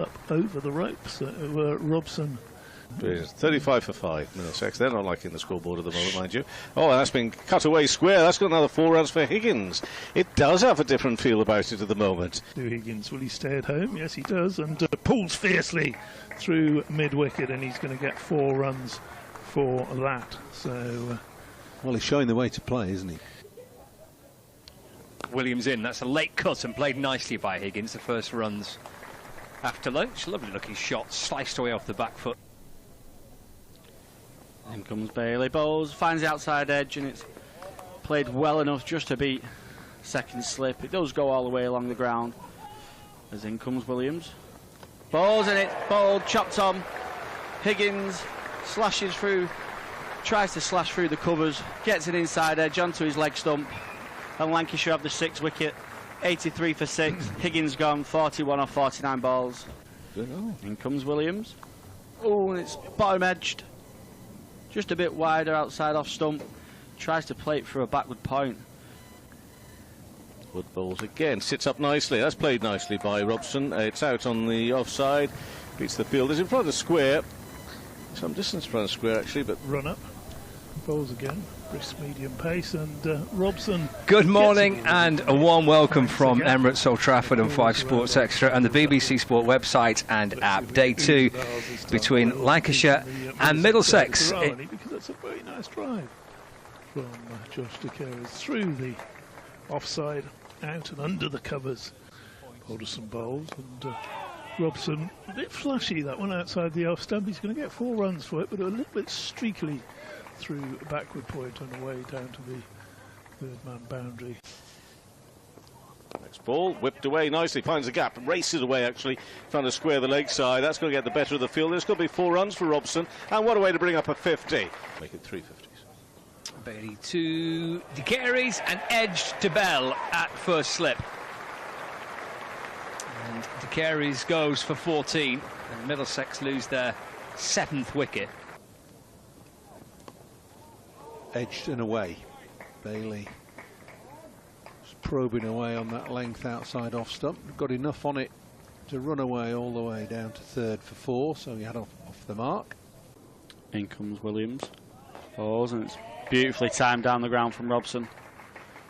up over the ropes. Robson. 35 for 5, Middlesex. They're not liking the scoreboard at the moment, mind you. Oh, and that's been cut away square. That's got another 4 runs for Higgins. It does have a different feel about it at the moment. Do Higgins, will he stay at home? Yes, he does. And pulls fiercely through mid-wicket, and he's going to get 4 runs for that. So, well, he's showing the way to play, isn't he? Williams in. That's a late cut and played nicely by Higgins. The first runs after lunch. Lovely looking shot, sliced away off the back foot. In comes Bailey, bowls, finds the outside edge, and it's played well enough just to beat second slip. It does go all the way along the ground. As in comes Williams. Bowls in it, bowled, chopped on. Higgins slashes through, tries to slash through the covers, gets an inside edge onto his leg stump, and Lancashire have the 6th wicket. 83 for 6. Higgins gone, 41 off 49 balls. In comes Williams. Oh, and it's bottom edged. Just a bit wider outside off stump. Tries to play it for a backward point. Wood bowls again, sits up nicely. That's played nicely by Robson. It's out on the offside. Beats the field. It's in front of the square. Some distance in front of the square, actually, but run up. Bowls again. Brisk medium pace, and Robson. Good morning and a warm welcome from Emirates Old Trafford and 5 Sports Extra and the BBC Sport website and app. Day 2 between Lancashire and Middlesex. Because that's a very nice drive from Josh DeCaris through the offside, out and under the covers. Alderson bowls, and Robson, a bit flashy that one outside the off stump. He's going to get 4 runs for it, but a little bit streakily through a backward point on the way down to the third-man boundary. Next ball, whipped away nicely, finds a gap, races away actually, trying to square the leg side. That's going to get the better of the field. There's going to be 4 runs for Robson, and what a way to bring up a 50. Make it 3 50s. Bailey to DeCaris and edged to Bell at first slip. And DeCaris goes for 14, and Middlesex lose their 7th wicket. Edged and away. Bailey was probing away on that length outside off stump. Got enough on it to run away all the way down to 3rd for 4, so he had off the mark. In comes Williams. Falls, and it's beautifully timed down the ground from Robson.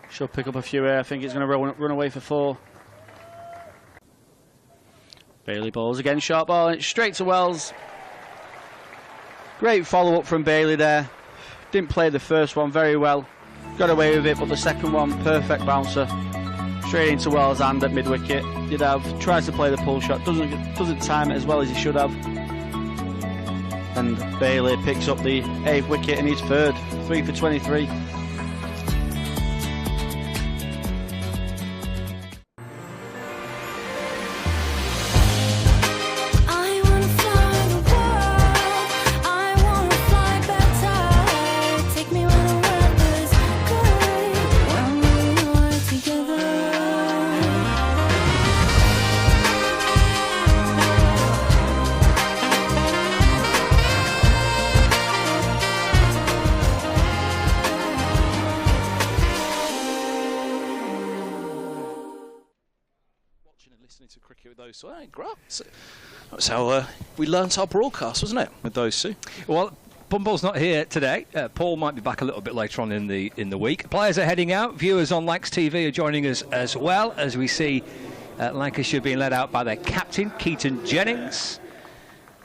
Should pick up a few here. I think it's going to run away for 4. Bailey bowls again, short ball, and it's straight to Wells. Great follow-up from Bailey there. Didn't play the first one very well, got away with it, but the second one, perfect bouncer. Straight into Wells' hand at mid-wicket. Did have, tries to play the pull shot, doesn't time it as well as he should have. And Bailey picks up the 8th wicket in his 3rd, 3 for 23. To cricket with those two. Great. That's how we learnt our broadcast, wasn't it, with those two? Well, Bumble's not here today. Paul might be back a little bit later on in the week. Players are heading out. Viewers on Lax TV are joining us as well, as we see Lancashire being led out by their captain, Keaton Jennings,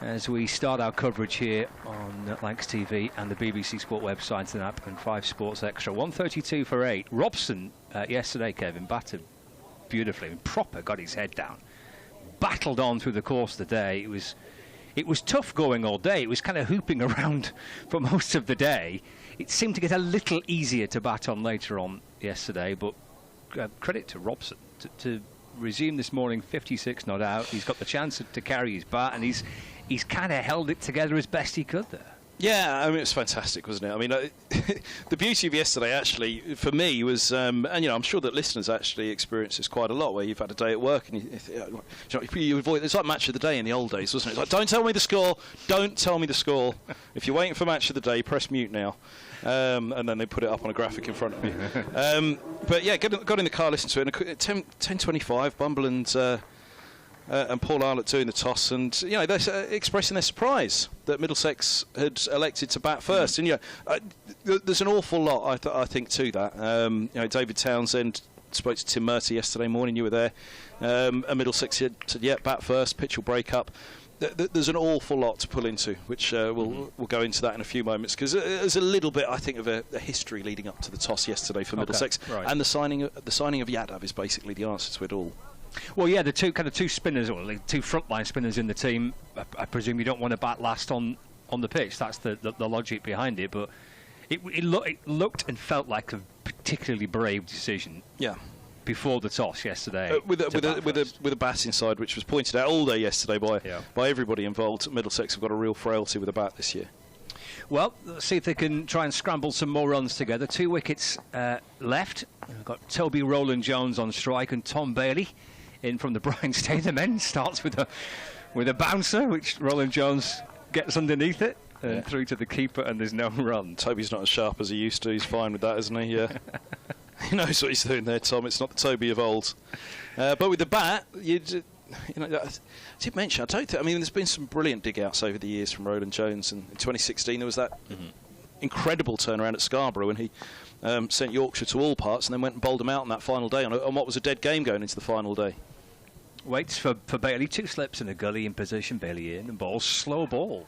as we start our coverage here on Lax TV and the BBC Sport website and app and 5 Sports Extra. 132 for 8. Robson yesterday, Kevin, batted beautifully, proper, got his head down, battled on through the course of the day. It was tough going all day. It was kind of hooping around for most of the day. It seemed to get a little easier to bat on later on yesterday, but credit to Robson to resume this morning, 56 not out. He's got the chance to carry his bat, and he's kind of held it together as best he could there. Yeah, I mean, it's fantastic, wasn't it? I mean, the beauty of yesterday, actually, for me, was, and, you know, I'm sure that listeners actually experience this quite a lot, where you've had a day at work and you avoid, it's like match of the day in the old days, wasn't it? It's like, don't tell me the score, don't tell me the score. If you're waiting for match of the day, press mute now. And then they put it up on a graphic in front of me. But yeah, got in the car, listened to it, and at 10:25, Bumble and and Paul Arlott doing the toss, and they're expressing their surprise that Middlesex had elected to bat first. And there's an awful lot I think to that. David Townsend spoke to Tim Murty yesterday morning. You were there, and Middlesex said, "Yeah, bat first. Pitch will break up." There's an awful lot to pull into, which we'll go into that in a few moments, because there's a little bit, I think, of a history leading up to the toss yesterday for Middlesex, and the signing of Yadav is basically the answer to it all. Well, yeah, the two spinners, or the two frontline spinners in the team. I presume you don't want to bat last on the pitch. That's the logic behind it. But it looked and felt like a particularly brave decision. Yeah. Before the toss yesterday, with a batting side, which was pointed out all day yesterday by everybody involved. Middlesex have got a real frailty with a bat this year. Well, let's see if they can try and scramble some more runs together. 2 wickets left. We've got Toby Rowland-Jones on strike and Tom Bailey in from the Brian Statham end. Starts with a bouncer, which Rowland-Jones gets underneath it and through to the keeper, and there's no run. Toby's not as sharp as he used to. He's fine with that, isn't he? Yeah. He knows what he's doing there, Tom. It's not the Toby of old. But with the bat, I did mention, I don't think, there's been some brilliant dig-outs over the years from Rowland-Jones. And in 2016, there was that incredible turnaround at Scarborough when he sent Yorkshire to all parts and then went and bowled them out on that final day on what was a dead game going into the final day. Waits for Bailey. 2 slips in a gully in position. Bailey in and bowls slow ball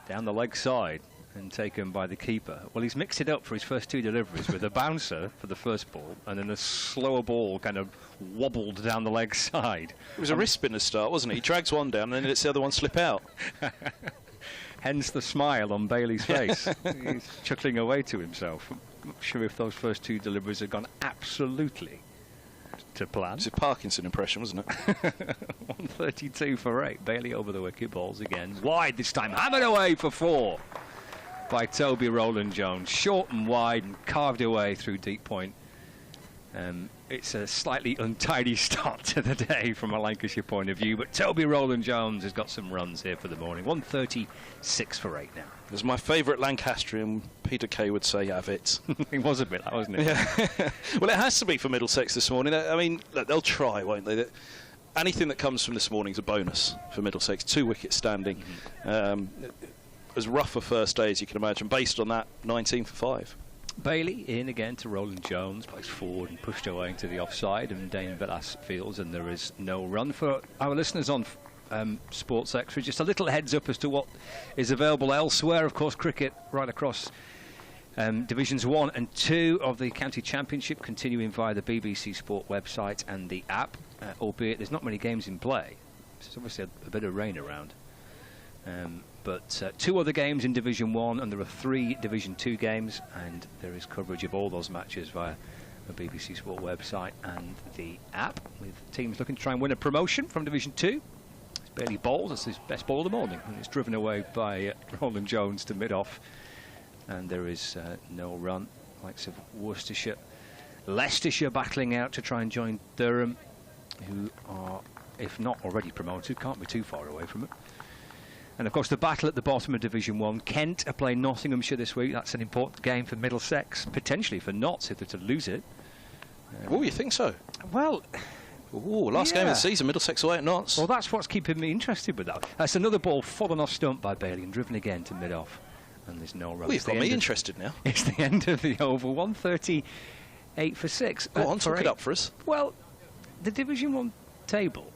down the leg side and taken by the keeper. Well, he's mixed it up for his first 2 deliveries with a bouncer for the first ball and then a slower ball kind of wobbled down the leg side. It was a wrist spinner start, wasn't it? He drags one down and then lets the other one slip out. Hence the smile on Bailey's face. He's chuckling away to himself. I'm not sure if those first 2 deliveries had gone absolutely to plan. It's a Parkinson impression, wasn't it? 132 for 8. Bailey over the wicket, balls again. Wide this time, hammered away for 4. By Toby Rowland-Jones, short and wide and carved away through deep point. It's a slightly untidy start to the day from a Lancashire point of view, but Toby Rowland-Jones has got some runs here for the morning. 136 for 8 now. As my favourite Lancastrian, Peter Kay, would say, have it. It was a bit that, wasn't it? Yeah. Well, it has to be for Middlesex this morning. Look, they'll try, won't they? Anything that comes from this morning is a bonus for Middlesex. 2 wickets standing. As rough a first day as you can imagine. Based on that, 19 for 5. Bailey in again to Rowland-Jones, plays forward and pushed away into the offside, and Dane Villas fields, and there is no run. For our listeners on Sports Extra, just a little heads up as to what is available elsewhere. Of course, cricket right across Divisions 1 and 2 of the County Championship continuing via the BBC Sport website and the app, albeit there's not many games in play. There's obviously a bit of rain around. But 2 other games in Division 1, and there are 3 Division 2 games, and there is coverage of all those matches via the BBC Sport website and the app, with teams looking to try and win a promotion from Division 2. It's Bailey bowls, it's his best ball of the morning, and it's driven away by Rowland-Jones to mid-off, and there is no run. Likes of Worcestershire, Leicestershire battling out to try and join Durham, who are, if not already promoted, can't be too far away from it. And, of course, the battle at the bottom of Division 1. Kent are playing Nottinghamshire this week. That's an important game for Middlesex, potentially for Notts if they're to lose it. Oh, you think so? Well... last game of the season, Middlesex away at Notts. Well, that's what's keeping me interested with that. That's another ball fallen off stump by Bailey and driven again to mid-off. And there's no run. Well, you've got me interested now. It's the end of the over. 138 for 6. Go on, talk it up for us. Well, the Division 1 table...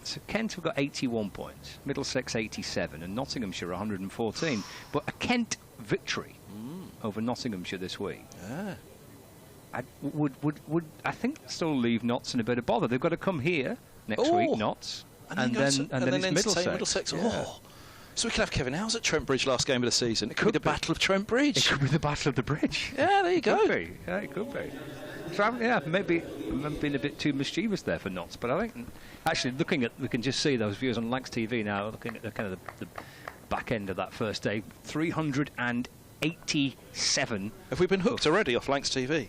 So Kent have got 81 points, Middlesex 87, and Nottinghamshire 114. But a Kent victory over Nottinghamshire this week would I think still leave Notts in a bit of bother. They've got to come here next week, Notts, and then it's Middlesex. Yeah. Oh. So we could have Kevin Howes at Trent Bridge last game of the season. It could be the Battle of Trent Bridge. It could be the Battle of the Bridge. Yeah, there you go. It could be. So, yeah, maybe I've been a bit too mischievous there for Notts, but I think actually we can just see those views on Lancs TV now, looking at the kind of the back end of that first day. 387. Have we been hooked already off Lancs TV?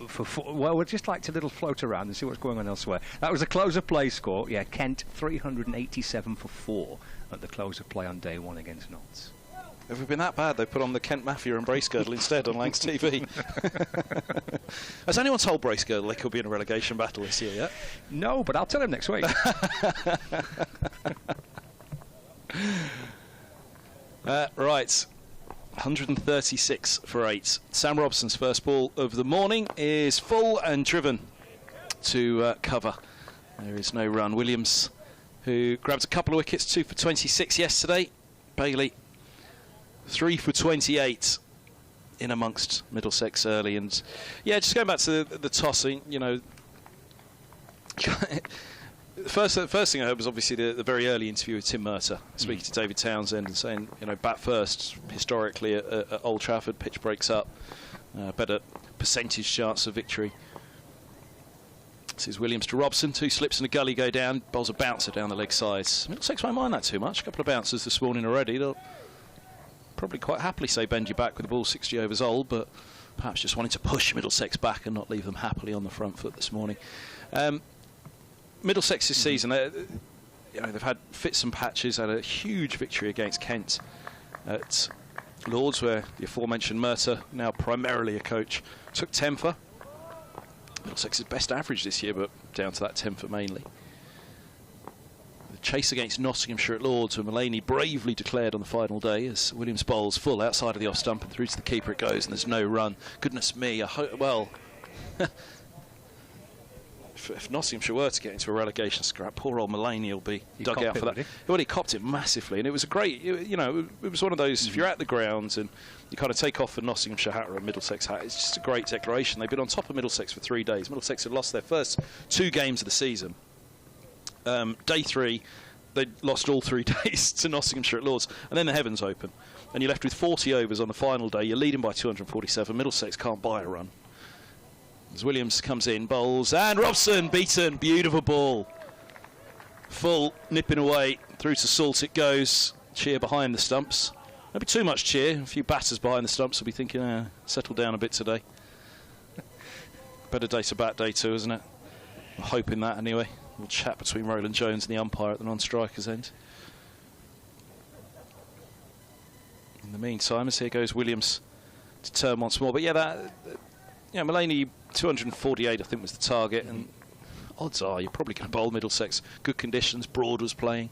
Well, we'd just like to little float around and see what's going on elsewhere. That was a close of play score. Yeah, Kent 387 for 4 at the close of play on day 1 against Notts. Have we been that bad? They put on the Kent Mafia and Bracegirdle instead on Lancs TV. Has anyone told Bracegirdle they could be in a relegation battle this year yet? No, but I'll tell him next week. Right, 136 for 8. Sam Robson's first ball of the morning is full and driven to cover. There is no run. Williams, who grabbed a couple of wickets, 2 for 26 yesterday. Bailey, 3 for 28 in amongst Middlesex early. And yeah, just going back to the tossing, you know, the first thing I heard was obviously the very early interview with Tim Murtagh speaking to David Townsend and saying, you know, bat first historically at Old Trafford, pitch breaks up, better percentage chance of victory. This is Williams to Robson, 2 slips and a gully go down, bowls a bouncer down the leg sides. Middlesex won't mind that too much, a couple of bouncers this morning already. They'll probably quite happily say bend you back with the ball 60 overs old, but perhaps just wanting to push Middlesex back and not leave them happily on the front foot this morning. Middlesex this season, you know, they've had fits and patches, had a huge victory against Kent at Lords, where the aforementioned Murtagh, now primarily a coach, took 10 for. Middlesex's best average this year, but down to that 10 for mainly. The chase against Nottinghamshire at Lords, where Mulaney bravely declared on the final day as Williams bowls full outside of the off stump and through to the keeper it goes, and there's no run. Goodness me, well, if Nottinghamshire were to get into a relegation scrap, poor old Mulaney will be dug out for that. Well, he copped it massively, and it was a great, you know, it was one of those, if you're at the grounds and you kind of take off a Nottinghamshire hat or a Middlesex hat, it's just a great declaration. They've been on top of Middlesex for 3 days. Middlesex had lost their first 2 games of the season. Day 3, they lost all 3 days to Nottinghamshire at Lords, and then the heavens open. And you're left with 40 overs on the final day. You're leading by 247. Middlesex can't buy a run. As Williams comes in, bowls, and Robson beaten. Beautiful ball. Full, nipping away, through to Salt it goes. Cheer behind the stumps. Maybe too much cheer. A few batters behind the stumps will be thinking, settle down a bit today. Better day to bat, day 2, isn't it? I'm hoping that anyway. We'll chat between Roland Jones and the umpire at the non-striker's end. In the meantime, as here goes Williams to turn once more. But yeah, Mulaney, 248 I think was the target, and odds are you're probably going to bowl Middlesex. Good conditions, Broad was playing.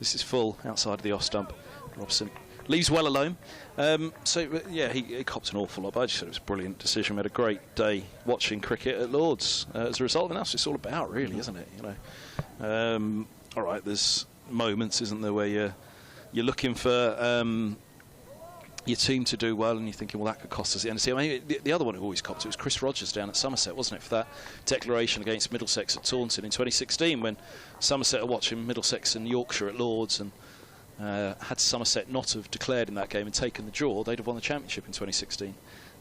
This is full outside of the off stump. Robson leaves well alone. So yeah, he copped an awful lot, but I just thought it was a brilliant decision. We had a great day watching cricket at Lords as a result, and that's what it's all about, really, isn't it? You know, all right, there's moments, isn't there, where you're looking for your team to do well, and you're thinking, well, that could cost us the NC. I mean, the other one who always copped it was Chris Rogers down at Somerset, wasn't it, for that declaration against Middlesex at Taunton in 2016, when Somerset are watching Middlesex and Yorkshire at Lords, and had Somerset not have declared in that game and taken the draw, they'd have won the championship in 2016.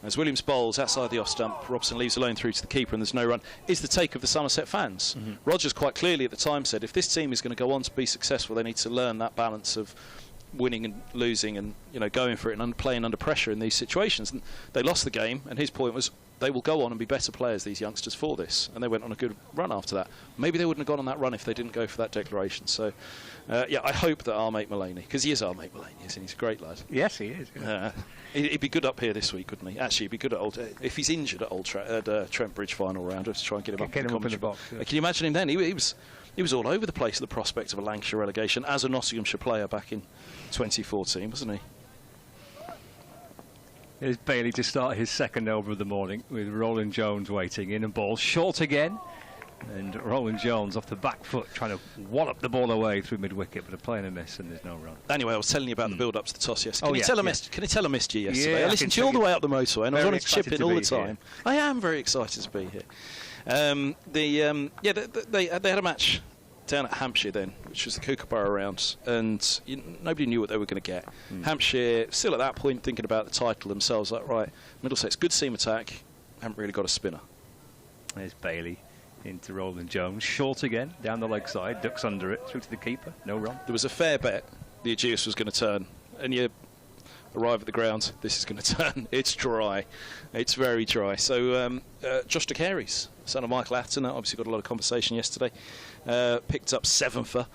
As Williams bowls outside the off stump, Robson leaves alone through to the keeper, and there's no run, is the take of the Somerset fans. Rogers quite clearly at the time said, if this team is going to go on to be successful, they need to learn that balance of winning and losing, and going for it and playing under pressure in these situations. And they lost the game, and his point was they will go on and be better players, these youngsters, for this, and they went on a good run after that. Maybe they wouldn't have gone on that run if they didn't go for that declaration. So yeah, I hope that our mate Mulaney, because he is our mate Mulaney, isn't he? He's a great lad. Yes, he is. Yeah. He'd be good up here this week, couldn't he? Actually, he'd be good at if he's injured at Trent Bridge final round, just try and get him up in the box. Yeah. Can you imagine him then? He was all over the place at the prospect of a Lancashire relegation as a Nottinghamshire player back in 2014, wasn't he? Here's Bailey to start his second over of the morning, with Roland Jones waiting in, and ball short again. And Roland Jones off the back foot trying to wallop the ball away through mid-wicket, but a play and a miss, and there's no run. Anyway, I was telling you about the build-up to the toss yesterday. Can you tell I missed you yesterday? Yeah, I listened to you all the way up the motorway, and I was wanting to chip in all the time. I am very excited to be here. They had a match down at Hampshire then, which was the Kookaburra round, and nobody knew what they were going to get. Hampshire, still at that point, thinking about the title themselves, like, right, Middlesex, good seam attack, haven't really got a spinner. There's Bailey into Roland Jones, short again, down the leg side, ducks under it, through to the keeper, no run. There was a fair bet the Aegeus was going to turn, and you arrive at the ground, this is going to turn. It's dry. It's very dry. So Josh de Carey's, son of Michael Atton, obviously got a lot of conversation yesterday, picked up 7 for.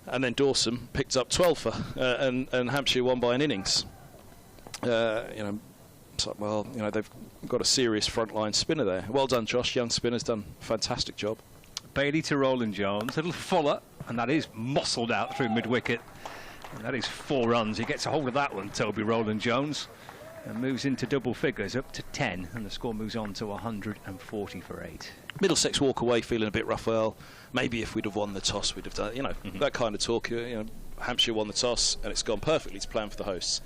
And then Dawson picked up 12 for, and Hampshire won by an innings. It's like, well, they've got a serious frontline spinner there. Well done, Josh. Young spinner's done a fantastic job. Bailey to Roland Jones, a little fuller, and that is muscled out through mid-wicket. And that is 4 runs. He gets a hold of that one, Toby Roland Jones, and moves into double figures, up to 10, and the score moves on to 140 for 8. Middlesex walk away feeling a bit rough. Well, maybe if we'd have won the toss, we'd have done, that kind of talk. Hampshire won the toss, and it's gone perfectly to plan for the hosts.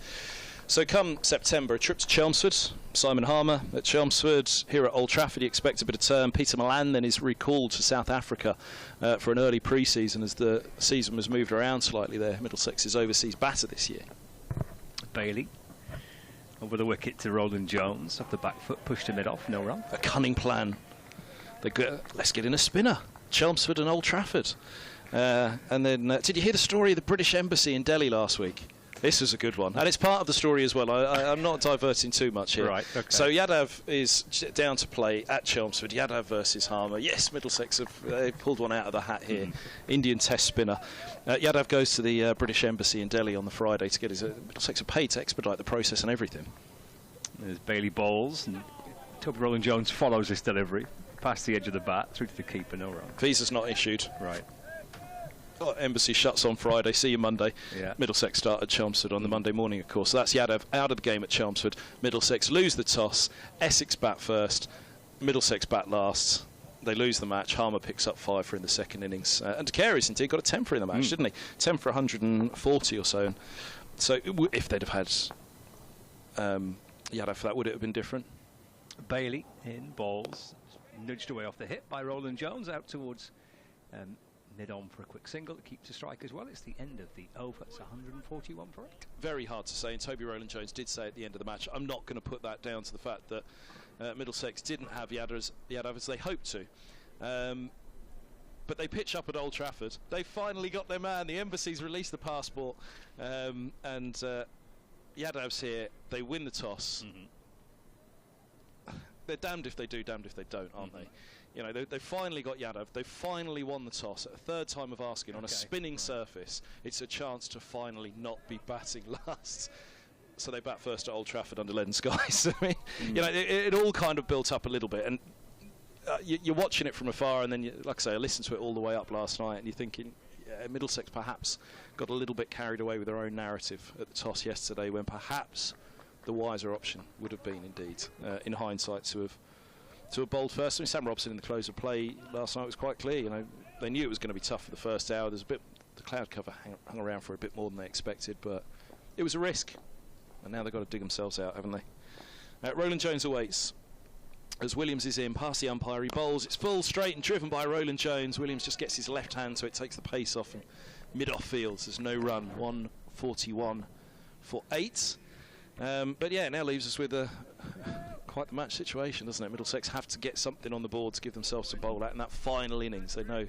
So come September, a trip to Chelmsford. Simon Harmer at Chelmsford. Here at Old Trafford, you expect a bit of turn. Peter Milan then is recalled to South Africa for an early pre-season as the season was moved around slightly there. Middlesex's overseas batter this year. Bailey over the wicket to Roland Jones. Off the back foot, pushed to mid-off, no run. A cunning plan. Let's get in a spinner. Chelmsford and Old Trafford. And then, did you hear the story of the British Embassy in Delhi last week? This was a good one, and it's part of the story as well. I'm not diverting too much here. Right, okay. So Yadav is down to play at Chelmsford. Yadav versus Harmer. Yes, Middlesex have pulled one out of the hat here. Indian test spinner. Yadav goes to the British Embassy in Delhi on the Friday to get his Middlesex are paid to expedite the process and everything. There's Bailey bowls, and Toby Roland Jones follows this delivery past the edge of the bat through to the keeper, no run. Visa's not issued. Right. Embassy shuts on Friday. See you Monday. Yeah. Middlesex start at Chelmsford on the Monday morning, of course. So that's Yadav out of the game at Chelmsford. Middlesex lose the toss. Essex bat first. Middlesex bat last. They lose the match. Harmer picks up 5 for in the second innings. And De Carey's indeed got a 10 for in the match, didn't he? 10 for 140 or so. And so if they'd have had Yadav for that, would it have been different? Bailey in balls, nudged away off the hip by Roland Jones, out towards mid-on for a quick single. It keeps a strike as well. It's the end of the over. It's 141 for 8. Very hard to say, and Toby Roland Jones did say at the end of the match, I'm not going to put that down to the fact that Middlesex didn't have Yadav as they hoped to. But they pitch up at Old Trafford. They finally got their man. The Embassy's released the passport, and Yadav's here. They win the toss. They're damned if they do, damned if they don't, aren't they? They finally got Yadav. They finally won the toss at a third time of asking on a spinning surface. It's a chance to finally not be batting last. So they bat first at Old Trafford under leaden skies. I mean, it all kind of built up a little bit, and you're watching it from afar, and then, like I say, I listened to it all the way up last night, and you're thinking, Middlesex perhaps got a little bit carried away with their own narrative at the toss yesterday, when perhaps the wiser option would have been, indeed, in hindsight, to have bowled first. I mean, Sam Robson in the close of play last night was quite clear. They knew it was going to be tough for the first hour. There's the cloud cover hung around for a bit more than they expected, but it was a risk, and now they've got to dig themselves out, haven't they? Roland Jones awaits as Williams is in past the umpire. He bowls. It's full straight and driven by Roland Jones. Williams just gets his left hand, so it takes the pace off, and mid-off fields. There's no run. 141 for 8. But yeah, it now leaves us with quite the match situation, doesn't it? Middlesex have to get something on the board to give themselves a bowl at in that final innings. They know,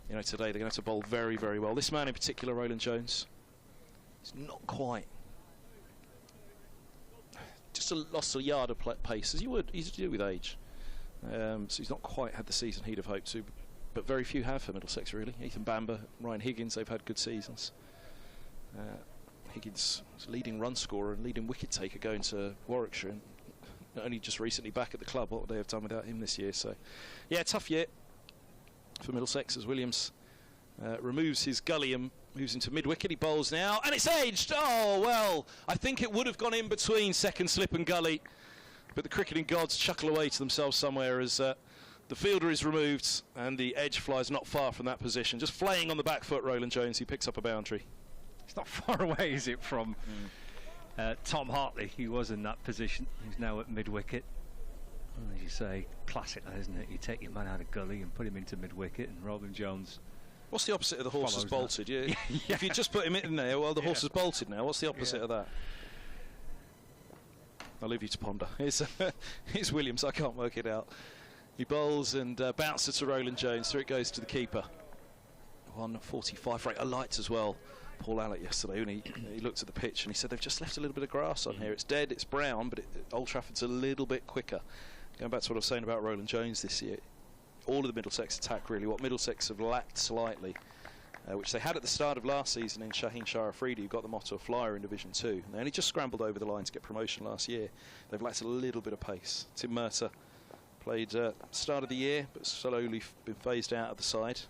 today they're going to have to bowl very, very well. This man in particular, Roland Jones, is not quite. Just lost a yard of pace, as you would do with age. So he's not quite had the season he'd have hoped to, but very few have for Middlesex, really. Ethan Bamber, Ryan Higgins, they've had good seasons. Higgins is leading run scorer and leading wicket taker going to Warwickshire, and only just recently back at the club. What would they have done without him this year? So, yeah, tough year for Middlesex as Williams removes his gully and moves into mid-wicket. He bowls now, and it's edged. Oh, well, I think it would have gone in between second slip and gully, but the cricketing gods chuckle away to themselves somewhere as the fielder is removed, and the edge flies not far from that position. Just flaying on the back foot, Roland Jones. He picks up a boundary. It's not far away, is it, from Tom Hartley? He was in that position. He's now at mid-wicket. As you say, classic, isn't it? You take your man out of gully and put him into mid-wicket, and Roland Jones. What's the opposite of the horse has bolted? If you just put him in there, well, the horse has bolted now. What's the opposite of that? I'll leave you to ponder. It's Williams. I can't work it out. He bowls and bounces to Roland Jones. Through it goes to the keeper. 145 for 8. A light as well. Paul Allett yesterday, and he looked at the pitch and he said they've just left a little bit of grass on here. It's dead, it's brown, but Old Trafford's a little bit quicker. Going back to what I was saying about Roland Jones this year, all of the Middlesex attack, really, what Middlesex have lacked slightly which they had at the start of last season in Shaheen Shah Afridi, who got them off to a flyer in Division 2. And they only just scrambled over the line to get promotion last year. They've lacked a little bit of pace. Tim Murtagh played start of the year, but slowly been phased out of the side.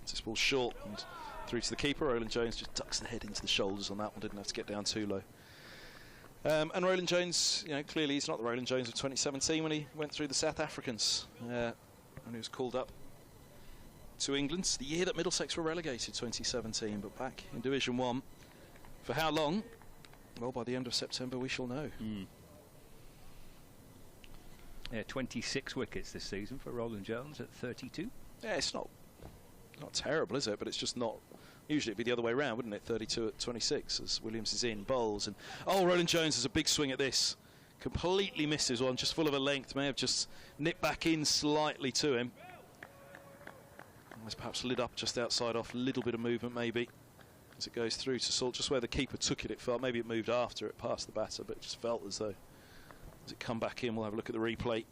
This ball's short and through to the keeper. Roland Jones just ducks the head into the shoulders on that one, didn't have to get down too low. And Roland Jones, clearly he's not the Roland Jones of 2017 when he went through the South Africans. When he was called up to England, the year that Middlesex were relegated, 2017, but back in Division 1. For how long? Well, by the end of September we shall know. Yeah, 26 wickets this season for Roland Jones at 32. Yeah, it's not terrible, is it? But it's just not. Usually it'd be the other way around, wouldn't it? 32 at 26 as Williams is in, bowls, and Roland Jones has a big swing at this. Completely misses one, just full of a length. May have just nipped back in slightly to him. Almost perhaps lit up just outside off, a little bit of movement maybe as it goes through to Salt. Just where the keeper took it, it felt maybe it moved after it past the batter, but it just felt as though as it come back in. We'll have a look at the replay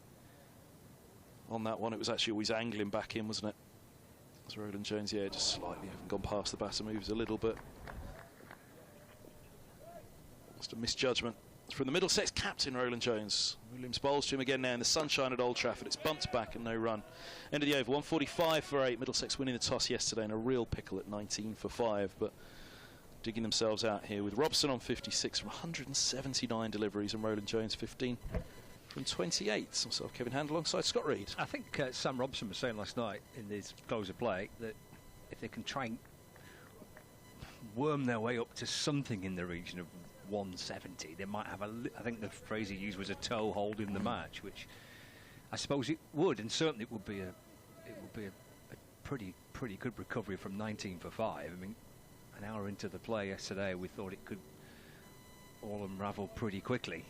on that one. It was actually always angling back in, wasn't it? As Roland Jones, yeah, just slightly haven't gone past the batter, moves a little bit. Just a misjudgment from the Middlesex captain, Roland Jones. Williams bowls to him again now in the sunshine at Old Trafford. It's bumped back and no run. End of the over, 145 for 8. Middlesex winning the toss yesterday in a real pickle at 19 for 5, but digging themselves out here with Robson on 56 from 179 deliveries and Roland Jones 15 from 28. So Kevin Hand alongside Scott Reed. I think Sam Robson was saying last night in his close of play that if they can try and worm their way up to something in the region of 170, they might have I think the phrase he used was a toe hold in the match, which I suppose it would, and certainly it would be a pretty good recovery from 19 for 5. I mean, an hour into the play yesterday, we thought it could all unravel pretty quickly.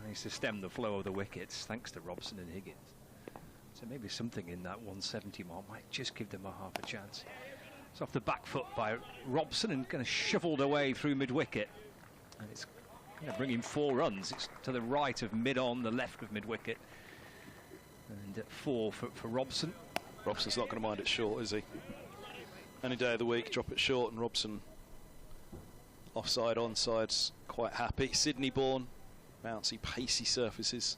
Managed to stem the flow of the wickets thanks to Robson and Higgins. So maybe something in that 170 mark might just give them a half a chance. It's off the back foot by Robson and kind of shuffled away through mid-wicket. And it's bringing 4 runs. It's to the right of mid-on, the left of mid-wicket. And 4 for Robson. Robson's not going to mind it short, is he? Any day of the week, drop it short, and Robson offside, onside's quite happy. Sydney-born, bouncy, pacey surfaces.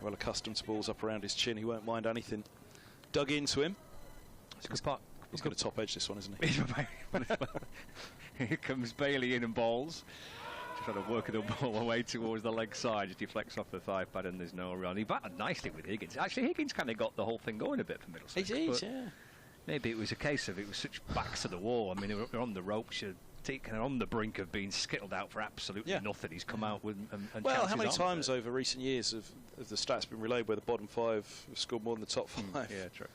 Well accustomed to balls up around his chin. He won't mind anything. Dug into him. He's going to top edge this one, isn't he? Here comes Bailey in and bowls. Just trying to work the ball away towards the leg side. It deflects off the 5 pad and there's no run. He batted nicely with Higgins. Actually, Higgins kind of got the whole thing going a bit for Middlesex. He did, yeah. Maybe it was a case of it was such backs to the wall. I mean, they're on the ropes. You're on the brink of being skittled out for absolutely nothing. He's come out with and well, how many times over recent years have the stats been relayed where the bottom 5 have scored more than the top 5? Yeah, true.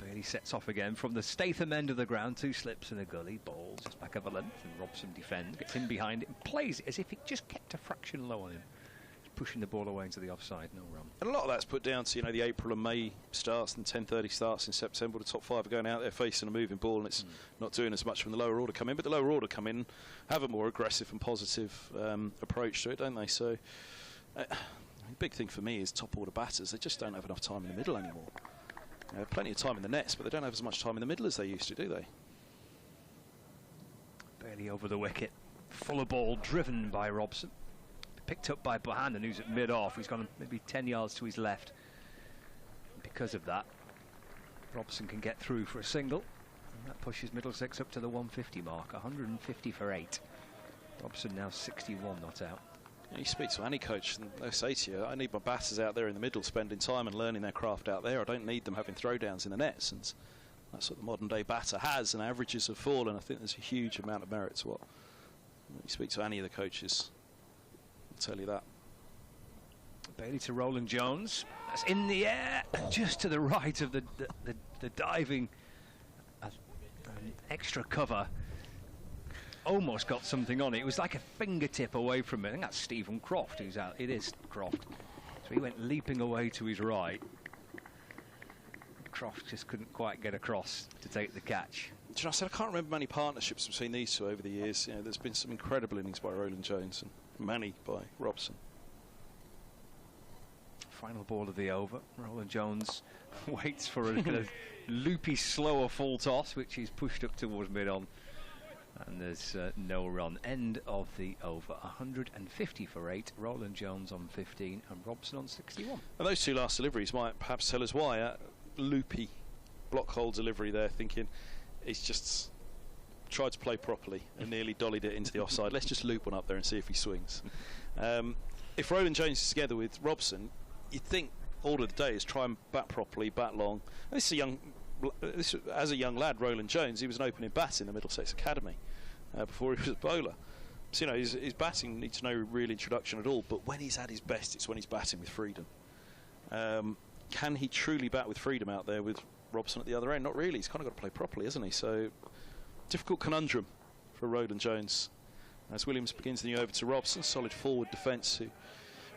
Bailey sets off again from the Statham end of the ground. 2 slips and a gully. Ball just back of a length, and Robson defends, gets in behind it and plays it as if it just kept a fraction low on him. Just pushing the ball away into the offside, no run. And a lot of that's put down to the April and May starts and 10:30 starts in September. The top 5 are going out there facing a moving ball, and it's not doing as much when the lower order come in. But the lower order come in, have a more aggressive and positive approach to it, don't they? So the big thing for me is top order batters. They just don't have enough time in the middle anymore. Plenty of time in the nets, but they don't have as much time in the middle as they used to, do they? Barely over the wicket. Fuller ball driven by Robson. Picked up by Bohannon, who's at mid-off. He's gone maybe 10 yards to his left. And because of that, Robson can get through for a single. And that pushes Middlesex up to the 150 mark. 150 for 8. Robson now 61 not out. You speak to any coach and they'll say to you, I need my batters out there in the middle spending time and learning their craft out there. I don't need them having throwdowns in the nets. And that's what the modern day batter has, and averages have fallen. I think there's a huge amount of merit to what you speak to any of the coaches. I'll tell you that. Bailey to Roland Jones. That's in the air, just to the right of the diving extra cover. Almost got something on it. It was like a fingertip away from it. I think that's Stephen Croft who's out. It is Croft. So he went leaping away to his right. Croft just couldn't quite get across to take the catch. Do you know, I said I can't remember many partnerships between these two over the years. There's been some incredible innings by Roland Jones and many by Robson. Final ball of the over. Roland Jones waits for a kind of loopy, slower full toss, which he's pushed up towards mid-on. And there's no run. End of the over. 150 for 8. Roland Jones on 15 and Robson on 61. And those two last deliveries might perhaps tell us why. Loopy block hole delivery there, thinking he's just tried to play properly and nearly dollied it into the offside. Let's just loop one up there and see if he swings. If Roland Jones is together with Robson, you'd think order of the day is try and bat properly, bat long. And as a young lad, Roland Jones, he was an opening bat in the Middlesex Academy before he was a bowler. So, you know, his batting needs no real introduction at all, but when he's at his best, it's when he's batting with freedom. Can he truly bat with freedom out there with Robson at the other end? Not really. He's kind of got to play properly, hasn't he? So, difficult conundrum for Roland Jones. As Williams begins the over to Robson, solid forward defence.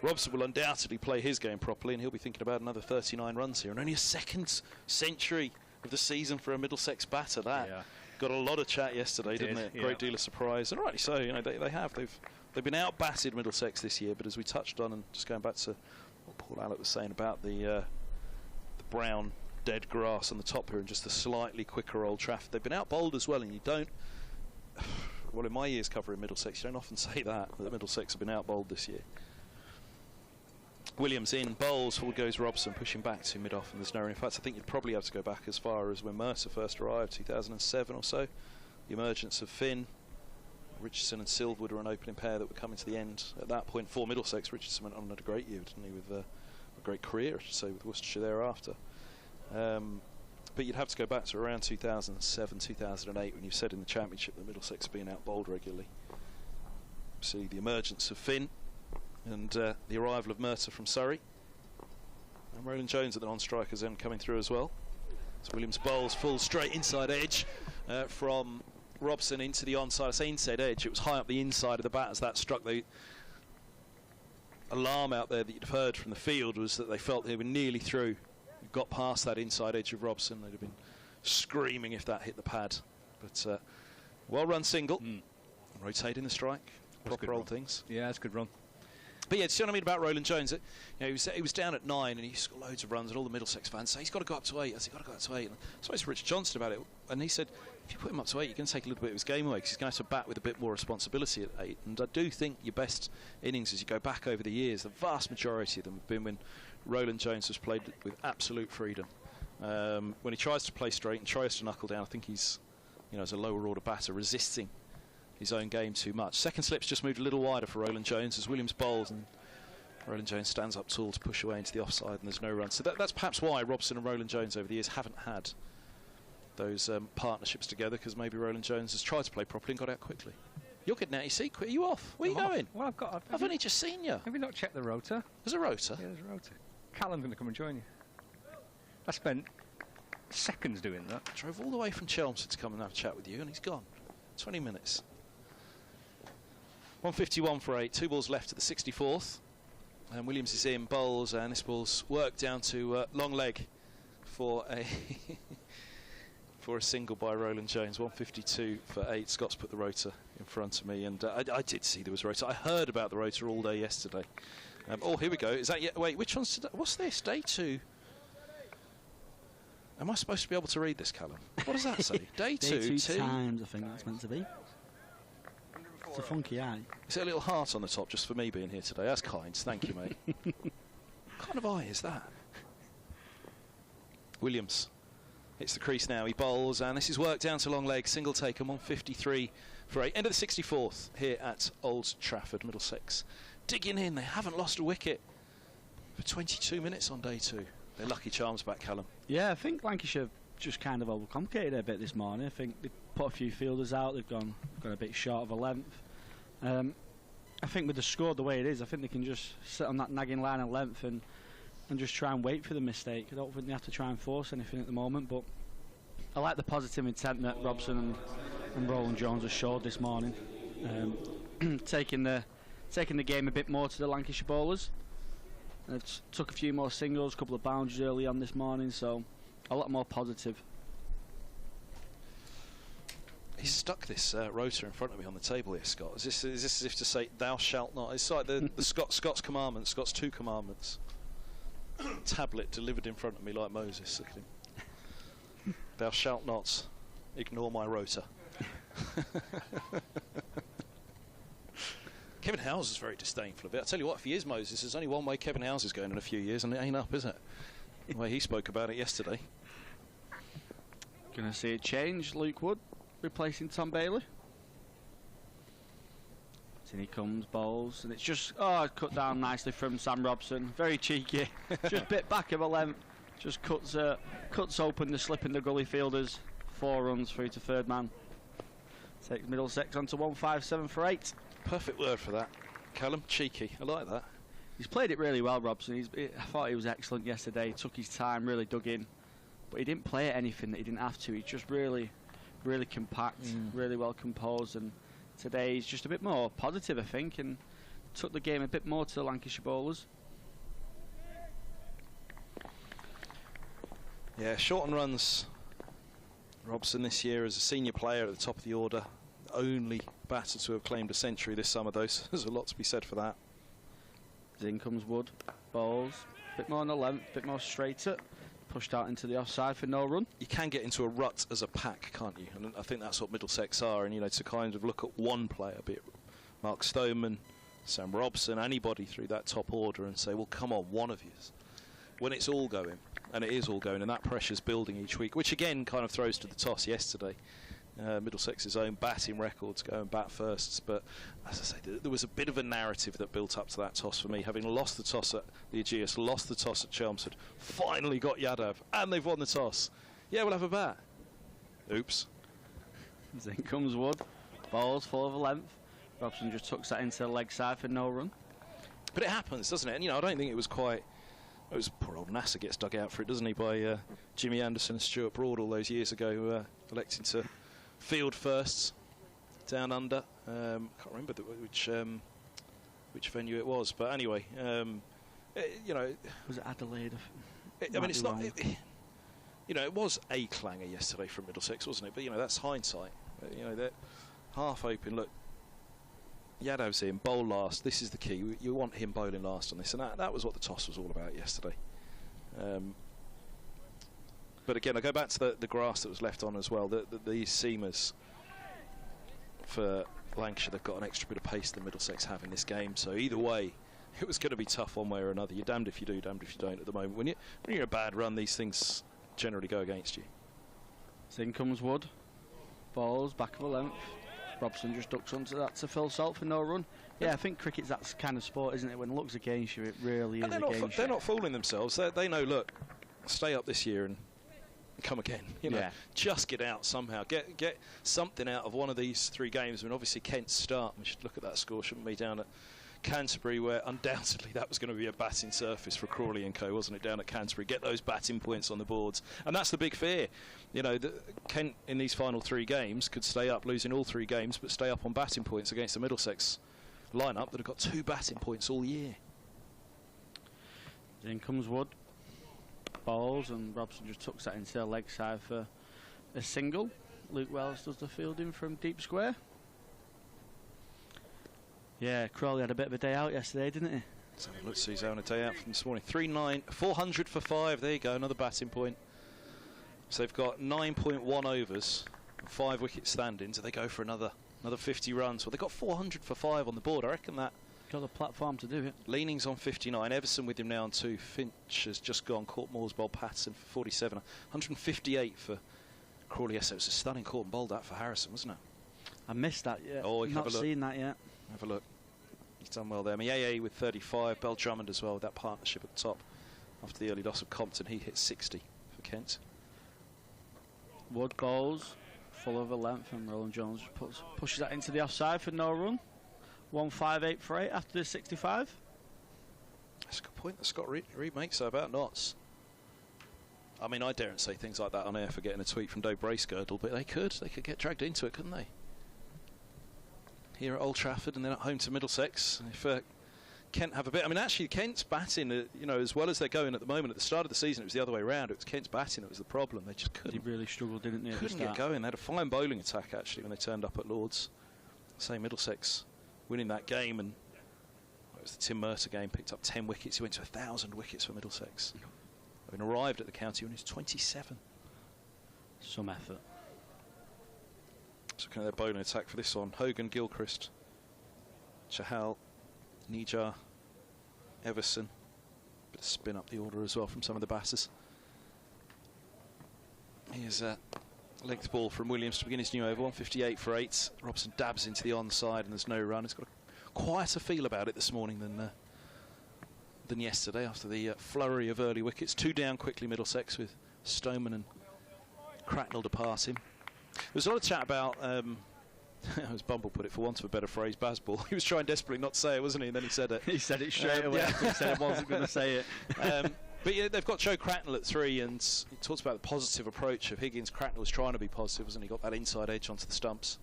Robson will undoubtedly play his game properly, and he'll be thinking about another 39 runs here. And only a second century of the season for a Middlesex batter. That got a lot of chat yesterday, didn't it? Great deal of surprise, and rightly so. You know, they've been out batted Middlesex this year, but as we touched on, and just going back to what Paul Allett was saying about the brown dead grass on the top here and just the slightly quicker Old Trafford, they've been out bowled as well, and you don't. Well, in my years covering Middlesex, you don't often say that Middlesex have been out bowled this year. Williams in, bowls, forward goes Robson, pushing back to mid-off, and there's no run. In fact, I think you'd probably have to go back as far as when Mercer first arrived, 2007 or so. The emergence of Finn, Richardson and Silverwood were an opening pair that were coming to the end at that point for Middlesex. Richardson went on and had a great year, didn't he, with a great career, I should say, with Worcestershire thereafter. But you'd have to go back to around 2007, 2008, when you've said in the Championship that Middlesex have been out bowled regularly. See the emergence of Finn and the arrival of Mercer from Surrey, and Roland Jones at the non-strikers end coming through as well. So Williams bowls full straight inside edge from Robson into the onside. I say inside edge, it was high up the inside of the bat as that struck. The alarm out there that you'd heard from the field was that they felt they were nearly through. Got past that inside edge of Robson, they'd have been screaming if that hit the pad. But well run single, rotating the strike, proper old things. Yeah, that's a good run. But yeah, see what I mean about Roland Jones? You know, he was down at 9 and he scored loads of runs, and all the Middlesex fans say he's got to go up to 8. I said, got to go up to 8. And I spoke to Richard Johnston about it, and he said, if you put him up to 8, you're going to take a little bit of his game away, because he's going to have to bat with a bit more responsibility at 8. And I do think your best innings, as you go back over the years, the vast majority of them have been when Roland Jones has played with absolute freedom. When he tries to play straight and tries to knuckle down, I think he's, you know, as a lower order batter, resisting his own game too much. Second slip's just moved a little wider for Roland Jones as Williams bowls, and Roland Jones stands up tall to push away into the offside, and there's no run. So that's perhaps why Robson and Roland Jones over the years haven't had those partnerships together, because maybe Roland Jones has tried to play properly and got out quickly. You're getting out your seat quick. Are you off? Where are you going? Well, I've only just seen you. Have you not checked the rotor? There's a rotor? Yeah, there's a rotor. Callum's going to come and join you. I spent seconds doing that. Drove all the way from Chelmsford to come and have a chat with you, and he's gone. 20 minutes. 151 for 8. 2 balls left at the 64th. And Williams is in, bowls, and this ball's worked down to long leg for a for a single by Roland Jones. 152 for 8. Scott's put the rotor in front of me, and I did see there was a rotor. I heard about the rotor all day yesterday. Oh, here we go. Is that wait, which one's today? What's this? Day 2. Am I supposed to be able to read this, Callum? What does that say? Day 2. Day 2 times, I think that's meant to be. It's a funky eye. Is it a little heart on the top just for me being here today? That's kind. Thank you, mate. What kind of eye is that? Williams hits the crease now. He bowls, and this is worked down to long leg. Single taken, 153 for 8. End of the 64th here at Old Trafford, Middlesex. Digging in. They haven't lost a wicket for 22 minutes on day 2. They're lucky charms back, Callum. Yeah, I think Lancashire just kind of overcomplicated it a bit this morning. I think they've put a few fielders out. They've gone a bit short of a length. I think with the score the way it is, I think they can just sit on that nagging line of length and just try and wait for the mistake. I don't think they have to try and force anything at the moment, but I like the positive intent that Robson and Roland Jones have showed this morning, taking the game a bit more to the Lancashire bowlers. It took a few more singles, a couple of boundaries early on this morning, so a lot more positive. He's stuck this rotor in front of me on the table here, Scott. Is this as if to say, thou shalt not? It's like the Scott's commandments, Scott's 2 commandments. tablet delivered in front of me like Moses. Look at him. Thou shalt not ignore my rota. Kevin Howes is very disdainful of it. I tell you what, if he is Moses, there's only one way Kevin Howes is going in a few years, and it ain't up, is it? The way he spoke about it yesterday. Going to see a change. Luke Wood replacing Tom Bailey. In he comes, bowls, and it's just cut down nicely from Sam Robson. Very cheeky, just bit back of a length. Just cuts open the slip in the gully fielders. 4 runs through to third man. Takes Middlesex on to 157 for 8. Perfect word for that, Callum. Cheeky. I like that. He's played it really well, Robson. I thought he was excellent yesterday. He took his time, really dug in, but he didn't play at anything that he didn't have to. He's just really, really compact, really well composed, and today he's just a bit more positive, I think, and took the game a bit more to the Lancashire bowlers. Yeah, short on runs. Robson this year as a senior player at the top of the order. Only batter to have claimed a century this summer, though, so there's a lot to be said for that. In comes Wood, bowls, a bit more on the length, a bit more straighter, pushed out into the offside for no run. You can get into a rut as a pack, can't you? And I think that's what Middlesex are, and to kind of look at one player, be it Mark Stoneman, Sam Robson, anybody through that top order, and say, well, come on, one of you. When it's all going, and it is all going, and that pressure's building each week, which again kind of throws to the toss yesterday. Middlesex's own batting records going bat firsts, but as I say, there was a bit of a narrative that built up to that toss for me, having lost the toss at the Ageas, lost the toss at Chelmsford, finally got Yadav, and they've won the toss. Yeah, we'll have a bat. Oops. In comes Wood, balls full of a length. Robson just tucks that into the leg side for no run. But it happens, doesn't it? And I don't think it was quite. It was poor old Nasser gets dug out for it, doesn't he, by Jimmy Anderson and Stuart Broad all those years ago, electing to field firsts down under. I can't remember which venue it was, but anyway, was it Adelaide? I mean, it's not. It was a clanger yesterday from Middlesex, wasn't it? But that's hindsight. They're half open. Look, Yadav's in, bowl last. This is the key. You want him bowling last on this, and that was what the toss was all about yesterday. But again, I go back to the grass that was left on as well. These seamers for Lancashire, they've got an extra bit of pace than Middlesex have in this game. So either way, it was going to be tough one way or another. You're damned if you do, damned if you don't at the moment. When you're a bad run, these things generally go against you. So in comes Wood, balls back of a length. Robson just ducks onto that to Phil Salt for no run. Yeah, I think cricket's that kind of sport, isn't it? When it looks against you, it really is against you. They're not fooling themselves. They know, look, stay up this year and come again. Just get out somehow. Get something out of one of these 3 games. I mean, obviously Kent's start. We should look at that score, shouldn't we? Down at Canterbury, where undoubtedly that was going to be a batting surface for Crawley and co, wasn't it? Down at Canterbury, get those batting points on the boards, and that's the big fear. Kent in these final 3 games could stay up, losing all 3 games, but stay up on batting points against the Middlesex lineup that have got 2 batting points all year. In comes Wood, balls, and Robson just tucks that into the leg side for a single. Luke Wells does the fielding from deep square. Yeah, Crawley had a bit of a day out yesterday, didn't he? So let's see, he's having a day out from this morning. 3-9, 400 for 5. There you go, another batting point. So they've got 9.1 overs, 5 wicket standings. So they go for another 50 runs. Well, they've got 400 for 5 on the board. I reckon that. Got the platform to do it. Leaning's on 59. Everson with him now on 2. Finch has just gone. Courtmore's bowled Patterson for 47. 158 for Crawley. Yes, it was a stunning caught and bowled that for Harrison, wasn't it? I missed that yet. Oh, you not seen that yet. Have a look. He's done well there. Miaye with 35. Bell Drummond as well with that partnership at the top. After the early loss of Compton, he hit 60 for Kent. Wood bowls, full of a length, and Roland Jones pushes that into the offside for no run. 158 for 8 after the 65. That's a good point that Scott Reed makes, so about Notts. I mean, I daren't say things like that on air for getting a tweet from Dave Bracegirdle, but they could get dragged into it, couldn't they? Here at Old Trafford and then at home to Middlesex. And if Kent have a bit, I mean, actually Kent's batting, as well as they're going at the moment. At the start of the season, it was the other way around. It was Kent's batting that was the problem. They just couldn't. They really struggled, didn't they? Couldn't get going. They had a fine bowling attack actually when they turned up at Lords. Say Middlesex winning that game, and It was the Tim Mercer game, picked up 10 wickets. He went to 1,000 wickets for Middlesex. Having arrived at the county when he was 27. Some effort. So kind of their bowling attack for this one. Hogan, Gilchrist, Chahal, Nijar, Everson. Bit of spin up the order as well from some of the batters. Here's a length ball from Williams to begin his new over. 158 for 8. Robson dabs into the onside and there's no run. It's got a quieter feel about it this morning than yesterday after the flurry of early wickets. 2 down quickly Middlesex with Stoneman and Cracknell departing. There's a lot of chat about, as Bumble put it, for want of a better phrase, Bazball. He was trying desperately not to say it, wasn't he? And then he said it. He said it straight away. Yeah. He said he wasn't going to say it. But yeah, they've got Joe Cracknell at 3, and he talks about the positive approach of Higgins. Cracknell was trying to be positive, wasn't he? Got that inside edge onto the stumps.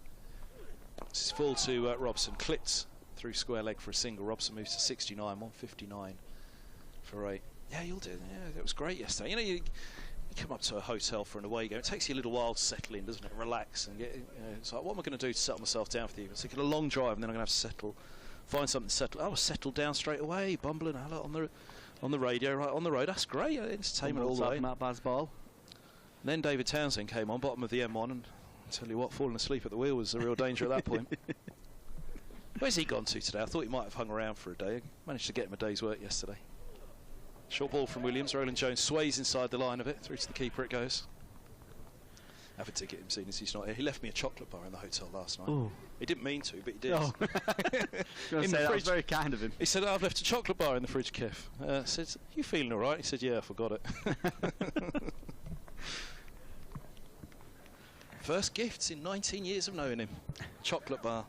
This is full to Robson. Clipped through square leg for a single. Robson moves to 69, 159 for 8. Yeah, you'll do. Yeah, that was great yesterday. You know, you come up to a hotel for an away game. It takes you a little while to settle in, doesn't it? Relax and get. It's like, what am I going to do to settle myself down for the evening? It's like a long drive, and then I'm going to have to settle, find something to settle. I was settled down straight away, bumbling hello on the radio, right on the road. That's great. Entertainment all the way. Matt Bazball. Then David Townsend came on, bottom of the M1, and I tell you what, falling asleep at the wheel was a real danger at that point. Where's he gone to today? I thought he might have hung around for a day. I managed to get him a day's work yesterday. Short ball from Williams. Roland Jones sways inside the line of it. Through to the keeper it goes. I have a ticket him seeing as he's not here. He left me a chocolate bar in the hotel last night. Ooh. He didn't mean to, but he did. Oh. In the fridge. That was very kind of him. He said, I've left a chocolate bar in the fridge, Kev. I said, you feeling all right? He said, yeah, I forgot it. First gifts in 19 years of knowing him. Chocolate bar.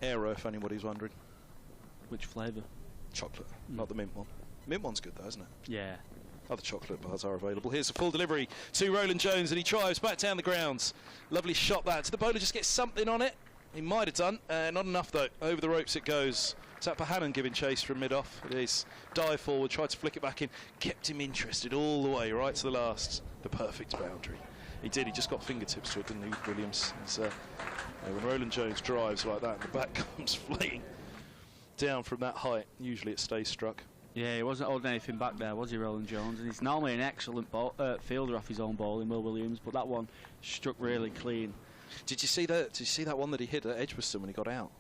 Aero, if anybody's wondering. Which flavour? Chocolate, not the mint one. Mint one's good though, isn't it? Yeah. Other chocolate bars are available. Here's a full delivery to Roland Jones, and he drives back down the grounds. Lovely shot that. Did the bowler just get something on it? He might have done. Not enough though. Over the ropes it goes. Tappahannon giving chase from mid-off. It is. Dive forward, tried to flick it back in. Kept him interested all the way, right to the last. The perfect boundary. He did. He just got fingertips to it, didn't he, Williams? When Roland Jones drives like that, the bat comes fleeing down from that height. Usually it stays struck. Yeah, he wasn't holding anything back there, was he, Roland Jones? And he's normally an excellent fielder off his own ball in Will Williams, but that one struck really clean. Did you see that? Did you see that one that he hit at Edgbaston when he got out?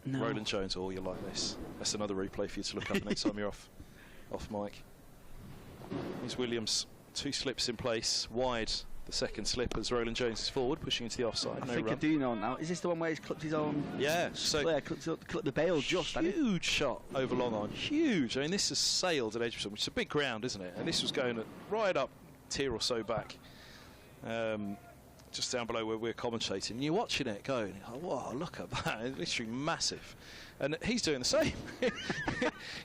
No. Roland Jones, oh, you like this. That's another replay for you to look up next time you're off mic. Here's Williams. 2 slips in place, wide. The second slip as Roland Jones is forward, pushing into the offside. I think I do know now. Is this the one where he's clipped his own? Yeah, so clipped the bail just. Huge shot over long on, huge. I mean, this has sailed at Edgbaston, which is a big ground, isn't it? And this was going right up tier or so back, just down below where we're commentating. And you're watching it go, and you're like, wow, look at that! It's literally massive. And he's doing the same.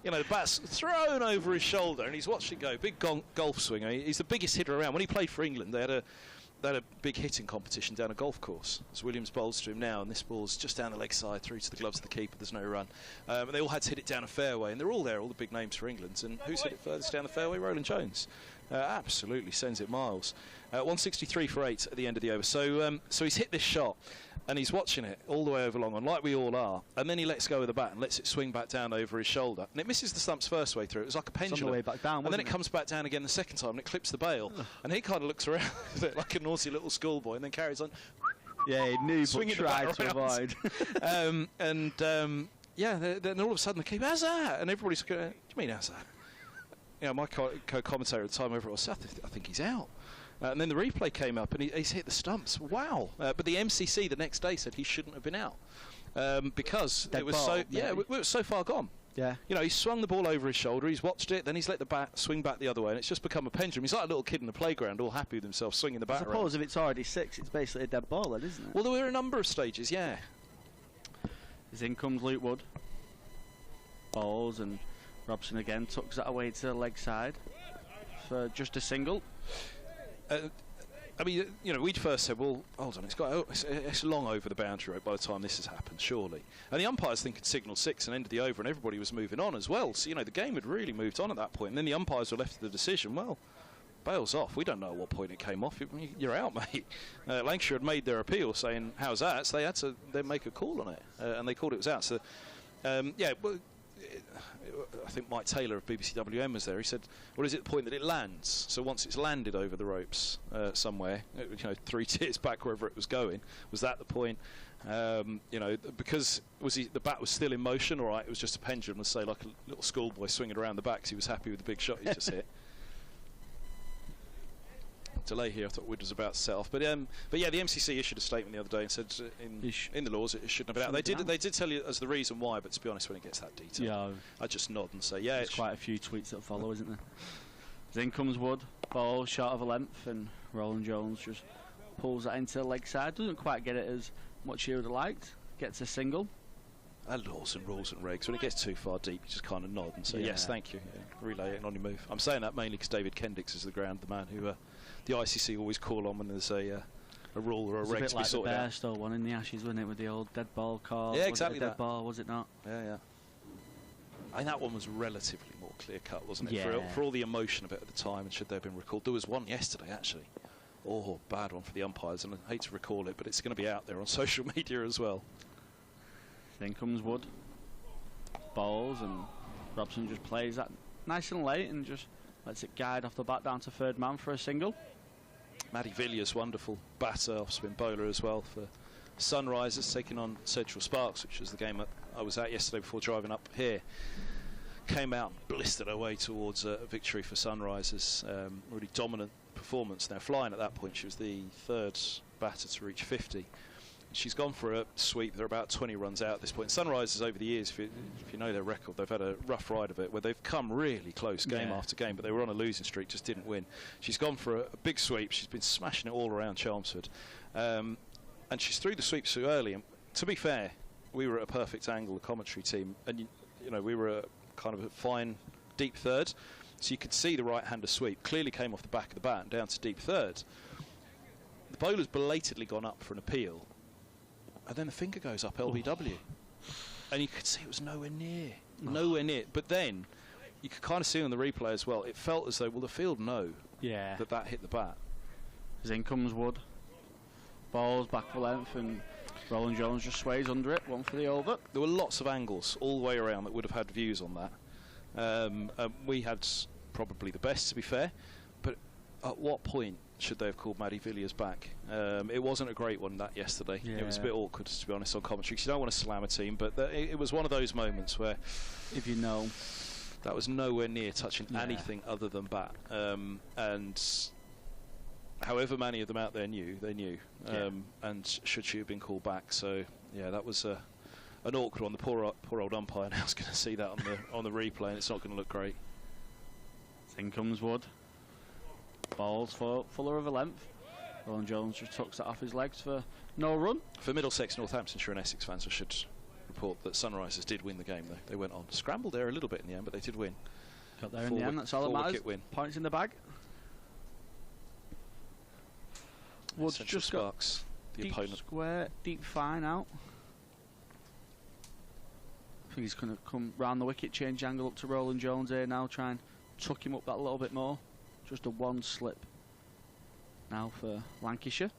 You know, the bat's thrown over his shoulder, and he's watching it go. Big golf swinger. He's the biggest hitter around. When he played for England, they had a big hitting competition down a golf course. As Williams bowls to him now, and this ball's just down the leg side through to the gloves of the keeper. There's no run. And they all had to hit it down a fairway, and they're all there, all the big names for England. And who's hit it furthest down the fairway? Roland Jones. Absolutely sends it miles. 163 for 8 at the end of the over. So he's hit this shot, and he's watching it all the way over long on, like we all are. And then he lets go of the bat and lets it swing back down over his shoulder. And it misses the stumps first way through. It was like a pendulum. It's on the way back down, and then it comes back down again the second time, and it clips the bail. And he kind of looks around like a naughty little schoolboy, and then carries on. Yeah, he knew, but tried to avoid. Then all of a sudden the keeper, how's that? And everybody's going, what do you mean, how's that? You know, my co-commentator at the time, over it was, I think he's out. And then the replay came up, and he's hit the stumps. Wow! But the MCC the next day said he shouldn't have been out because it was it was so far gone. Yeah. You know, he swung the ball over his shoulder. He's watched it. Then he's let the bat swing back the other way, and it's just become a pendulum. He's like a little kid in the playground, all happy with himself, swinging the bat around. I suppose if it's already 6, it's basically a dead ball, then, isn't it? Well, there were a number of stages. Yeah. As in comes Luke Wood. Balls, and Robson again tucks that away to the leg side for just a single. I mean, you know, we'd first said, well, hold on, it's long over the boundary rope by the time this has happened, surely. And the umpires think it's signal 6 and ended the over, and everybody was moving on as well. So, you know, the game had really moved on at that point. And then the umpires were left to the decision. Well, bails off. We don't know at what point it came off. You're out, mate. Lancashire had made their appeal saying, how's that? So they had to then make a call on it, and they called it was out. So, yeah, well, I think Mike Taylor of BBC WM was there. He said, well, is it the point that it lands? So once it's landed over the ropes somewhere, 3 tiers back wherever it was going, was that the point? Because the bat was still in motion, all right, it was just a pendulum, let's say, like a little schoolboy swinging around the back because he was happy with the big shot he just hit. Delay here, I thought Wood was about to set off, but yeah, the MCC issued a statement the other day and said in the laws it shouldn't have been out. They did tell you as the reason why, but to be honest, when it gets that detail, I just nod and say, yeah. There's quite a few tweets that follow, isn't there? Then comes Wood, ball short of a length, and Roland Jones just pulls that into the leg side. Doesn't quite get it as much he would have liked. Gets a single. Laws and rules and regs. When it gets too far deep, you just kind of nod and say, yes, thank you. Yeah, relay it and on your move. I'm saying that mainly because David Kendricks is the man who the ICC always call on when there's a rule or a reg to be sorted out. It's a bit like the Bairstow one in the Ashes, wasn't it, with the old dead ball call? Yeah, exactly that. Dead ball, was it not? Yeah. I think that one was relatively more clear-cut, wasn't it? Yeah. For all the emotion of it at the time, and should there have been recalled. There was one yesterday, actually. Oh, bad one for the umpires, and I hate to recall it, but it's going to be out there on social media as well. Then comes Wood. Balls, and Robson just plays that nice and late and just lets it guide off the bat down to third man for a single. Matty Villiers, wonderful batter, off-spin bowler as well for Sunrisers, taking on Central Sparks, which was the game that I was at yesterday before driving up here. Came out and blistered her way towards a victory for Sunrisers. Really dominant performance. Now flying at that point, she was the third batter to reach 50. She's gone for a sweep. They're about 20 runs out at this point. Sunrisers over the years, if you know their record, they've had a rough ride of it where they've come really close game after game, but they were on a losing streak, just didn't win. She's gone for a big sweep. She's been smashing it all around Chelmsford. And she's through the sweep so early. And to be fair, we were at a perfect angle, the commentary team, and we were a kind of a fine deep third, so you could see the right-hander sweep clearly came off the back of the bat and down to deep third. The bowler's belatedly gone up for an appeal, and then the finger goes up LBW, and you could see it was nowhere near. But then you could kind of see on the replay as well, it felt as though, the field know that hit the bat. Then comes Wood, balls back for length, and Roland Jones just sways under it, one for the over. There were lots of angles all the way around that would have had views on that. We had probably the best, to be fair, but at what point should they have called Matty Villiers back? It wasn't a great one, that yesterday. It was a bit awkward, to be honest, on commentary, because you don't want to slam a team, but it was one of those moments where, if you know, that was nowhere near touching anything other than bat. And however many of them out there knew, they knew. And should she have been called back? So, yeah, that was an awkward one. The poor old umpire now is going to see that on the replay, and it's not going to look great. In comes Wood. Balls fuller of a length. Roland Jones just tucks it off his legs for no run. For Middlesex, Northamptonshire and Essex fans, I should report that Sunrisers did win the game, though. They went on. Scrambled there a little bit in the end, but they did win. Got there in the end, that's all that matters. Win. Points in the bag. Wood's just Sparks, the deep opponent. Square, deep fine out. I think he's going to come round the wicket, change angle up to Roland Jones here now, try and tuck him up that little bit more. Just a one slip now for Lancashire.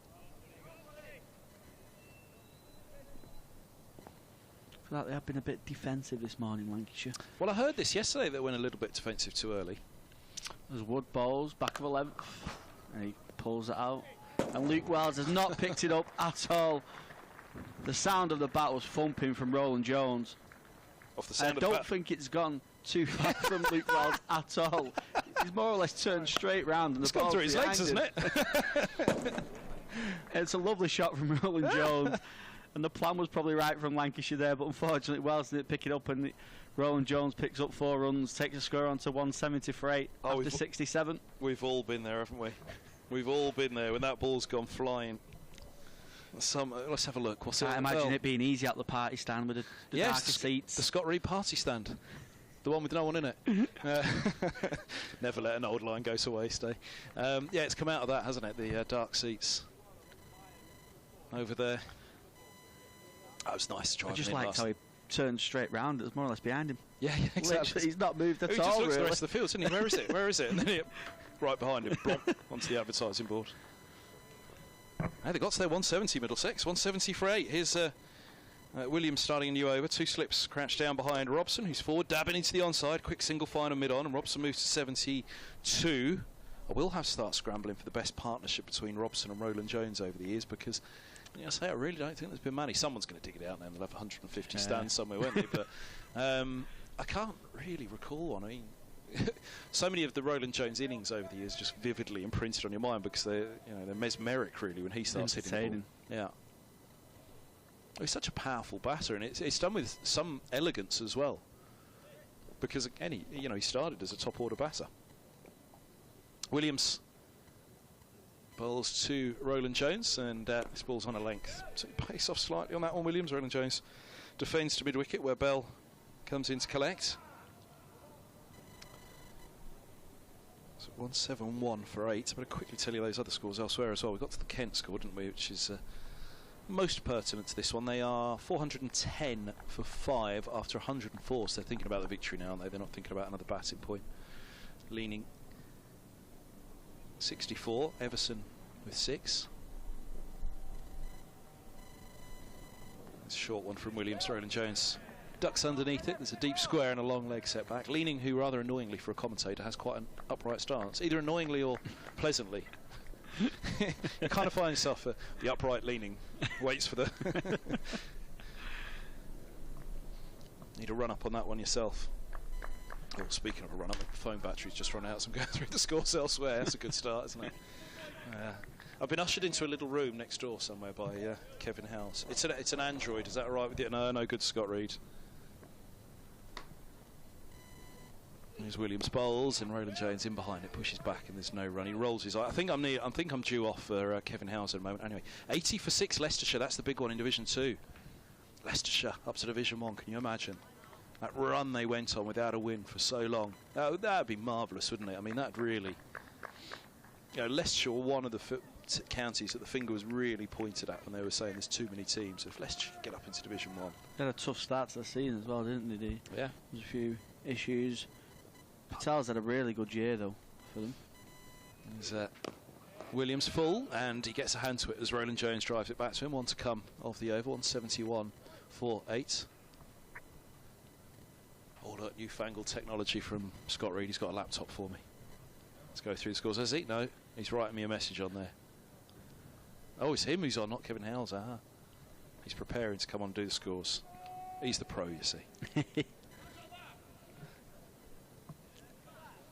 I feel like they have been a bit defensive this morning, Lancashire. Well, I heard this yesterday, they went a little bit defensive too early. There's Wood balls, back of a length, and he pulls it out. And Luke Wells has not picked it up at all. The sound of the bat was thumping from Roland Jones. Off the sound I don't think it's gone too far from Luke Wells at all. He's more or less turned straight round. And it's gone through his legs, hasn't it? It's a lovely shot from Roland Jones. And the plan was probably right from Lancashire there, but unfortunately Wells didn't pick it up, and Roland Jones picks up 4 runs, takes a score on to 170 for 8 after 67. We've all been there, haven't we? We've all been there when that ball's gone flying. Let's have a look. What's I imagine it being easy at the party stand with the darker seats. The Scott Reed party stand. The one with no one in it. Never let an old line go to waste, eh? Yeah, it's come out of that, hasn't it? The dark seats over there. That was nice to try. I just liked how he turned straight round. It was more or less behind him. Yeah, exactly. Literally, he's not moved at all. He just looks really. at the rest of the field, isn't he? Where is it? Where is it? And then right behind him, blonk, onto the advertising board. And they got to their 170, Middlesex, 170 for 8. Here's Williams starting a new over. 2 slips, crouched down behind Robson, who's forward, dabbing into the onside. Quick single final mid-on, and Robson moves to 72. I will have to start scrambling for the best partnership between Robson and Roland Jones over the years, because I really don't think there's been many. Someone's going to dig it out now and they'll have 150 stands somewhere, won't they? But I can't really recall one. I mean, so many of the Roland Jones innings over the years just vividly imprinted on your mind, because they're mesmeric really when he starts hitting the ball. Yeah. He's such a powerful batter, and it's done with some elegance as well, because again he started as a top order batter. Williams bowls to Roland Jones, and this ball's on a length. So pace off slightly on that one, Williams. Roland Jones defends to mid-wicket, where Bell comes in to collect. So 171 for 8. I'm going to quickly tell you those other scores elsewhere as well. We got to the Kent score, didn't we, which is most pertinent to this one. They are 410 for 5 after 104, so they're thinking about the victory now, aren't they? They're not thinking about another batting point. Leaning 64, Everson with 6. It's a short one from Williams. Roland Jones ducks underneath it. There's a deep square and a long leg setback. Leaning, who rather annoyingly for a commentator has quite an upright stance, either annoyingly or pleasantly. You kind of find yourself the upright leaning, waits for the... Need a run up on that one yourself. Oh, speaking of a run up, the phone battery's just run out, so I'm going through the scores elsewhere. That's a good start, isn't it? I've been ushered into a little room next door somewhere by Kevin Howes. It's an Android, is that all right with you? No good, Scott Reed. There's Williams bowls, and Roland Jones in behind it, pushes back, and there's no run. He rolls his eye. I think I'm due off for Kevin Howes at the moment. Anyway, 80 for 6, Leicestershire. That's the big one in Division 2. Leicestershire up to Division 1. Can you imagine that run they went on without a win for so long? That'd be marvellous, wouldn't it? I mean, that'd really... Leicestershire were one of the counties that the finger was really pointed at when they were saying there's too many teams. If Leicestershire get up into Division 1... They had a tough start to the season as well, didn't they? Yeah. There's a few issues. Patel's had a really good year, though, for them. There's Williams full, and he gets a hand to it as Roland Jones drives it back to him. One to come off the over, 171 for 8. All that newfangled technology from Scott Reed. He's got a laptop for me. Let's go through the scores. Has he? No, he's writing me a message on there. Oh, it's him who's on, not Kevin Howes. He's preparing to come on and do the scores. He's the pro, you see.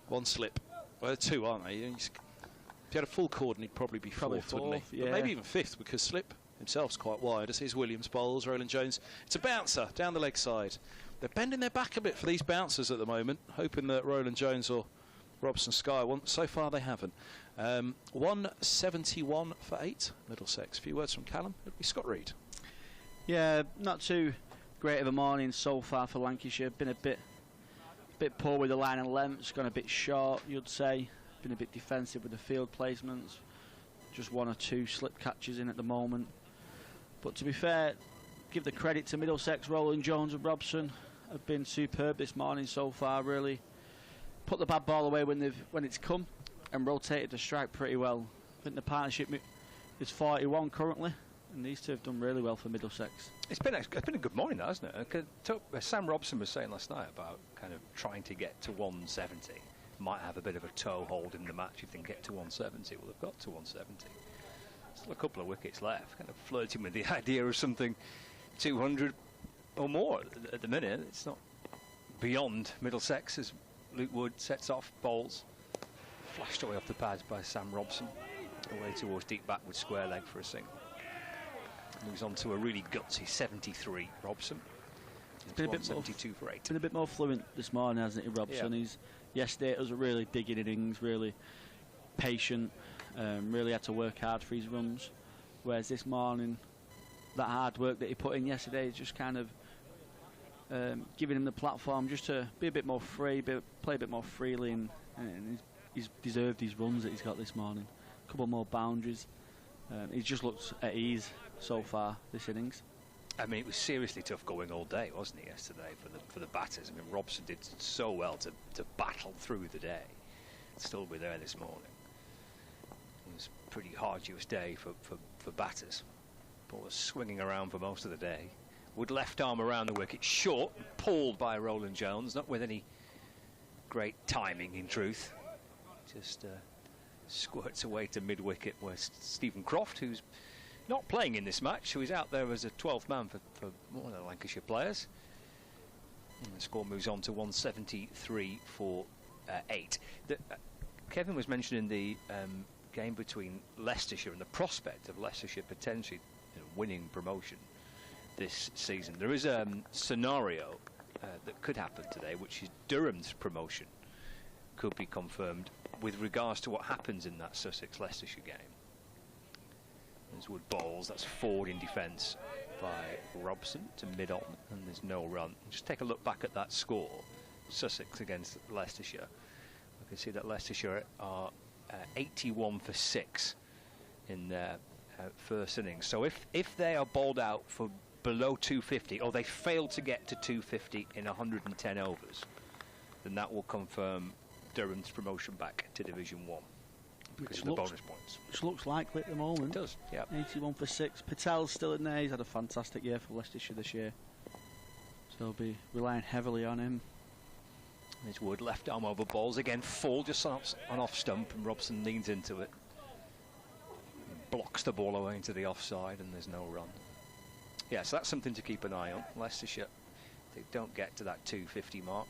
One slip. Well, they're 2, aren't they? If he had a full cordon, he'd probably be fourth, wouldn't he? Yeah. But maybe even 5th, because Slip himself's quite wide. As here's Williams bowls, Roland Jones. It's a bouncer down the leg side. They're bending their back a bit for these bouncers at the moment, hoping that Roland Jones or Robson Sky won't. So far, they haven't. 171 for 8, Middlesex. A few words from Callum. It'll be Scott Reed. Yeah, not too great of a morning so far for Lancashire. Been a bit poor with the line and lengths, gone a bit short, you'd say. Been a bit defensive with the field placements. Just 1 or 2 slip catches in at the moment. But to be fair, give the credit to Middlesex. Roland Jones and Robson have been superb this morning so far, really. Put the bad ball away when it's come, and rotated the strike pretty well. I think the partnership is 41 currently, and these two have done really well for Middlesex. It's been a good morning, though, hasn't it? Sam Robson was saying last night about kind of trying to get to 170. Might have a bit of a toehold in the match if they can get to 170. Well, they've got to 170. Still a couple of wickets left. Kind of flirting with the idea of something 200 or more at the minute. It's not beyond Middlesex as Luke Wood sets off, bowls. Flashed away off the pads by Sam Robson. Away towards deep back with square leg for a single. Moves on to a really gutsy 73, Robson. He's been a bit 72 for 8. Been a bit more fluent this morning, hasn't he, Robson? Yeah. Yesterday it was a really digging innings, really patient, really had to work hard for his runs. Whereas this morning, that hard work that he put in yesterday is just kind of giving him the platform just to be a bit more free, play a bit more freely, and he's deserved his runs that he's got this morning. A couple more boundaries. He's just looked at ease so far this innings. I mean, it was seriously tough going all day, wasn't it, yesterday for the batters? I mean, Robson did so well to battle through the day. still be there this morning. It was a pretty arduous day for batters. Ball was swinging around for most of the day. Wood left arm around the wicket, short, pulled by Roland Jones, not with any great timing in truth. Just squirts away to mid-wicket where Stephen Croft, who's not playing in this match, who is out there as a 12th man for one of the Lancashire players. And the score moves on to 173 for 8. Kevin was mentioning the game between Leicestershire and the prospect of Leicestershire potentially winning promotion this season. There is a scenario that could happen today, which is Durham's promotion could be confirmed with regards to what happens in that Sussex-Leicestershire game. There's Wood bowls, that's forward in defence by Robson to mid-on, and there's no run. Just take a look back at that score, Sussex against Leicestershire. We can see that Leicestershire are 81 for 6 in their first innings. So if they are bowled out for below 250, or they fail to get to 250 in 110 overs, then that will confirm Durham's promotion back to Division 1 because of the bonus points. Which looks likely at the moment. It does, yeah. 81 for 6. Patel's still in there. He's had a fantastic year for Leicestershire this year. So they'll be relying heavily on him. There's Wood, left arm over balls. Again, full, just on off stump, and Robson leans into it. Blocks the ball away into the offside, and there's no run. Yeah, so that's something to keep an eye on. Leicestershire, they don't get to that 250 mark,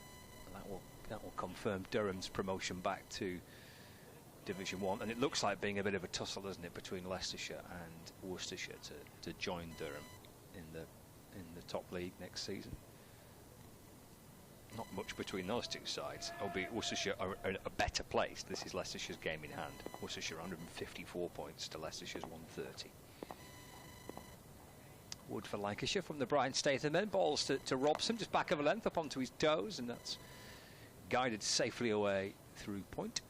that will confirm Durham's promotion back to Division 1. And it looks like being a bit of a tussle, doesn't it, between Leicestershire and Worcestershire to join Durham in the top league next season. Not much between those two sides, albeit Worcestershire are in a better place. This is Leicestershire's game in hand. Worcestershire 154 points to Leicestershire's 130. Wood for Lancashire from the Brighton State, and then balls to Robson, just back of a length up onto his toes, and that's guided safely away through point.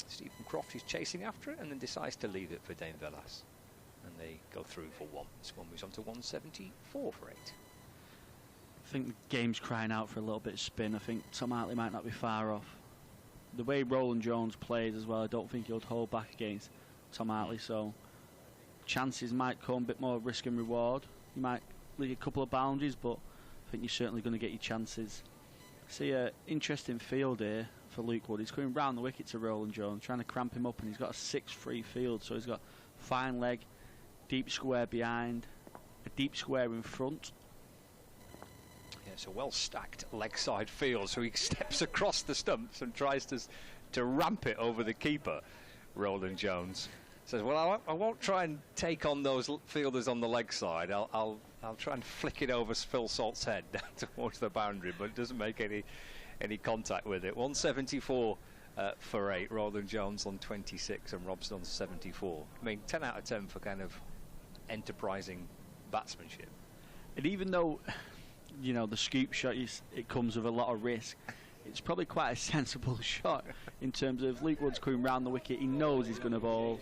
Stephen Croft is chasing after it and then decides to leave it for Dane Velas, and they go through for 1. This one moves on to 174 for 8. I think the game's crying out for a little bit of spin. I think Tom Hartley might not be far off. The way Roland Jones plays as well, I don't think he'll hold back against Tom Hartley, so chances might come, a bit more risk and reward. You might leave a couple of boundaries, but I think you're certainly going to get your chances. See an interesting field here for Luke Wood. He's coming round the wicket to Roland Jones, trying to cramp him up, and he's got a 6-free field, so he's got fine leg, deep square behind, a deep square in front. Yeah, it's a well-stacked leg side field, so he steps across the stumps and tries to ramp it over the keeper. Roland Jones says, well, I won't try and take on those fielders on the leg side. I'll try and flick it over Phil Salt's head down towards the boundary, but it doesn't make any contact with it. 174 for 8. Roland Jones on 26 and Robson on 74. I mean, 10 out of 10 for kind of enterprising batsmanship. And even though, you know, the scoop shot, it comes with a lot of risk, it's probably quite a sensible shot in terms of Luke Wood's coming round the wicket. He knows he's going to bowl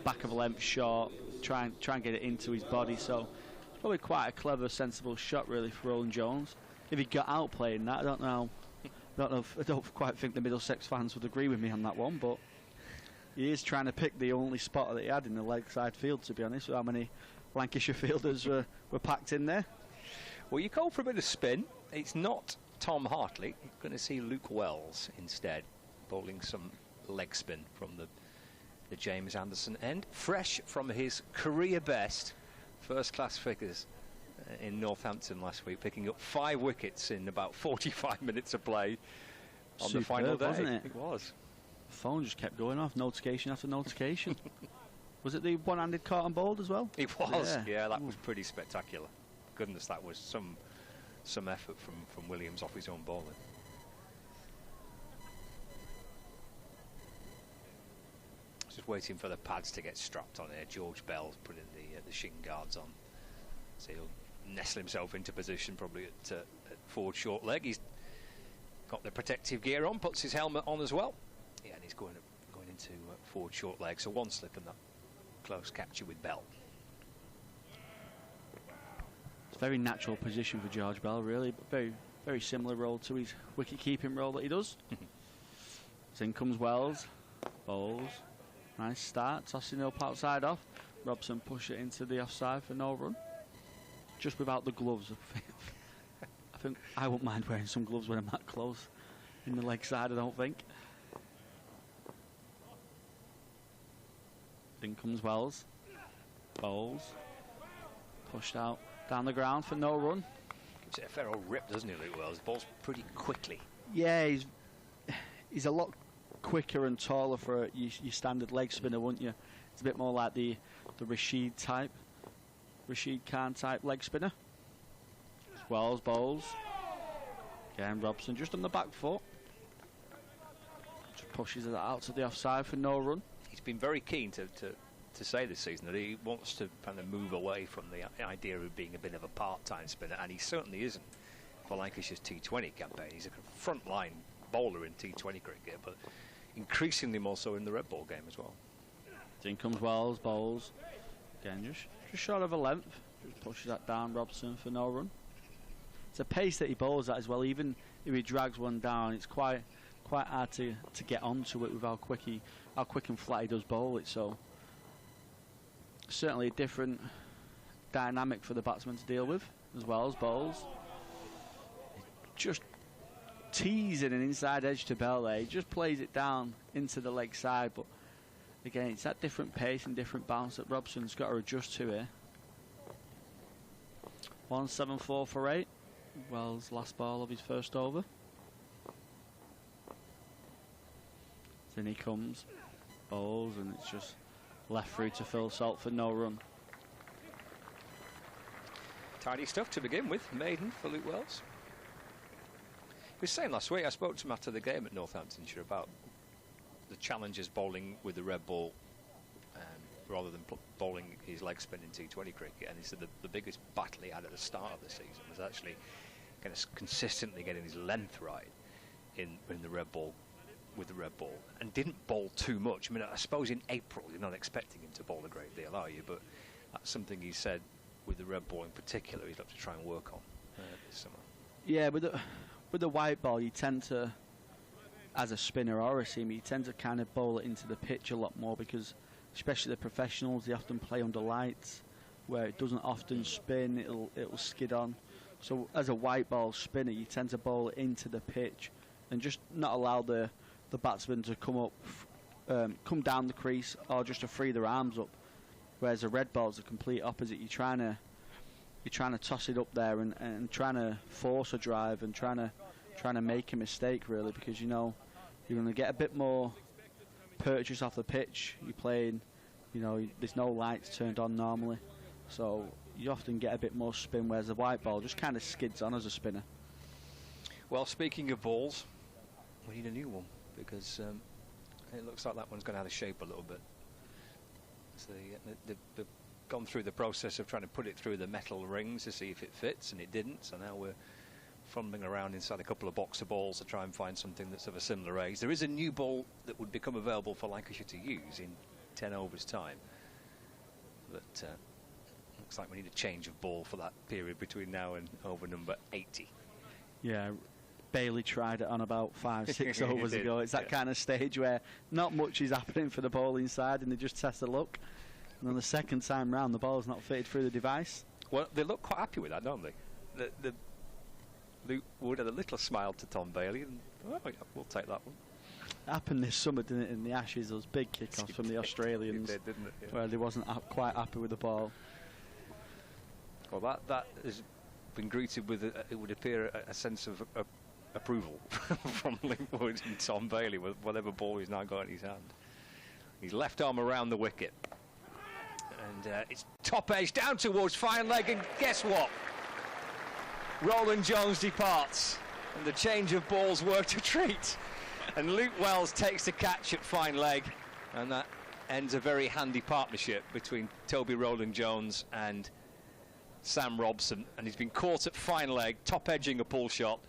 back of a length short, try and get it into his body. So it's probably quite a clever, sensible shot really for Roland Jones. If he got out playing that, I don't quite think the Middlesex fans would agree with me on that one, but he is trying to pick the only spot that he had in the leg side field, to be honest, with how many Lancashire fielders were packed in there. Well, you call for a bit of spin. It's not Tom Hartley. You're going to see Luke Wells instead, bowling some leg spin from the James Anderson end. Fresh from his career best first-class figures in Northampton last week, picking up 5 wickets in about 45 minutes of play on the final day. Wasn't it? It was. The phone just kept going off, notification after notification. Was it the one-handed caught and bowled as well? It was, yeah, that was pretty spectacular. Goodness, that was some effort from Williams off his own bowling. Just waiting for the pads to get strapped on here. George Bell's putting the shin guards on, so he'll nestle himself into position probably at forward short leg. He's got the protective gear on, puts his helmet on as well. Yeah, and he's going into forward short leg. So one slip and that close capture with Bell. It's a very natural position for George Bell, really, but very, very similar role to his wicket-keeping role that he does. So in comes Wells. Bowls. Nice start. Tossing up outside off. Robson push it into the offside for no run. Just without the gloves. I think I wouldn't mind wearing some gloves when I'm that close. In the leg side, I don't think. In comes Wells. Bowls. Pushed out down the ground for no run. Gives it a fair old rip, doesn't he, Luke Wells? Ball's pretty quickly. Yeah, he's a lot quicker and taller for your standard leg spinner, wouldn't you? It's a bit more like the Rashid Khan type leg spinner. Wells bowls. Again, Robson just on the back foot. Just pushes it out to the offside for no run. He's been very keen to say this season that he wants to kind of move away from the idea of being a bit of a part-time spinner, and he certainly isn't for Lancashire's T20 campaign. He's a front-line bowler in T20 cricket, but increasingly more so in the red ball game as well. In comes Wells, bowls. Again, just short of a length. Just pushes that down, Robson for no run. It's a pace that he bowls at as well. Even if he drags one down, it's quite hard to get onto it with how quick and flat he does bowl it. So certainly a different dynamic for the batsman to deal with as well as bowls. Just teasing an inside edge to Bell. He just plays it down into the leg side, but again, it's that different pace and different bounce that Robson's got to adjust to here. 174 for 8. Wells' last ball of his first over. Then he comes, bowls, and it's just left through to Phil Salt for no run. Tidy stuff to begin with. Maiden for Luke Wells. He was saying last week, I spoke to him after the game at Northamptonshire about the challenges bowling with the red ball rather than bowling his leg spin in T20 cricket, and he said the biggest battle he had at the start of the season was actually kind of consistently getting his length right in the red ball, with the red ball, and didn't bowl too much. I mean, I suppose in April you're not expecting him to bowl a great deal, are you? But that's something he said with the red ball in particular he'd have to try and work on this summer. Yeah, with the white ball you tend to, as a spinner or a seamer, you tend to kind of bowl it into the pitch a lot more, because especially the professionals, they often play under lights where it doesn't often spin, it'll skid on. So as a white ball spinner, you tend to bowl it into the pitch and just not allow the batsman to come down the crease, or just to free their arms up. Whereas a red ball's the complete opposite. You're trying to toss it up there and trying to force a drive and trying to make a mistake, really, because you know you're going to get a bit more purchase off the pitch. You're playing, there's no lights turned on normally, so you often get a bit more spin, whereas the white ball just kind of skids on as a spinner. Well, speaking of balls, we need a new one, because it looks like that one's gone out of shape a little bit. So they've gone through the process of trying to put it through the metal rings to see if it fits, and it didn't. So now we're fumbling around inside a couple of boxer balls to try and find something that's of a similar age. There is a new ball that would become available for Lancashire to use in 10 overs time, but looks like we need a change of ball for that period between now and over number 80. Yeah, Bailey tried it on about 5-6 overs ago. It's that kind of stage where not much is happening for the ball inside, and they just test the luck. And then the second time round, the ball's not fitted through the device. Well, they look quite happy with that, don't they? Luke Wood had a little smile to Tom Bailey, and yeah, we'll take that one. It happened this summer, didn't it, in the Ashes? Those big kickoffs from the Australians, did, didn't it? Yeah. Where they wasn't quite happy with the ball. Well, that has been greeted with, it would appear, a sense of approval from Luke Wood and Tom Bailey with whatever ball he's now got in his hand. His left arm around the wicket. And it's top edge down towards fine leg, and guess what? Roland Jones departs, and the change of balls worked a treat. And Luke Wells takes the catch at fine leg, and that ends a very handy partnership between Toby Roland Jones and Sam Robson. And he's been caught at fine leg, top edging a pull shot,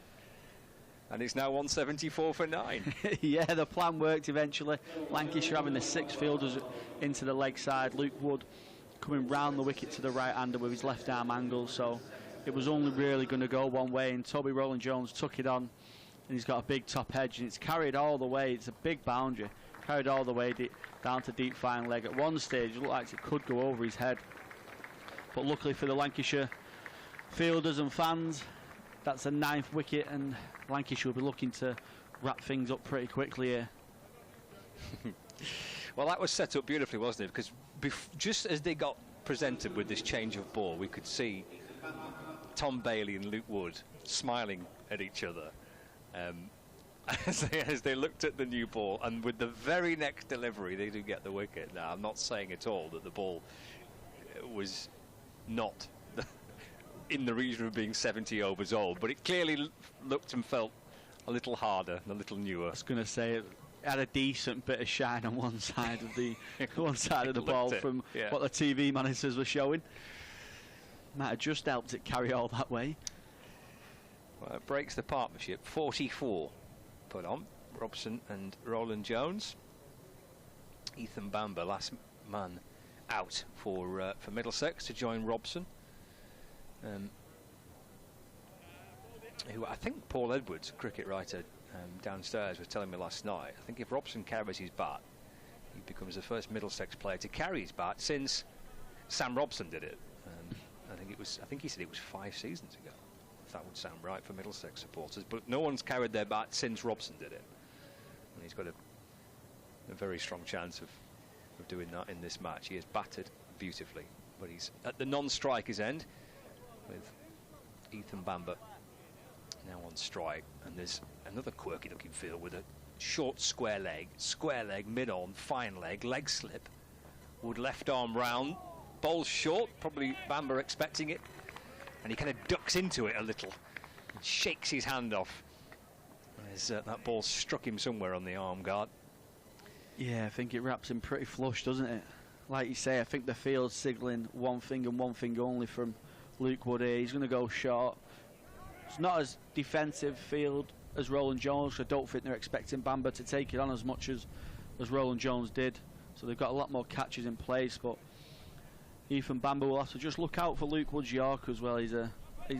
and it's now 174 for 9. Yeah, the plan worked eventually. Lancashire having the 6 fielders into the leg side. Luke Wood coming round the wicket to the right-hander with his left arm angle, so it was only really going to go one way, and Toby Roland Jones took it on and he's got a big top edge, and it's carried all the way. It's a big boundary, carried all the way down to deep fine leg. At one stage, it looked like it could go over his head, but luckily for the Lancashire fielders and fans, that's a 9th wicket, and Lancashire will be looking to wrap things up pretty quickly here. Well, that was set up beautifully, wasn't it? Because just as they got presented with this change of ball, we could see Tom Bailey and Luke Wood smiling at each other as they looked at the new ball, and with the very next delivery they do get the wicket. Now, I'm not saying at all that the ball was not in the region of being 70 overs old, but it clearly looked and felt a little harder and a little newer. I was going to say it had a decent bit of shine on one side of the ball from what the TV monitors were showing. Might have just helped it carry all that way. Well, it breaks the partnership. 44 put on. Robson and Roland Jones. Ethan Bamber, last man out for Middlesex to join Robson. Who I think Paul Edwards, cricket writer downstairs, was telling me last night. I think if Robson carries his bat, he becomes the first Middlesex player to carry his bat since Sam Robson did it. I think he said it was 5 seasons ago. If that would sound right for Middlesex supporters, but no one's carried their bat since Robson did it, and he's got a very strong chance of doing that in this match. He has batted beautifully, but he's at the non-striker's end with Ethan Bamber now on strike, and there's another quirky looking field with a short square leg, mid-on, fine leg slip, Wood left arm round, bowls short, probably Bamber expecting it, and he kind of ducks into it a little and shakes his hand off as that ball struck him somewhere on the arm guard. Yeah, I think it wraps him pretty flush, doesn't it? Like you say, I think the field's signalling one thing and one thing only from Luke Wood here. He's going to go short. It's not as defensive field as Roland Jones, so I don't think they're expecting Bamber to take it on as much as Roland Jones did. So they've got a lot more catches in place, but Ethan Bamber will have to just look out for Luke Wood's Yorker as well. He's a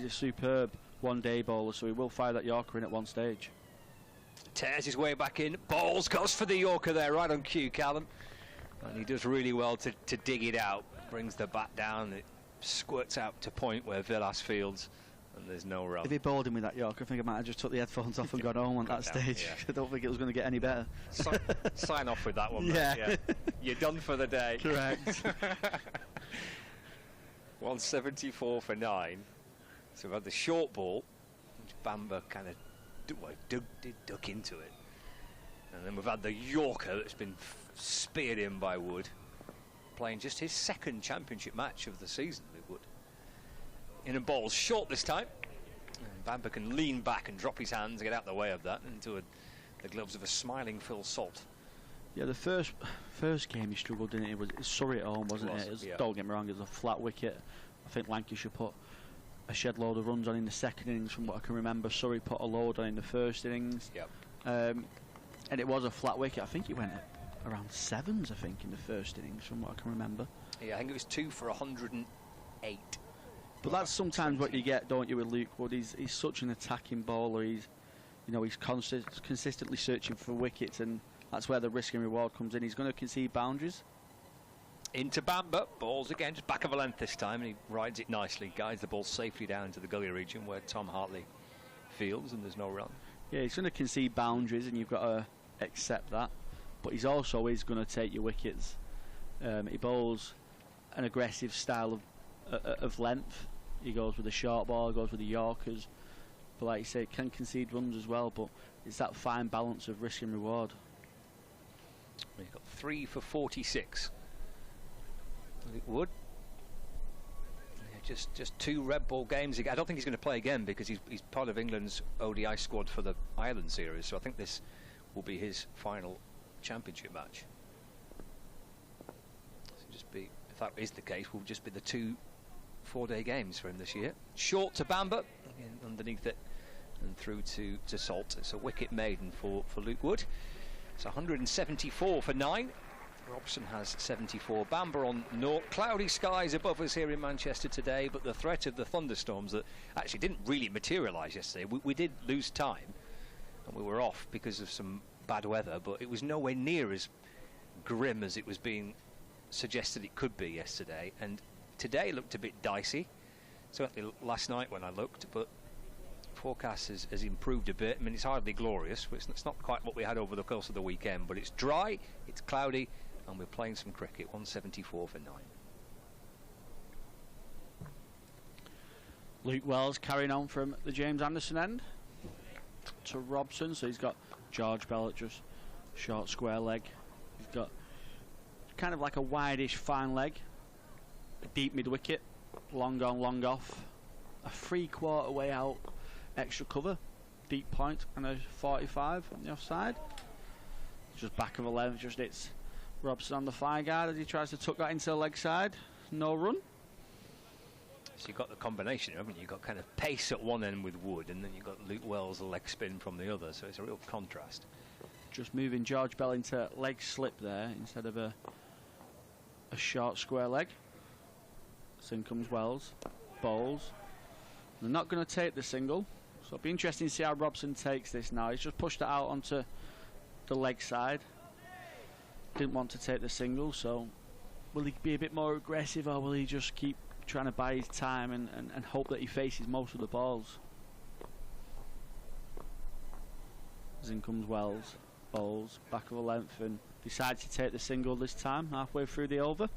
superb one-day bowler, so he will fire that Yorker in at one stage. Tears his way back in, bowls, goes for the Yorker there, right on cue, Callum. And he does really well to dig it out, brings the bat down, it squirts out to point where Villas fields, and there's no run. If he bowled him with that Yorker, I think I might have just took the headphones off and gone home at that stage. Yeah. I don't think it was going to get any better. Sign off with that one, yeah. Mate. Yeah. You're done for the day. Correct. 174 for 9. So we've had the short ball, which Bamber kind of did duck into it. And then we've had the Yorker that's been speared in by Wood, playing just his second championship match of the season with Wood. In a ball short this time, and Bamber can lean back and drop his hands, get out the way of that, into the gloves of a smiling Phil Salt. Yeah, the first game he struggled, didn't he? It was Surrey at home, wasn't it? Yeah. Don't get me wrong, it was a flat wicket. I think Lancashire put a shed load of runs on in the second innings, from what I can remember. Surrey put a load on in the first innings. Yep. And it was a flat wicket. I think it went around 7s, I think, in the first innings, from what I can remember. Yeah, I think it was 2 for 108. But that's sometimes what you get, don't you, with Luke Wood? He's such an attacking bowler. He's consistently searching for wickets, and that's where the risk and reward comes in. He's going to concede boundaries. Into Bamber, balls again, just back of a length this time, and he rides it nicely, guides the ball safely down into the gully region where Tom Hartley fields, and there's no run. Yeah, he's going to concede boundaries, and you've got to accept that. But he's also going to take your wickets. He bowls an aggressive style of length. He goes with a short ball, goes with the Yorkers. But like you say, it can concede runs as well, but it's that fine balance of risk and reward. He's got 3 for 46. Wood. Yeah, just 2 red ball games. I don't think he's going to play again because he's part of England's ODI squad for the Ireland series. So I think this will be his final championship match. So if that is the case, will just be the 2 4-day games for him this year. Short to Bamber, again, underneath it and through to Salt. It's a wicket maiden for Luke Wood. It's 174 for 9. Robson has 74. Bamber on 0. Cloudy skies above us here in Manchester today, but the threat of the thunderstorms that actually didn't really materialise yesterday. We did lose time and we were off because of some bad weather, but it was nowhere near as grim as it was being suggested it could be yesterday. And today looked a bit dicey, certainly last night when I looked, but forecast has improved a bit. I mean, it's hardly glorious, it's not quite what we had over the course of the weekend, but it's dry, it's cloudy, and we're playing some cricket. 174 for 9. Luke Wells carrying on from the James Anderson end to Robson, so he's got George Bell at just short square leg. He's got kind of like a wide-ish fine leg, a deep mid-wicket, long on, long off, a 3/4 way out, extra cover, deep point, and a 45 on the offside. Just back of a length, just hits Robson on the fire guard as he tries to tuck that into the leg side. No run. So you've got the combination, haven't you? You've got kind of pace at one end with Wood, and then you've got Luke Wells' leg spin from the other, so it's a real contrast. Just moving George Bell into leg slip there instead of a short square leg. So in comes Wells, bowls. They're not going to take the single, so it'll be interesting to see how Robson takes this now. He's just pushed it out onto the leg side. Didn't want to take the single, so will he be a bit more aggressive, or will he just keep trying to buy his time and hope that he faces most of the balls? As in comes Wells, bowls, back of a length, and decides to take the single this time, halfway through the over.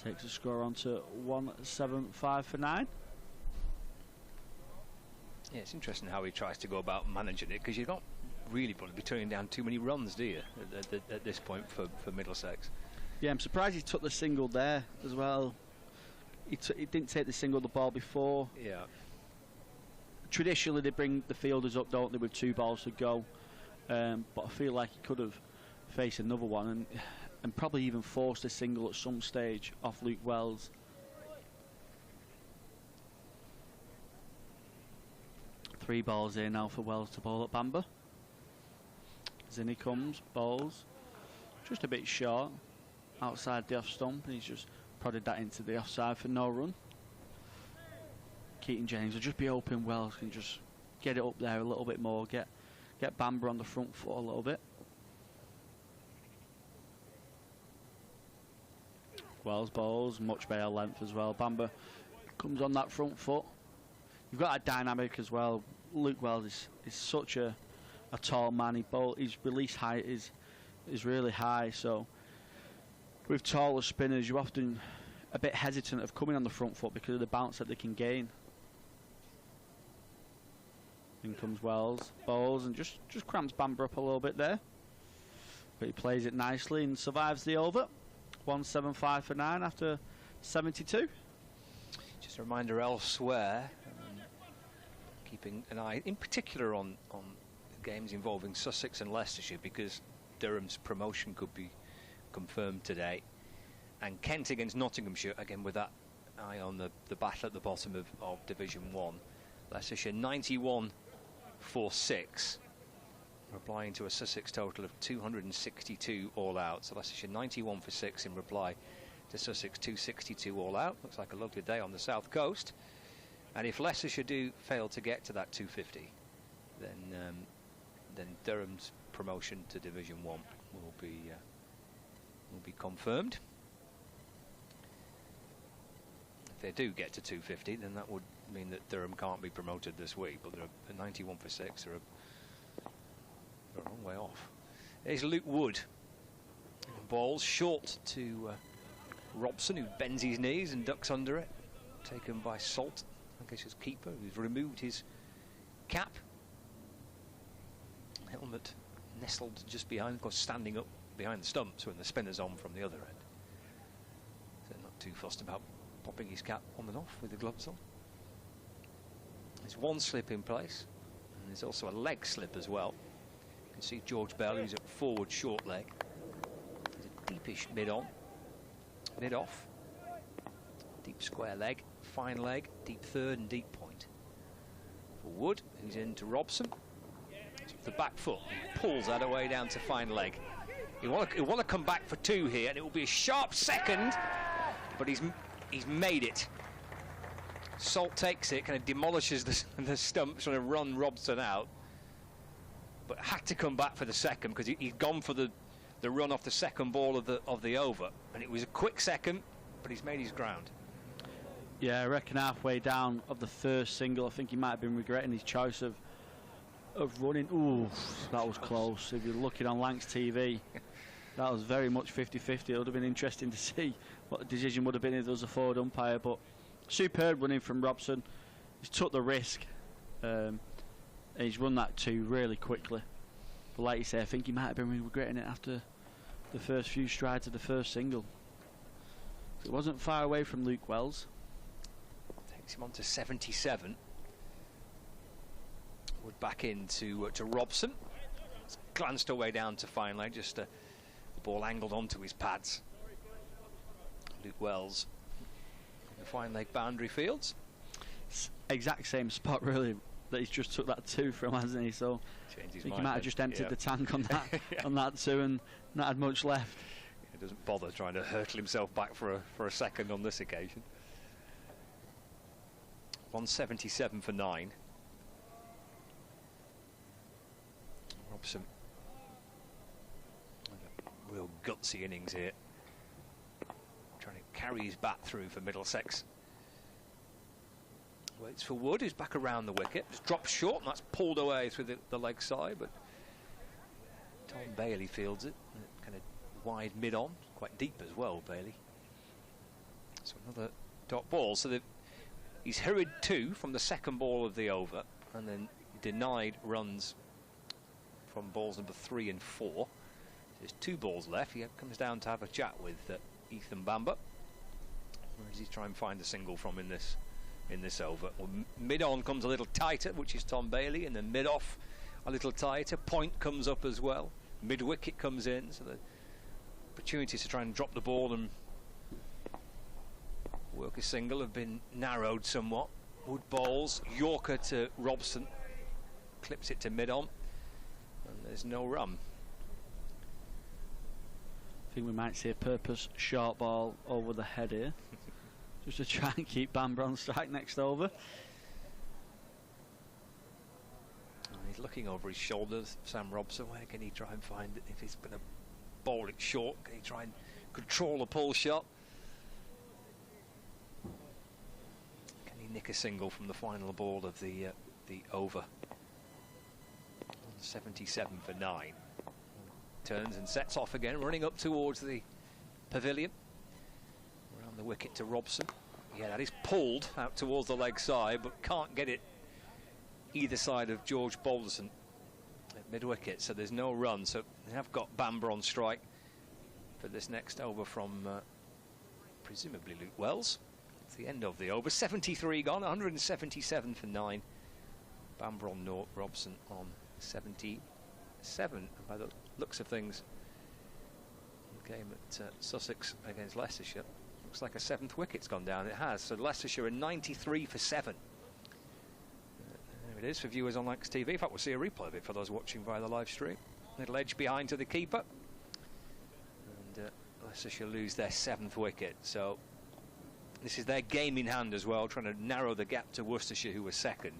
Takes the score on to 175 for 9. Yeah, it's interesting how he tries to go about managing it, because you don't really want to be turning down too many runs, do you, at this point for Middlesex? Yeah, I'm surprised he took the single there as well. He didn't take the single the ball before. Yeah. Traditionally, they bring the fielders up, don't they, with 2 balls to go. But I feel like he could have faced another one and probably even forced a single at some stage off Luke Wells. Three balls here now for Wells to bowl at Bamber. As in he comes, bowls. Just a bit short. Outside the off stump, and he's just prodded that into the offside for no run. Keaton Jennings will just be open. Wells can just get it up there a little bit more, get Bamber on the front foot a little bit. Wells bowls, much better length as well. Bamber comes on that front foot. You've got that dynamic as well. Luke Wells is such a tall man. His release height is really high, so with taller spinners, you're often a bit hesitant of coming on the front foot because of the bounce that they can gain. In comes Wells, bowls, and just cramps Bamber up a little bit there. But he plays it nicely and survives the over. 175 for 9 after 72. Just a reminder elsewhere, keeping an eye in particular on games involving Sussex and Leicestershire, because Durham's promotion could be confirmed today, and Kent against Nottinghamshire, again with that eye on the battle at the bottom of Division 1. Leicestershire 91 for 6, replying to a Sussex total of 262 all out. So Leicestershire 91 for 6 in reply to Sussex 262 all out. Looks like a lovely day on the south coast. And if Leicestershire do fail to get to that 250, then Durham's promotion to Division 1 will be confirmed. If they do get to 250, then that would mean that Durham can't be promoted this week. But they're 91 for 6. They're a long way off. There's Luke Wood. Balls short to Robson, who bends his knees and ducks under it. Taken by Salt, Lancashire's keeper, who's removed his cap. Helmet nestled just behind, of course, standing up behind the stumps when the spinner's on from the other end. So not too fussed about popping his cap on and off with the gloves on. There's one slip in place, and there's also a leg slip as well. You can see George Bell, who's at forward short leg. There's a deepish mid-on, mid-off. Deep square leg, fine leg, deep third and deep point. For Wood, who's into Robson. The back foot, he pulls that away down to fine leg. He'll want to come back for 2 here, and it will be a sharp second, but he's made it. Salt takes it, kind of demolishes the stumps, trying to run Robson out, but had to come back for the second because he'd gone for the run off the second ball of the over, and it was a quick second, but he's made his ground. Yeah, I reckon halfway down of the first single, I think he might have been regretting his choice of running. Ooh, that was close. If you're looking on Lancs TV, that was very much 50-50. It would have been interesting to see what the decision would have been if there was a forward umpire, but superb running from Robson. He's took the risk, and he's run that 2 really quickly. But like you say, I think he might have been regretting it after the first few strides of the first single. It wasn't far away from Luke Wells. Takes him on to 77. Wood back into to Robson. It's glanced away down to fine line, just the ball angled onto his pads. Luke Wells in the fine leg boundary fields. Exact same spot really that he's just took that 2 from, hasn't he? So I think he might have just emptied the tank on that on that 2 and not had much left. He doesn't bother trying to hurtle himself back for a second on this occasion. 177 for 9. Robson, a real gutsy innings here, trying to carry his bat through for Middlesex. Waits for Wood, who's back around the wicket. It's dropped short, and that's pulled away through the leg side, but Tom Bailey fields it, kind of wide mid-on, quite deep as well, Bailey. So another dot ball. So he's hurried 2 from the second ball of the over, and then denied runs from balls number 3 and 4. There's 2 balls left. He comes down to have a chat with Ethan Bamber. Where does he try and find a single from in this over? Well, mid-on comes a little tighter, which is Tom Bailey, and then mid-off a little tighter. Point comes up as well. Mid-wicket comes in, so the opportunities to try and drop the ball and work a single have been narrowed somewhat. Wood bowls, Yorker to Robson, clips it to mid-on, and there's no run. I think we might see a purpose short ball over the head here, just to try and keep Bamber on strike next over. He's looking over his shoulders, Sam Robson. Where can he try and find it? If he's going to bowl it short, can he try and control a pull shot? Can he nick a single from the final ball of the over? 77 for 9. Turns and sets off again, running up towards the pavilion. Around the wicket to Robson. Yeah, that is pulled out towards the leg side, but can't get it either side of George Balderson at mid-wicket, so there's no run. So they have got Bamber on strike for this next over from presumably Luke Wells. It's the end of the over. 73 gone, 177 for 9. Bamber on 0, Robson on 77. And by the looks of things, the game at Sussex against Leicestershire, looks like a 7th wicket's gone down. It has. So Leicestershire are 93 for 7. There it is for viewers on Lancs TV. In fact, we'll see a replay of it for those watching via the live stream. Little edge behind to the keeper. And Leicestershire lose their 7th wicket. So this is their game in hand as well, trying to narrow the gap to Worcestershire, who was 2nd.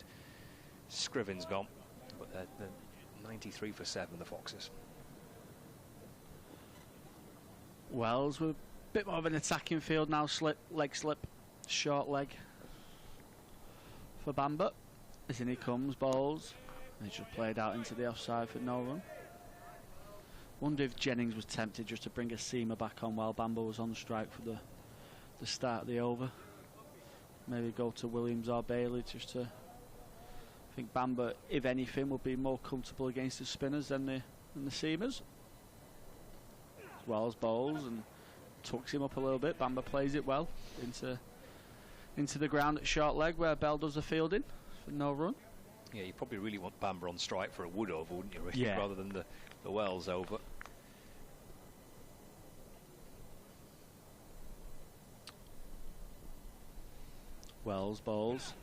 Scriven's gone. But they're 93 for 7, the Foxes. Wells with a bit more of an attacking field now. Leg slip, short leg for Bamber. As in he comes, bowls. And he just played out into the offside for no run. Wonder if Jennings was tempted just to bring a seamer back on while Bamber was on strike for the start of the over. Maybe go to Williams or Bailey just to... I think Bamber, if anything, will be more comfortable against the spinners than the seamers. Wells bowls and tucks him up a little bit. Bamber plays it well into the ground at short leg where Bell does the fielding for no run. Yeah, you probably really want Bamber on strike for a Wood over, wouldn't you, Ricky? Yeah. Rather than the Wells over. Wells bowls.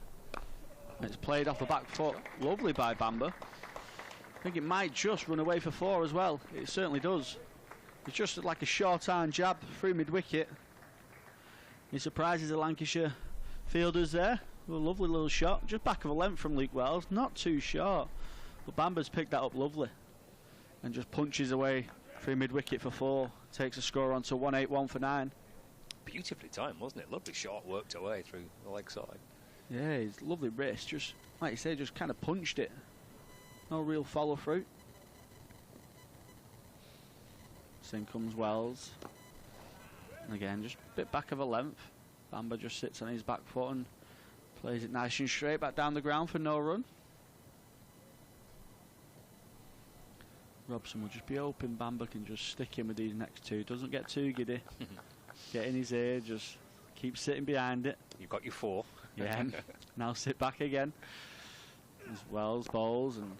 It's played off the back foot, lovely by Bamber. I think it might just run away for 4 as well. It certainly does. It's just like a short arm jab through mid wicket. He surprises the Lancashire fielders there. A lovely little shot, just back of a length from Luke Wells, not too short. But Bamber's picked that up lovely and just punches away through mid-wicket for 4. Takes a score on to 181 for 9. Beautifully timed, wasn't it? Lovely shot, worked away through the leg side. Yeah, his lovely wrist, just like you say, just kind of punched it. No real follow through. So in comes Wells. And again, just a bit back of a length. Bamber just sits on his back foot and plays it nice and straight back down the ground for no run. Robson will just be open. Bamber can just stick in with these next 2. Doesn't get too giddy. Get in his ear, just keep sitting behind it. You've got your 4. Yeah, now sit back again. As Wells bowls and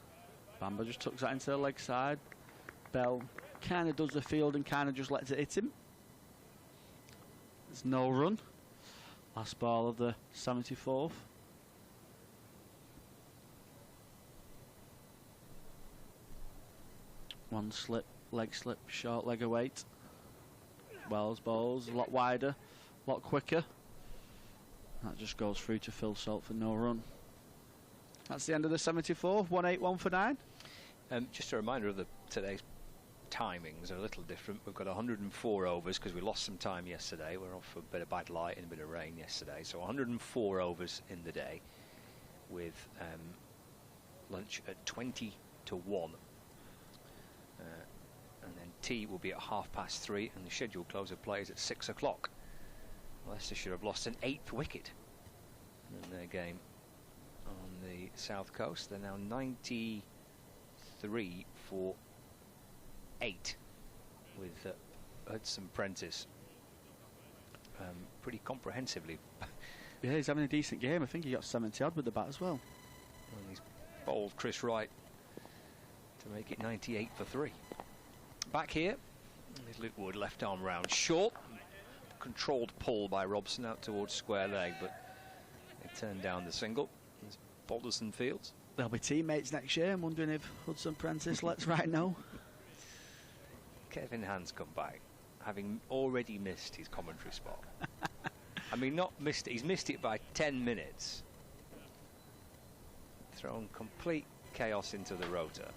Bamber just tucks that into the leg side. Bell kind of does the field and kind of just lets it hit him. There's no run. Last ball of the 74th. One slip, leg slip, short leg of weight. Wells bowls a lot wider, a lot quicker. That just goes through to Phil Salt for no run. That's the end of the 74th, 181 for 9. Just a reminder of today's timings are a little different. We've got 104 overs because we lost some time yesterday. We're off for a bit of bad light and a bit of rain yesterday. So 104 overs in the day with lunch at 20 to 1. And then tea will be at 3:30 and the scheduled close of play is at 6 o'clock. Leicestershire have lost an 8th wicket in their game on the south coast. They're now 93 for 8 with Hudson Prentice pretty comprehensively. Yeah, he's having a decent game. I think he got 70 odd with the bat as well. And he's bowled Chris Wright to make it 98 for 3. Back here, there's Luke Wood, left arm round short. Controlled pull by Robson out towards square leg, but they turned down the single. There's Balderson Fields. They'll be teammates next year. I'm wondering if Hudson Prentice lets Wright know. Kevin Hand's come back, having already missed his commentary spot. I mean, not missed it, he's missed it by 10 minutes. Thrown complete chaos into the rotor.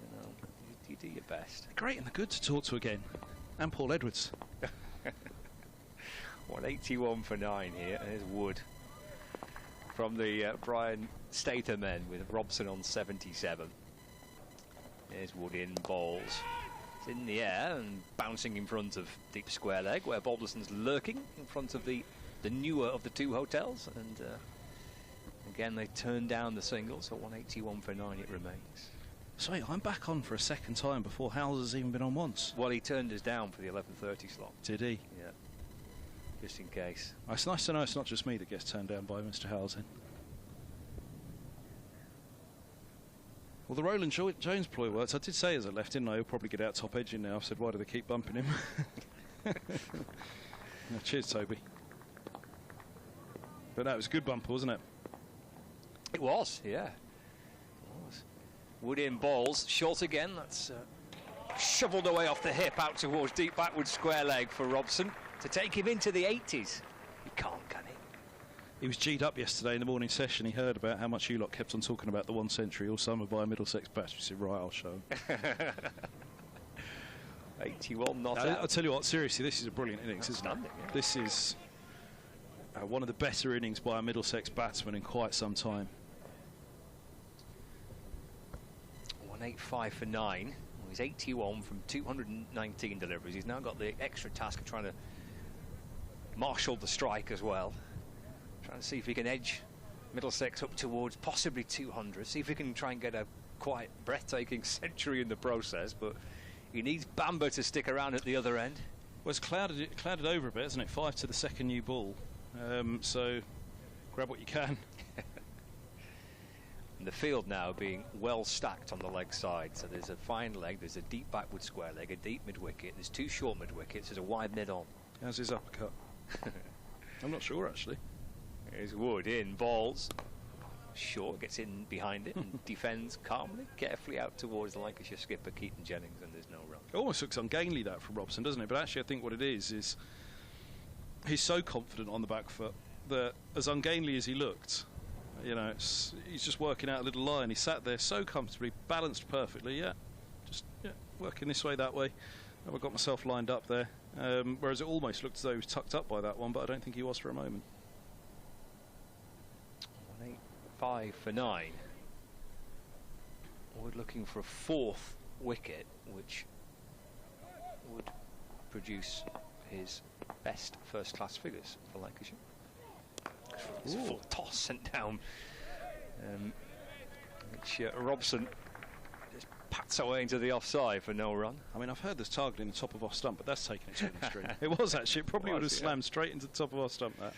You know, you do your best. Great and the good to talk to again. And Paul Edwards. 181 for 9 here. There's Wood from the Brian Statham end with Robson on 77. There's Wood in bowls. It's in the air and bouncing in front of deep square leg where Balderson's lurking in front of the newer of the 2 hotels. And again, they turned down the single, so 181 for 9 it remains. So wait, I'm back on for a second time before Howells has even been on once. Well, he turned us down for the 11:30 slot. Did he? Yeah. Just in case. It's nice to know it's not just me that gets turned down by Mr. Howells then. Well, the Roland Jones ploy works. I did say as I left, didn't I? He'll probably get out top edging now. I said, why do they keep bumping him? No, cheers, Toby. But that was a good bumper, wasn't it? It was, yeah. Wood in balls, short again. That's shoveled away off the hip out towards deep backward square leg for Robson to take him into the 80s. He can't, can he? He was G'd up yesterday in the morning session. He heard about how much you lot kept on talking about the 1 century all summer by a Middlesex bat. He said, right, I'll show him. 81 not out. I'll tell you what, seriously, this is a brilliant innings, isn't it? Yeah. This is one of the better innings by a Middlesex batsman in quite some time. 185 for 9. He's 81 from 219 deliveries. He's now got the extra task of trying to marshal the strike as well. Trying to see if he can edge Middlesex up towards possibly 200. See if he can try and get a quite breathtaking century in the process. But he needs Bamber to stick around at the other end. Well, it's clouded over a bit, isn't it? 5 to the second new ball. So grab what you can. And the field now being well stacked on the leg side. So there's a fine leg, there's a deep backward square leg, a deep mid-wicket, there's 2 short mid-wickets, there's a wide mid-on. How's his uppercut? I'm not sure, actually. Here's Wood in, balls. Short, gets in behind it and defends calmly, carefully out towards the Lancashire skipper, Keaton Jennings, and there's no run. It almost looks ungainly, that, from Robson, doesn't it? But actually, I think what it is he's so confident on the back foot that as ungainly as he looked, you know, he's just working out a little line. He sat there so comfortably, balanced perfectly, just working this way, that way. And I got myself lined up there, whereas it almost looked as though he was tucked up by that one, but I don't think he was for a moment. 185 for 9. We're looking for a 4th wicket, which would produce his best first-class figures for Lancashire. It's a full toss sent down, which Robson just pats away into the offside for no run. I mean, I've heard there's target in the top of off stump, but that's taking it to an extreme. It was actually. It probably would have slammed straight into the top of off stump, that.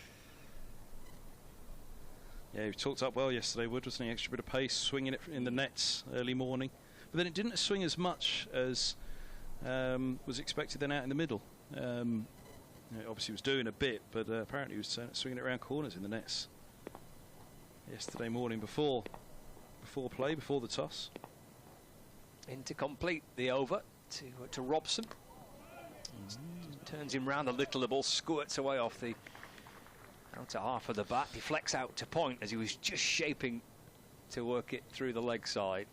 Yeah, he talked up well yesterday, Wood, wasn't he? Extra bit of pace, swinging it in the nets early morning. But then it didn't swing as much as was expected then out in the middle. Obviously he was doing a bit, but apparently he was swinging it around corners in the nets yesterday morning before play, before the toss. In to complete the over to Robson. Turns him round a little, the ball squirts away off the outer half of the bat, deflects out to point as he was just shaping to work it through the leg side.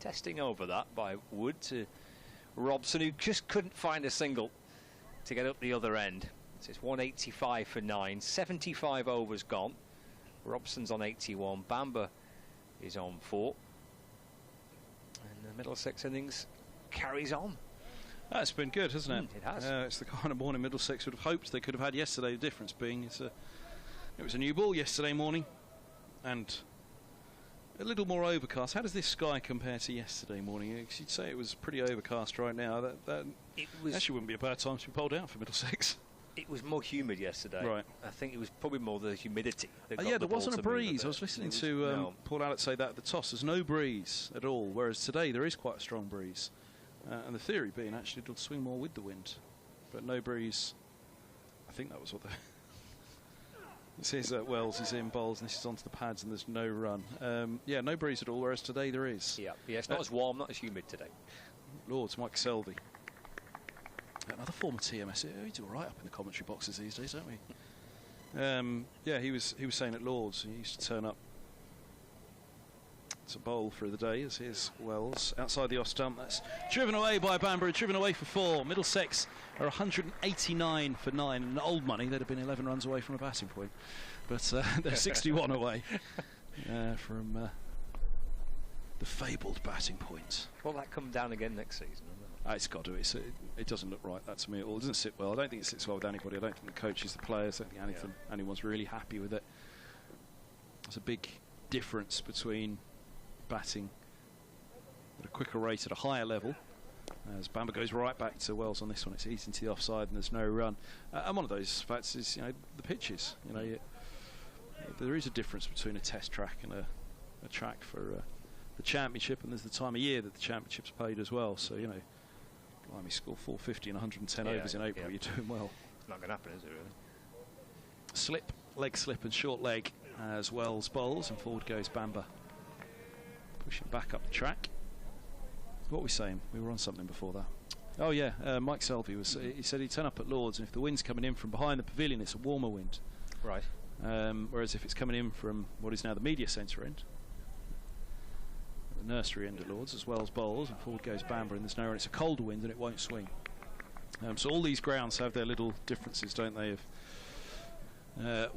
Testing over that by Wood to Robson, who just couldn't find a single to get up the other end. So it's 185 for 9, 75 overs gone. Robson's on 81, Bamber is on 4. And the Middlesex innings carries on. That's been good, hasn't it? It has. It's the kind of morning Middlesex would have hoped they could have had yesterday. The difference being it was a new ball yesterday morning and a little more overcast. How does this sky compare to yesterday morning? You'd say it was pretty overcast right now. That actually wouldn't be a bad time to be pulled out for Middlesex. It was more humid yesterday. Right. I think it was probably more the humidity. That got Yeah, the there wasn't ball a to move breeze. bit. I was listening to Paul Allett say that at the toss. There's no breeze at all, whereas today there is quite a strong breeze. And the theory being actually it'll swing more with the wind. But no breeze. I think that was what the... This is Wells, he's in bowls, and this is onto the pads, and there's no run. Yeah, no breeze at all, whereas today there is. Yeah, it's not as warm, not as humid today. Lords, Mike Selby. Another former TMS. We do all right up in the commentary boxes these days, don't we? Yeah, he was saying at Lords, he used to turn up to bowl for the day, as here's Wells outside the off stump. That's driven away by Bamber, driven away for 4. Middlesex are 189 for 9, and old money, they'd have been 11 runs away from a batting point, but they're 61 away from the fabled batting point. Will that come down again next season? It's got to. It doesn't look right, that to me at all. It doesn't sit well. I don't think it sits well with anybody. I don't think the coaches, the players, I don't think anyone's really happy with it. There's a big difference between batting at a quicker rate at a higher level, as Bamber goes right back to Wells on this one. It's eaten to the offside and there's no run. And one of those facts is, the pitches. There is a difference between a test track and a track for the championship, and there's the time of year that the championship's played as well. So, blimey, score 450 and 110 overs in April, you're doing well. It's not going to happen, is it, really? Slip, leg slip and short leg as Wells bowls, and forward goes Bamber. Pushing back up the track. What were we saying? We were on something before that. Oh yeah, Mike Selby he said he'd turn up at Lords, and if the wind's coming in from behind the pavilion, it's a warmer wind. Right. Whereas if it's coming in from what is now the media centre end, the nursery end at Lords, as Wells bowls, and forward goes Bamber, and there's no run. It's a colder wind and it won't swing. So all these grounds have their little differences, don't they, of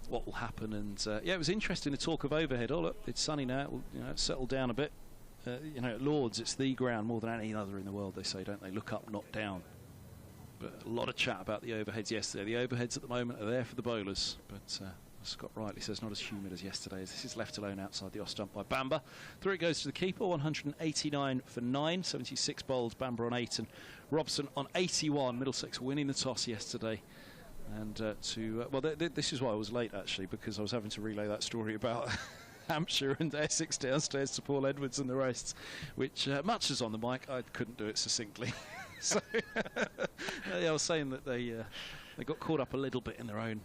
what will happen. And yeah, it was interesting to talk of overhead. Oh look, it's sunny now. It's settled down a bit. At Lords, it's the ground more than any other in the world, they say, don't they? Look up, not down. But a lot of chat about the overheads yesterday. The overheads at the moment are there for the bowlers, but Scott rightly says not as humid as yesterday, as this is left alone outside the off stump by Bamber. Through it goes to the keeper, 189 for 9, 76 bowls, Bamber on 8 and Robson on 81. Middlesex winning the toss yesterday. And this is why I was late, actually, because I was having to relay that story about Hampshire and Essex downstairs to Paul Edwards and the rest, which, much as on the mic, I couldn't do it succinctly. So I was saying that they got caught up a little bit in their own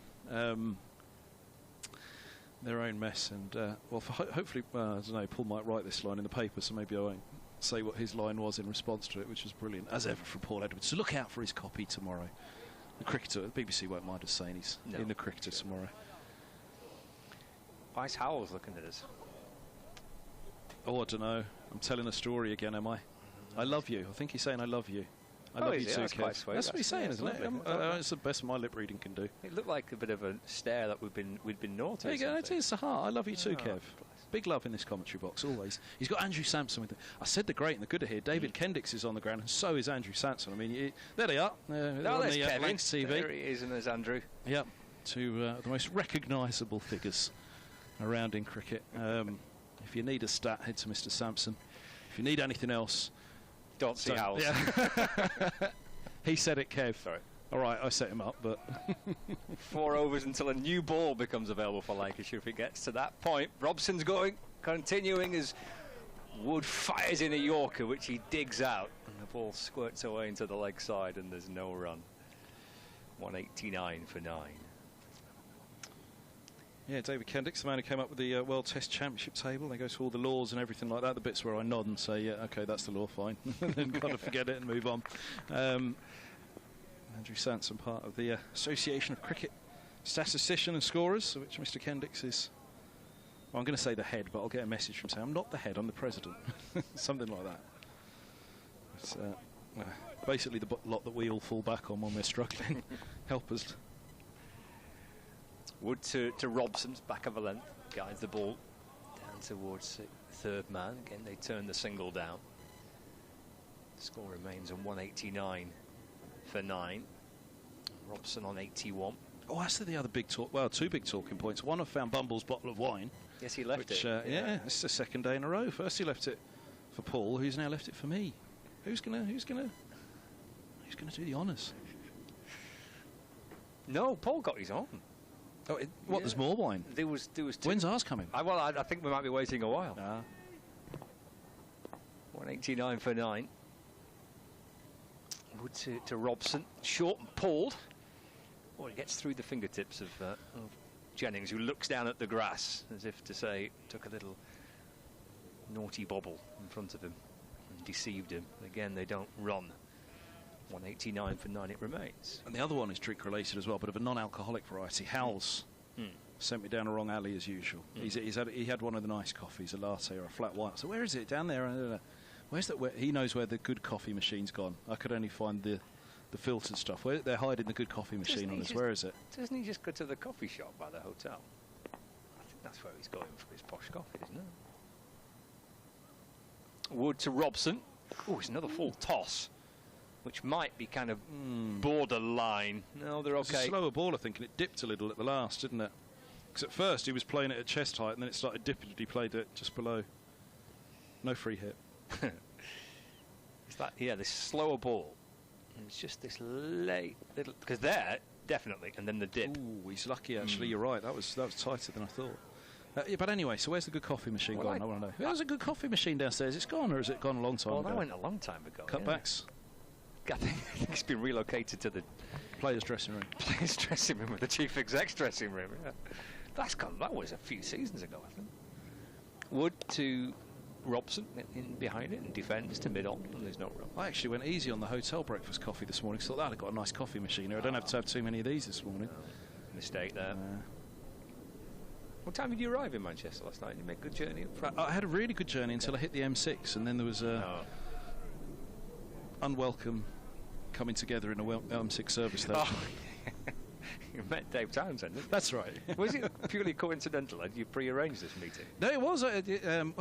mess, and hopefully, I don't know, Paul might write this line in the paper, so maybe I won't say what his line was in response to it, which was brilliant, as ever, from Paul Edwards. So look out for his copy tomorrow. The cricketer, the BBC won't mind us saying he's in the cricketer tomorrow. Ice Howell's looking at us. Oh, I don't know. I'm telling a story again, am I? I love you. I think he's saying I love you. I love you too, that's Kev. quite sweet. That's what he's saying, isn't it? It's the best my lip reading can do. It looked like a bit of a stare that we'd been naughty. There you go. It's a heart. I love you too, Kev. Bless. Big love in this commentary box, always. He's got Andrew Sampson with him. I said the great and the good are here. David Kendricks is on the ground, and so is Andrew Sampson. I mean, there they are. They're on there's the Kevin. Lancs TV. There he is, and there's Andrew. Yep, two the most recognisable figures around in cricket. If you need a stat, head to Mr. Sampson. If you need anything else, don't see Howells. Yeah. He said it, Kev. Sorry. All right, I set him up, but 4 overs until a new ball becomes available for Lancashire if it gets to that point. Robson's going, continuing as Wood fires in a Yorker, which he digs out, and the ball squirts away into the leg side, and there's no run. 189 for 9. yeah, David Kendricks, the man who came up with the World Test Championship table. They go through all the laws and everything like that. The bits where I nod and say, yeah, OK, that's the law, fine. And then kind of forget it and move on. Andrew Sampson, part of the Association of Cricket Statistician and Scorers, which Mr. Kendricks is... Well, I'm going to say the head, but I'll get a message from saying, I'm not the head, I'm the president. Something like that. It's basically the lot that we all fall back on when we're struggling. Help us. Wood to Robson's back of a length, guides the ball down towards the third man. Again, they turn the single down. The score remains on 189 for 9. Robson on 81. Oh, that's the other big talk. Well, two big talking points. One, I've found Bumble's bottle of wine. Yes, he left it. Yeah, it's the second day in a row. First, he left it for Paul, who's now left it for me. Who's gonna do the honours? No, Paul got his own. Oh, what? There's more wine. There was two. When's ours coming? I think we might be waiting a while. 189 for 9. Wood to Robson, short and pulled. Oh, he gets through the fingertips of Jennings, who looks down at the grass as if to say, took a little naughty bobble in front of him and deceived him. Again, they don't run. 189 for 9 it remains. And the other one is drink related as well, but of a non-alcoholic variety. Howells sent me down a wrong alley as usual. He had one of the nice coffees, a latte or a flat white. So where is it? Down there. Where's that? He knows where the good coffee machine's gone. I could only find the filtered stuff. They're hiding the good coffee machine on us. Where is it? Doesn't he just go to the coffee shop by the hotel? I think that's where he's going for his posh coffee, isn't it? Wood to Robson. Oh, it's another full toss, which might be kind of borderline. No, they're okay. It's a slower ball, I think, and it dipped a little at the last, didn't it? Because at first he was playing it at chest height, and then it started dipping, and he played it just below. No free hit. It's that, this slower ball. And it's just this late little... Because there, definitely, and then the dip. Ooh, he's lucky, actually. You're right. That was tighter than I thought. Yeah, but anyway, so where's the good coffee machine gone? I want to know. There's a good coffee machine downstairs. It's gone, or has it gone a long time ago? That went a long time ago. Cutbacks? I think it's been relocated to the players' dressing room. Players' dressing room with the chief exec's dressing room. Yeah. That was a few seasons ago, I think. Wood to Robson in behind it and defends to mid-on, and there's no run. I actually went easy on the hotel breakfast coffee this morning. Thought I'd got a nice coffee machine here. I don't have to have too many of these this morning. Mistake there. What time did you arrive in Manchester last night? Did you make a good journey? I had a really good journey until I hit the M6, and then there was a unwelcome coming together in a M6 service station. Oh. You met Dave Townsend, didn't you? That's right. Was it purely coincidental? Had you pre-arranged this meeting? No, it was.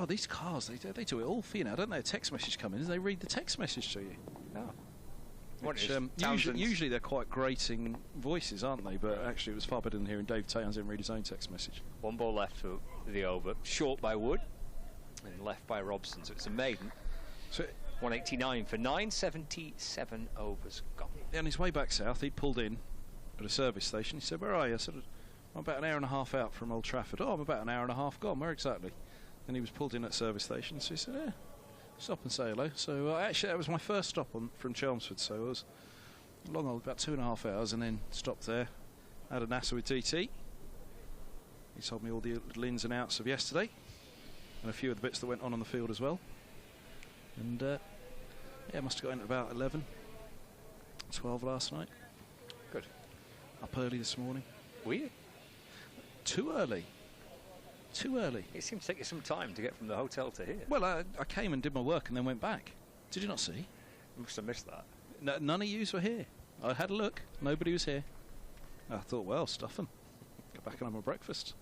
These cars, they do it all for you now, don't they? A text message come in, and they read the text message to you. Oh. Which, usually they're quite grating voices, aren't they? But actually it was far better than hearing Dave Townsend read his own text message. One ball left for the over. Short by Wood and left by Robson. So it's a maiden. So 189 for 977 overs gone. On his way back south, he pulled in at a service station. He said, "Where are you?" I said, "I'm about an hour and a half out from Old Trafford." "Oh, I'm about an hour and a half gone." "Where exactly?" And he was pulled in at service station. So he said, "Yeah, stop and say hello." So actually that was my first stop from Chelmsford, so it was long old, about 2.5 hours, and then stopped there, had a natter with DT. He told me all the little ins and outs of yesterday and a few of the bits that went on the field as well. And yeah, must have got in at about 11, 12 last night. Good. Up early this morning. Were you? Too early. Too early. It seems to take you some time to get from the hotel to here. Well, I came and did my work and then went back. Did you not see? You must have missed that. No, none of yous were here. I had a look. Nobody was here. I thought, well, stuff 'em. Go back and have my breakfast.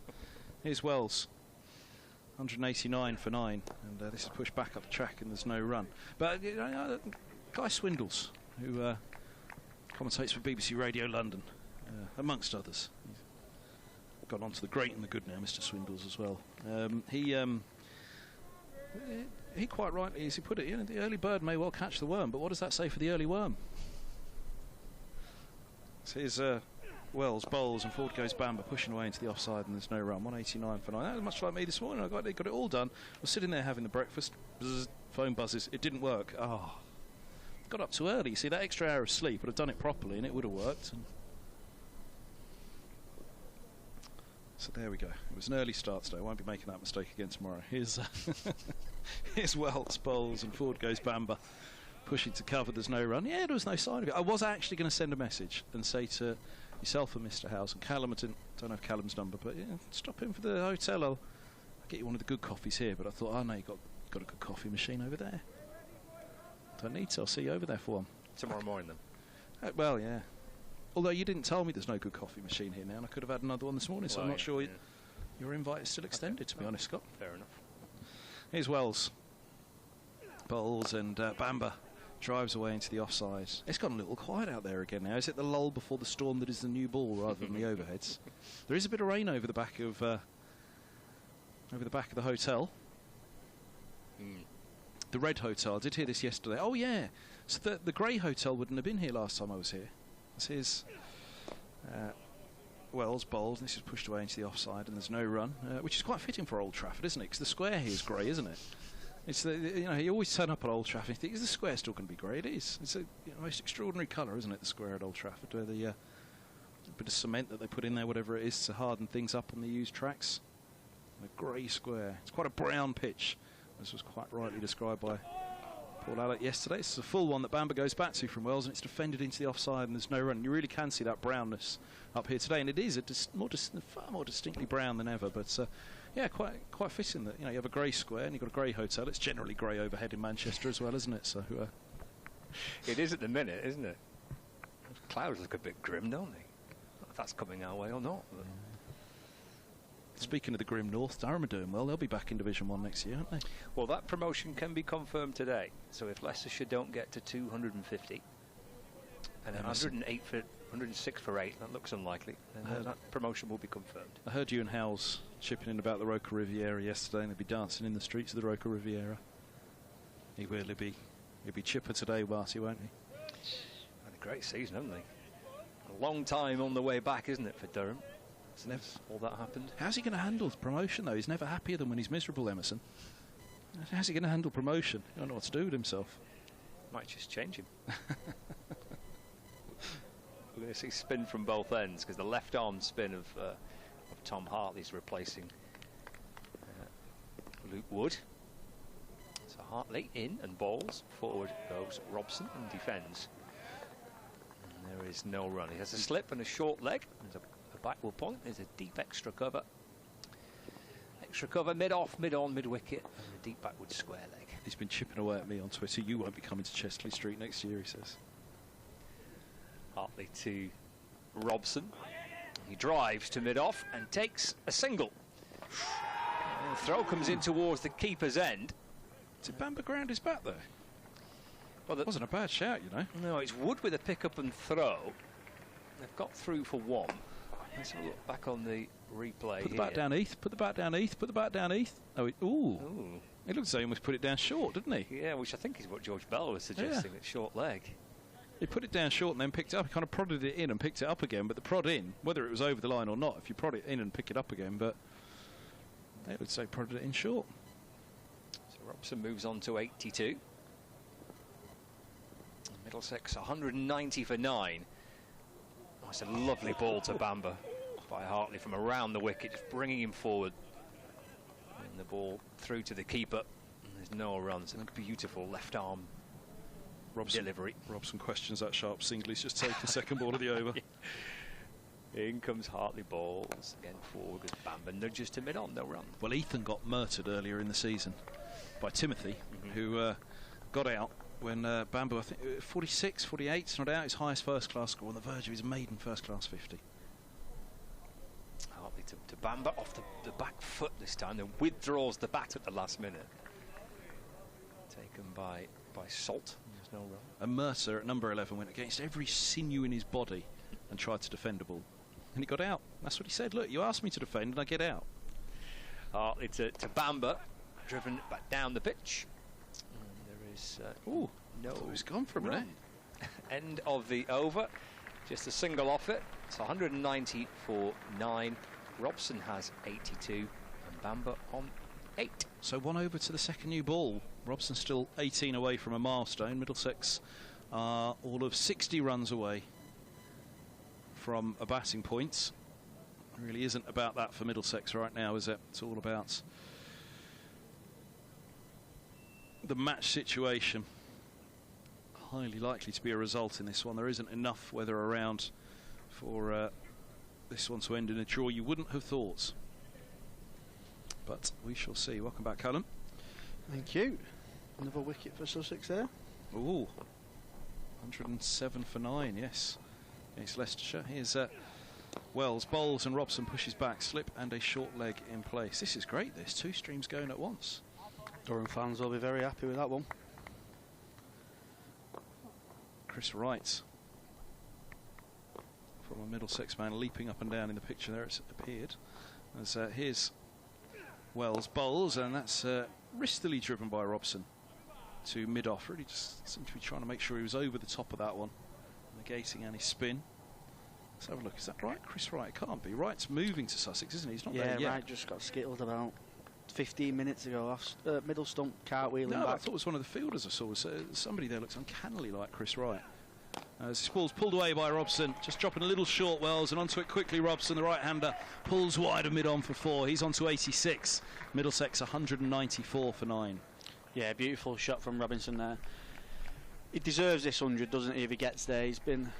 Here's Wells. 189 for 9. And this is pushed back up the track and there's no run. But Guy Swindles, who commentates for BBC Radio London, amongst others. He's gone on to the great and the good now, Mr. Swindles, as well. He quite rightly, as he put it, the early bird may well catch the worm, but what does that say for the early worm? So here's Wells bowls and forward goes Bamber, pushing away into the offside and there's no run. 189 for 9. That was much like me this morning. I got it all done. I was sitting there having the breakfast. Bzz, phone buzzes. It didn't work. Got up too early. You see, that extra hour of sleep would have done it properly and it would have worked. So there we go. It was an early start today. I won't be making that mistake again tomorrow. Here's Wells bowls and forward goes Bamber, pushing to cover. There's no run. Yeah, there was no sign of it. I was actually going to send a message and say to yourself and Mr. House and Callum, I don't have Callum's number, but stop in for the hotel. I'll get you one of the good coffees here. But I thought, oh no, you've got a good coffee machine over there. Don't need to. I'll see you over there for one. Tomorrow morning, then. Well, yeah. Although you didn't tell me there's no good coffee machine here now, and I could have had another one this morning, so I'm not sure your invite is still extended, to be honest, Scott. Fair enough. Here's Wells. Bowls and Bamber drives away into the offside. It's gone a little quiet out there again now. Is it the lull before the storm that is the new ball rather than the overheads? There is a bit of rain over the back of the hotel. The Red Hotel. I did hear this yesterday. Oh yeah. So the Grey Hotel wouldn't have been here last time I was here. This is Wells bowls, and this is pushed away into the offside, and there's no run, which is quite fitting for Old Trafford, isn't it? Because the square here is grey, isn't it? It's you always turn up at Old Trafford and think, is the square still going to be grey? It is. It's a most extraordinary colour, isn't it? The square at Old Trafford, where the bit of cement that they put in there, whatever it is, to harden things up on the used tracks. A grey square. It's quite a brown pitch. This was quite rightly described by Paul Alec yesterday. It's a full one that Bamber goes back to from Wells, and it's defended into the offside, and there's no run. You really can see that brownness up here today, and it is far more distinctly brown than ever. But yeah, quite fitting that you have a grey square and you've got a grey hotel. It's generally grey overhead in Manchester as well, isn't it? So it is at the minute, isn't it? Those clouds look a bit grim, don't they? I don't know if that's coming our way or not. But speaking of the grim north, Durham are doing well. They'll be back in Division 1 next year, aren't they? Well, that promotion can be confirmed today. So if Leicestershire don't get to 250 and 106 for 8, that looks unlikely, then that promotion will be confirmed. I heard you and Howes chipping in about the Roca Riviera yesterday, and they'll be dancing in the streets of the Roca Riviera. He'll be chipper today, Barty, won't he? Had a great season, haven't they? A long time on the way back, isn't it, for Durham? Since all that happened. How's he going to handle promotion, though? He's never happier than when he's miserable, Emerson. How's he going to handle promotion? He don't know what to do with himself. Might just change him. We're going to see spin from both ends, because the left arm spin of Tom Hartley's replacing Luke Wood. So Hartley in and bowls. Forward goes Robson and defends. And there is no run. He has a slip and a short leg. There's a backward point. There's a deep extra cover. Extra cover, mid-off, mid-on, mid-wicket, and a deep backward square leg. He's been chipping away at me on Twitter. You won't be coming to Chesley Street next year, he says. Hartley to Robson. He drives to mid-off and takes a single. And the throw comes in towards the keeper's end. Did Bamber ground his bat, though? Well, that wasn't a bad shout, No, it's Wood with a pick-up and throw. They've got through for one. Let's have a look back on the replay. Put the bat down, Heath. Put the bat down, Heath. Put the bat down, Heath. Ooh. It looks as though he almost put it down short, didn't he? Yeah, which I think is what George Bell was suggesting, that short leg. He put it down short and then picked it up. He kind of prodded it in and picked it up again, but the prod in, whether it was over the line or not, if you prod it in and pick it up again, but they would say prodded it in short. So Robson moves on to 82. Middlesex 190 for 9. Oh, it's a lovely ball to Bamber by Hartley from around the wicket, just bringing him forward. And the ball through to the keeper. And there's no runs. And a beautiful left arm delivery. Robson questions that sharp single. He's just taken second ball of the over. In comes Hartley, balls again forward with Bamber, nudges to mid-on, no run. Well, Ethan got murdered earlier in the season by Timothy, who got out when Bamber, I think 46, 48, not out, his highest first-class score on the verge of his maiden first-class 50. Hartley to Bamber off the back foot this time, then withdraws the bat at the last minute. Taken by Salt, there's no run. And Mercer at number 11 went against every sinew in his body and tried to defend a ball. And he got out. That's what he said. Look, you asked me to defend and I get out. Hartley to Bamber, driven back down the pitch. And there is no. He's gone for a minute. End of the over. Just a single off it. It's 190 for 9. Robson has 82 and Bamber on 8. So 1 over to the second new ball. Robson still 18 away from a milestone. Middlesex are all of 60 runs away from a batting point. It really isn't about that for Middlesex right now, is it? It's all about the match situation. Highly likely to be a result in this one. There isn't enough weather around for this one to end in a draw, you wouldn't have thought. But we shall see. Welcome back, Callum. Thank you. Another wicket for Sussex there. Ooh, 107 for 9, yes. Against Leicestershire. Here's Wells, bowls and Robson pushes back. Slip and a short leg in place. This is great, this. 2 streams going at once. Durham fans will be very happy with that one. Chris Wright, from a Middlesex man, leaping up and down in the picture there, it's appeared. As here's Wells, bowls, and that's wristily driven by Robson to mid-off. Really just seemed to be trying to make sure he was over the top of that one, negating any spin. Let's have a look. Is that right? Chris Wright? It can't be. Wright's moving to Sussex, isn't he? He's not there yet. Yeah, Wright just got skittled about 15 minutes ago off middle stump, cartwheeling back. I thought it was one of the fielders I saw. Somebody there looks uncannily like Chris Wright. As this ball's pulled away by Robson, just dropping a little short, Wells, and onto it quickly. Robson, the right-hander, pulls wide of mid-on for 4. He's on to 86. Middlesex 194 for 9. Yeah, beautiful shot from Robinson there. He deserves this 100, doesn't he, if he gets there? It's been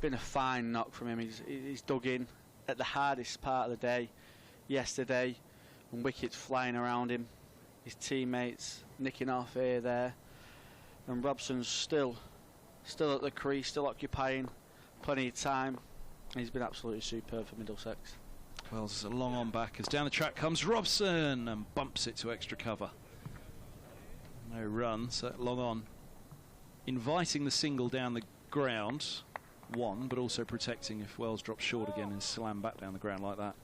a fine knock from him. He's dug in at the hardest part of the day yesterday, and wickets flying around him. His teammates nicking off here, there, and Robson's still at the crease, still occupying plenty of time. He's been absolutely superb for Middlesex. Wells is a long on back as down the track comes Robson and bumps it to extra cover. No run, so long on, inviting the single down the ground, 1, but also protecting if Wells drops short again and slam back down the ground like that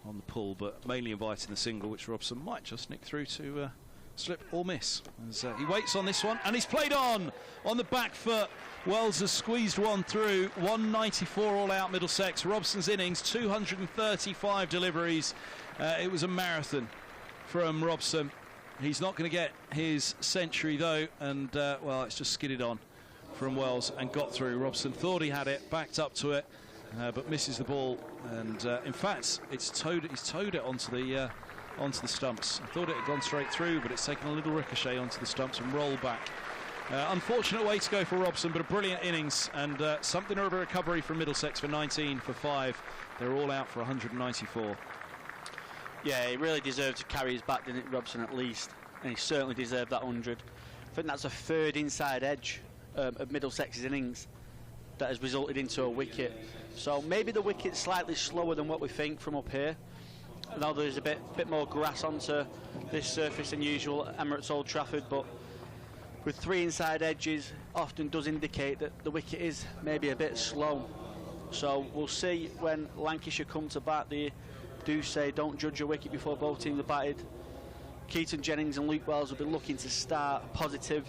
on the pull, but mainly inviting the single, which Robson might just nick through to slip or miss. As he waits on this one, and he's played on the back foot. Wells has squeezed one through. 194 all out Middlesex. Robson's innings, 235 deliveries. It was a marathon from Robson. He's not going to get his century though, and well, it's just skidded on from Wells and got through. Robson thought he had it, backed up to it, but misses the ball, and in fact he's towed it onto the stumps. I thought it had gone straight through, but it's taken a little ricochet onto the stumps and rolled back. Unfortunate way to go for Robson, but a brilliant innings, and something of a recovery from Middlesex for 19 for 5. They're all out for 194. Yeah, he really deserved to carry his bat, didn't it, Robson, at least, and he certainly deserved that 100. I think that's a 3rd inside edge of Middlesex's innings that has resulted into a wicket. So maybe the wicket's slightly slower than what we think from up here. I know there's a bit more grass onto this surface than usual at Emirates Old Trafford, but with 3 inside edges often does indicate that the wicket is maybe a bit slow. So we'll see when Lancashire come to bat. They do say don't judge a wicket before both teams are batted. Keaton Jennings and Luke Wells will be looking to start positive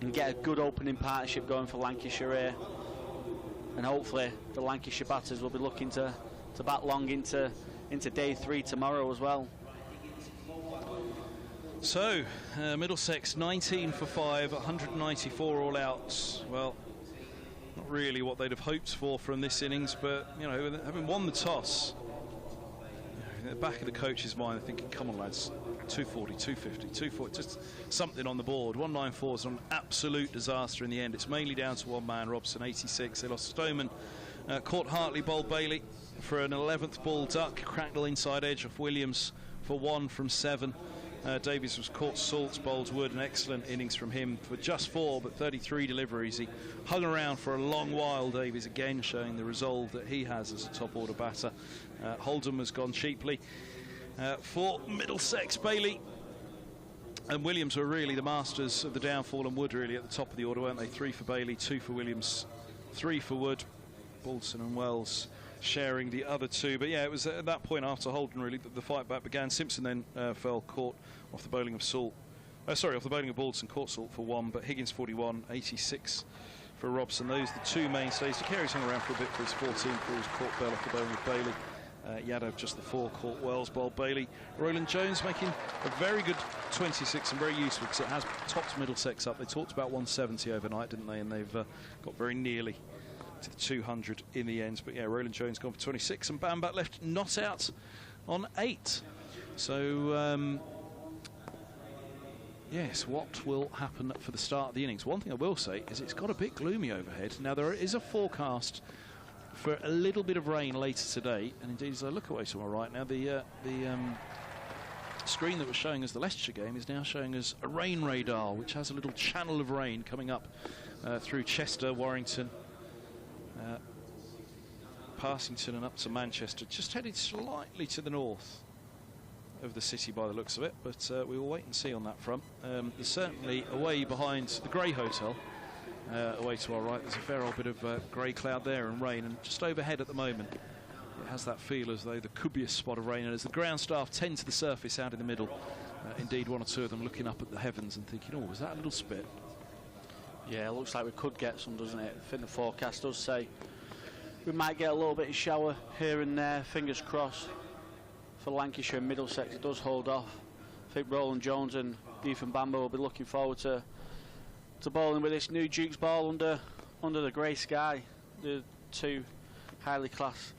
and get a good opening partnership going for Lancashire here, and hopefully the Lancashire batters will be looking to bat long into day 3 tomorrow as well. So Middlesex 19 for 5, 194 all out. Well, not really what they'd have hoped for from this innings, but you know, having won the toss, in the back of the coach's mind, they're thinking, come on lads, 240, 250, 240, just something on the board. 194 is an absolute disaster in the end. It's mainly down to one man, Robson, 86. They lost Stoneman Caught Hartley, bowled Bailey for an 11th ball duck. Cracknell inside edge off Williams for 1 from 7. Davies was caught Salts, bowled Wood, an excellent innings from him for just 4 but 33 deliveries. He hung around for a long while, Davies, again showing the resolve that he has as a top order batter. Holdham has gone cheaply for Middlesex. Bailey and Williams were really the masters of the downfall, and Wood really at the top of the order, weren't they? 3 for Bailey, 2 for Williams, 3 for Wood. Balderson and Wells sharing the other 2, but yeah, it was at that point after Holden really that the fight back began. Simpson then fell caught off the bowling of off the bowling of Balderson, caught Salt for 1, but Higgins 41, 86 for Robson. Those are the 2 mainstays. De Carey's hung around for a bit for his 14 balls, caught Bell off the bowling of Bailey. Yadav just the 4, caught Wells, bowled Bailey. Roland Jones making a very good 26 and very useful because it has topped Middlesex up. They talked about 170 overnight, didn't they? And they've got very nearly to the 200 in the end. But yeah, Roland Jones gone for 26 and Bambat left not out on 8. So yes, what will happen for the start of the innings? One thing I will say is it's got a bit gloomy overhead. Now there is a forecast for a little bit of rain later today, and indeed as I look away to my right now, the screen that was showing us the Leicestershire game is now showing us a rain radar, which has a little channel of rain coming up through Chester, Warrington, Parsington and up to Manchester, just headed slightly to the north of the city by the looks of it, but we will wait and see on that front. There's certainly away behind the Grey Hotel, away to our right, there's a fair old bit of grey cloud there and rain, and just overhead at the moment it has that feel as though there could be a spot of rain, and as the ground staff tend to the surface out in the middle, indeed 1 or 2 of them looking up at the heavens and thinking, oh, was that a little spit? Yeah, it looks like we could get some, doesn't it? I think the forecast does say we might get a little bit of shower here and there, fingers crossed. For Lancashire and Middlesex, it does hold off. I think Roland Jones and Ethan Bamber will be looking forward to bowling with this new Duke's ball under the grey sky. The 2 highly class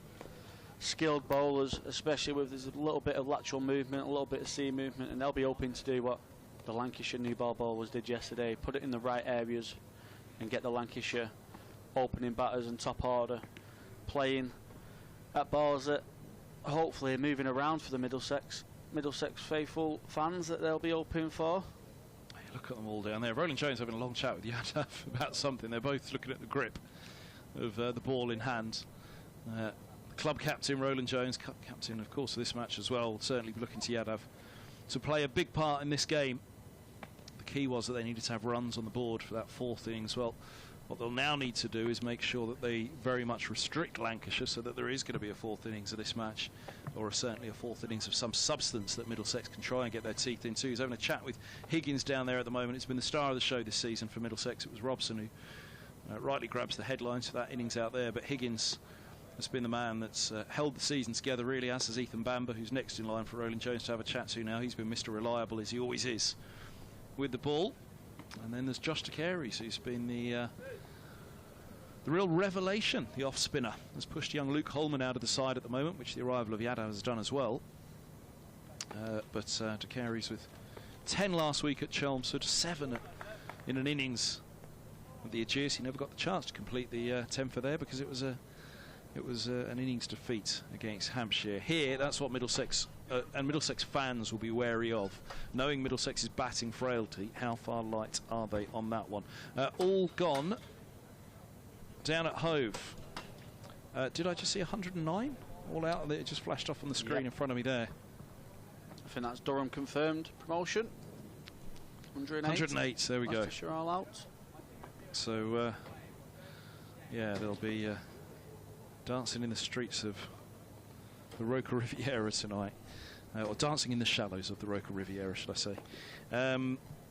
skilled bowlers, especially with there's a little bit of lateral movement, a little bit of seam movement, and they'll be hoping to do what the Lancashire new ball bowlers did yesterday, put it in the right areas and get the Lancashire opening batters and top order playing at balls that hopefully are moving around for the Middlesex faithful fans that they'll be hoping for. Look at them all down there. Roland Jones having a long chat with Yadav about something. They're both looking at the grip of the ball in hand. Club captain Roland Jones, captain of course of this match as well, will certainly be looking to Yadav to play a big part in this game. The key was that they needed to have runs on the board for that 4th innings. Well, what they'll now need to do is make sure that they very much restrict Lancashire so that there is going to be a 4th innings of this match, or certainly a 4th innings of some substance that Middlesex can try and get their teeth into. He's having a chat with Higgins down there at the moment. It's been the star of the show this season for Middlesex. It was Robson who rightly grabs the headlines for that innings out there, but Higgins has been the man that's held the season together, really, as has Ethan Bamber, who's next in line for Roland Jones to have a chat to now. He's been Mr. Reliable, as he always is, with the ball. And then there's Josh De Carey's, who's been the real revelation, the off-spinner. Has pushed young Luke Holman out of the side at the moment, which the arrival of Yadav has done as well. But De Carey's with 10 last week at Chelmsford, 7 in an innings of the Aegeus. He never got the chance to complete the 10 for there because it was an innings defeat against Hampshire. Here, that's what Middlesex and Middlesex fans will be wary of. Knowing Middlesex's batting frailty, how far light are they on that one? All gone down at Hove. Did I just see 109 all out? It just flashed off on the screen in front of me there. I think that's Durham confirmed promotion. 108, there we go. Lancashire all out. So yeah, they'll be dancing in the streets of the Roca Riviera tonight, or dancing in the shallows of the Roca Riviera, should I say.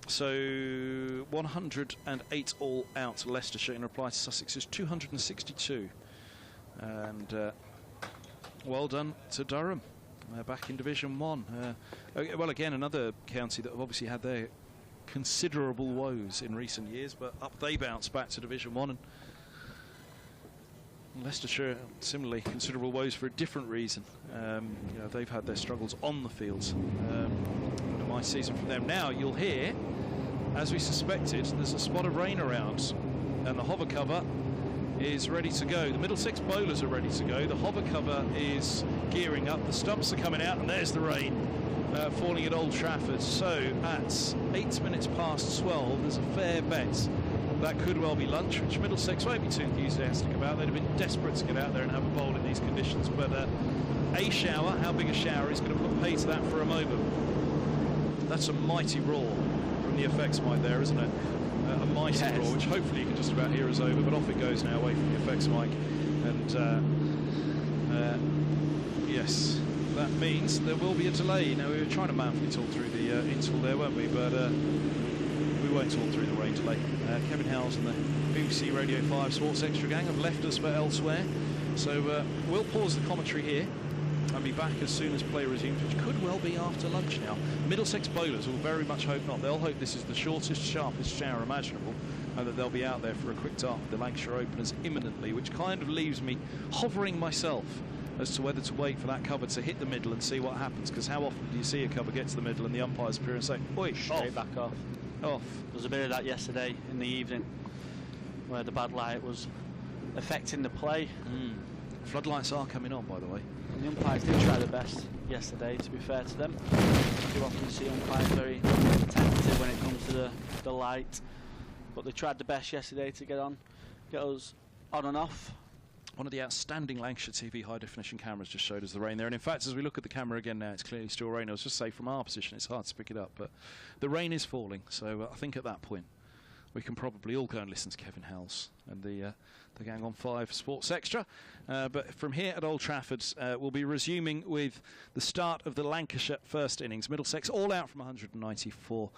So 108 all out Leicestershire in reply to Sussex's 262. And well done to Durham, back in Division 1. Well, again, another county that have obviously had their considerable woes in recent years, but up they bounce back to Division 1. And Leicestershire, similarly, considerable woes for a different reason. You know, they've had their struggles on the fields. My season from them. Now, you'll hear, as we suspected, there's a spot of rain around, and the hover cover is ready to go. The Middlesex bowlers are ready to go. The hover cover is gearing up. The stumps are coming out, and there's the rain falling at Old Trafford. So at 8 minutes past 12, there's a fair bet that could well be lunch, which Middlesex won't be too enthusiastic about. They'd have been desperate to get out there and have a bowl in these conditions, but a shower, how big a shower, is going to put pay to that for a moment. That's a mighty roar from the effects mic there, isn't it? A mighty roar, which hopefully you can just about hear us over, but off it goes now away from the effects mic. And yes, that means there will be a delay. Now, we were trying to manfully talk through the interval there, weren't we? But we won't talk through the rain delay. Kevin Howes and the BBC Radio 5 Sports Extra gang have left us for elsewhere. So we'll pause the commentary here and be back as soon as play resumes, which could well be after lunch now. Middlesex bowlers will very much hope not. They'll hope this is the shortest, sharpest shower imaginable, and that they'll be out there for a quick dart with the Lancashire openers imminently, which kind of leaves me hovering myself as to whether to wait for that cover to hit the middle and see what happens, because how often do you see a cover get to the middle and the umpires appear and say, oi, straight back off. Off. There was a bit of that yesterday in the evening where the bad light was affecting the play. Floodlights are coming on, by the way. And the umpires did try their best yesterday, to be fair to them. You often see umpires very tentative when it comes to the light, but they tried the best yesterday to get us on and off. One of the outstanding Lancashire TV high-definition cameras just showed us the rain there. And in fact, as we look at the camera again now, it's clearly still raining. I was just saying, from our position, it's hard to pick it up. But the rain is falling. So I think at that point, we can probably all go and listen to Kevin Howes and the gang on 5 Sports Extra. But from here at Old Trafford, we'll be resuming with the start of the Lancashire first innings. Middlesex all out from 194.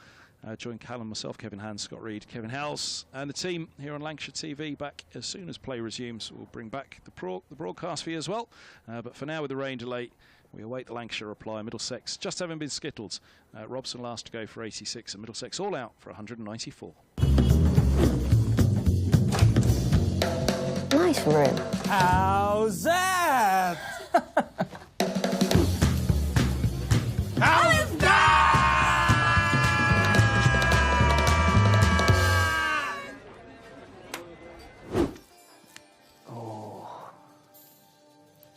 Join Callum, myself, Kevin Hand, Scott Reed, Kevin Howes, and the team here on Lancashire TV back as soon as play resumes. We'll bring back the broadcast for you as well. But for now, with the rain delay, we await the Lancashire reply. Middlesex just having been skittled. Robson last to go for 86, and Middlesex all out for 194. Nice room. How's that? How's that?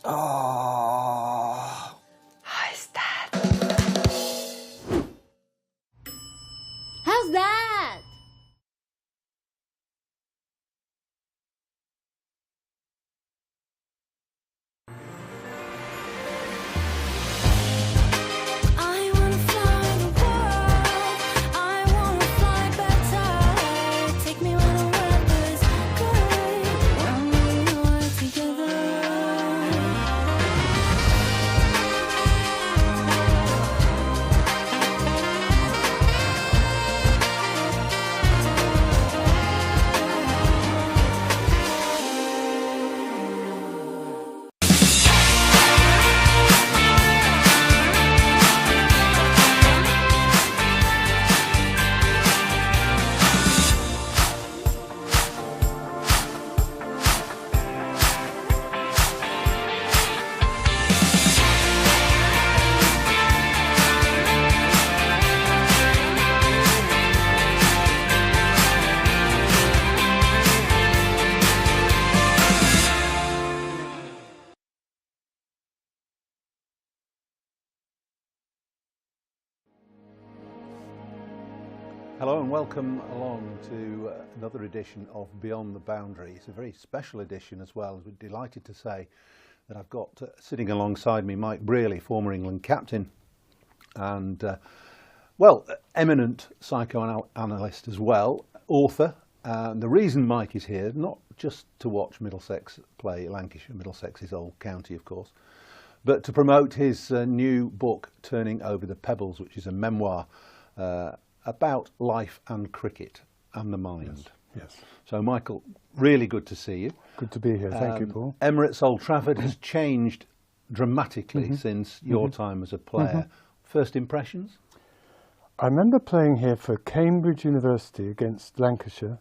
Oh. How's that? How's that? Hello and welcome along to another edition of Beyond the Boundary. It's a very special edition as well. We're delighted to say that I've got sitting alongside me Mike Brearley, former England captain and, well, eminent psychoanalyst as well, author. The reason Mike is here, not just to watch Middlesex play Lancashire, Middlesex is Old County of course, but to promote his new book, Turning Over the Pebbles, which is a memoir about life and cricket and the mind. Yes. So, Michael, really good to see you. Good to be here. Thank you, Paul. Emirates Old Trafford has changed dramatically since your time as a player. First impressions? I remember playing here for Cambridge University against Lancashire,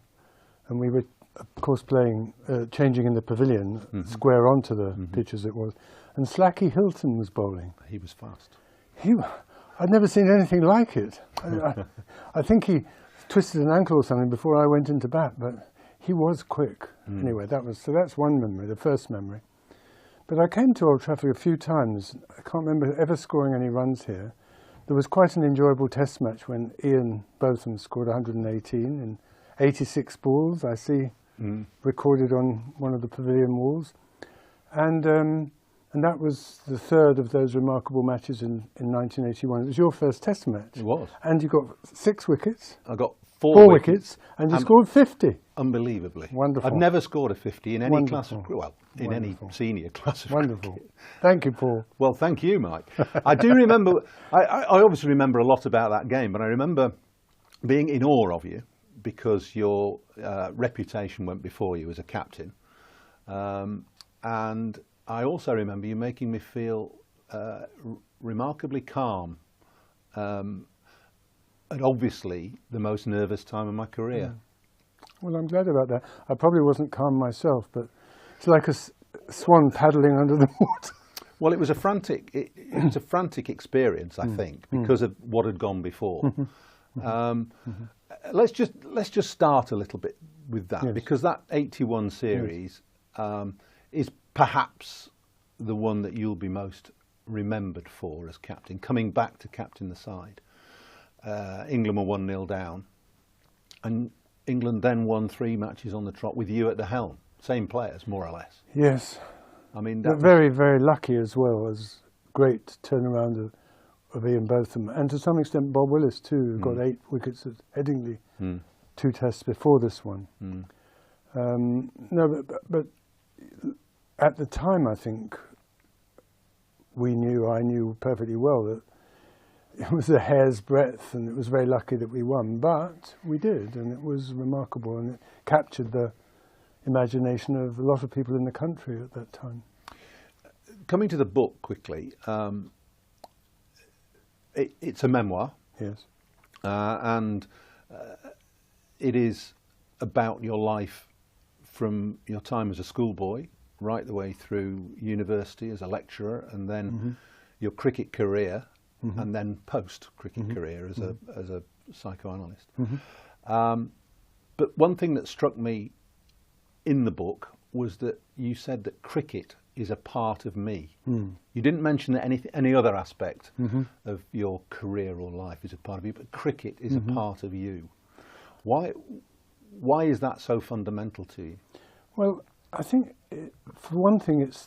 and we were, of course, playing, changing in the pavilion, square onto the pitch as it was, and Slacky Hilton was bowling. He was fast. I'd never seen anything like it. I think he twisted an ankle or something before I went into bat, but he was quick. Anyway, that's one memory, the first memory. But I came to Old Trafford a few times. I can't remember ever scoring any runs here. There was quite an enjoyable test match when Ian Botham scored 118 in 86 balls, I see recorded on one of the pavilion walls. And that was the third of those remarkable matches in 1981. It was your first test match. It was. And you got 6 wickets. I got four wickets, and you scored 50. Unbelievably. Wonderful. I've never scored a 50 in any Wonderful. class of, well, in Wonderful. any senior class of Wonderful. cricket. Thank you, Paul. Well, thank you, Mike. I do remember, I obviously remember a lot about that game, but I remember being in awe of you because your reputation went before you as a captain. And I also remember you making me feel remarkably calm at obviously the most nervous time of my career. Well, I'm glad about that. I probably wasn't calm myself, but it's like a swan paddling under the water. Well, it was a frantic experience, I think, because of what had gone before. Let's just start a little bit with that, because that 81 series is perhaps the one that you'll be most remembered for as captain, coming back to captain the side. England were 1-0 down, and England then won 3 matches on the trot with you at the helm. Same players, more or less. Yes. I mean, But very, very lucky as well, as great turnaround of Ian Botham, and to some extent Bob Willis too, who got 8 wickets at Headingley, 2 tests before this one. No, but at the time, I think I knew perfectly well that it was a hair's breadth, and it was very lucky that we won. But we did, and it was remarkable, and it captured the imagination of a lot of people in the country at that time. Coming to the book quickly, it's a memoir. Yes. And it is about your life from your time as a schoolboy right the way through university as a lecturer, and then your cricket career, and then post-cricket career as a psychoanalyst. But one thing that struck me in the book was that you said that cricket is a part of me. You didn't mention that any other aspect of your career or life is a part of you, but cricket is a part of you. Why is that so fundamental to you? Well, I think, for one thing, it's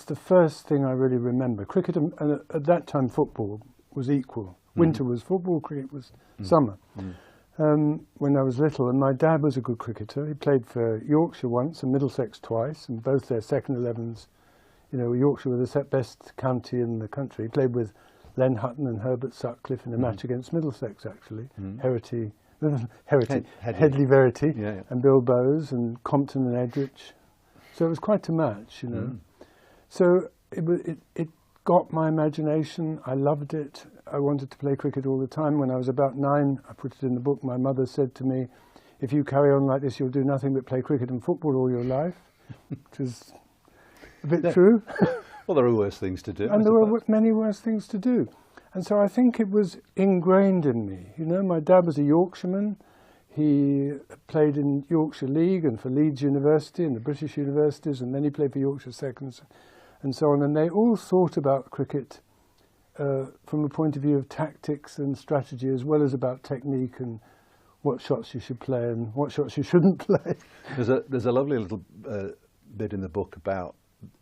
the first thing I really remember. Cricket, and at that time football was equal. Winter was football, cricket was summer. When I was little, and my dad was a good cricketer. He played for Yorkshire once and Middlesex twice, and both their second 11s. You know, Yorkshire were the best county in the country. He played with Len Hutton and Herbert Sutcliffe in a match against Middlesex, actually. Headley Verity, and Bill Bowes and Compton and Edrich. So it was quite a match, you know. So it got my imagination. I loved it. I wanted to play cricket all the time. When I was about 9, I put it in the book, my mother said to me, if you carry on like this, you'll do nothing but play cricket and football all your life, which is a bit true. Well, there are worse things to do. And there were many worse things to do. And so I think it was ingrained in me. You know, my dad was a Yorkshireman. He played in Yorkshire League and for Leeds University and the British universities, and then he played for Yorkshire Seconds and so on. And they all thought about cricket from a point of view of tactics and strategy, as well as about technique and what shots you should play and what shots you shouldn't play. There's a lovely little bit in the book about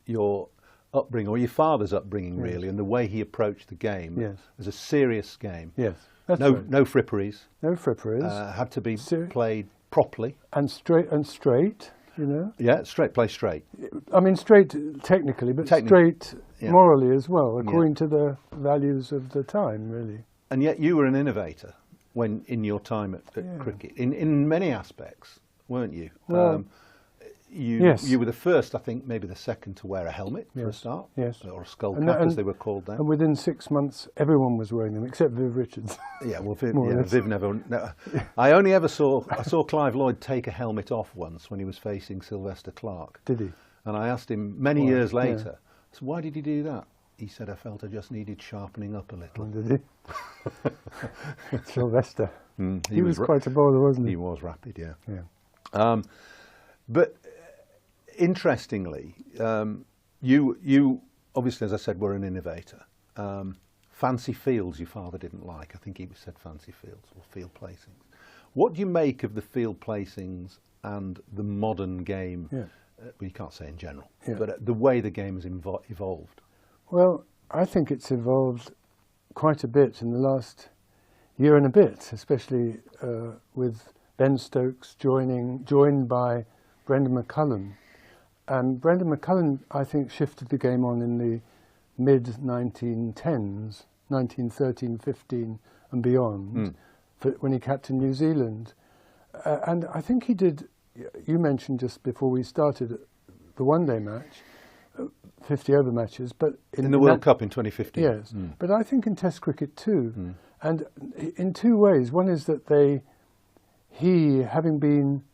your upbringing, or your father's upbringing, really, and the way he approached the game as a serious game. Yes. No fripperies. No fripperies. Had to be played properly. And straight, you know. Yeah, play straight. I mean, straight technically, but straight morally as well, according to the values of the time, really. And yet you were an innovator when in your time at cricket, in many aspects, weren't you? Well, you were the first, I think, maybe the second to wear a helmet for a start, or a skull cap, as they were called then. And within 6 months, everyone was wearing them, except Viv Richards. Yeah, well, Viv never. I only ever saw Clive Lloyd take a helmet off once when he was facing Sylvester Clarke. Did he? And I asked him many years later, so why did he do that? He said, I felt I just needed sharpening up a little. Oh, did he? Sylvester. He was quite a bowler, wasn't he? He was rapid, yeah. But interestingly, you obviously, as I said, were an innovator. Fancy fields your father didn't like. I think he said fancy fields or field placings. What do you make of the field placings and the modern game? Yeah. Well, you can't say in general, Yeah. but the way the game has evolved. Well, I think it's evolved quite a bit in the last year and a bit, especially with Ben Stokes joined by Brendan McCullum. And Brendan McCullum, I think, shifted the game on in the mid-1910s, 1913, 15 and beyond, when he captained New Zealand. And I think he did, you mentioned just before we started, the one-day match, 50 over matches, but in the World Cup in 2015. Yes, but I think in Test cricket too, and in two ways. One is that he having been,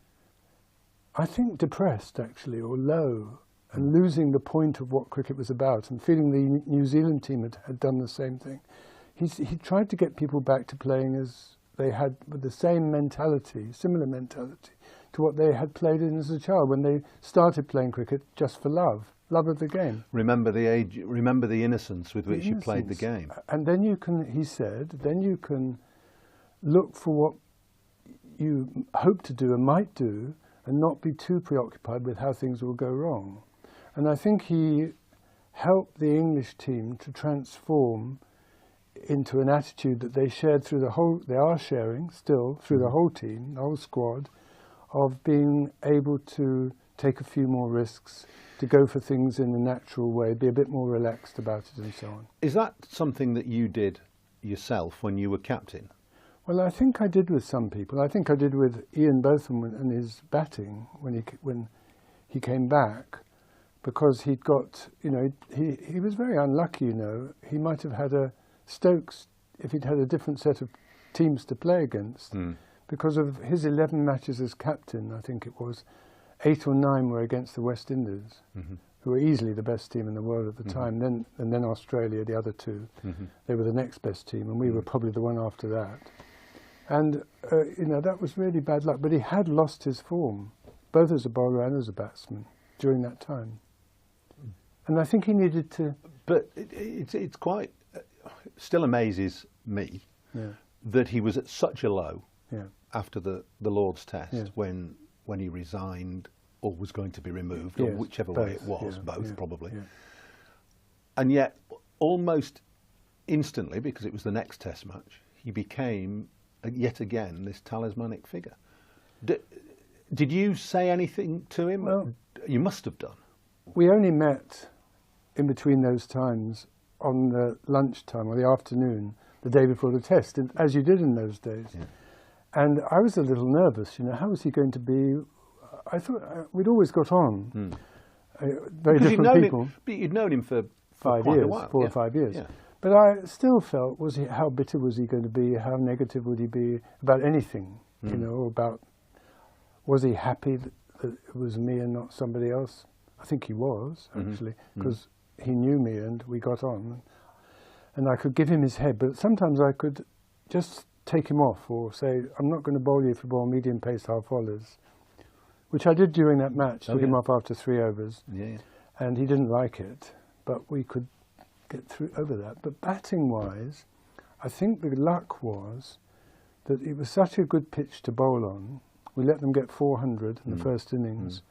I think, depressed actually or low, and losing the point of what cricket was about, and feeling the New Zealand team had done the same thing. He tried to get people back to playing as they had, with the same mentality, similar mentality to what they had played in as a child when they started playing cricket just for love of the game. Remember the age, remember the innocence with which you played the game. And then you can, he said, then you can look for what you hope to do and might do and not be too preoccupied with how things will go wrong. And I think he helped the English team to transform into an attitude that they shared through the whole, they are sharing still through the whole team, the whole squad, of being able to take a few more risks, to go for things in a natural way, be a bit more relaxed about it and so on. Is that something that you did yourself when you were captain? Well, I think I did with some people. I think I did with Ian Botham and his batting when he came back, because he'd got, you know, he was very unlucky, you know. He might have had a Stokes, if he'd had a different set of teams to play against, because of his 11 matches as captain, I think it was, 8 or 9 were against the West Indies, who were easily the best team in the world at the time. And then Australia, the other two, they were the next best team, and we were probably the one after that. And you know, that was really bad luck. But he had lost his form, both as a bowler and as a batsman, during that time. And I think he needed to. But it's quite still amazes me that he was at such a low after the Lord's Test when he resigned or was going to be removed, or whichever way it was, both probably. And yet, almost instantly, because it was the next Test match, he became yet again this talismanic figure. Did you say anything to him? Well, you must have done. We only met in between those times on the lunchtime or the afternoon, the day before the Test, as you did in those days. And I was a little nervous, you know, how was he going to be? I thought we'd always got on, very different people. But you'd known him for 5 quite years, a while. 4 or 5 years. But I still felt, how bitter was he going to be? How negative would he be about anything? You know, about, was he happy that it was me and not somebody else? I think he was, actually, because he knew me and we got on. And I could give him his head, but sometimes I could just take him off or say, I'm not going to bowl you if you bowl medium pace half volleys, which I did during that match, took him off after 3 overs. And he didn't like it, but we could get through over that. But batting-wise, I think the luck was that it was such a good pitch to bowl on. We let them get 400 in the first innings.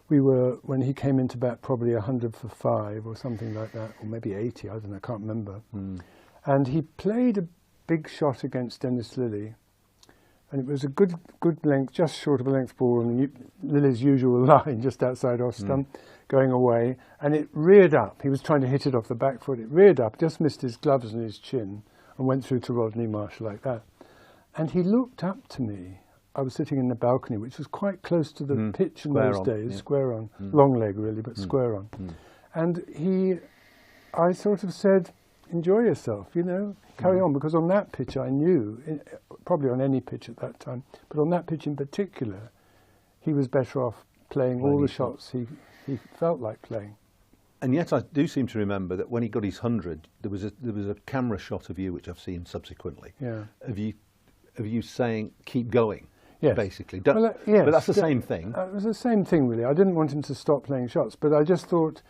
We were, when he came into bat, probably 100 for 5 or something like that, or maybe 80, I don't know, I can't remember. And he played a big shot against Dennis Lillee, and it was a good length, just short of a length ball on Lillee's usual line, just outside off stump, going away, and it reared up. He was trying to hit it off the back foot. It reared up, just missed his gloves and his chin, and went through to Rodney Marshall like that. And he looked up to me. I was sitting in the balcony, which was quite close to the pitch in those days, square on, long leg really, but square on. And I sort of said, enjoy yourself, you know, carry on, because on that pitch I knew, probably on any pitch at that time, but on that pitch in particular, he was better off playing all the shots he felt like playing. And yet I do seem to remember that when he got his 100, there was a camera shot of you, which I've seen subsequently, of you saying, keep going. Yes. basically. Well, yes, but that's the same thing. It was the same thing, really. I didn't want him to stop playing shots, but I just thought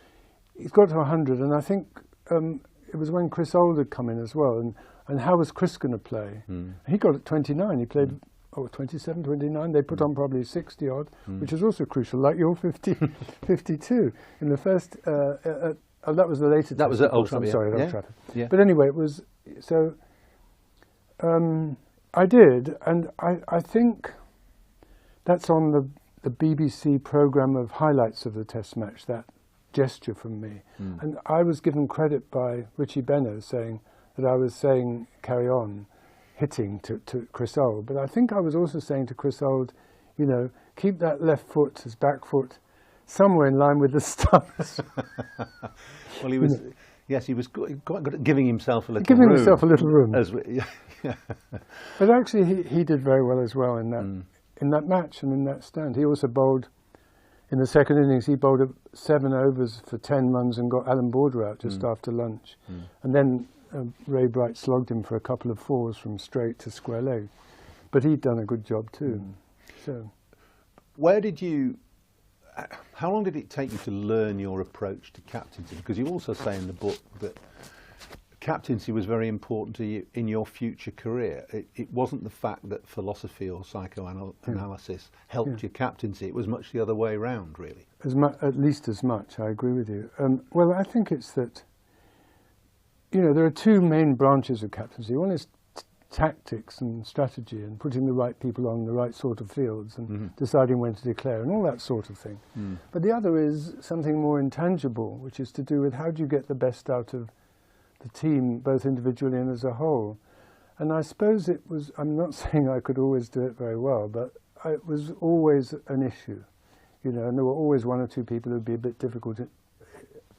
he's got to 100, and I think it was when Chris Old had come in as well, and how was Chris going to play? He got it 29. He played 27, 29. They put on probably 60 odd, which is also crucial, like your 52 in the first. That was the later. That was at Old Trafford. I'm sorry, yeah. Old Trafford. Yeah. But anyway, it was so. I did, and I think that's on the BBC programme of highlights of the Test match. That gesture from me, and I was given credit by Richie Benno saying that I was saying carry on hitting to Chris Old, but I think I was also saying to Chris Old, you know, keep that left foot, his back foot, somewhere in line with the stumps. Well, he was, yes, he was quite good at giving himself a little giving room. himself a little room. Yeah. But actually, he did very well as well in that match and in that stand. He also bowled. In the second innings, he bowled 7 overs for 10 runs and got Alan Border out just after lunch. And then Ray Bright slogged him for a couple of 4s from straight to square leg. But he'd done a good job too. So, where did you? How long did it take you to learn your approach to captaincy? Because you also say in the book that captaincy was very important to you in your future career. It wasn't the fact that philosophy or psychoanalysis helped your captaincy. It was much the other way around, really. At least as much, I agree with you. Well, I think it's that, you know, there are 2 main branches of captaincy. One is tactics and strategy and putting the right people on the right sort of fields and deciding when to declare and all that sort of thing. But the other is something more intangible, which is to do with how do you get the best out of the team, both individually and as a whole. And I suppose it was, I'm not saying I could always do it very well, but it was always an issue, you know, and there were always 1 or 2 people who would be a bit difficult,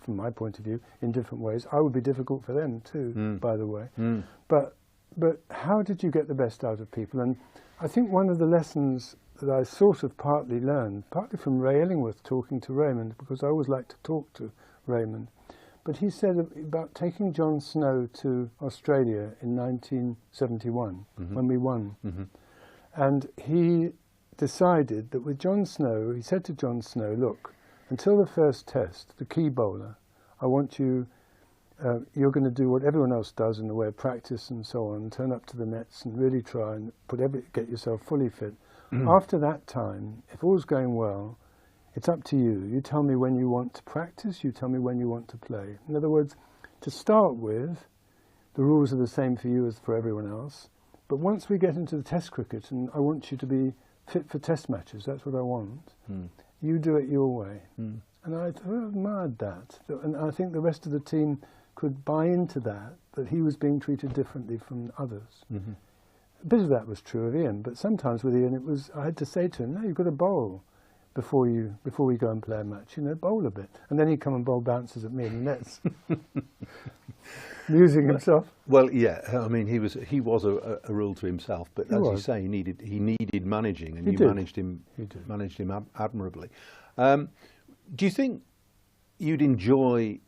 from my point of view, in different ways. I would be difficult for them too, by the way. But how did you get the best out of people? And I think one of the lessons that I sort of partly learned, partly from Ray Illingworth talking to Raymond, because I always like to talk to Raymond, but he said about taking John Snow to Australia in 1971 when we won. And he decided that with John Snow, he said to John Snow, look, until the first test, the key bowler, I want you, you're going to do what everyone else does in the way of practice and so on, turn up to the nets and really try and get yourself fully fit. After that time, if all's going well, it's up to you. You tell me when you want to practice, you tell me when you want to play. In other words, to start with, the rules are the same for you as for everyone else. But once we get into the test cricket, and I want you to be fit for test matches, that's what I want, you do it your way. And I admired that. And I think the rest of the team could buy into that he was being treated differently from others. A bit of that was true of Ian, but sometimes with Ian, I had to say to him, no, you've got to bowl before we go and play a match, you know, bowl a bit. And then he'd come and bowl bounces at me in the nets. Amusing himself. Well, yeah, I mean, he was a rule to himself, but as you say, he needed managing, and you managed him admirably. Do you think you'd enjoy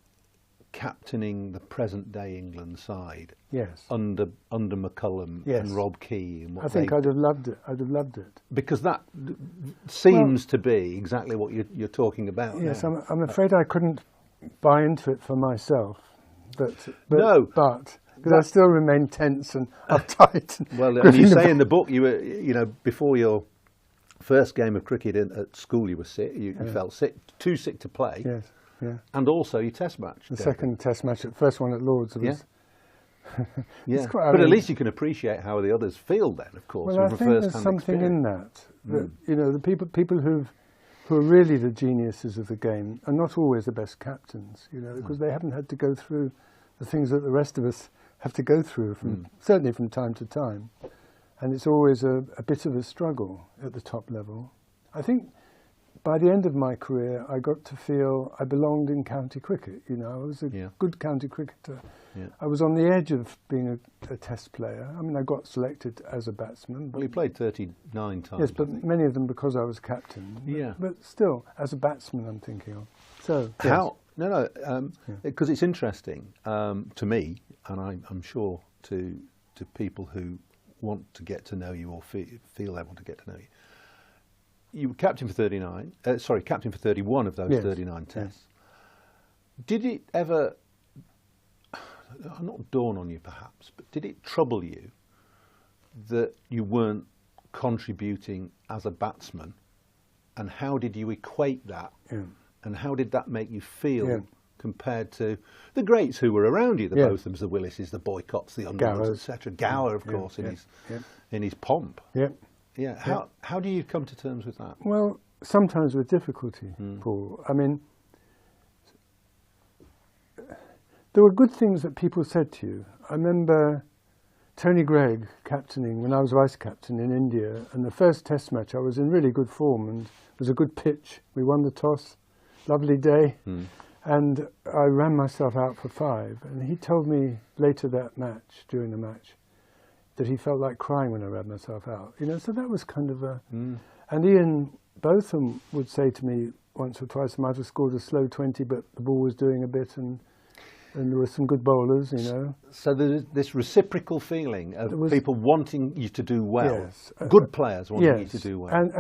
captaining the present-day England side? Yes. Under McCullum and Rob Key, and what I think I'd have loved it. I'd have loved it because that seems to be exactly what you're talking about. Yes, now. I'm afraid I couldn't buy into it for myself, but because I still remain tense and uptight. Well, and you say in the book you were, you know, before your first game of cricket at school, you were sick. You felt sick, too sick to play. Yes. Yeah. And also your test match. The second test match, the first one at Lord's. Was yeah. But at least you can appreciate how the others feel then, of course. Well, I think there's something in that. You know, the people who are really the geniuses of the game are not always the best captains, you know, because they haven't had to go through the things that the rest of us have to go through, certainly from time to time. And it's always a bit of a struggle at the top level. I think by the end of my career, I got to feel I belonged in county cricket. You know, I was a good county cricketer. Yeah. I was on the edge of being a test player. I mean, I got selected as a batsman. Well, he played 39 times. Yes, but many of them because I was captain. Yeah. But still, as a batsman, I'm thinking of. So how? Yes. Because it's interesting to me, and I'm sure to people who want to get to know you or feel they want to get to know you. You were captain for 31 of those 39 tests. Did it ever, not dawn on you perhaps, but did it trouble you that you weren't contributing as a batsman, and how did you equate that, and how did that make you feel compared to the greats who were around you, the Bothams, the Willises, the Boycotts, the Underwoods, etc. Gower, of course, in his pomp. How do you come to terms with that? Well, sometimes with difficulty, Paul. I mean, there were good things that people said to you. I remember Tony Greig captaining when I was vice captain in India, and the first test match I was in really good form, and it was a good pitch. We won the toss, lovely day, and I ran myself out for 5. And he told me later that match, during the match, that he felt like crying when I ran myself out. You know, so that was kind of a... And Ian Botham would say to me once or twice, I might have scored a slow 20, but the ball was doing a bit, and there were some good bowlers, you know. So there's this reciprocal feeling of people wanting you to do well, good players wanting you to do well.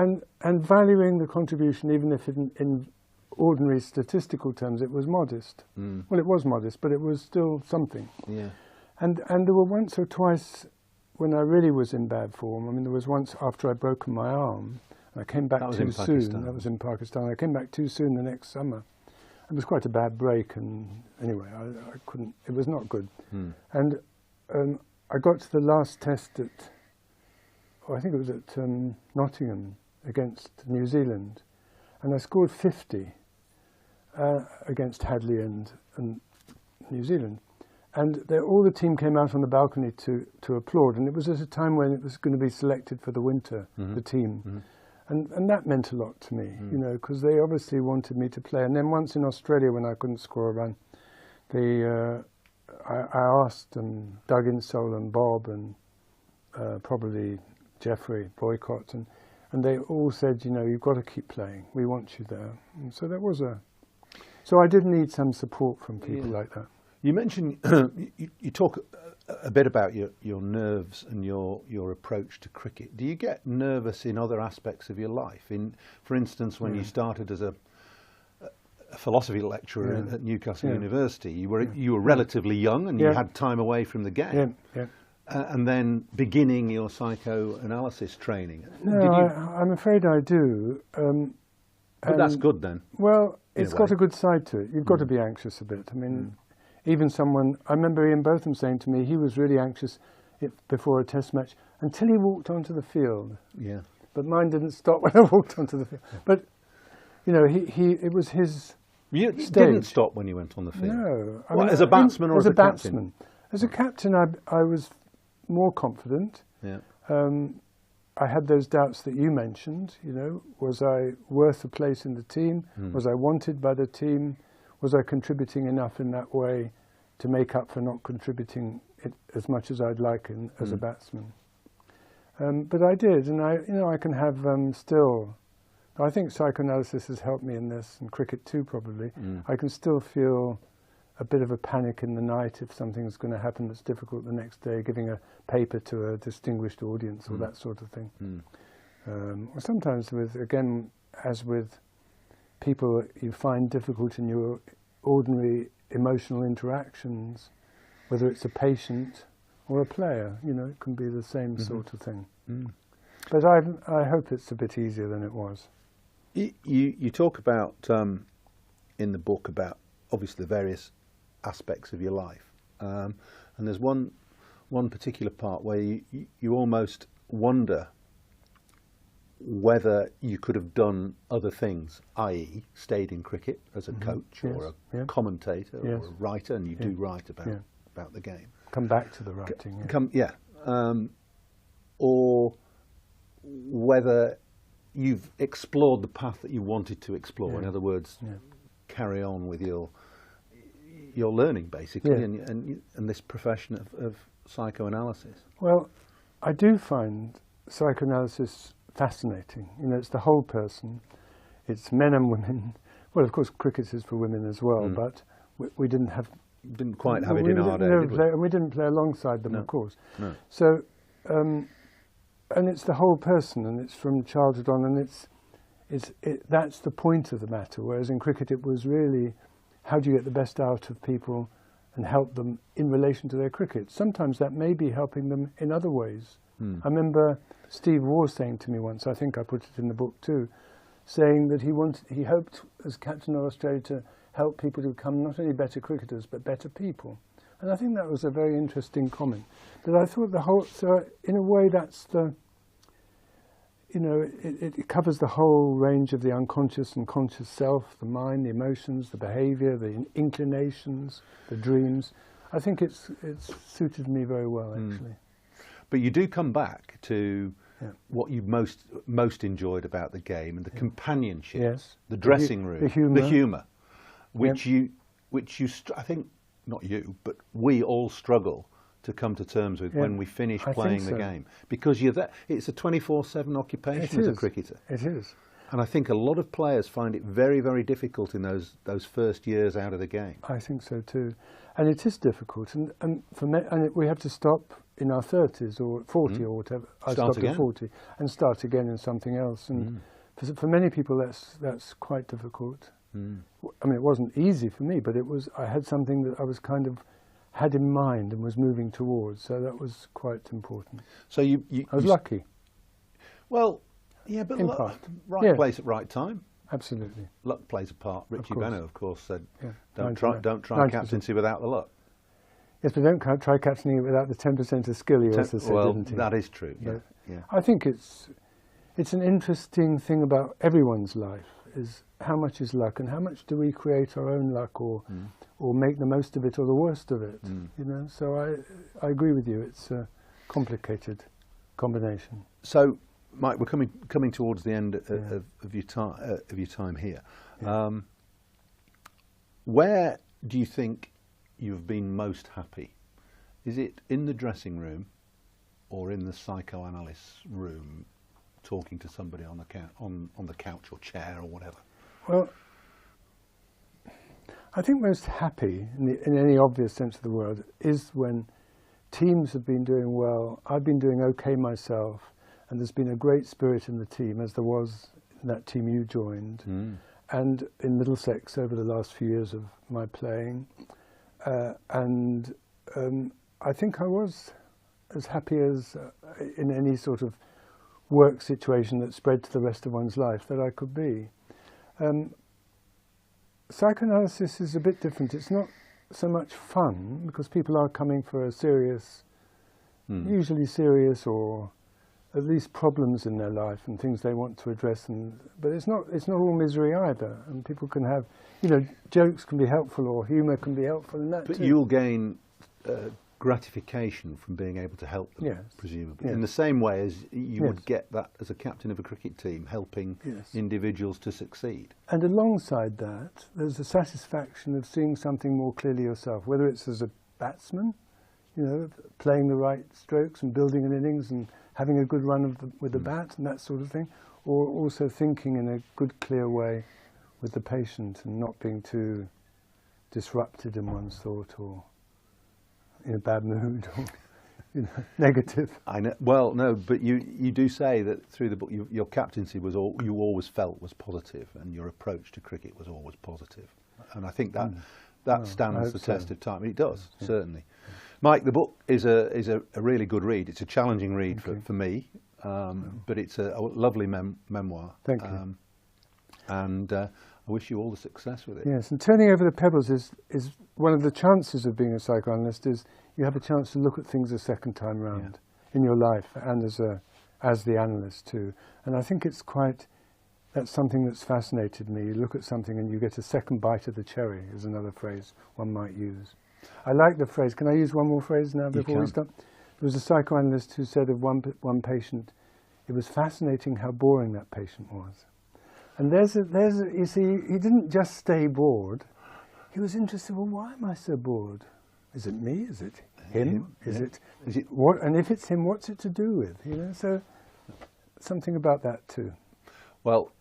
And valuing the contribution, even if in ordinary statistical terms it was modest. Well, it was modest, but it was still something. And there were once or twice when I really was in bad form. I mean, there was once after I'd broken my arm, I came back too soon. That was in Pakistan. I came back too soon the next summer. It was quite a bad break, and anyway, I couldn't, it was not good. And I got to the last test at, I think it was at Nottingham against New Zealand, and I scored 50 against Hadley and New Zealand. And all the team came out on the balcony to applaud, and it was at a time when it was going to be selected for the winter, the team. And that meant a lot to me, you know, because they obviously wanted me to play. And then once in Australia, when I couldn't score a run, I asked Doug Insole and Bob and probably Jeffrey Boycott, and they all said, you know, you've got to keep playing. We want you there. And so that was so I did need some support from people like that. You mentioned, you talk a bit about your nerves and your approach to cricket. Do you get nervous in other aspects of your life? For instance, when you started as a philosophy lecturer at Newcastle University, you were relatively young and you had time away from the game. And then beginning your psychoanalysis training. No, I'm afraid I do. But that's good then. Well, it's got a good side to it. You've got to be anxious a bit. I mean, even someone, I remember Ian Botham saying to me, he was really anxious before a test match until he walked onto the field. But mine didn't stop when I walked onto the field. But, you know, it was his You stage. Didn't stop when you went on the field? No. I mean, as a batsman or as a batsman? captain? As a captain, I was more confident. I had those doubts that you mentioned, you know. Was I worth a place in the team? Was I wanted by the team? Was I contributing enough in that way to make up for not contributing it as much as I'd like as a batsman? But I did, and I can have still. I think psychoanalysis has helped me in this, and cricket too, probably. I can still feel a bit of a panic in the night if something's going to happen that's difficult the next day, giving a paper to a distinguished audience or that sort of thing. Sometimes as with people you find difficult in your ordinary emotional interactions, whether it's a patient or a player, you know, it can be the same sort of thing. But I hope it's a bit easier than it was. You talk about, in the book, about obviously the various aspects of your life. And there's one particular part where you almost wonder whether you could have done other things, i.e. stayed in cricket as a coach or a commentator or a writer, and you do write about the game. Come back to the writing. Or whether you've explored the path that you wanted to explore. In other words, carry on with your learning, basically, and this profession of psychoanalysis. Well, I do find psychoanalysis fascinating. You know, it's the whole person. It's men and women. Well, of course, cricket is for women as well, but we didn't quite have it in our day. And we didn't play alongside them, of course. No. So and it's the whole person, and it's from childhood on, and that's the point of the matter. Whereas in cricket, it was really, how do you get the best out of people and help them in relation to their cricket? Sometimes that may be helping them in other ways. I remember Steve Waugh saying to me once, I think I put it in the book too, saying that he hoped as captain of Australia to help people to become not only better cricketers but better people. And I think that was a very interesting comment. But I thought so in a way that's it covers the whole range of the unconscious and conscious self, the mind, the emotions, the behaviour, the inclinations, the dreams. I think it's suited me very well, actually. But you do come back to what you most enjoyed about the game, and the companionship, the dressing room, the humour, which I think, not you, but we all struggle to come to terms with when we finish playing the game, because it's a 24/7 occupation as a cricketer. It is. And I think a lot of players find it very, very difficult in those first years out of the game. I think so too, and it is difficult, and we have to stop in our 30s or 40 or whatever. I stopped at 40 and start again in something else, and for many people that's quite difficult. I mean, it wasn't easy for me, but I had something that I was kind of had in mind and was moving towards, so that was quite important. So I was lucky. Well, yeah, but right place at right time. Absolutely. Luck plays a part. Richie Beno, of course, said, don't 90%. try captaincy without the luck. Yes, but don't try captaining it without the 10% of skill, he also said, didn't he? That is true, yeah. I think it's an interesting thing about everyone's life, is how much is luck and how much do we create our own luck or make the most of it or the worst of it, So I agree with you, it's a complicated combination. So, Mike, we're coming towards the end of your time here. Where do you think you've been most happy? Is it in the dressing room or in the psychoanalyst room, talking to somebody on the couch or chair or whatever? Well, I think most happy, in any obvious sense of the word, is when teams have been doing well, I've been doing okay myself, and there's been a great spirit in the team, as there was in that team you joined, and in Middlesex over the last few years of my playing. I think I was as happy as in any sort of work situation that spread to the rest of one's life that I could be. Psychoanalysis is a bit different. It's not so much fun, because people are coming for a serious, usually serious or at least problems in their life and things they want to address. But it's not all misery either. And people can have, jokes can be helpful or humour can be helpful in that. But too. You'll gain gratification from being able to help them, presumably. In the same way as you would get that as a captain of a cricket team, helping individuals to succeed. And alongside that, there's the satisfaction of seeing something more clearly yourself, whether it's as a batsman, playing the right strokes and building an innings and having a good run with the bat and that sort of thing, or also thinking in a good, clear way with the patient and not being too disrupted in one's thought or in a bad mood or negative. I know. Well, no, but you do say that through the book your captaincy was you always felt was positive, and your approach to cricket was always positive, and I think that stands the test of time. It does, certainly. Mike, the book is a really good read. It's a challenging read for me, but it's a lovely memoir. Thank you. And I wish you all the success with it. Yes, and turning over the pebbles is one of the chances of being a psychoanalyst, is you have a chance to look at things a second time round in your life and as the analyst too. And I think that's something that's fascinated me. You look at something and you get a second bite of the cherry, is another phrase one might use. I like the phrase. Can I use one more phrase now before we stop? There was a psychoanalyst who said of one patient, it was fascinating how boring that patient was. And you see, he didn't just stay bored. He was interested, well, why am I so bored? Is it me? Is it him? Is it what? And if it's him, what's it to do with? So something about that too. Well,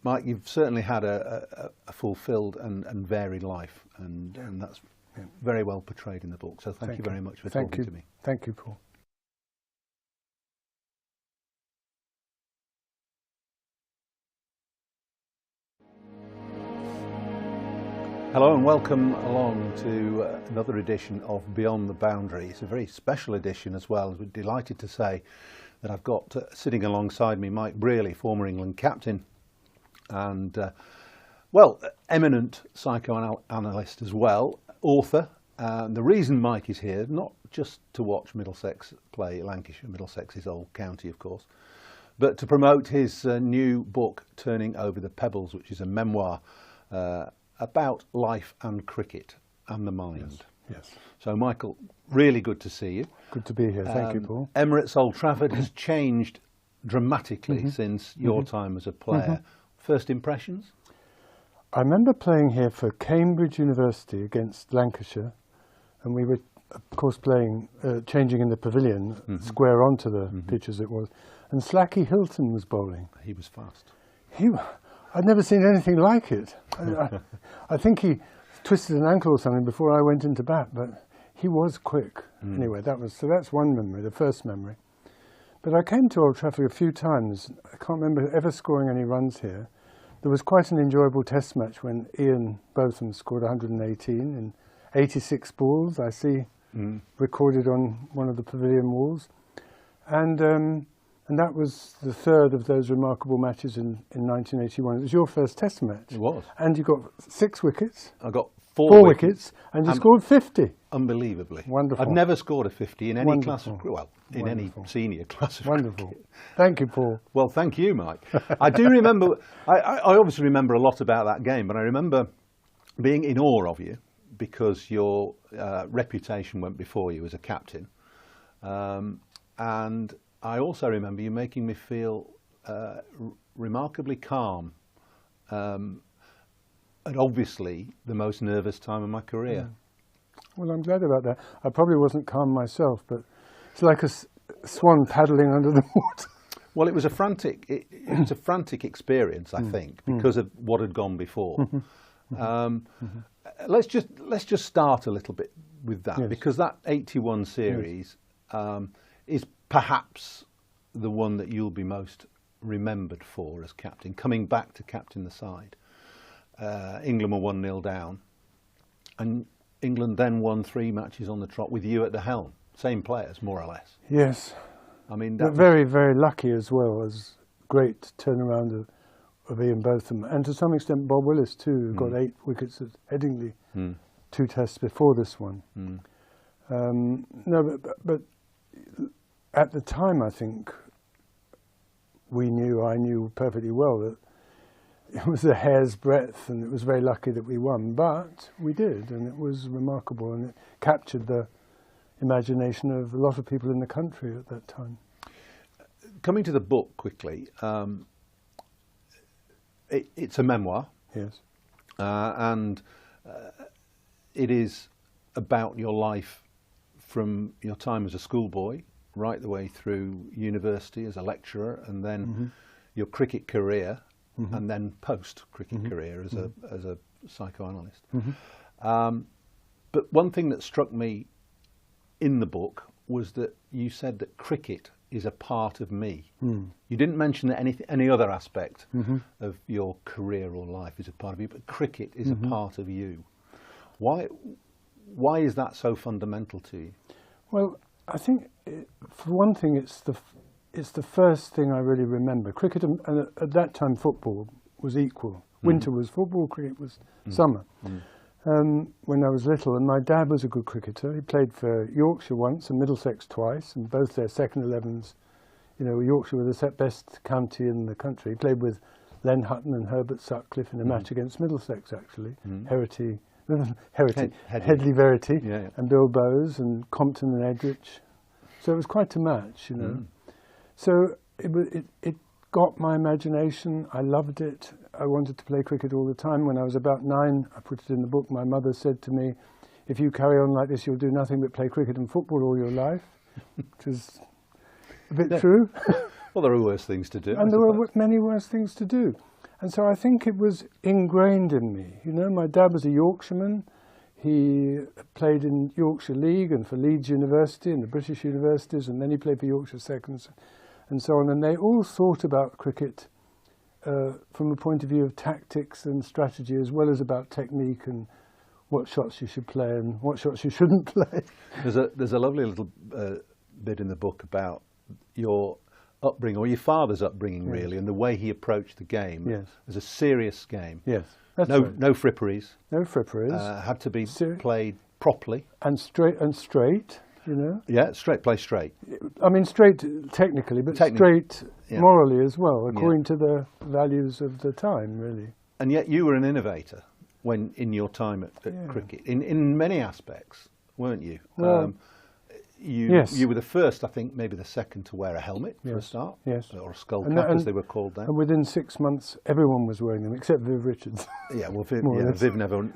Mike, you've certainly had a fulfilled and varied life, and that's very well portrayed in the book. So thank you very much for talking to me. Thank you, Paul. Hello and welcome along to another edition of Beyond the Boundary. It's a very special edition as well. We're delighted to say that I've got sitting alongside me Mike Brearley, former England captain and well, eminent psychoanalyst as well, author. The reason Mike is here, not just to watch Middlesex play Lancashire, Middlesex is Old County of course, but to promote his new book Turning Over the Pebbles, which is a memoir about life and cricket and the mind. Yes. So Michael, really good to see you. Good to be here, thank you, Paul. Emirates Old Trafford has changed dramatically since your time as a player. First impressions? I remember playing here for Cambridge University against Lancashire, and we were, of course, playing, changing in the pavilion, square onto the pitch as it was, and Slacky Hilton was bowling. He was fast. I'd never seen anything like it. I think he twisted an ankle or something before I went into bat, but he was quick. Anyway, that's one memory, the first memory. But I came to Old Trafford a few times. I can't remember ever scoring any runs here. There was quite an enjoyable test match when Ian Botham scored 118 in 86 balls, I see recorded on one of the pavilion walls. And that was the third of those remarkable matches in 1981. It was your first test match. It was. And you got 6 wickets. I got four wickets, and you scored 50. Unbelievably. Wonderful. I've never scored a 50 in any Wonderful. class of, well, in any senior class of Wonderful. cricket. Thank you, Paul. Well, thank you, Mike. I do remember, I obviously remember a lot about that game, but I remember being in awe of you because your reputation went before you as a captain. And I also remember you making me feel remarkably calm at obviously the most nervous time of my career. Well, I'm glad about that. I probably wasn't calm myself, but it's like a swan paddling under the water. Well, it was a frantic experience, I think, because of what had gone before. Let's just start a little bit with that, because that 81 series is perhaps the one that you'll be most remembered for as captain, coming back to captain the side. England were 1-0 down, and England then won 3 matches on the trot with you at the helm. Same players, more or less. Yes. I mean, that very, very lucky as well, as great turnaround of Ian Botham, and to some extent Bob Willis too, who got 8 wickets at Headingley, 2 tests before this one. No, but at the time, I think I knew perfectly well that it was a hair's breadth, and it was very lucky that we won. But we did, and it was remarkable, and it captured the imagination of a lot of people in the country at that time. Coming to the book quickly, it's a memoir. Yes. And it is about your life from your time as a schoolboy right the way through university as a lecturer, and then your cricket career, and then post-cricket career as a psychoanalyst. But one thing that struck me in the book was that you said that cricket is a part of me. You didn't mention that any other aspect of your career or life is a part of you, but cricket is a part of you. Why is that so fundamental to you? Well, I think, for one thing, it's the first thing I really remember. Cricket, and at that time football was equal. Winter was football, cricket was summer. When I was little, and my dad was a good cricketer. He played for Yorkshire once and Middlesex twice, and both their second 11s. You know, Yorkshire were the best county in the country. He played with Len Hutton and Herbert Sutcliffe in a match against Middlesex, actually. Headley Verity, and Bill Bowes and Compton and Edrich. So it was quite a match, you know. So it got my imagination. I loved it. I wanted to play cricket all the time. When I was about 9, I put it in the book, my mother said to me, if you carry on like this, you'll do nothing but play cricket and football all your life, which is a bit true. Well, there are worse things to do. And there were many worse things to do. And so I think it was ingrained in me. You know, my dad was a Yorkshireman. He played in Yorkshire League and for Leeds University and the British universities, and then he played for Yorkshire Seconds and so on. And they all thought about cricket from a point of view of tactics and strategy, as well as about technique and what shots you should play and what shots you shouldn't play. There's a lovely little bit in the book about your upbringing, or your father's upbringing, really, and the way he approached the game as a serious game. Yes, that's no, right. no fripperies. No fripperies. Had to be played properly and straight. You know. Yeah, play straight. I mean, straight technically, but straight morally as well, according to the values of the time, really. And yet, you were an innovator when in your time at cricket, in many aspects, weren't you? Well, you were the first, I think, maybe the second to wear a helmet for a start, or a skull cap, as they were called then. And within 6 months, everyone was wearing them, except Viv Richards. Yeah, well, Viv never.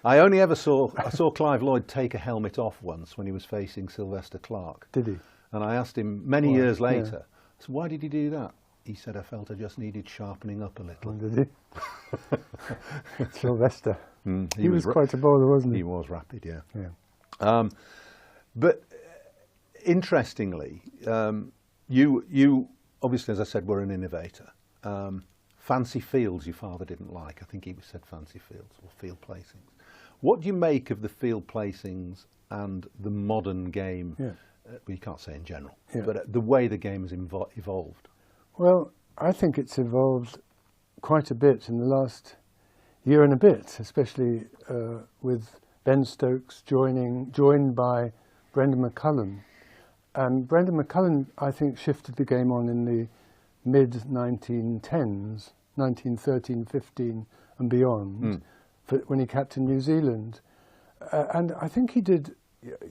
I only ever saw Clive Lloyd take a helmet off once when he was facing Sylvester Clarke. Did he? And I asked him many years later, so why did he do that? He said, I felt I just needed sharpening up a little. Oh, did he? Sylvester. He was quite a bowler, wasn't he? He was rapid, yeah. But interestingly, you obviously, as I said, were an innovator. Fancy fields your father didn't like. I think he said fancy fields or field placings. What do you make of the field placings and the modern game? Well, you can't say in general, but the way the game has evolved. Well, I think it's evolved quite a bit in the last year and a bit, especially with Ben Stokes joined by Brendan McCullum. And Brendan McCullum, I think, shifted the game on in the mid-1910s, 1913, 15 and beyond, when he captained New Zealand. And I think he did,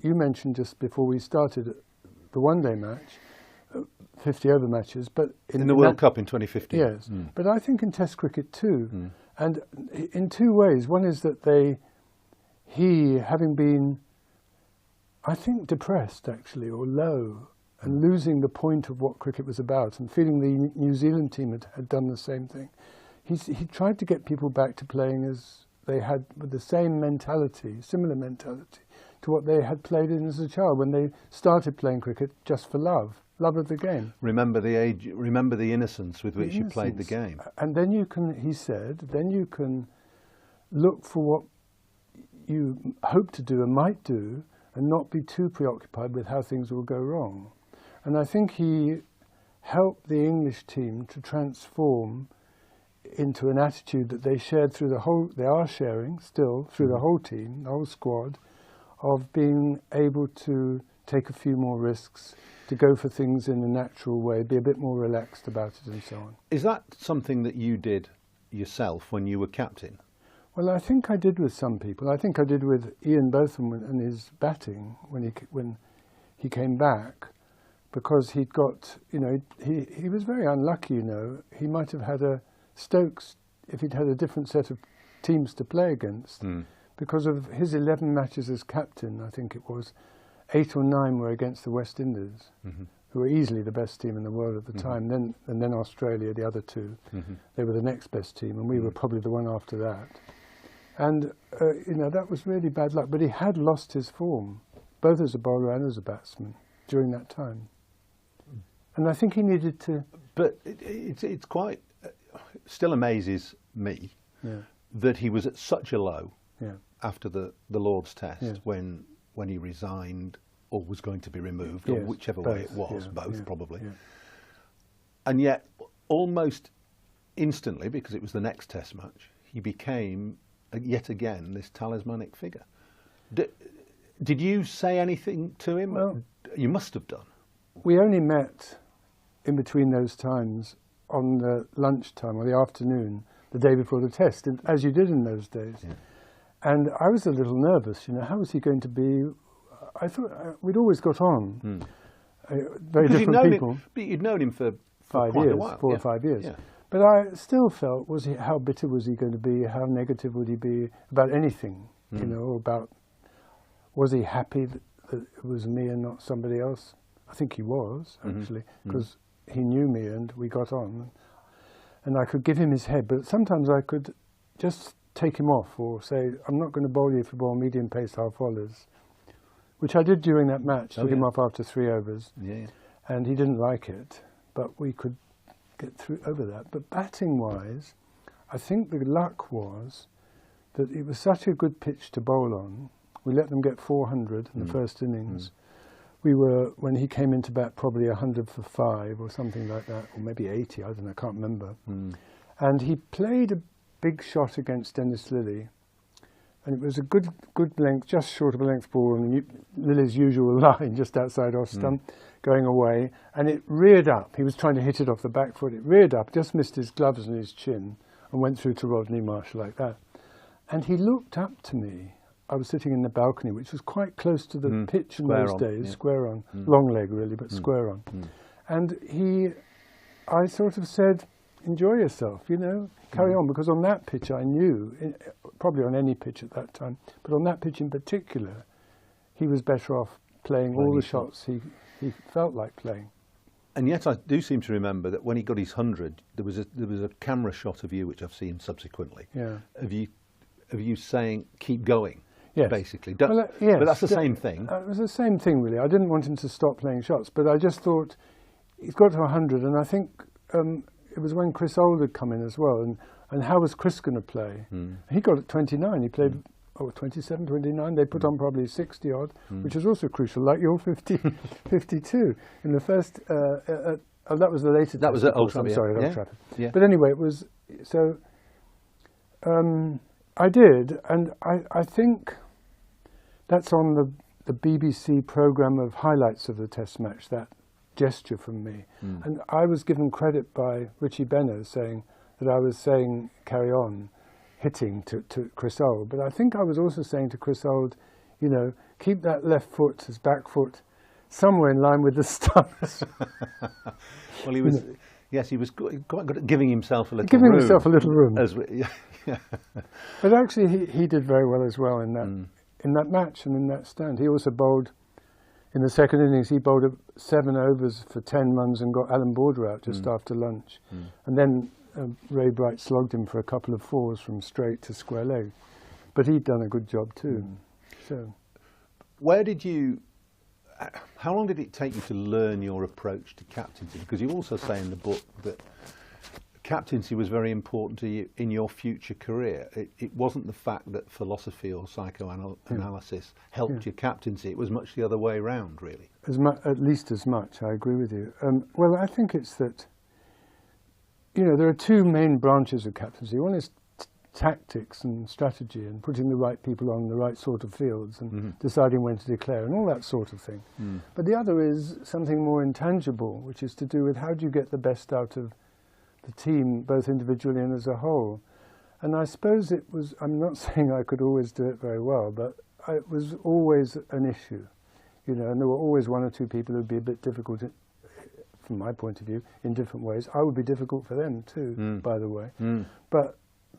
you mentioned just before we started the one-day match, 50 over matches, but in the World Cup in 2015. Yes, but I think in Test cricket too, and in two ways. One is that he having been, I think, depressed actually or low, and losing the point of what cricket was about, and feeling the New Zealand team had done the same thing. He tried to get people back to playing as they had, with the same mentality, similar mentality to what they had played in as a child when they started playing cricket just for love of the game. Remember the age, remember the innocence with which you played the game. And then you can, he said, then you can look for what you hope to do and might do and not be too preoccupied with how things will go wrong. And I think he helped the English team to transform into an attitude that they shared through the whole, they are sharing still through the whole team, the whole squad, of being able to take a few more risks, to go for things in a natural way, be a bit more relaxed about it and so on. Is that something that you did yourself when you were captain? Well, I think I did with some people. I think I did with Ian Botham and his batting when he came back, because he'd got, you know, he was very unlucky, you know. He might have had a Stokes, if he'd had a different set of teams to play against, because of his 11 matches as captain, I think it was, 8 or 9 were against the West Indies, who were easily the best team in the world at the time. And then Australia, the other two, they were the next best team, and we were probably the one after that. And you know, that was really bad luck. But he had lost his form, both as a bowler and as a batsman, during that time. And I think he needed to. But it's quite still amazes me that he was at such a low after the Lord's Test when he resigned or was going to be removed, or whichever way it was, both probably. And yet, almost instantly, because it was the next Test match, he became yet again this talismanic figure. Did you say anything to him? Well, you must have done. We only met in between those times on the lunchtime or the afternoon, the day before the Test, as you did in those days. And I was a little nervous, you know, how was he going to be? I thought we'd always got on, very different people. But you'd known him for 5 quite years, a while. 4 or 5 years. But I still felt, how bitter was he going to be? How negative would he be about anything? You know, was he happy that it was me and not somebody else? I think he was, actually, because he knew me and we got on. And I could give him his head, but sometimes I could just take him off or say, I'm not going to bowl you if you bowl medium pace half volleys, which I did during that match. Took him off after 3 overs, and he didn't like it, but we could get through over that. But batting wise, I think the luck was that it was such a good pitch to bowl on. We let them get 400 in the first innings. We were, when he came into bat, probably 100 for 5 or something like that, or maybe 80, I don't know, I can't remember. And he played a big shot against Dennis Lillee, and it was a good length, just short of a length ball, and Lilly's usual line just outside off stump, going away, and it reared up. He was trying to hit it off the back foot. It reared up, just missed his gloves and his chin, and went through to Rodney Marshall like that. And he looked up to me. I was sitting in the balcony, which was quite close to the pitch in those days, square on, long leg really, but square on. And I sort of said, enjoy yourself, you know, carry on, because on that pitch I knew, probably on any pitch at that time, but on that pitch in particular, he was better off playing all the shots he felt like playing. And yet I do seem to remember that when he got his 100, there was a camera shot of you, which I've seen subsequently, of you saying, keep going. Yes. Basically. Well, yes, but that's the same thing. It was the same thing, really. I didn't want him to stop playing shots, but I just thought he's got to 100, and I think it was when Chris Old had come in as well, and how was Chris going to play? He got at 29. He played 27, 29. They put on probably 60 odd, which is also crucial, like your 52 in the first. That was the later. That was at Old Trafford. I'm sorry, yeah. Old Trafford. Yeah. But anyway, it was so. I did, and I think that's on the BBC programme of highlights of the Test match, that gesture from me. And I was given credit by Richie Benner saying that I was saying carry on, hitting to Chris Old. But I think I was also saying to Chris Old, you know, keep that left foot, his back foot, somewhere in line with the stumps. Well, he was... Yes, he was quite good at giving himself a little room. Giving himself a little room. But actually, he did very well as well in that match and in that stand. He also bowled, in the second innings, he bowled 7 overs for 10 runs and got Alan Border out just after lunch. And then Ray Bright slogged him for a couple of 4s from straight to square leg. But he'd done a good job too. So, where did you... How long did it take you to learn your approach to captaincy? Because you also say in the book that captaincy was very important to you in your future career. It wasn't the fact that philosophy or psychoanalysis helped your captaincy. It was much the other way around, really. At least as much, I agree with you. Well, I think it's that, you know, there are 2 main branches of captaincy. One is tactics and strategy and putting the right people on the right sort of fields and deciding when to declare and all that sort of thing. But the other is something more intangible, which is to do with how do you get the best out of the team, both individually and as a whole. And I suppose it was, I'm not saying I could always do it very well, but it was always an issue, you know, and there were always 1 or 2 people who would be a bit difficult, from my point of view, in different ways. I would be difficult for them too, by the way.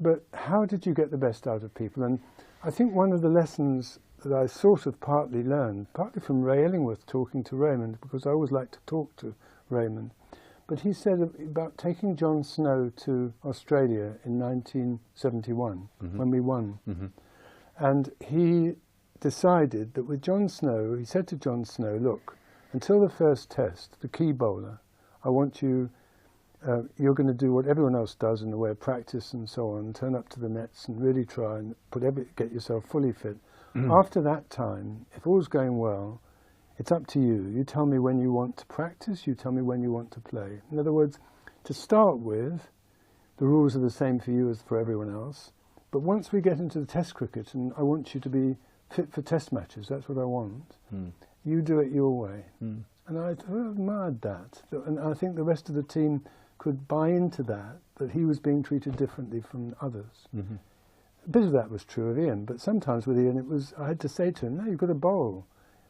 But how did you get the best out of people? And I think one of the lessons that I sort of partly learned, partly from Ray Illingworth talking to Raymond, because I always like to talk to Raymond, but he said about taking John Snow to Australia in 1971, when we won. And he decided that with John Snow, he said to John Snow, look, until the first test, the key bowler, I want you... you're going to do what everyone else does in the way of practice and so on, turn up to the nets and really try and get yourself fully fit. After that time, if all's going well, it's up to you. You tell me when you want to practice, you tell me when you want to play. In other words, to start with, the rules are the same for you as for everyone else. But once we get into the test cricket, and I want you to be fit for test matches, that's what I want, you do it your way. And I admired that. And I think the rest of the team could buy into that he was being treated differently from others. A bit of that was true of Ian, but sometimes with Ian I had to say to him, no, you've got to bowl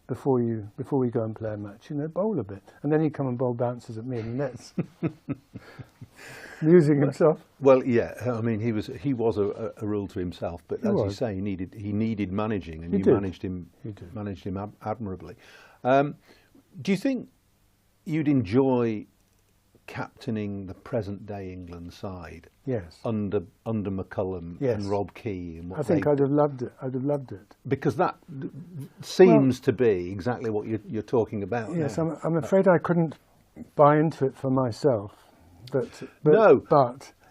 before we go and play a match, you know, bowl a bit. And then he'd come and bowl bounces at me in the nets. Amusing himself. Well, yeah, I mean, he was a rule to himself, but as you say, he needed managing, and you managed him admirably. Do you think you'd enjoy captaining the present-day England side? Yes. Under McCullum and Rob Key. And what I think I'd have loved it. I'd have loved it. Because that seems to be exactly what you're talking about. Yes, I'm afraid I couldn't buy into it for myself. But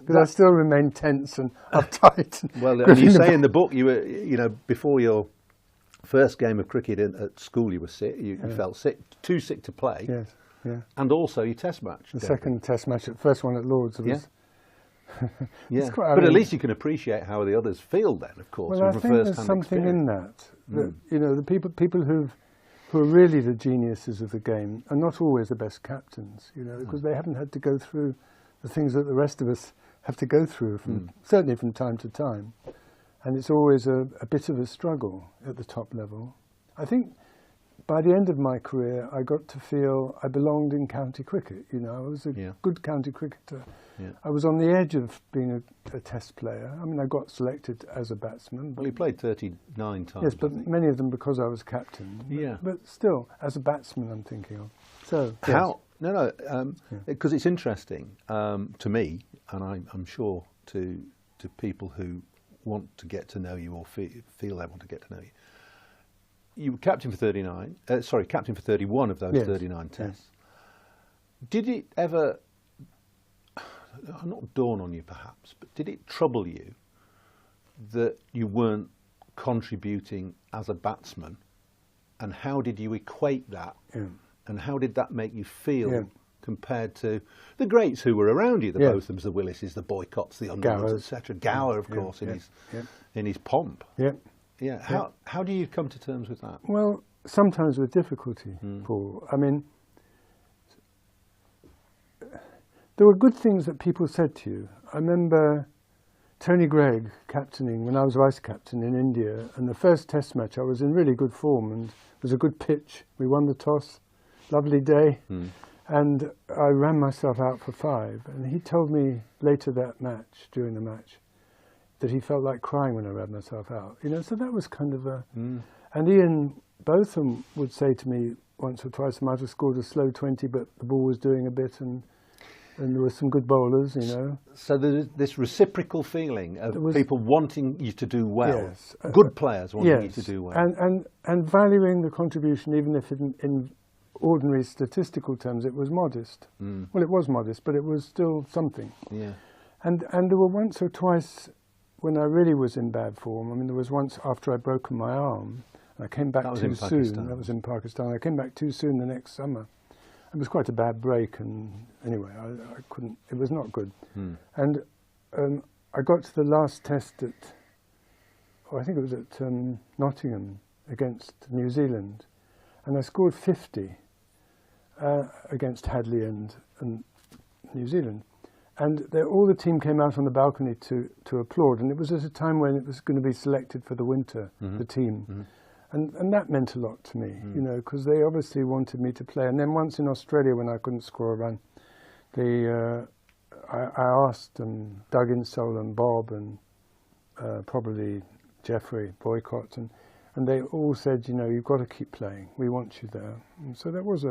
but I still remain tense and uptight. Well, and you say in the book you were, you know, before your first game of cricket at school, you were sick. You felt sick, too sick to play. Yes, yeah. And also your test match. The second test match, the first one at Lord's. Was, yeah. But at least you can appreciate how the others feel then, of course. Well, I think there's something in that. You know, the people who are really the geniuses of the game are not always the best captains. You know, because they haven't had to go through the things that the rest of us have to go through, certainly from time to time. And it's always a bit of a struggle at the top level. I think by the end of my career, I got to feel I belonged in county cricket. You know, I was a good county cricketer. Yeah. I was on the edge of being a test player. I mean, I got selected as a batsman. Well, you played 39 times. Yes, but many of them because I was captain. Yeah. But still, as a batsman, I'm thinking of. So how? No, because it's interesting to me, and I'm sure to people who want to get to know you or feel they want to get to know you. You were captain for 31 of those 39 tests. Did it ever, not dawn on you perhaps, but did it trouble you that you weren't contributing as a batsman? And how did you equate that? Yeah. And how did that make you feel compared to the greats who were around you, the Bothams, the Willises, the Boycotts, the Underwoods, etc. Gower, of course, in his pomp. Yeah. Yeah. How do you come to terms with that? Well, sometimes with difficulty, Paul. I mean, there were good things that people said to you. I remember Tony Greig captaining when I was vice captain in India, and the first test match I was in really good form and it was a good pitch. We won the toss, lovely day, and I ran myself out for 5. And he told me later that match, during the match, that he felt like crying when I ran myself out. You know, so that was kind of a... And Ian Botham would say to me once or twice, I might have scored a slow 20, but the ball was doing a bit, and there were some good bowlers, you know. So there's this reciprocal feeling of people wanting you to do well, good players wanting you to do well. And valuing the contribution, even if in ordinary statistical terms it was modest. Well, it was modest, but it was still something. Yeah. And there were once or twice when I really was in bad form. I mean, there was once after I'd broken my arm, and I came back too soon. That was in Pakistan. I came back too soon the next summer. It was quite a bad break, and anyway, I couldn't, it was not good. And I got to the last test at, I think it was at Nottingham against New Zealand, and I scored 50 against Hadley and New Zealand. And all the team came out on the balcony to applaud, and it was at a time when it was going to be selected for the winter, the team. And that meant a lot to me, you know, because they obviously wanted me to play. And then once in Australia, when I couldn't score a run, I asked Doug Insole and Bob and probably Geoffrey Boycott, and they all said, you know, you've got to keep playing. We want you there. And so that was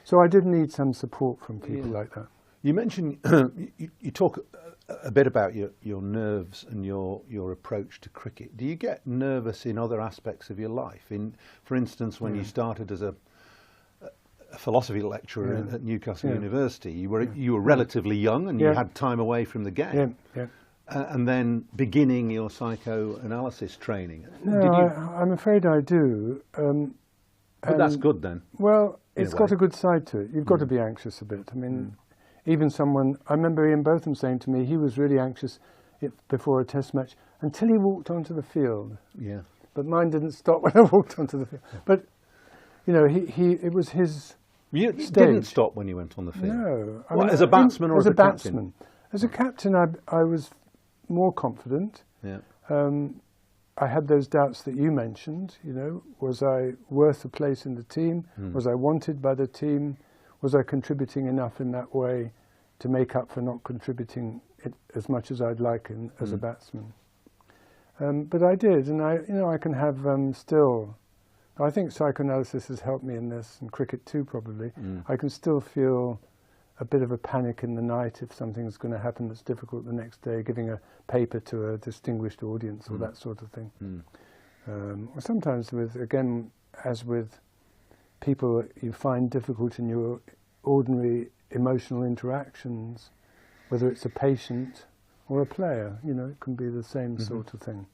so I did need some support from people like that. You mentioned, you talk a bit about your nerves and your approach to cricket. Do you get nervous in other aspects of your life? For instance, when you started as a philosophy lecturer at Newcastle University, you were relatively young and you had time away from the game. And then beginning your psychoanalysis training. No, I'm afraid I do. But that's good then. Well, it's got a good side to it. You've got to be anxious a bit. I mean, even I remember Ian Botham saying to me, he was really anxious before a test match until he walked onto the field. Yeah. But mine didn't stop when I walked onto the field. But, you know, it was his You stage. Didn't stop when you went on the field? No. I mean, as a batsman or as a batsman? captain? As a captain, I was more confident. Yeah. I had those doubts that you mentioned, you know. Was I worth a place in the team? Was I wanted by the team? Was I contributing enough in that way to make up for not contributing it as much as I'd like as a batsman? But I did, and I can have still. I think psychoanalysis has helped me in this, and cricket too, probably. I can still feel a bit of a panic in the night if something's going to happen that's difficult the next day, giving a paper to a distinguished audience or that sort of thing. Or sometimes as with people you find difficult in your ordinary emotional interactions, whether it's a patient or a player. You know, it can be the same sort of thing.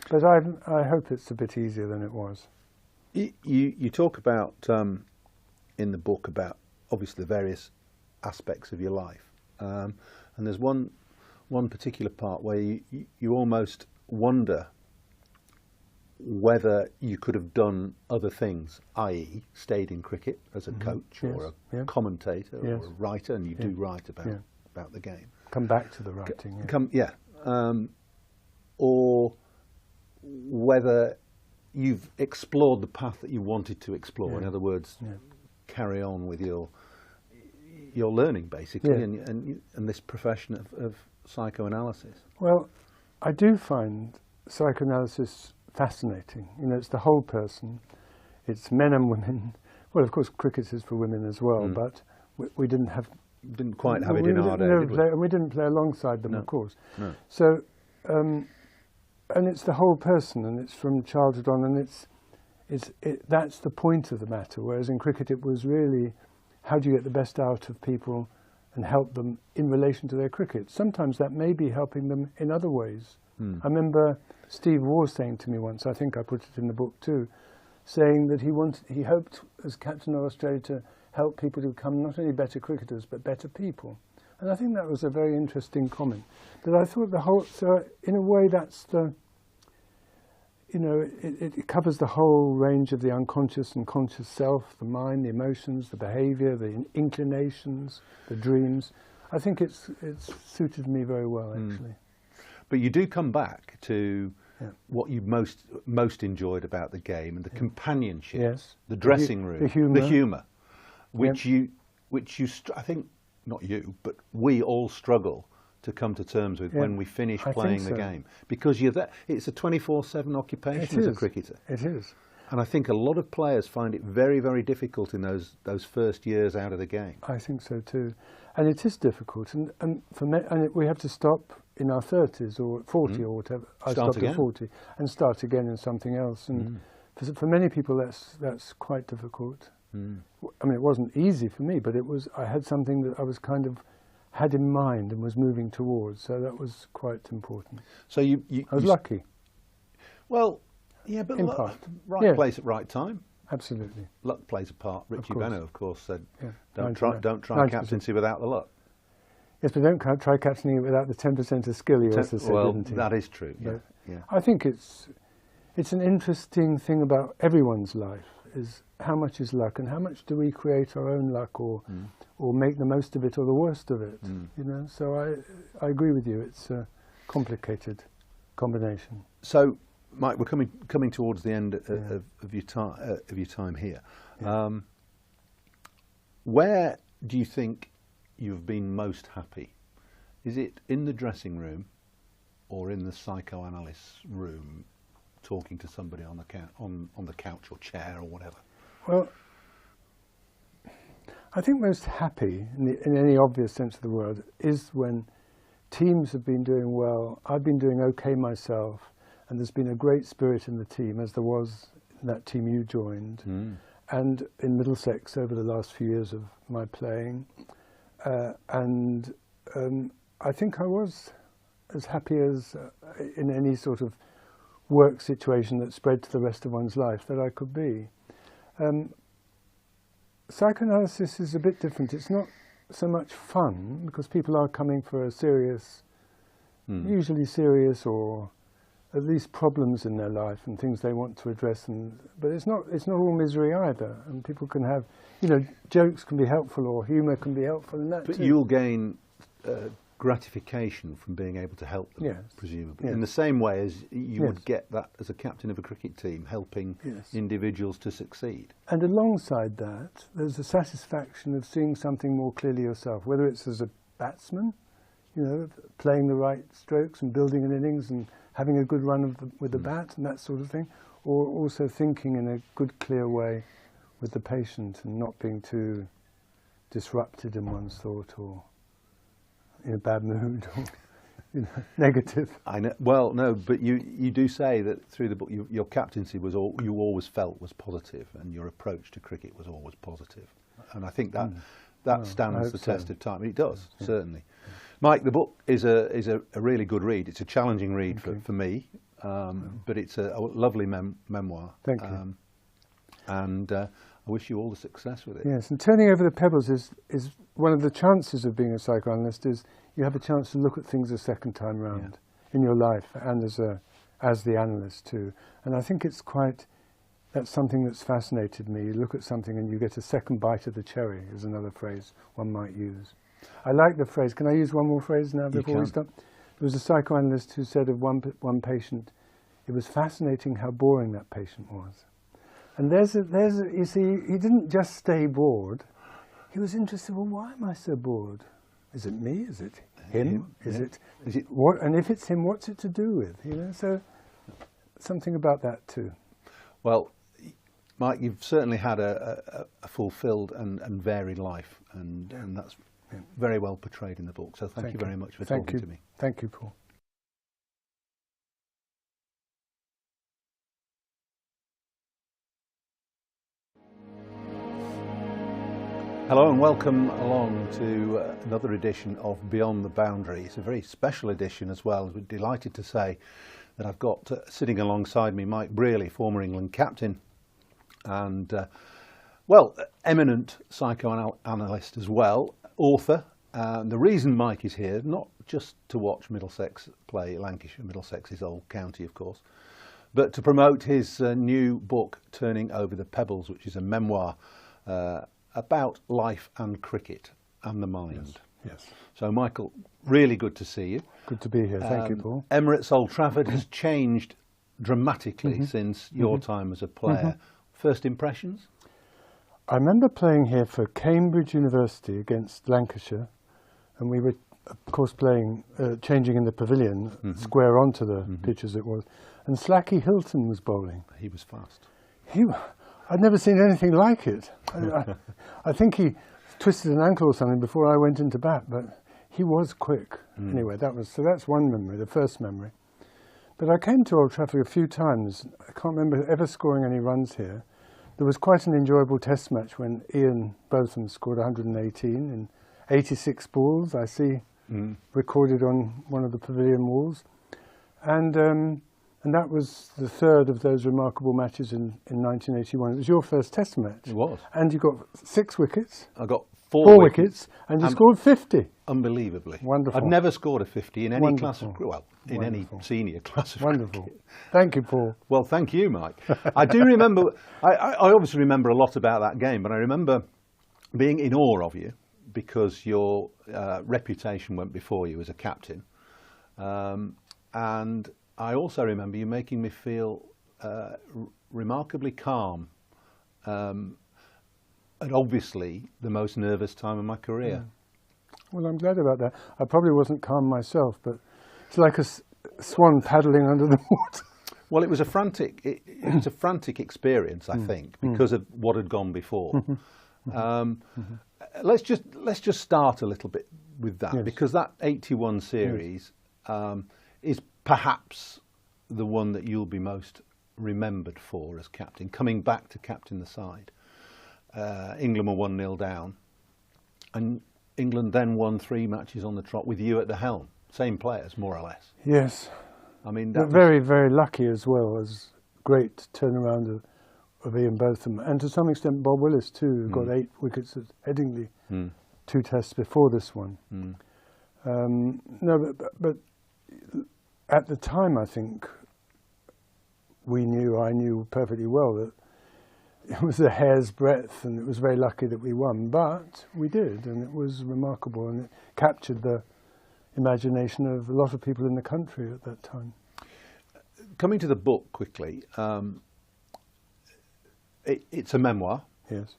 But I hope it's a bit easier than it was. You talk about in the book about obviously the various aspects of your life, and there's one particular part where you almost wonder whether you could have done other things, i.e. stayed in cricket as a coach or a commentator or a writer, and you do write about the game. Come back to the writing. Or whether you've explored the path that you wanted to explore. In other words, carry on with your learning basically, and this profession of psychoanalysis. Well, I do find psychoanalysis fascinating. You know, it's the whole person. It's men and women. Well, of course, cricket is for women as well, but we didn't quite have it in our day, did we? We didn't play alongside them, of course. No. So, and it's the whole person, and it's from childhood on, and that's the point of the matter. Whereas in cricket, it was really, how do you get the best out of people and help them in relation to their cricket? Sometimes that may be helping them in other ways. I remember Steve Waugh saying to me once, I think I put it in the book too, saying that he hoped as captain of Australia to help people to become not only better cricketers but better people. And I think that was a very interesting comment. But I thought so in a way that's it covers the whole range of the unconscious and conscious self, the mind, the emotions, the behaviour, the inclinations, the dreams. I think it's suited me very well, actually. But you do come back to what you most enjoyed about the game and the companionship, the dressing room, the humour, which I think, not you, but we all struggle to come to terms with when we finish playing the game, because you're there. It's a 24/7 occupation as a cricketer. It is, and I think a lot of players find it very, very difficult in those first years out of the game. I think so too, and it is difficult, and we have to stop in our 30s or 40 or whatever. I stopped at 40 and start again in something else, and for many people that's quite difficult. I mean, it wasn't easy for me, but I had something that I was kind of had in mind and was moving towards, so that was quite important. So I was lucky. Well, yeah, but in part. Right place at right time. Absolutely. Luck plays a part. Richie Beno, of course, said, don't 90%. try captaincy without the luck. Yes, but don't try captaining it without the 10% of skill, he also said, didn't he? That is true, yeah. I think it's an interesting thing about everyone's life, is how much is luck and how much do we create our own luck or make the most of it or the worst of it, you know? So I agree with you, it's a complicated combination. So, Mike, we're coming towards the end of your time here. Where do you think you've been most happy? Is it in the dressing room or in the psychoanalyst room, talking to somebody on the couch or chair or whatever? Well, I think most happy, in any obvious sense of the word, is when teams have been doing well, I've been doing okay myself, and there's been a great spirit in the team, as there was in that team you joined, and in Middlesex over the last few years of my playing. And I think I was as happy as in any sort of work situation that spread to the rest of one's life that I could be. Psychoanalysis is a bit different. It's not so much fun, because people are coming for a serious, usually serious or at least problems in their life and things they want to address. But it's not all misery either. And people can have, jokes can be helpful or humour can be helpful in that too. But you'll gain gratification from being able to help them, presumably. In the same way as you would get that as a captain of a cricket team, helping individuals to succeed. And alongside that, there's the satisfaction of seeing something more clearly yourself, whether it's as a batsman, playing the right strokes and building an innings and having a good run with the bat and that sort of thing, or also thinking in a good, clear way with the patient and not being too disrupted in one's thought or in a bad mood or negative. I know. Well, no, but you do say that through the book, your captaincy was you always felt was positive, and your approach to cricket was always positive. And I think that stands the test of time. It does, certainly. Mike, the book is a really good read. It's a challenging read for me, but it's a lovely memoir. Thank you. And I wish you all the success with it. Yes, and turning over the pebbles is one of the chances of being a psychoanalyst, is you have a chance to look at things a second time round in your life, and as the analyst too. And I think that's something that's fascinated me. You look at something and you get a second bite of the cherry, is another phrase one might use. I like the phrase. Can I use one more phrase now before we stop? There was a psychoanalyst who said of one patient, it was fascinating how boring that patient was. And you see, he didn't just stay bored. He was interested, well, why am I so bored? Is it me? Is it him? Is it what? And if it's him, what's it to do with? You know, so something about that too. Well, Mike, you've certainly had a fulfilled and varied life, and that's very well portrayed in the book. So thank you very much for talking to me. Thank you, Paul. Hello and welcome along to another edition of Beyond the Boundary. It's a very special edition as well. We're delighted to say that I've got sitting alongside me Mike Brearley, former England captain and, well, eminent psychoanalyst as well, author. The reason Mike is here, not just to watch Middlesex play Lancashire, Middlesex is Old County of course, but to promote his new book, Turning Over the Pebbles, which is a memoir about life and cricket and the mind. Yes. So Michael, really good to see you. Good to be here. Thank you, Paul. Emirates Old Trafford has changed dramatically since your time as a player. First impressions? I remember playing here for Cambridge University against Lancashire, and we were, of course, playing, changing in the pavilion, square onto the pitch as it was, and Slacky Hilton was bowling. He was fast. I'd never seen anything like it. I think he twisted an ankle or something before I went into bat, but he was quick. Anyway, that's one memory, the first memory. But I came to Old Trafford a few times. I can't remember ever scoring any runs here. There was quite an enjoyable test match when Ian Botham scored 118 in 86 balls, I see recorded on one of the pavilion walls. And that was the third of those remarkable matches in 1981. It was your first test match. It was. And you got 6 wickets. I got four wickets. And you scored 50. Unbelievably. Wonderful. I've never scored a 50 in any class of, well, in any senior class of Wonderful. cricket. Thank you, Paul. Well, thank you, Mike. I do remember, I obviously remember a lot about that game, but I remember being in awe of you because your reputation went before you as a captain. And I also remember you making me feel remarkably calm, and obviously the most nervous time of my career. Yeah. Well, I'm glad about that. I probably wasn't calm myself, but it's like a swan paddling under the water. Well, it was a frantic experience, I think, because of what had gone before. Let's just start a little bit with that, because that 81 series is perhaps the one that you'll be most remembered for as captain, coming back to captain the side. England were 1-0 down, and England then won 3 matches on the trot with you at the helm. Same players, more or less. Yes. I mean, that very, very lucky as well, as great turnaround of Ian Botham, and to some extent Bob Willis too, who got 8 wickets at Headingley, 2 tests before this one. No, but at the time, I think I knew perfectly well that it was a hair's breadth, and it was very lucky that we won. But we did, and it was remarkable, and it captured the imagination of a lot of people in the country at that time. Coming to the book quickly, it's a memoir. Yes.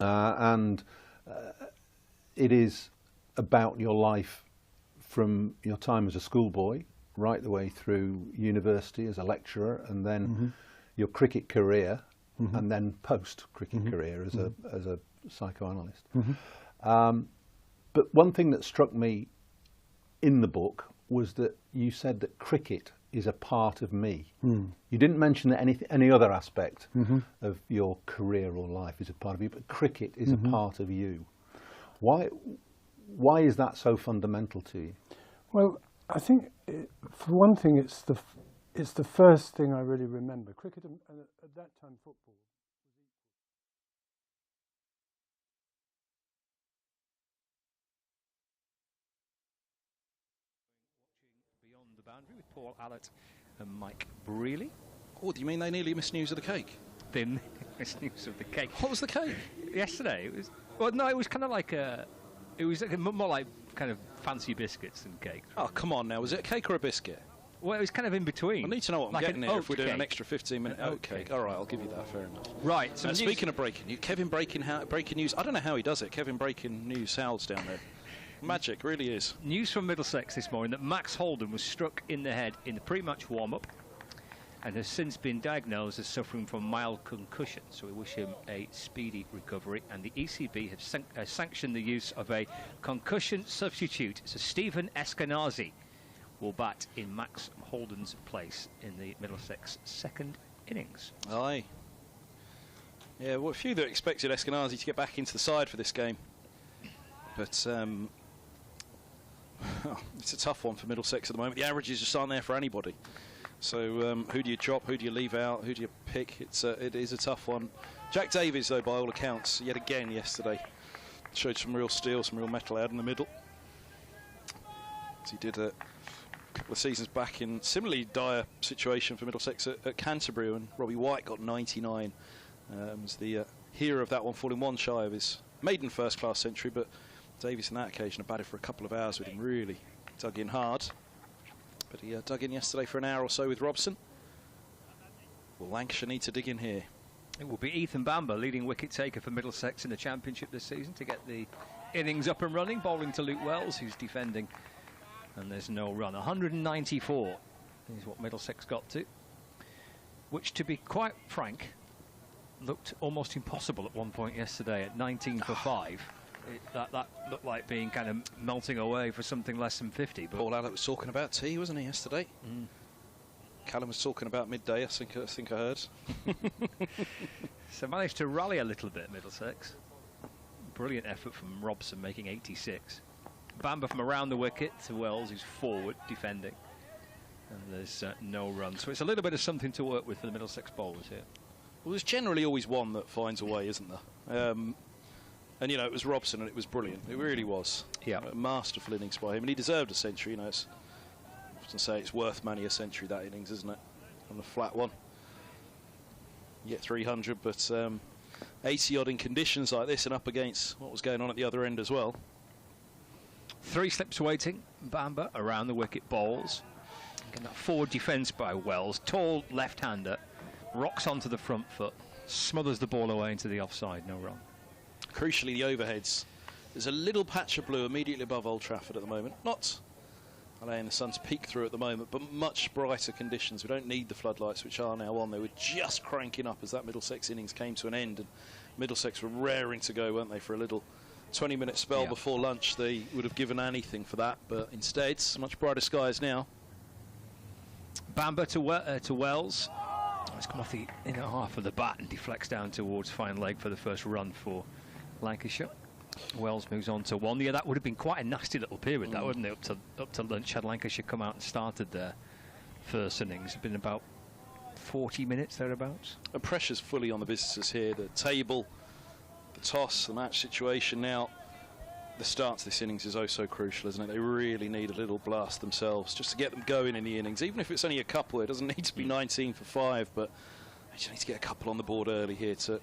And it is about your life from your time as a schoolboy right the way through university as a lecturer, and then your cricket career, and then post-cricket career as a psychoanalyst. But one thing that struck me in the book was that you said that cricket is a part of me. You didn't mention that any other aspect of your career or life is a part of you, but cricket is a part of you. Why is that so fundamental to you? Well, I think, for one thing, it's the first thing I really remember. Cricket, and at that time football. Beyond the boundary with Paul Allott and Mike Brealey. Oh, do you mean they nearly missed news of the cake? They missed news of the cake. What was the cake? Yesterday, it was. Well, no, it was kind of like a. It was like more like kind of fancy biscuits than cake. Oh, come on now. Was it a cake or a biscuit? Well, it was kind of in between. I need to know what I'm like getting here if we're doing an extra 15-minute oat oat cake. All right, I'll give you that. Fair enough. Right. So speaking of breaking news, Kevin breaking news. I don't know how he does it. Kevin breaking news. Howl's down there. Magic, really is. News from Middlesex this morning that Max Holden was struck in the head in the pre-match warm-up and has since been diagnosed as suffering from mild concussion. So we wish him a speedy recovery. And the ECB have sanctioned the use of a concussion substitute. So Stephen Eskenazi will bat in Max Holden's place in the Middlesex second innings. Aye. Yeah, well, a few that expected Eskenazi to get back into the side for this game. But it's a tough one for Middlesex at the moment. The averages just aren't there for anybody. So who do you drop? Who do you leave out? Who do you pick? It is a tough one. Jack Davies, though, by all accounts, yet again yesterday, showed some real steel, some real metal out in the middle. As he did a couple of seasons back in similarly dire situation for Middlesex at Canterbury when Robbie White got 99. Was the hero of that one, falling one shy of his maiden first-class century, but Davies on that occasion had batted for a couple of hours with him, really dug in hard. But he dug in yesterday for an hour or so with Robson. Will Lancashire need to dig in here? It will be Ethan Bamber, leading wicket taker for Middlesex in the Championship this season, to get the innings up and running, bowling to Luke Wells, who's defending. And there's no run. 194 is what Middlesex got to, which, to be quite frank, looked almost impossible at one point yesterday at 19 for 5. That looked like being kind of melting away for something less than 50. But Paul Allott was talking about tea, wasn't he, yesterday? Mm. Callum was talking about midday, I think I heard. So managed to rally a little bit, Middlesex. Brilliant effort from Robson, making 86. Bamber from around the wicket to Wells, who's forward, defending. And there's no run. So it's a little bit of something to work with for the Middlesex bowlers here. Well, there's generally always one that finds a way, isn't there? And, you know, it was Robson, and it was brilliant. It really was. Yeah. A masterful innings by him, and he deserved a century. You know, I often say it's worth money, a century, that innings, isn't it? On the flat one. You get 300, but 80-odd in conditions like this and up against what was going on at the other end as well. 3 slips waiting. Bamber around the wicket, bowls. Again, that forward defence by Wells. Tall left-hander. Rocks onto the front foot. Smothers the ball away into the offside. No run. Crucially, the overheads. There's a little patch of blue immediately above Old Trafford at the moment. Not allowing the sun to peek through at the moment, but much brighter conditions. We don't need the floodlights, which are now on. They were just cranking up as that Middlesex innings came to an end, and Middlesex were raring to go, weren't they, for a little 20-minute spell before lunch. They would have given anything for that, but instead, much brighter skies now. Bamber to Wells. It's come off the inner half of the bat and deflects down towards fine leg for the first run for Lancashire. Wells moves on to 1. Yeah, that would have been quite a nasty little period, that, wouldn't it? Up to lunch, had Lancashire come out and started their first innings. It's been about 40 minutes thereabouts. The pressure's fully on the visitors here. The table, the toss, the match situation now. The start to this innings is oh so crucial, isn't it? They really need a little blast themselves just to get them going in the innings. Even if it's only a couple, it doesn't need to be 19 for 5, but they just need to get a couple on the board early here to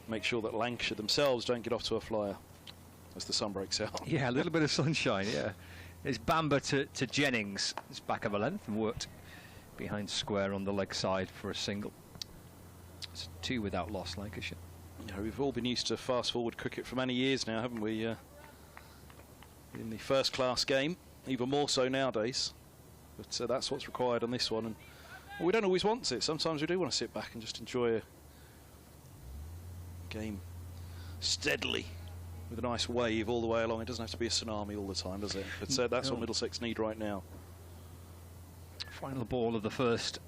make sure that Lancashire themselves don't get off to a flyer as the sun breaks out. Yeah, a little bit of sunshine, yeah. It's Bamber to Jennings. It's back of a length and worked behind square on the leg side for a single. It's 2 without loss, Lancashire. Yeah, we've all been used to fast-forward cricket for many years now, haven't we? In the first-class game, even more so nowadays. But that's what's required on this one. And we don't always want it. Sometimes we do want to sit back and just enjoy a game steadily with a nice wave all the way along. It doesn't have to be a tsunami all the time, does it? But that's what Middlesex need right now. Final ball of the first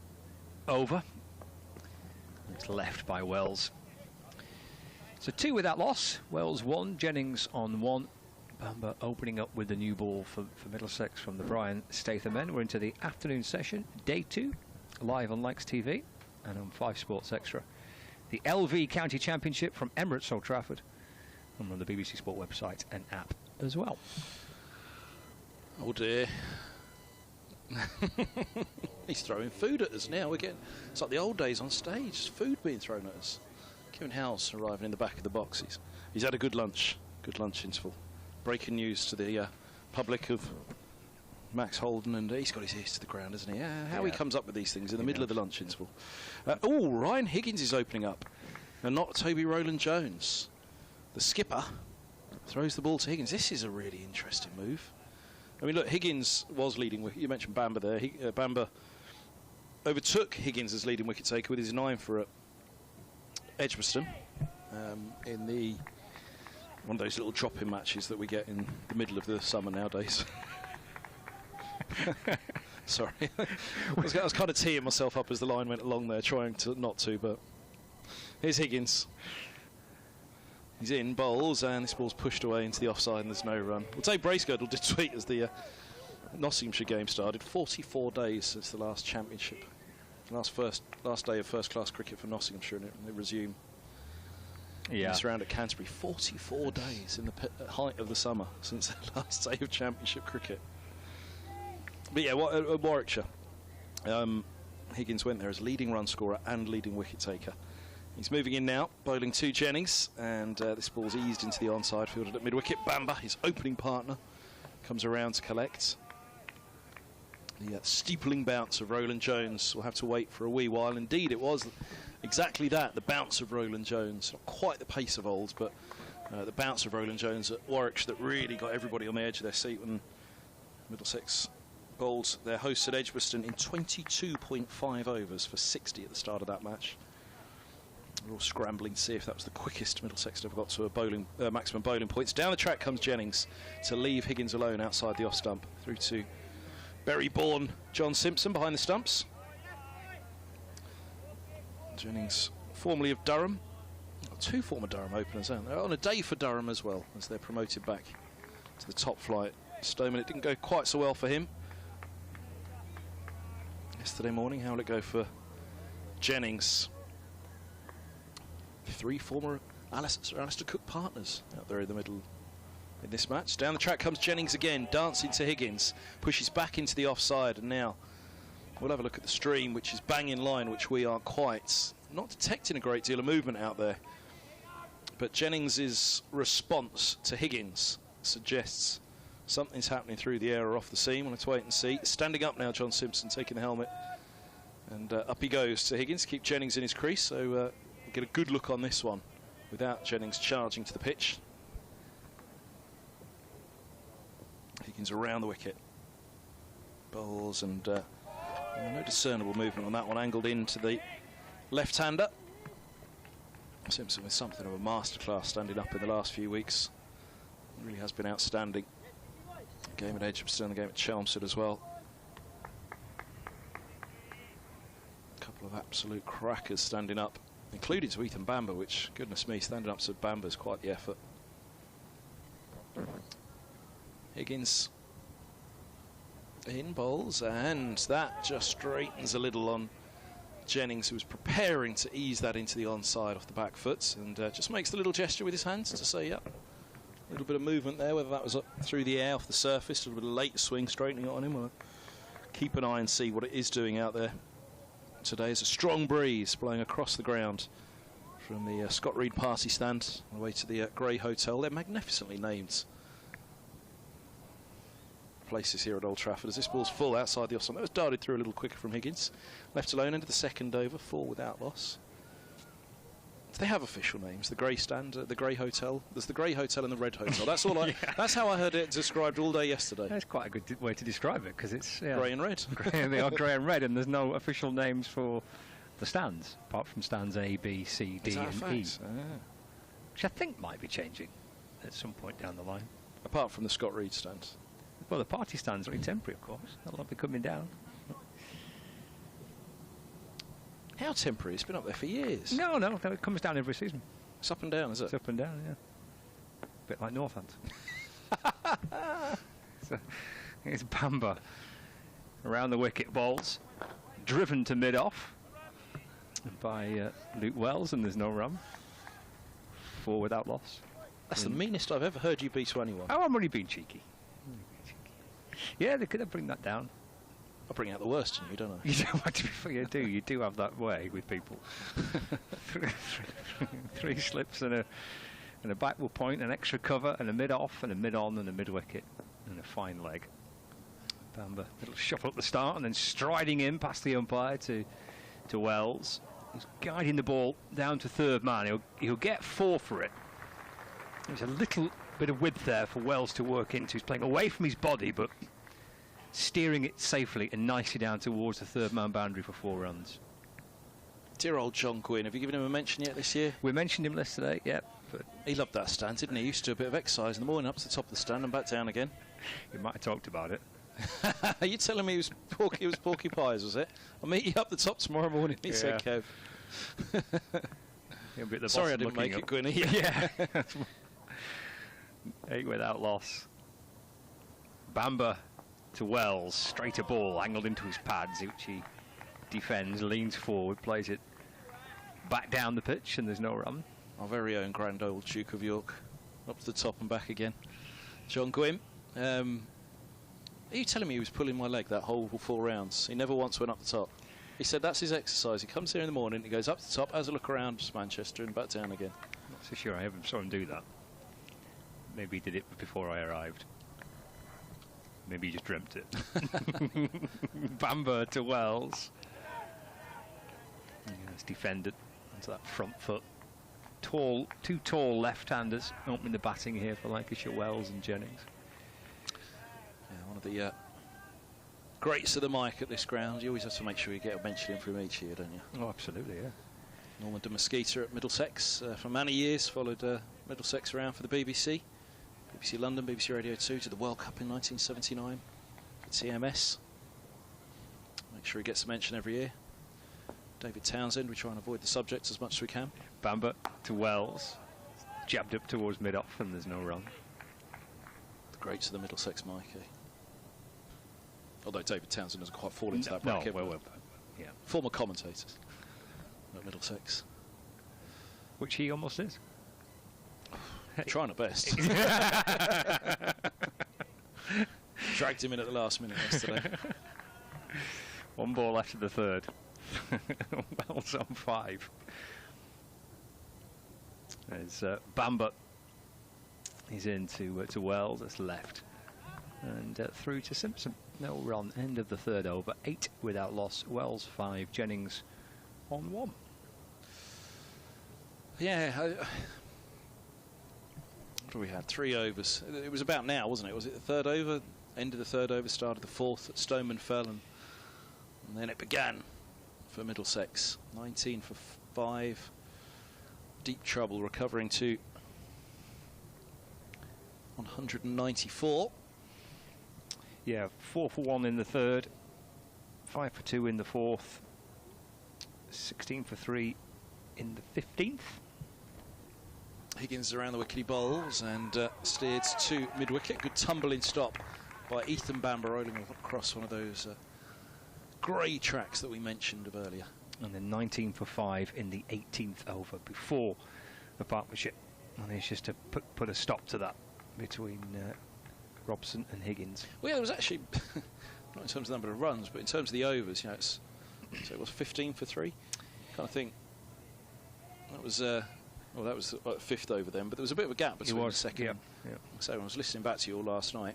over. It's left by Wells. So 2 without loss. Wells 1, Jennings on 1. Bamber opening up with the new ball for Middlesex from the Brian Statham end. We're into the afternoon session, day 2, live on Likes TV and on 5 Sports Extra. The LV County Championship from Emirates Old Trafford, and on the BBC Sport website and app as well. Oh dear. He's throwing food at us now. It's like the old days on stage. There's food being thrown at us. Kevin Howes arriving in the back of the box. He's had a good lunch interval. Breaking news to the public of Max Holden, and he's got his ears to the ground, hasn't he? How he comes up with these things in the middle of the lunch interval. Ryan Higgins is opening up, and not Toby Rowland-Jones. The skipper throws the ball to Higgins. This is a really interesting move. I mean, look, Higgins was leading. You mentioned Bamber there. Bamber overtook Higgins as leading wicket taker with his 9 for Edgbaston in one of those little drop-in matches that we get in the middle of the summer nowadays. Sorry, I was kind of teeing myself up as the line went along there, trying not to. But here's Higgins. He's in, bowls, and this ball's pushed away into the offside, and there's no run. Well, Dave Bracegirdle did tweet as the Nottinghamshire game started. 44 days since the last championship, last day of first-class cricket for Nottinghamshire, and it resumed. Yeah. This round at Canterbury. 44 days in the height of the summer since the last day of championship cricket. But yeah, Warwickshire. Higgins went there as leading run scorer and leading wicket taker. He's moving in now, bowling to Jennings, and this ball's eased into the onside, fielded at mid-wicket. Bamber, his opening partner, comes around to collect. The steepling bounce of Rowland-Jones will have to wait for a wee while. Indeed, it was exactly that, the bounce of Rowland-Jones. Not quite the pace of old, but the bounce of Rowland-Jones at Warwickshire that really got everybody on the edge of their seat when Middlesex bowled their hosts at Edgbaston in 22.5 overs for 60 at the start of that match. We're all scrambling to see if that was the quickest Middlesex ever got to a maximum bowling points. Down the track comes Jennings to leave Higgins alone outside the off stump. Through to Bury-born John Simpson behind the stumps. Jennings, formerly of Durham. 2 former Durham openers, aren't there? On a day for Durham as well, as they're promoted back to the top flight. Stoneman, it didn't go quite so well for him yesterday morning. How will it go for Jennings? 3 former Alistair Cook partners out there in the middle in this match. Down the track comes Jennings again, dancing to Higgins, pushes back into the offside, and now we'll have a look at the stream, which is bang in line, which we are not detecting a great deal of movement out there. But Jennings' response to Higgins suggests something's happening through the air or off the seam. We'll have to wait and see. Standing up now, John Simpson taking the helmet, and up he goes to Higgins, keep Jennings in his crease, so we'll get a good look on this one without Jennings charging to the pitch. Higgins around the wicket, bowls, and no discernible movement on that one, angled into the left-hander. Simpson with something of a masterclass standing up in the last few weeks. Really has been outstanding. The game at Edgbaston, the game at Chelmsford as well. A couple of absolute crackers standing up, including to Ethan Bamber, which, goodness me, standing up to Bamber is quite the effort. Higgins in bowls, and that just straightens a little on Jennings, who was preparing to ease that into the onside off the back foot, and just makes the little gesture with his hands to say, yep. A little bit of movement there, whether that was up through the air, off the surface, a little bit of late swing, straightening it on him. We'll keep an eye and see what it is doing out there. Today is a strong breeze blowing across the ground from the Scott Reed party stand on the way to the Grey Hotel. They're magnificently named places here at Old Trafford, as this ball's full outside the off stump. That was darted through a little quicker from Higgins. Left alone into the second over, 4 without loss. Do they have official names? The Grey Stand, the Grey Hotel. There's the Grey Hotel and the Red Hotel. That's all. Yeah. That's how I heard it described all day yesterday. That's quite a good way to describe it, because it's grey and red. They are grey and red, and there's no official names for the stands apart from stands A, B, C, D, and E, which I think might be changing at some point down the line. Apart from the Scott Reed stand. Well, the party stands are temporary, of course. That'll be coming down. How temporary? It's been up there for years. No, it comes down every season. It's up and down, is it? It's up and down, yeah. A bit like Northants. So it's Bamber around the wicket, balls driven to mid-off by Luke Wells, and there's no run. 4 without loss. That's the meanest I've ever heard you be to anyone. Oh, I'm only being cheeky. Yeah, they could have bring that down. I bring out the worst in you, don't I? You do have that way with people. 3 slips and a backward point, an extra cover, and a mid-off, and a mid-on, and a mid-wicket, and a fine leg. Bamber, little shuffle at the start, and then striding in past the umpire to Wells. He's guiding the ball down to third man. He'll get 4 for it. There's a little bit of width there for Wells to work into. He's playing away from his body, but steering it safely and nicely down towards the third man boundary for 4 runs. Dear old John Gwynn, have you given him a mention yet this year? We mentioned him yesterday, yeah. But he loved that stand, didn't he? He used to do a bit of exercise in the morning, up to the top of the stand and back down again. We might have talked about it. Are you telling me it was Porky Pies, was it? I'll meet you up the top tomorrow morning, he said, Kev. Sorry I didn't make it, Gwynny. Yeah. 8 without loss. Bamber to Wells, straight a ball, angled into his pads, which he defends, leans forward, plays it back down the pitch, and there's no run. Our very own grand old Duke of York, up to the top and back again. John Gwynn. Are you telling me he was pulling my leg that whole 4 rounds? He never once went up the top. He said that's his exercise. He comes here in the morning, he goes up to the top, has a look around Manchester and back down again. Not so sure I ever saw him do that. Maybe he did it before I arrived. Maybe he just dreamt it. Bamber to Wells. Yeah, it's defended onto that front foot. 2 tall left-handers opening the batting here for Lancashire, Wells and Jennings. Yeah, one of the greats of the mic at this ground. You always have to make sure you get a mention in from each year, don't you? Oh, absolutely, yeah. Norman de Mesquita at Middlesex for many years, followed Middlesex around for the BBC. BBC London, BBC Radio 2 to the World Cup in 1979 at TMS. Make sure he gets a mention every year. David Townsend, we try and avoid the subject as much as we can. Bamber to Wells, jabbed up towards mid-off, and there's no run. The greats of the Middlesex mic, eh? Although David Townsend doesn't quite fall into that bracket. No, well, yeah. Former commentators at Middlesex. Which he almost is. Trying at best. Dragged him in at the last minute yesterday. 1 ball after the 3rd. Wells on 5. There's Bamber. He's in to Wells. That's left. And through to Simpson. No run. End of the 3rd over. 8 without loss. Wells 5. Jennings on 1. Yeah. What do we had? 3 overs. It was about now, wasn't it? Was it the 3rd over? End of the 3rd over, start of the 4th that Stoneman fell, and then it began for Middlesex. 19 for 5. Deep trouble, recovering to 194. Yeah, 4 for 1 in the 3rd, 5 for 2 in the 4th, 16 for 3 in the 15th. Higgins is around the wickety bowls and steered to mid-wicket. Good tumbling stop by Ethan Bamber, rolling across one of those grey tracks that we mentioned earlier. And then 19 for 5 in the 18th over before the partnership. And it's just to put a stop to that between Robson and Higgins. Well, yeah, there was actually, not in terms of the number of runs, but in terms of the overs, you know, so it was 15 for 3. Kind of think that was... well, that was the 5th over then, but there was a bit of a gap between the second. Yeah. So I was listening back to you all last night.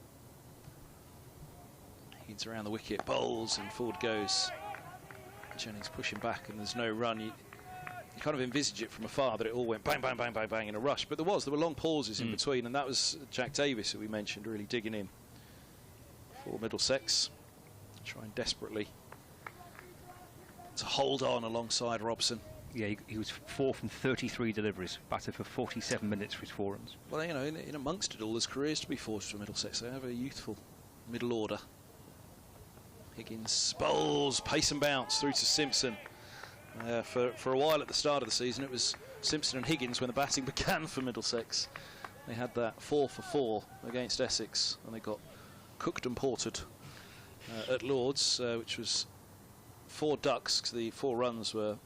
Higgins around the wicket, bowls, and forward goes. Jennings pushing back, and there's no run. You kind of envisage it from afar that it all went bang, bang, bang, bang, bang in a rush, but there were long pauses in between, and that was Jack Davis, who we mentioned, really digging in for Middlesex, trying desperately to hold on alongside Robson. Yeah, he was 4 from 33 deliveries, batted for 47 minutes for his 4 runs. Well, you know, in amongst it all, there's careers to be forged for Middlesex. They have a youthful middle order. Higgins bowls, pace and bounce through to Simpson. For a while at the start of the season, it was Simpson and Higgins when the batting began for Middlesex. They had that 4 for 4 against Essex, and they got cooked and portered at Lords, which was 4 ducks, because the 4 runs were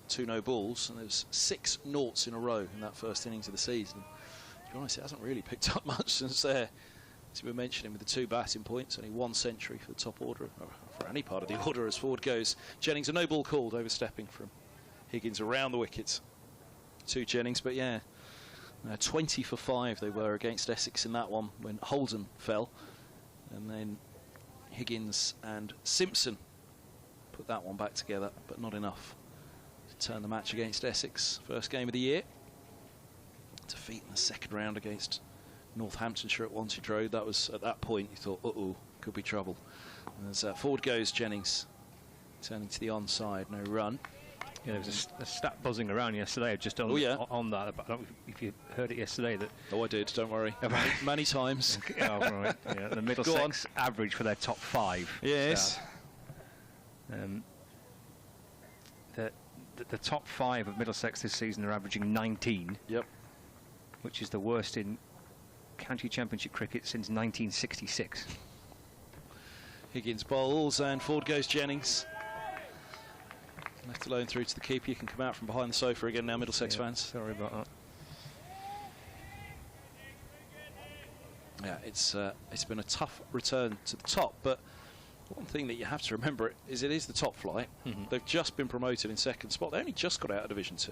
2 no balls, and there was 6 noughts in a row in that first innings of the season. To be honest, it hasn't really picked up much since there. As we were mentioning, with the 2 batting points, only 1 century for the top order, or for any part of the order as forward goes. Jennings, a no ball called, overstepping from Higgins around the wickets to Jennings, but yeah, 20 for 5 they were against Essex in that one when Holden fell, and then Higgins and Simpson put that one back together, but not enough to turn the match against Essex. First game of the year. Defeat in the second round against Northamptonshire at Wantage Road. That was, at that point, you thought, uh-oh, could be trouble. And as forward goes Jennings, turning to the onside, no run. Yeah, there was a stat buzzing around yesterday just on, on that. I don't know if you heard it yesterday. That I did, don't worry. Many times. Oh, right. Yeah, the Middlesex average for their top 5. Yes. The top 5 of Middlesex this season are averaging 19. Yep. Which is the worst in county championship cricket since 1966. Higgins bowls, and forward goes Jennings. Left alone through to the keeper. You can come out from behind the sofa again now, Middlesex fans. Sorry about that. Yeah, it's been a tough return to the top, but one thing that you have to remember is it is the top flight. They've just been promoted in second spot. They only just got out of Division 2.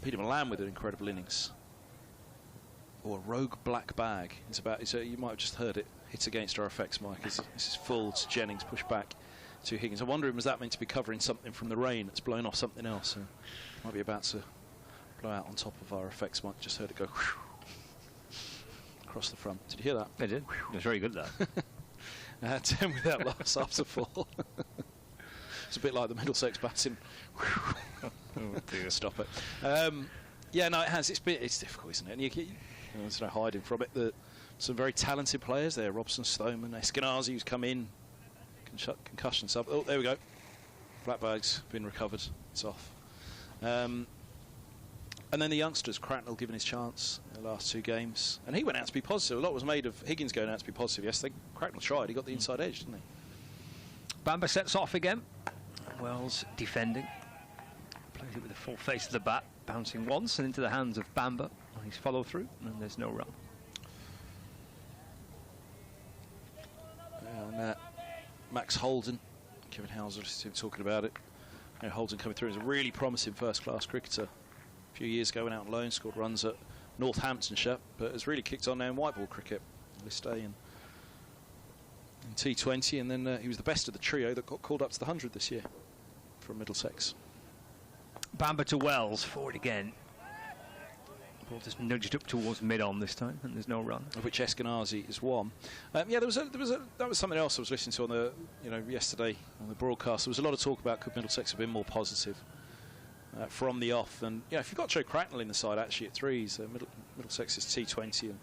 Peter Milan with an incredible innings. Or a rogue black bag. You might have just heard it. Hits against our effects mic. This is full to Jennings, pushed back to Higgins. I'm wondering, was that meant to be covering something from the rain that's blown off something else? And might be about to blow out on top of our effects mic. Just heard it go across the front. Did you hear that? I did. It was very good, that. 10 without loss after 4. It's a bit like the Middlesex batting. Oh dear. Stop it. Yeah, no, it has. It's difficult, isn't it? And there's no hiding from it. Some very talented players there. Robson, Stoneman, Eskenazi, who's come in. Concussion sub. Oh, there we go. Black bag's been recovered. It's off. And then the youngsters, Cracknell given his chance in the last 2 games. And he went out to be positive. A lot was made of Higgins going out to be positive yesterday. Cracknell tried. He got the inside edge, didn't he? Bamber sets off again. Wells defending. Plays it with the full face of the bat. Bouncing once and into the hands of Bamber. He's follow through and there's no run. And Max Holden. Kevin Hauser is talking about it. Holden coming through as a really promising first-class cricketer. A few years ago, went out on loan, scored runs at Northamptonshire, but has really kicked on now in white ball cricket. This day in T20, and then he was the best of the trio that got called up to the 100 this year from Middlesex. Bamber to Wells, forward again. Ball just nudged up towards mid-on this time, and there's no run. Of which Eskenazi is one. Yeah, that was something else I was listening to on the yesterday on the broadcast. There was a lot of talk about could Middlesex have been more positive from the off, and if you've got Joe Cracknell in the side actually at 3s, Middlesex is T20 and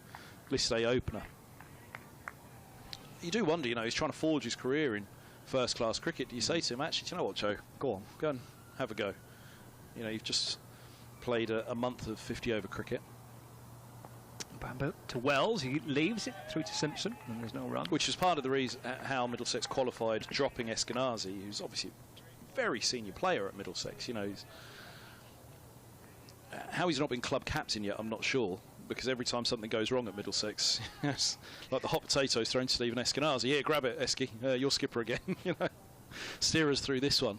list A opener. You do wonder, he's trying to forge his career in first-class cricket. Do you say to him, actually, do you know what, Joe? Go and have a go. You've just played a month of 50-over cricket. Bamber to Wells, he leaves it through to Simpson, and there's no run. Which is part of the reason how Middlesex qualified, dropping Eskenazi, who's obviously a very senior player at Middlesex. How he's not been club captain yet, I'm not sure. Because every time something goes wrong at Middlesex, it's like the hot potatoes thrown to Stephen Eskenazi. Here, grab it, Esky. You're skipper again. Steer us through this one.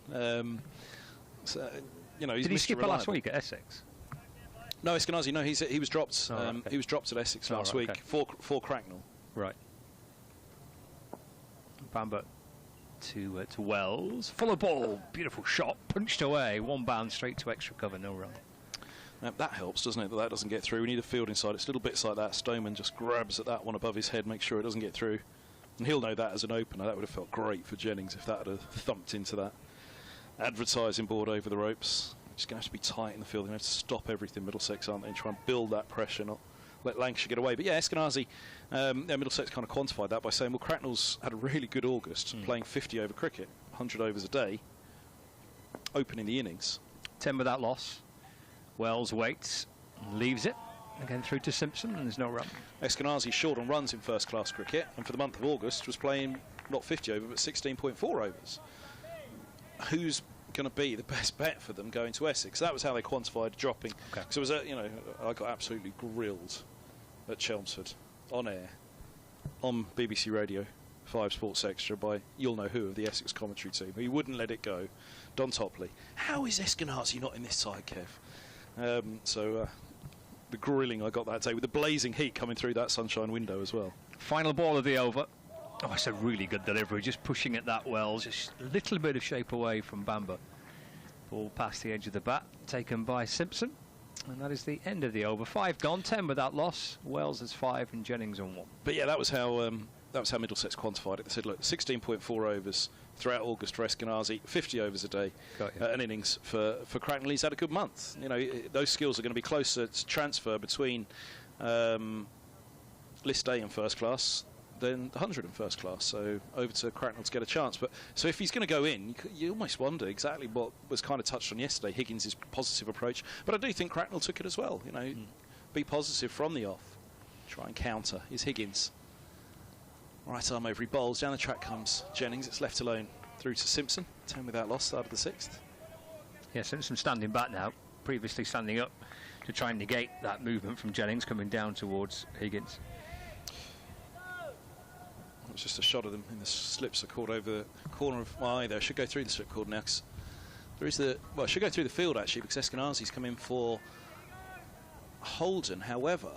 He's Did he skipper last week at Essex? No, Eskenazi. No, he was dropped. He was dropped at Essex last week for Cracknell. Right. Bamber to Wells. Full of ball. Beautiful shot. Punched away. 1 bound straight to extra cover. No run. That helps, doesn't it, that doesn't get through. We need a field inside. It's little bits like that. Stoneman just grabs at that one above his head, makes sure it doesn't get through. And he'll know that as an opener. That would have felt great for Jennings if that had thumped into that advertising board over the ropes. Just going to have to be tight in the field. They're going to have to stop everything, Middlesex, aren't they, and try and build that pressure, not let Lancashire get away. But yeah, Eskenazi, Middlesex kind of quantified that by saying, well, Cracknell's had a really good August, playing 50-over cricket, 100 overs a day, opening the innings. 10 without loss. Wells waits, leaves it, Again through to Simpson, and there's no run. Eskenazi short on runs in first-class cricket, and for the month of August was playing not 50 over, but 16.4 overs. Who's going to be the best bet for them going to Essex? That was how they quantified dropping. Because it was, I got absolutely grilled at Chelmsford on air, on BBC Radio 5 Sports Extra by you'll know who of the Essex commentary team. He wouldn't let it go. Don Topley. How is Eskenazi not in this side, Kev? The grilling I got that day with the blazing heat coming through that sunshine window as well. Final ball of the over. Oh, it's a really good delivery, just pushing it that well, just a little bit of shape away from Bamber. Ball past the edge of the bat, taken by Simpson, and that is the end of the over. 5 gone, 10 without loss. Wells has 5 and Jennings on 1. But yeah, that was how Middlesex quantified it. They said, look, 16.4 overs throughout August for Eskenazi, 50 overs a day, an innings for Cracknell. He's had a good month. You know, those skills are going to be closer to transfer between List A in first class than the 100 in first class, so over to Cracknell to get a chance. But so if he's going to go in, you almost wonder exactly what was kind of touched on yesterday, Higgins' positive approach. But I do think Cracknell took it as well. You know, be positive from the off, try and counter. Is Higgins right arm over, he bowls down the track comes Jennings. It's left alone through to Simpson. 10 without loss, start of the 6th. Yeah, Simpson standing back now, previously standing up to try and negate that movement from Jennings coming down towards Higgins. It was just a shot of them in the slips. Are called over the corner of my eye there. Should go through the slip cord now, because there is it should go through the field actually, because Eskenazi's come in for Holden. However,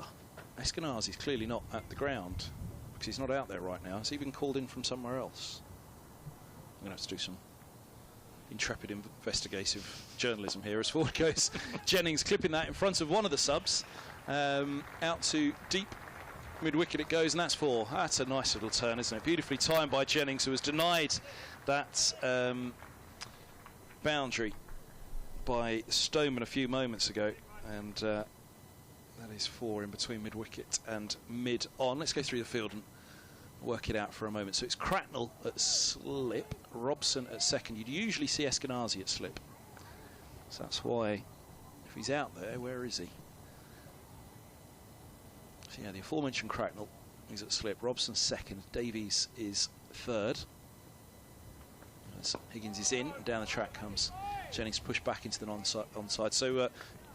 Eskenazi's clearly not at the ground because he's not out there right now. He's even called in from somewhere else. I'm going to have to do some intrepid investigative journalism here as forward goes. Jennings clipping that in front of one of the subs, out to deep mid-wicket it goes, and that's 4. That's a nice little turn, isn't it? Beautifully timed by Jennings, who was denied that boundary by Stoneman a few moments ago, and that is 4 in between mid-wicket and mid-on. Let's go through the field and work it out for a moment. So it's Cracknell at slip, Robson at second. You'd usually see Eskenazi at slip, so that's why, if he's out there, where is he? So yeah, the aforementioned Cracknell is at slip. Robson second. Davies is third. As Higgins is in, and down the track comes Jennings, pushed back into the onside. So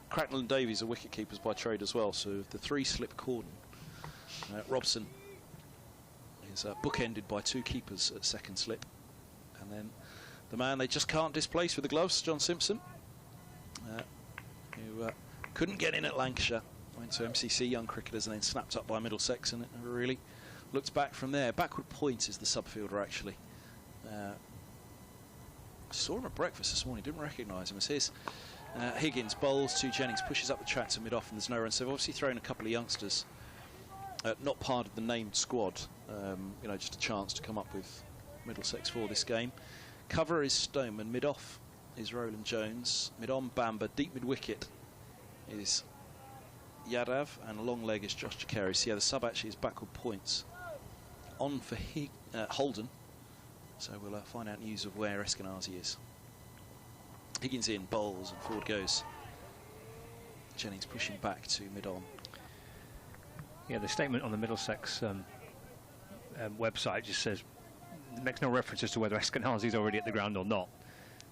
Cracknell and Davies are wicket keepers by trade as well. So the 3 slip cordon. Robson is bookended by 2 keepers at second slip, and then the man they just can't displace with the gloves, John Simpson, who couldn't get in at Lancashire. Went to MCC Young Cricketers and then snapped up by Middlesex, and it really looked back from there. Backward Point is the subfielder actually. Saw him at breakfast this morning, didn't recognise him as his. Higgins bowls to Jennings, pushes up the track to mid-off, and there's no run. So they've obviously thrown a couple of youngsters, not part of the named squad, you know, just a chance to come up with Middlesex for this game. Cover is Stoneman, mid-off is Roland Jones, mid-on Bamber, deep mid-wicket is Yadav, and long leg is Josh Jacari. So yeah, the sub actually is Backward Points on for Holden. So we'll find out news of where Eskenazi is. Higgins in, bowls, and forward goes Jennings, pushing back to mid-on. Yeah, the statement on the Middlesex website just says, makes no reference as to whether Eskenazi's already at the ground or not.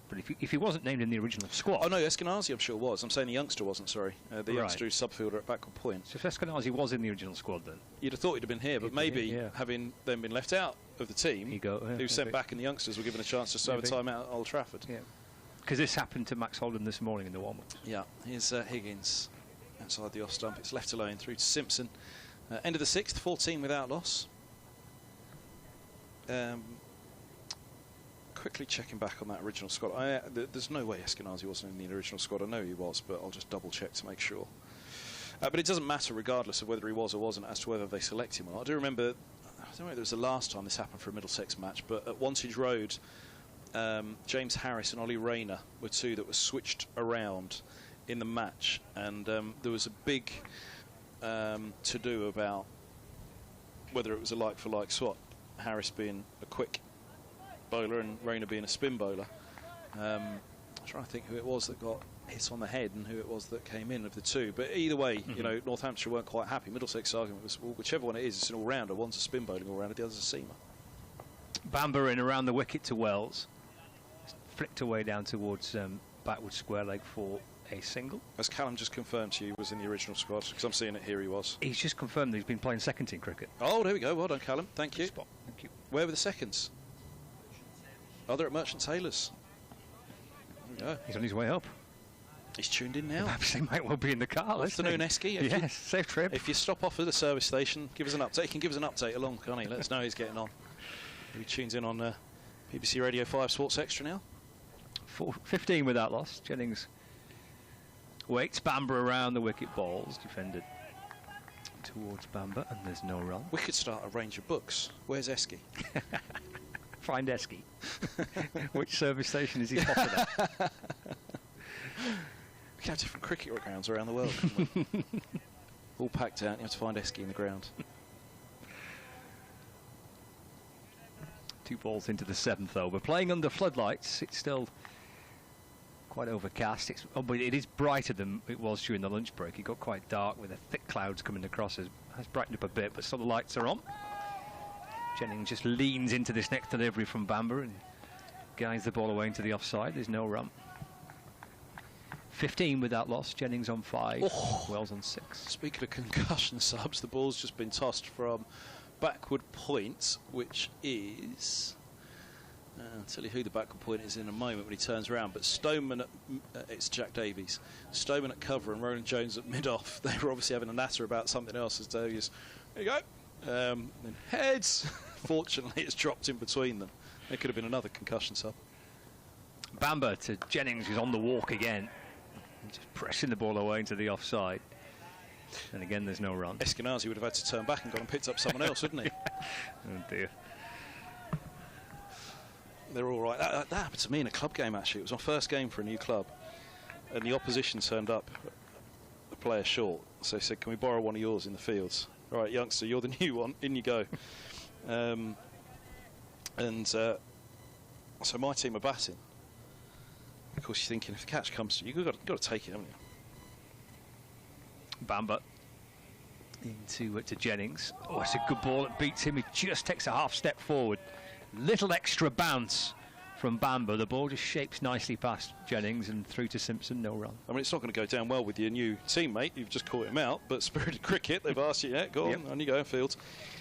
But if he wasn't named in the original squad... Oh no, Eskenazi I'm sure was. I'm saying the youngster wasn't, sorry. The youngster who's subfielder at Backward Point. So if Eskenazi was in the original squad then? You'd have thought he'd have been here, but maybe having then been left out of the team, he was sent back and the youngsters were given a chance to serve a time out at Old Trafford. Yeah. Because this happened to Max Holden this morning in the warm-up. Yeah, here's Higgins outside the off stump. It's left alone through to Simpson. End of the 6th, 14 without loss. Quickly checking back on that original squad. There's no way Eskenazi wasn't in the original squad. I know he was, but I'll just double check to make sure. But it doesn't matter regardless of whether he was or wasn't as to whether they select him or not. I do remember, I don't know if it was the last time this happened for a Middlesex match, but at Wantage Road, James Harris and Ollie Rayner were 2 that were switched around in the match, and there was a big to-do about whether it was a like-for-like swap. Harris being a quick bowler and Rayner being a spin bowler. I'm trying to think who it was that got hit on the head and who it was that came in of the two. But either way, you know, Northamptonshire weren't quite happy. Middlesex argument was, well, whichever one it is, it's an all-rounder. One's a spin bowling all-rounder, the other's a seamer. Bamber in around the wicket to Wells. Flicked away down towards backward square leg for a single. As Callum just confirmed to you, was in the original squad, because I'm seeing it here, he was. He's just confirmed that he's been playing second team cricket. Oh, there we go. Well done, Callum. Thank you. Spot. Thank you. Where were the seconds? Oh, they're at Merchant Taylors. There we go. He's on his way up. He's tuned in now. Perhaps he might well be in the car. Afternoon, Esky. Yes, safe trip. If you stop off at the service station, give us an update. He can give us an update along, can't he? Let us know he's getting on. He tunes in on BBC Radio 5 Sports Extra now. 15 without loss. Jennings waits. Bamber around the wicket, balls defended towards Bamber, and there's no run. We could start a range of books. Where's Esky? Find Esky. Which service station is he spotted at? We could have different cricket grounds around the world, couldn't we? All packed out, and you have to find Esky in the ground. 2 balls into the 7th over. Playing under floodlights, it's still quite overcast. But it is brighter than it was during the lunch break. It got quite dark with the thick clouds coming across. It has brightened up a bit, but still the lights are on. Jennings just leans into this next delivery from Bamber and guides the ball away into the offside. There's no run. 15 without loss. Jennings on 5. Oh. Wells on 6. Speaking of concussion subs, the ball's just been tossed from backward point, which is... I'll tell you who the backward point is in a moment when he turns around. But Stoneman, it's Jack Davies. Stoneman at cover and Roland Jones at mid-off. They were obviously having a natter about something else as Davies. There you go. Then heads. Fortunately, it's dropped in between them. There could have been another concussion sub. Bamber to Jennings, who's on the walk again. Just pressing the ball away into the offside. And again, there's no run. Eskenazi would have had to turn back and gone and picked up someone else, wouldn't he? Oh, dear. They're all right. That happened to me in a club game, actually. It was my first game for a new club. And the opposition turned up a player short. So they said, can we borrow one of yours in the fields? All right, youngster, you're the new one. In you go. So my team are batting. Of course, you're thinking, if the catch comes to you, you've got to take it, haven't you? Bamber into to Jennings. Oh, it's a good ball. It beats him. He just takes a half step forward. Little extra bounce from Bamber. The ball just shapes nicely past Jennings and through to Simpson. No run. I mean, it's not going to go down well with your new teammate. You've just caught him out. But spirited cricket, they've asked you, yeah, go on you go, Fields.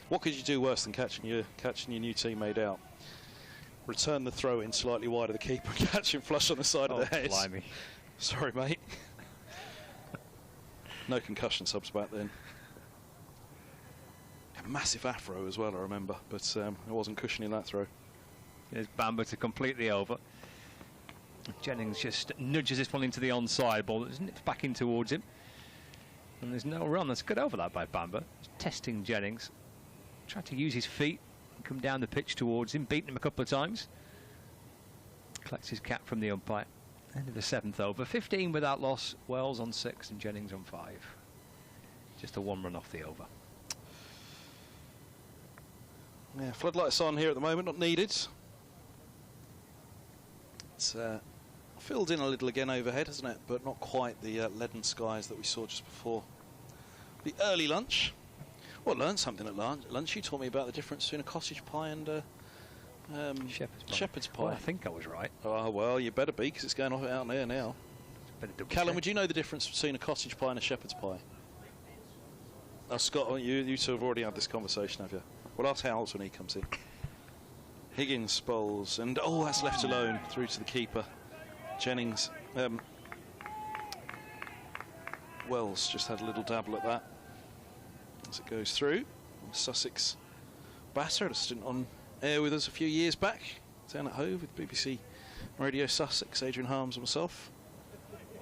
What could you do worse than catching your new teammate out? Return the throw in slightly wide of the keeper and catch him flush on the side of the head. Blimey. Sorry, mate. No concussion subs back then. A massive afro as well, I remember, but it wasn't cushioning that throw. There's Bamber to complete the over. Jennings just nudges this one into the onside ball. It nips back in towards him. And there's no run. That's good over that by Bamber. Just testing Jennings. Tried to use his feet and come down the pitch towards him. Beaten him a couple of times. Collects his cap from the umpire. End of the 7th over. 15 without loss. Wells on 6 and Jennings on 5. Just a 1 run off the over. Yeah, floodlights on here at the moment, not needed. It's filled in a little again overhead, hasn't it? But not quite the leaden skies that we saw just before the early lunch. Well, learned something at lunch. You taught me about the difference between a cottage pie and shepherd's pie. Well, I think I was right. Oh, well, you better be, because it's going off out there now. Callum, would you know the difference between a cottage pie and a shepherd's pie? Oh, Scott, you two have already had this conversation, have you? Well, I'll tell Howells when he comes in. Higgins bowls, and oh, that's left alone through to the keeper. Jennings. Wells just had a little dabble at that as it goes through. Sussex batter, a stint on air with us a few years back, down at Hove with BBC Radio Sussex, Adrian Harms and myself.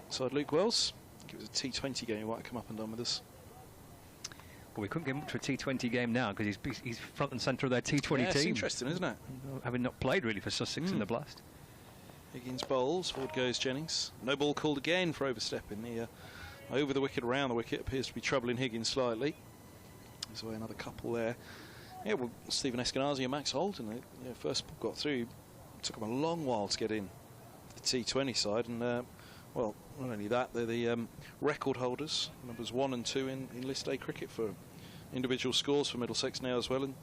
Side Luke Wells. I think it was a T20 game, he might have come up and done with us. Well, we couldn't get him up to a T20 game now because he's front and centre of their T20 team. It's interesting, isn't it? Having not played really for Sussex in the Blast. Higgins bowls, forward goes Jennings. No ball called again for overstepping. The over the wicket, around the wicket, appears to be troubling Higgins slightly. There's away another couple there. Yeah, well, Stephen Eskenazi and Max Holden, first got through. It took them a long while to get in the T20 side, and well, not only that, they're the record holders, numbers 1 and 2 in List A cricket for individual scores for Middlesex now as well, and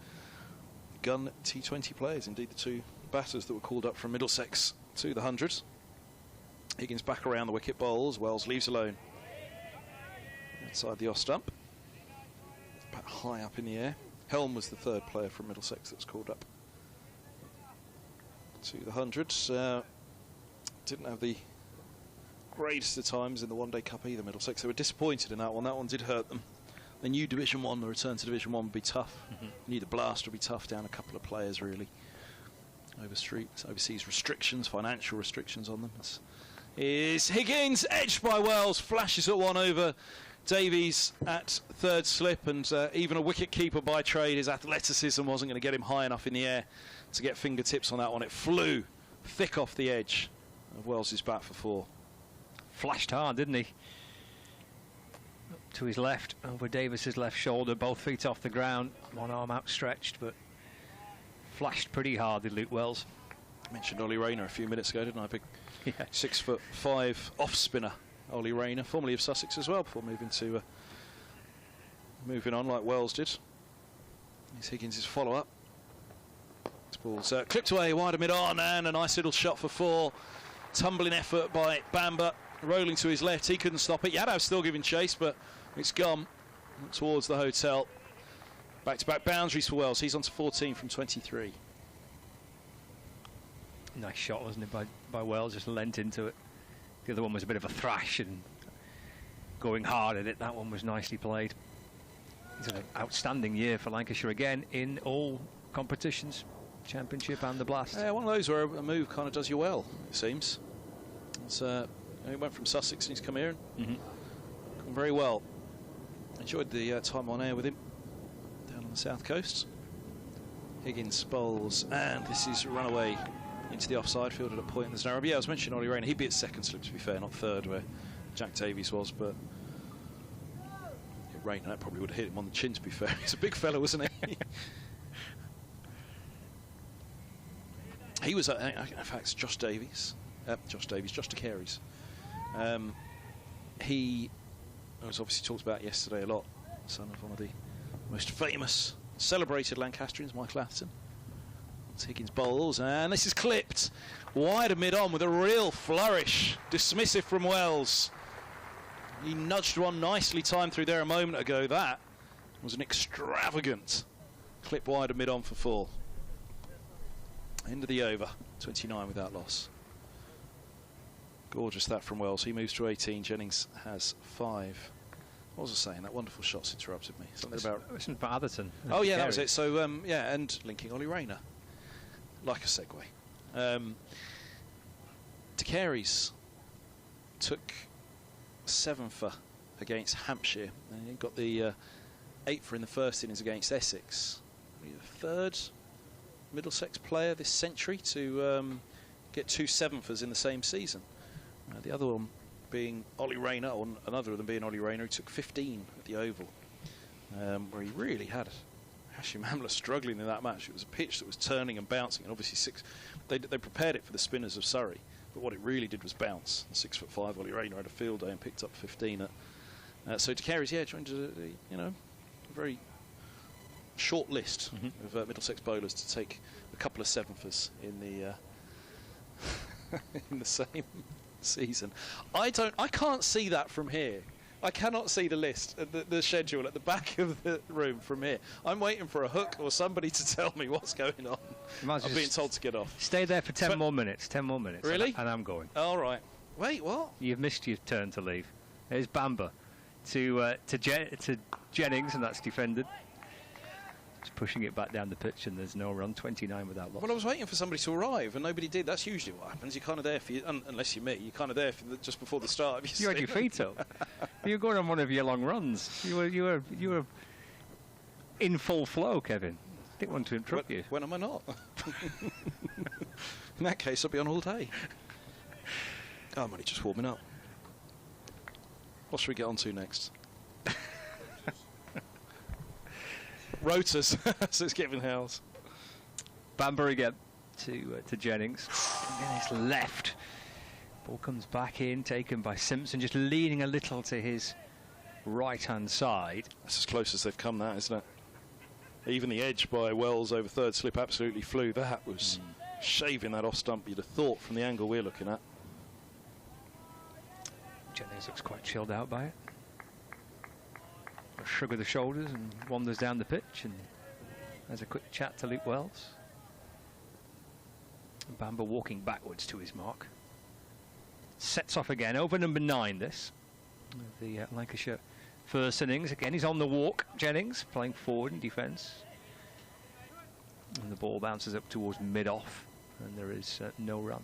gun T20 players, indeed the 2 batters that were called up from Middlesex to the 100s. Higgins back around the wicket, bowls. Wells leaves alone outside the off stump, back high up in the air. Helm was the 3rd player from Middlesex that was called up to the 100s. Didn't have the greatest of times in the One Day Cup either, Middlesex. They were disappointed in that one. That one did hurt them. They knew Division 1, the return to Division 1 would be tough. Knew the blast would be tough, down a couple of players really. Overseas restrictions, financial restrictions on them. Is Higgins, edged by Wells, flashes at one over Davies at 3rd slip, and even a wicket keeper by trade, his athleticism wasn't going to get him high enough in the air to get fingertips on that one. It flew thick off the edge of Wells's bat for 4. Flashed hard, didn't he? Up to his left, over Davis's left shoulder, both feet off the ground, one arm outstretched, but flashed pretty hard, did Luke Wells. I mentioned Ollie Rayner a few minutes ago, didn't I? Big 6'5" off spinner, Ollie Rayner, formerly of Sussex as well, before moving on like Wells did. Here's Higgins' follow-up. This ball's clipped away wide of mid-on, and a nice little shot for 4. Tumbling effort by Bamber, rolling to his left. He couldn't stop it. Yadav's still giving chase, but it's gone towards the hotel. Back-to-back boundaries for Wells. He's on to 14 from 23. Nice shot, wasn't it, by Wells? Just lent into it. The other one was a bit of a thrash and going hard at it. That one was nicely played. It's an outstanding year for Lancashire again in all competitions, Championship and the Blast. Yeah, one of those where a move kind of does you well, it seems. It's, he went from Sussex and he's come here and come very well. Enjoyed the time on air with him down on the south coast. Higgins bowls, and this is run away into the offside, fielded at point in the narrow. But yeah, I was mentioning Ollie Rayner. He'd be at 2nd slip, to be fair, not 3rd, where Jack Davies was. But yeah, Rayner, that probably would have hit him on the chin, to be fair. He's a big fella, wasn't he? He was, in fact, Josh de Carey's. He was obviously talked about yesterday a lot, son of one of the most famous, celebrated Lancastrians, Michael Atherton. Higgins bowls, and this is clipped wide of mid-on with a real flourish. Dismissive from Wells. He nudged one nicely timed through there a moment ago. That was an extravagant clip wide of mid-on for 4. End of the over, 29 without loss. Gorgeous that from Wells. He moves to 18. Jennings has 5. What was I saying? That wonderful shot's interrupted me. Something about Atherton. Oh yeah, that was it. So yeah, and linking Ollie Rayner. Like a segue. De Carey's took 7 for against Hampshire, and he got the 8 for in the first innings against Essex. The 3rd Middlesex player this century to get 2 7-fers in the same season. The other one being Ollie Rayner, or another of them being Ollie Rayner, who took 15 at the Oval, where he really had Hashim Amla struggling in that match. It was a pitch that was turning and bouncing, and obviously they prepared it for the spinners of Surrey, but what it really did was bounce. 6'5" Ollie Rayner had a field day and picked up 15 at. So De Carey's, trying to, a very short list of Middlesex bowlers to take a couple of 7-fers in the in the same season. I can't see that from here. I cannot see the list, the schedule at the back of the room from here. I'm waiting for a hook or somebody to tell me what's going on. I'm being told to get off. Stay there for 10 more minutes. 10 more minutes. Really? And I'm going. All right. Wait, what? You've missed your turn to leave. There's Bamber to Jennings, and that's defended. Just pushing it back down the pitch, and there's no run. 29 without loss. Well, I was waiting for somebody to arrive, and nobody did. That's usually what happens. You're kind of there for unless you're me. You're kind of there for just before the start of your. You had your feet up. You were going on one of your long runs. You were in full flow, Kevin. Didn't want to interrupt you. When am I not? In that case, I'll be on all day. Oh, I'm only just warming up. What should we get on to next? Rotors, so it's Kevin Howells. Bamber again to Jennings. And then it's left Ball comes back in, taken by Simpson, just leaning a little to his right-hand side. That's as close as they've come, that, isn't it? Even the edge by Wells over third slip absolutely flew. That was shaving that off stump, you'd have thought, from the angle we're looking at. Jennings looks quite chilled out by it. A shrug of the shoulders and wanders down the pitch and has a quick chat to Luke Wells. Bamber walking backwards to his mark. Sets off again, over number 9 this. The Lancashire first innings. Again, he's on the walk, Jennings, playing forward in defence. And the ball bounces up towards mid-off, and there is no run.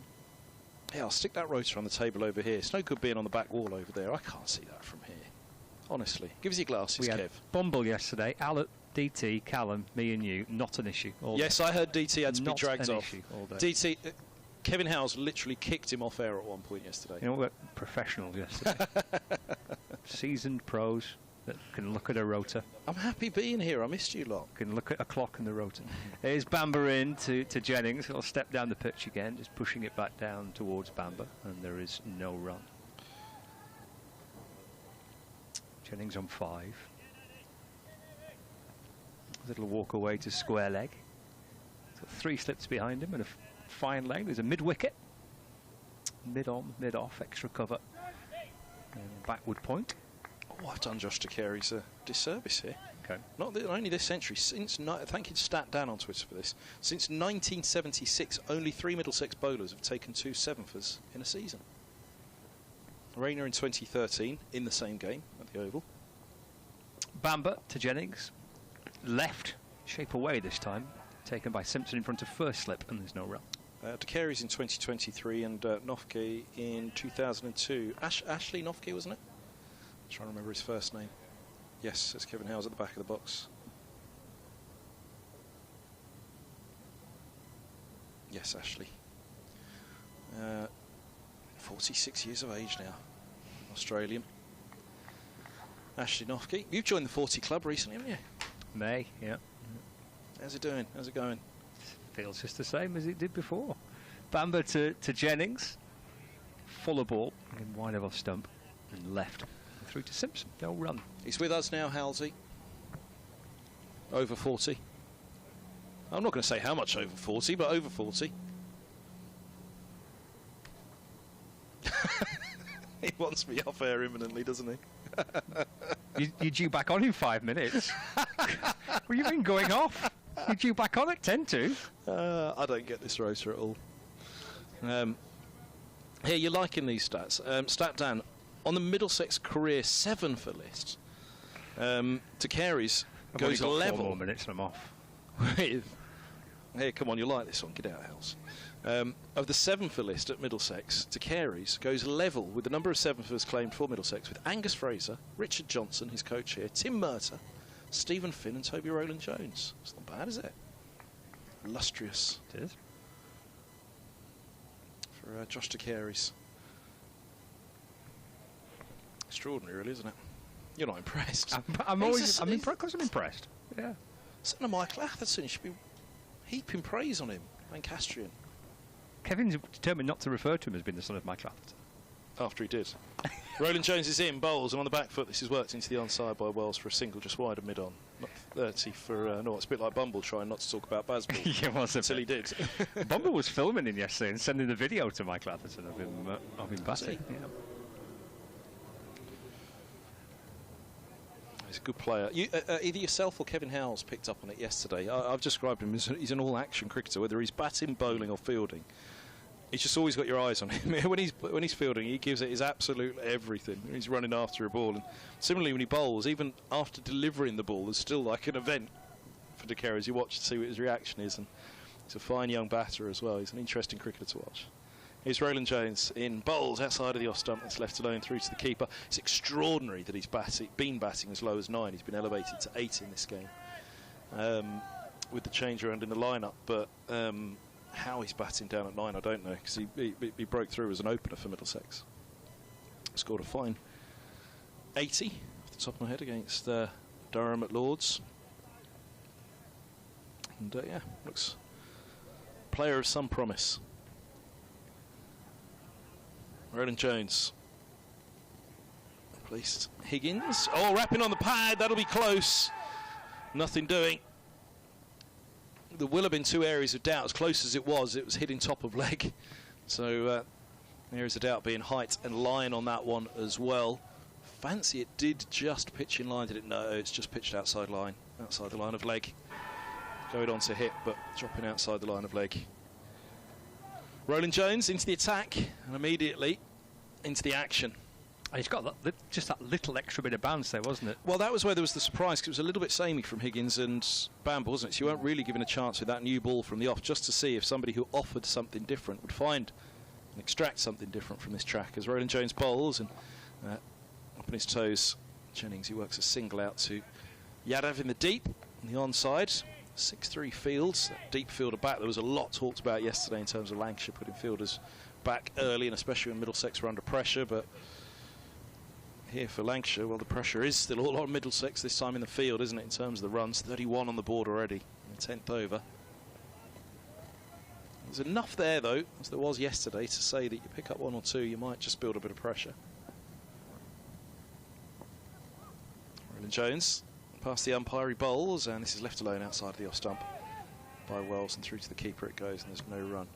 Yeah, I'll stick that rotor on the table over here. It's no good being on the back wall over there. I can't see that from here. Honestly. Give us your glasses, we had Kev. Bumble yesterday. Alec, DT, Callum, me and you. Not an issue. Yes, I heard DT had to be not dragged an off. Issue all day. DT, Kevin Howes literally kicked him off air at one point yesterday. You know, we're professionals yesterday. Seasoned pros that can look at a rotor. I'm happy being here. I missed you lot. Can look at a clock and the rotor. Here's Bamber in to Jennings. He'll step down the pitch again, just pushing it back down towards Bamber, and there is no run. Jennings on 5. A little walk away to square leg. Got 3 slips behind him and a fine leg. There's a mid-wicket. Mid-on, mid-off, extra cover. And backward point. Oh, I've done Josh DeCary's a disservice here. Okay. Not only this century, since thank you Stat Dan on Twitter for this. Since 1976, only 3 Middlesex bowlers have taken 2 7-fers in a season. Rayner in 2013 in the same game at the Oval. Bamber to Jennings. Left, shape away this time. Taken by Simpson in front of first slip, and there's no run. DeCary's in 2023 and Nofke in 2002. Ashley Nofke, wasn't it? I'm trying to remember his first name. Yes, it's Kevin Howes at the back of the box. Yes, Ashley. 46 years of age now. Australian. Ashley Nofke. You've joined the 40 club recently, haven't you? May, yeah. How's it doing? How's it going? Feels just the same as it did before. Bamber to Jennings. Fuller ball, and wide of off stump, and left. Through to Simpson. No run. He's with us now, Halsey. Over 40. I'm not going to say how much over 40, but over 40. He wants me off air imminently, doesn't he? You're due back on in 5 minutes. What do you mean going off? You're due back on at 10 to. I don't get this rotor at all. Here, you're liking these stats. Stat Dan, on the Middlesex career 7-for list, DeCary's goes got level. 4 more minutes and I'm off. Here, come on, you like this one. Get out of the house. Of the 7-for list at Middlesex, DeCary's goes level with the number of 7-fers claimed for Middlesex with Angus Fraser, Richard Johnson, his coach here, Tim Murtagh, Stephen Finn and Toby Rowland-Jones. It's not bad, is it? Illustrious. It is. For Josh DeCary's. Extraordinary, really, isn't it? You're not impressed. I'm impressed because I'm impressed. Yeah. Son of Michael Atherton, you should be heaping praise on him, Lancastrian. Kevin's determined not to refer to him as being the son of Michael Atherton. After he did. Rowland-Jones is in, bowls, and on the back foot this is worked into the onside by Wells for a single just wide of mid-on. Not 30 for, no, it's a bit like Bumble trying not to talk about Bazball. Yeah, it was until he did. Bumble was filming him yesterday and sending the video to Michael Atherton of him batting. Yeah. He's a good player. Either yourself or Kevin Howes picked up on it yesterday. I've described him as he's an all-action cricketer, whether he's batting, bowling or fielding. He's just always got your eyes on him. when he's fielding, he gives it his absolute everything. He's running after a ball. And similarly, when he bowls, even after delivering the ball, there's still like an event for DeCary as you watch to see what his reaction is. And he's a fine young batter as well. He's an interesting cricketer to watch. Here's Rowland-Jones in bowls outside of the off stump. It's left alone through to the keeper. It's extraordinary that he's been batting as low as 9. He's been elevated to 8 in this game with the change around in the lineup. But how he's batting down at 9, I don't know, because he broke through as an opener for Middlesex. Scored a fine 80 off the top of my head against Durham at Lords. And yeah, looks player of some promise. Roland Jones. Placed Higgins. Oh, wrapping on the pad. That'll be close. Nothing doing. There will have been two areas of doubt. As close as it was hitting top of leg. So areas of doubt being height and line on that one as well. Fancy it did just pitch in line, did it? No, it's just pitched outside line. Outside the line of leg. Going on to hit, but dropping outside the line of leg. Roland Jones into the attack and immediately into the action. He's got just that little extra bit of bounce there, wasn't it? Well, that was where there was the surprise, because it was a little bit samey from Higgins and Bamber, wasn't it? So you weren't really given a chance with that new ball from the off, just to see if somebody who offered something different would find and extract something different from this track. As Roland Jones bowls and up on his toes, Jennings, who works a single out to Yadav in the deep, on the onside. 6-3 fields, that deep fielder back. There was a lot talked about yesterday in terms of Lancashire putting fielders back early, and especially when Middlesex were under pressure, but here for Lancashire, well, the pressure is still all on Middlesex this time in the field, isn't it, in terms of the runs. 31 on the board already in the 10th over. There's enough there, though, as there was yesterday, to say that you pick up one or two, you might just build a bit of pressure. Roland Jones past the umpire, he bowls, and this is left alone outside the off stump by Wells, and through to the keeper it goes, and there's no run.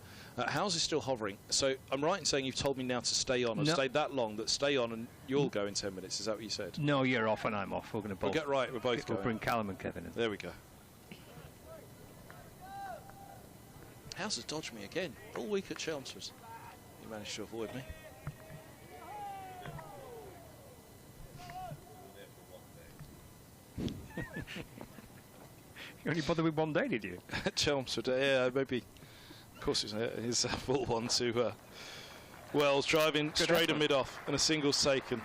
Howes is still hovering, so I'm right in saying you've told me now to stay on. I've stayed that long, that stay on and you'll go in 10 minutes. Is that what you said? No, you're off and I'm off. We're going to both. We'll get right, we're both going. We'll bring Callum and Kevin in. There we go. Howes has dodged me again. All week at Chelmsford. He managed to avoid me. You only bothered with one day, did you? At Chelmsford, yeah, maybe. Of course, it was his full one to Wells, driving straight to mid-off, and a single's taken.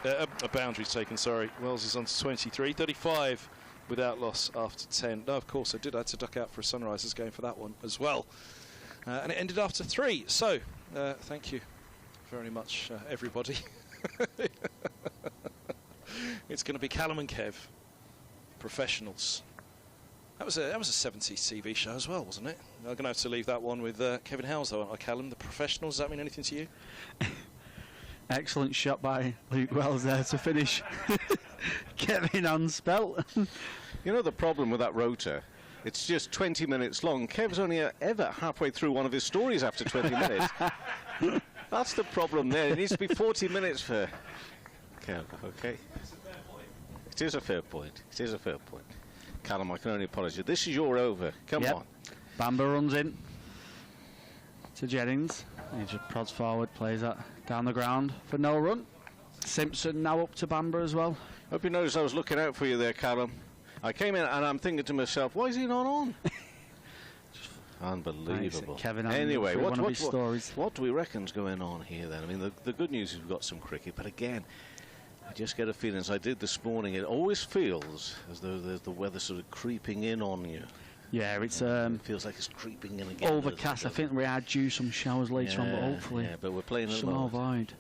A boundary's taken, sorry. Wells is on to 23, 35 without loss after 10. No, of course, I had to duck out for a Sunrisers game for that one as well. And it ended after 3. So, thank you very much, everybody. It's going to be Callum and Kev, professionals. That was a 70s TV show as well, wasn't it? I'm going to have to leave that one with Kevin Howes, though, aren't I, Callum? The professionals, does that mean anything to you? Excellent shot by Luke Wells there to finish Kevin on spelt. You know the problem with that rotor? It's just 20 minutes long. Kev's only ever halfway through one of his stories after 20 minutes. That's the problem there. It needs to be 40 minutes for Kev, okay? It is a fair point. It is a fair point. Callum, I can only apologise. This is your over. Come on. Bamber runs in to Jennings. He just prods forward, plays that down the ground for no run. Simpson now up to Bamber as well. Hope you noticed I was looking out for you there, Callum. I came in and I'm thinking to myself, why is he not on? Unbelievable. Kevin, anyway, what do we reckon's going on here then? I mean, the good news is we've got some cricket, but again, I just get a feeling, as I did this morning, it always feels as though there's the weather sort of creeping in on you. Yeah, it's it feels like it's creeping in again. Overcast. I think we are due some showers later on, but hopefully but we're playing some more void.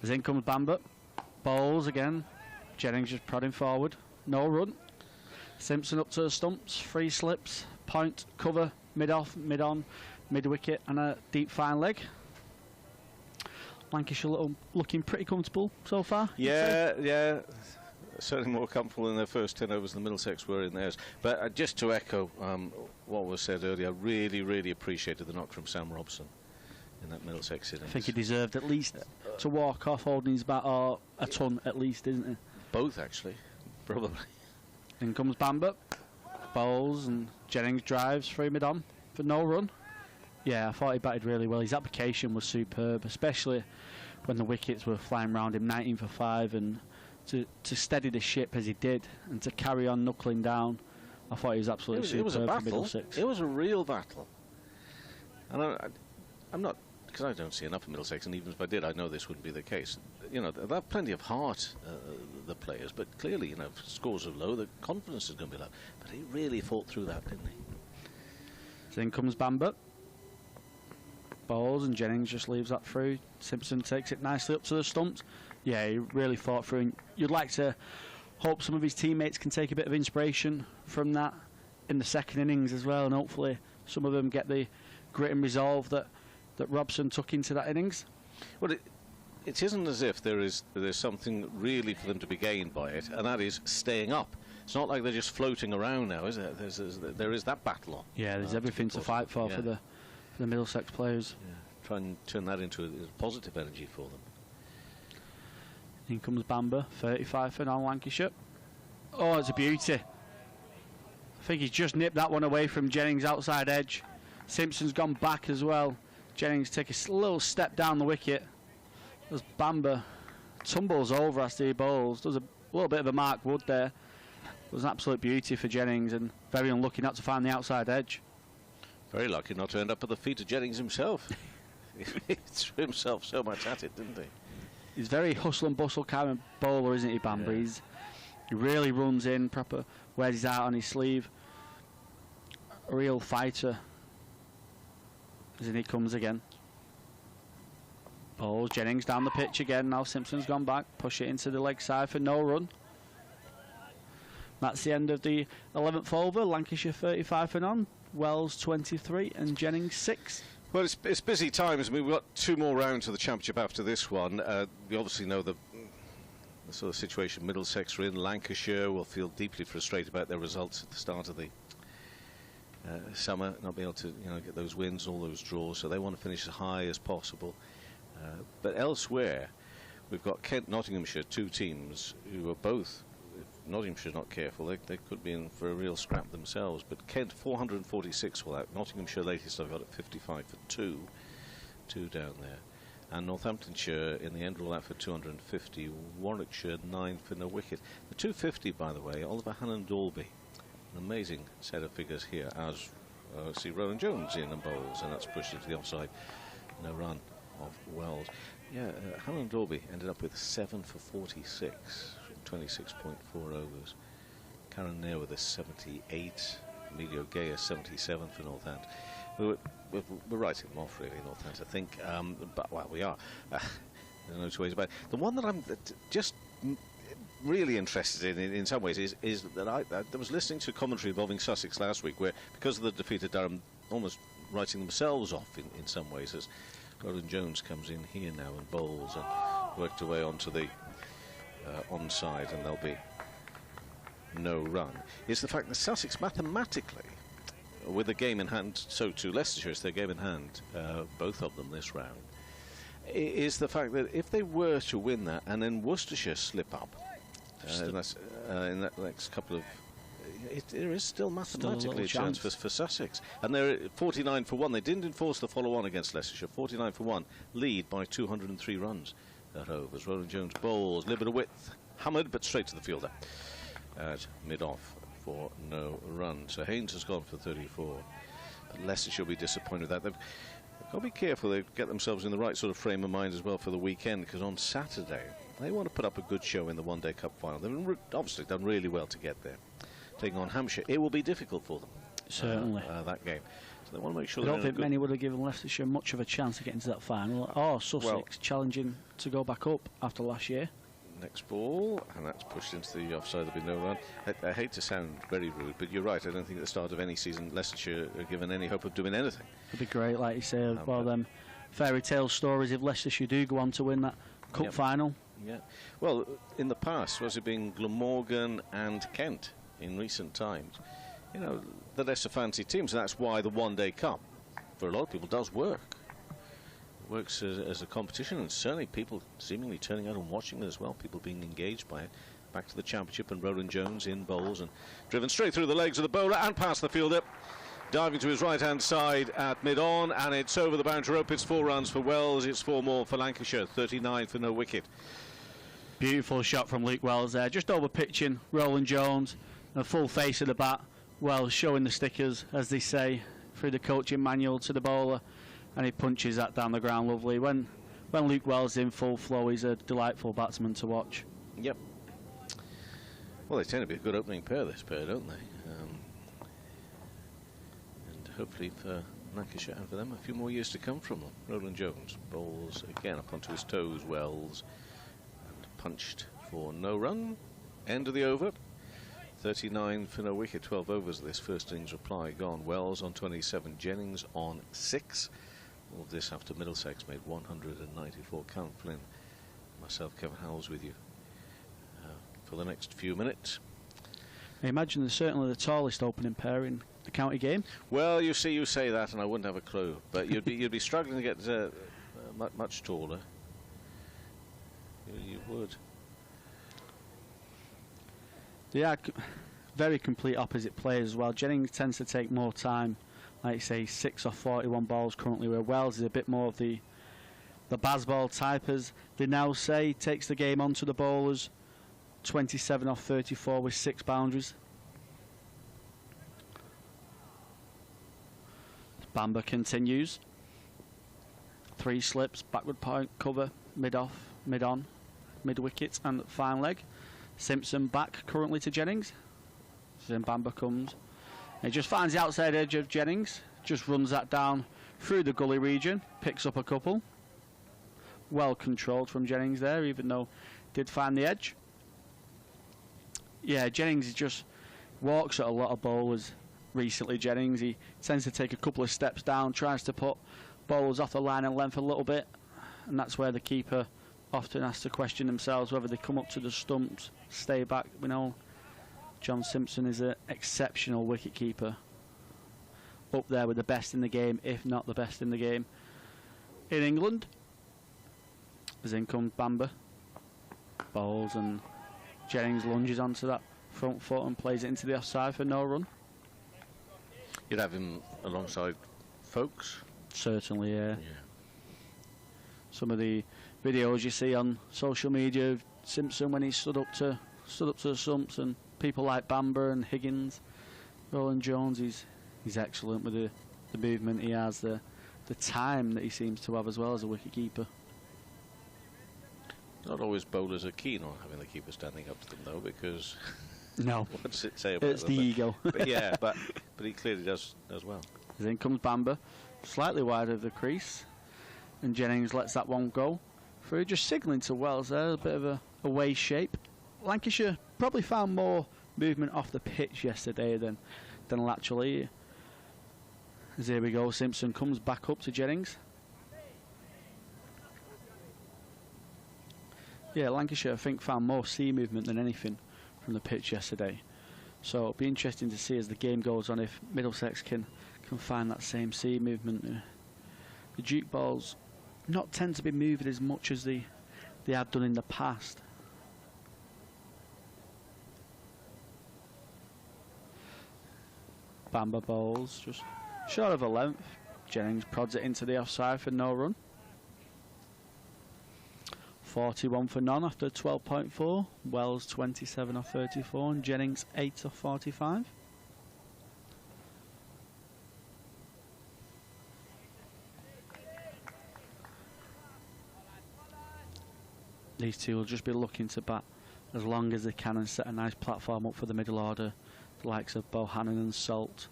As in comes Bamber, bowls again. Jennings just prodding forward, no run. Simpson up to the stumps, 3 slips, point, cover, mid-off, mid-on, mid-wicket, and a deep fine leg. Lancashire looking pretty comfortable so far. Yeah. Certainly more comfortable in their first 10 overs than Middlesex were in theirs. But just to echo what was said earlier, I really, really appreciated the knock from Sam Robson in that Middlesex innings. I think he deserved at least to walk off holding his bat, or a ton at least, isn't he? Both, actually, probably. In comes Bamber, bowls, and Jennings drives through mid-on for no run. Yeah, I thought he batted really well. His application was superb, especially when the wickets were flying round him, 19 for 5, and to steady the ship as he did and to carry on knuckling down, I thought he was absolutely superb. It was a battle. For Middlesex. It was a real battle. And I'm not, because I don't see enough of Middlesex, and even if I did, I know this wouldn't be the case. You know, they have plenty of heart, the players, but clearly, you know, if scores are low, the confidence is going to be low. But he really fought through that, didn't he? So in comes Bamber. Bowls, and Jennings just leaves that through. Simpson takes it nicely up to the stumps. Yeah, he really fought through, and you'd like to hope some of his teammates can take a bit of inspiration from that in the second innings as well, and hopefully some of them get the grit and resolve that Robson took into that innings. Well, it isn't as if there's something really for them to be gained by it, and that is staying up. It's not like they're just floating around now, is it? There is that battle on. Yeah, there's everything to fight for the Middlesex players. Yeah. Try and turn that into a positive energy for them. In comes Bamber, 35 for now, Lancashire. Oh, it's a beauty. I think he's just nipped that one away from Jennings outside edge. Simpson's gone back as well. Jennings take a little step down the wicket as Bamber tumbles over after he bowls. Does a little bit of a Mark Wood there. It was an absolute beauty for Jennings, and very unlucky not to find the outside edge. Very lucky not to end up at the feet of Jennings himself. He threw himself so much at it, didn't he? He's very hustle and bustle kind of bowler, isn't he, Bamber? Yeah. He really runs in, proper, wears his heart on his sleeve. A real fighter. As in he comes again. Bowls, Jennings down the pitch again. Now Simpson's gone back. Push it into the leg side for no run. That's the end of the 11th over. Lancashire 35 for none. Wells 23 and Jennings 6. Well, it's busy times. I mean, we've got 2 more rounds of the championship after this one. We obviously know the sort of situation Middlesex are in. Lancashire will feel deeply frustrated about their results at the start of the summer, not being able to get those wins, all those draws. So they want to finish as high as possible. But elsewhere, we've got Kent, Nottinghamshire, 2 teams who are both. If Nottinghamshire's not careful, they could be in for a real scrap themselves. But Kent 446 all out. Nottinghamshire latest I've got at 55 for 2 down there. And Northamptonshire in the end all out for 250. Warwickshire 9 for no wicket. The 250, by the way, Oliver Hannon-Dalby. An amazing set of figures here as see Rowan Jones in and bowls, and that's pushed into the offside. No run of Wells. Yeah, Hannon-Dalby ended up with 7 for 46 from 26.4 overs. Karen Nair with a 78. Emilio Gaya 77 for Northampton. We're writing them off really, Northampton, I think. But well, we are. There's no two ways about it. The one that I'm just really interested in some ways is that I was listening to commentary involving Sussex last week, where because of the defeat at Durham, almost writing themselves off in some ways, as Roland Jones comes in here now and bowls and worked away onto the onside, and there'll be no run, is the fact that Sussex mathematically, with a game in hand, so too Leicestershire is their game in hand, both of them this round, is the fact that if they were to win that and then Worcestershire slip up in that next couple of, there is still mathematically a chance for Sussex, and they're at 49 for 1. They didn't enforce the follow-on against Leicestershire. 49 for 1, lead by 203 runs at overs. Roland Jones bowls, little bit of width, hammered but straight to the fielder at mid-off for no run. So Haynes has gone for 34, but Leicestershire will be disappointed with that. They've got to be careful they get themselves in the right sort of frame of mind as well for the weekend, because on Saturday they want to put up a good show in the one-day cup final. They've obviously done really well to get there. Taking on Hampshire, it will be difficult for them. Certainly. That game. So they want to make sure. I don't think many would have given Leicestershire much of a chance of getting to that final. Or Sussex challenging to go back up after last year. Next ball, and that's pushed into the offside. There'll be no run. I hate to sound very rude, but you're right. I don't think at the start of any season Leicestershire are given any hope of doing anything. It'd be great, like you say. Well, them fairy tale stories if Leicestershire do go on to win that cup final. Yeah. Well, in the past, was it been Glamorgan and Kent in recent times? You know, the lesser fancy teams, and that's why the one-day cup, for a lot of people, does work. It works as a competition, and certainly people seemingly turning out and watching it as well, people being engaged by it. Back to the championship, and Roland Jones in bowls and driven straight through the legs of the bowler and past the fielder, diving to his right-hand side at mid-on, and it's over the boundary rope. It's 4 runs for Wells, it's 4 more for Lancashire, 39 for no wicket. Beautiful shot from Luke Wells there, just over pitching Roland Jones, and a full face of the bat. Wells showing the stickers, as they say, through the coaching manual to the bowler, and he punches that down the ground lovely. When Luke Wells is in full flow, he's a delightful batsman to watch. Yep. Well, they tend to be a good opening pair, this pair, don't they? And hopefully for Lancashire and for them, a few more years to come from them. Roland Jones bowls again up onto his toes. Wells and punched for no run. End of the over. 39 for no wicket. 12 overs of this first innings reply gone. Wells on 27, Jennings on 6. All this after Middlesex made 194. Count Flynn, myself, Kevin Howells with you for the next few minutes. I imagine they're certainly the tallest opening pair in the county game. Well, you see, you say that, and I wouldn't have a clue. But you'd be struggling to get much taller. You would. They are very complete opposite players as well. Jennings tends to take more time, like say 6 off 41 balls currently, where Wells is a bit more of the Bazball type, as they now say. Takes the game onto the bowlers, 27 off 34 with 6 boundaries. Bamber continues. 3 slips, backward point, cover, mid-off, mid-on, mid-wicket and fine leg. Simpson back currently to Jennings. Then Bamber comes. He just finds the outside edge of Jennings. Just runs that down through the gully region. Picks up a couple. Well controlled from Jennings there, even though did find the edge. Yeah, Jennings just walks at a lot of bowlers recently, Jennings. He tends to take a couple of steps down, tries to put bowlers off the line and length a little bit. And that's where the keeper often has to question themselves whether they come up to the stumps, stay back. We know John Simpson is an exceptional wicket keeper, up there with the best in the game, if not the best in the game in England. As in comes Bamber, bowls, and Jennings lunges onto that front foot and plays it into the offside for no run. You'd have him alongside Folkes? Certainly, yeah. Some of the videos you see on social media of Simpson when he stood up to the stumps, and people like Bamber and Higgins, Roland Jones, he's excellent with the movement he has, the time that he seems to have as well as a wicket keeper. Not always bowlers are keen on having the keeper standing up to them though, because no, what does it say about it's the ego. But yeah, but he clearly does well. Then comes Bamber, slightly wide of the crease, and Jennings lets that one go through, just signalling to Wells there, a bit of a away shape. Lancashire probably found more movement off the pitch yesterday than laterally. As here we go, Simpson comes back up to Jennings. Yeah, Lancashire, I think, found more sea movement than anything from the pitch yesterday. So it'll be interesting to see as the game goes on if Middlesex can find that same sea movement. The Duke balls not tend to be moving as much as they have done in the past. Bamber bowls just short of a length. Jennings prods it into the offside for no run. 41 for none after 12.4. Wells 27 off 34 and Jennings 8 off 45. These two will just be looking to bat as long as they can and set a nice platform up for the middle order, the likes of Bohannon and Salt.